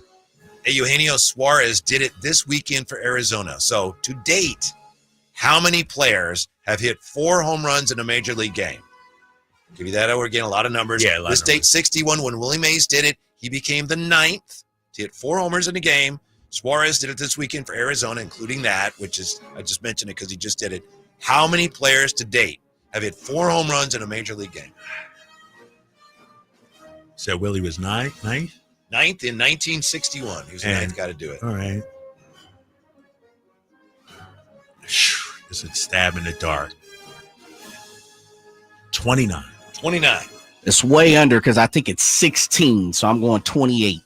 Eugenio Suarez did it this weekend for Arizona. So, to date, how many players have hit 4 home runs in a major league game? Give you that over again, a lot of numbers. Yeah, this date, 61, when Willie Mays did it, he became the 9th to hit 4 homers in a game. Suarez did it this weekend for Arizona, including that, which is, I just mentioned it because he just did it. How many players to date have hit 4 home runs in a major league game? So Willie was ninth? 9th in 1961. He was the 9th guy to do it. All right. This is stab in the dark. 29. 29. It's way under because I think it's 16, so I'm going 28.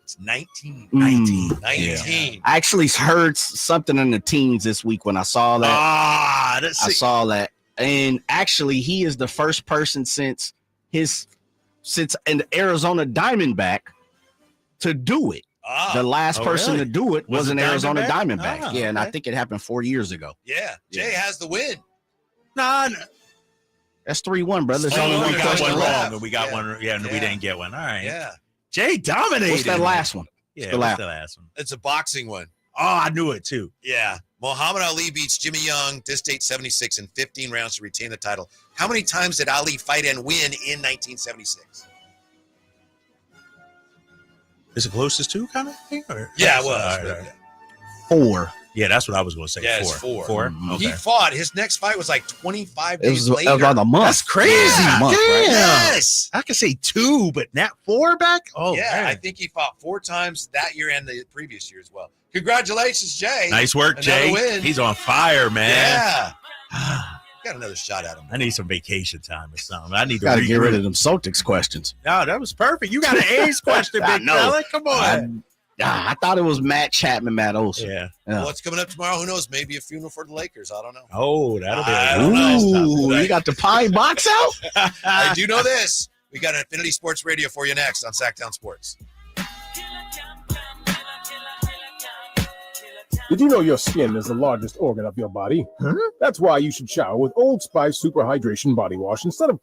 It's 19. 19. 19. I actually heard something in the teens this week when I saw that. I saw that. And actually, he is the first person since an Arizona Diamondback to do it. The last person to do it was an Arizona Diamondback. Yeah, and I think it happened 4 years ago. Yeah, Jay has the win. No. That's 3-1, brother. There's only we one got question one left. wrong, and we got one. Yeah, no, we didn't get one. All right. Yeah. Jay dominated. What's that last one? Yeah, what's the last one? It's a boxing one. Oh, I knew it too. Yeah. Muhammad Ali beats Jimmy Young, this date 76, in 15 rounds to retain the title. How many times did Ali fight and win in 1976? Is it closest to kind of thing? Or? Yeah, it was. All right. 4. Yeah, that's what I was going to say. Yeah, 4. it's 4. 4? Mm-hmm. Okay. He fought. His next fight was like 25 It days was later. about a month. That's crazy. Yeah. Damn. Right? Yes. I could say 2, but not 4 back? Oh, yeah, man. I think he fought 4 times that year and the previous year as well. Congratulations, Jay. Nice work, Another Jay. win. He's on fire, man. Yeah. Got another shot at him. I need some vacation time or something. I need to Got to get rid of them Celtics questions. No, that was perfect. You got an A's question, I big know. fella. Come on. I thought it was Matt Chapman, Matt Olson. Yeah. What's coming up tomorrow? Who knows? Maybe a funeral for the Lakers. I don't know. Oh, that'll be I don't know. Ooh, you got the pine box out? I do know this. We got Infinity Sports Radio for you next on Sacktown Sports. Did you know your skin is the largest organ of your body? That's why you should shower with Old Spice Super Hydration Body Wash instead of plain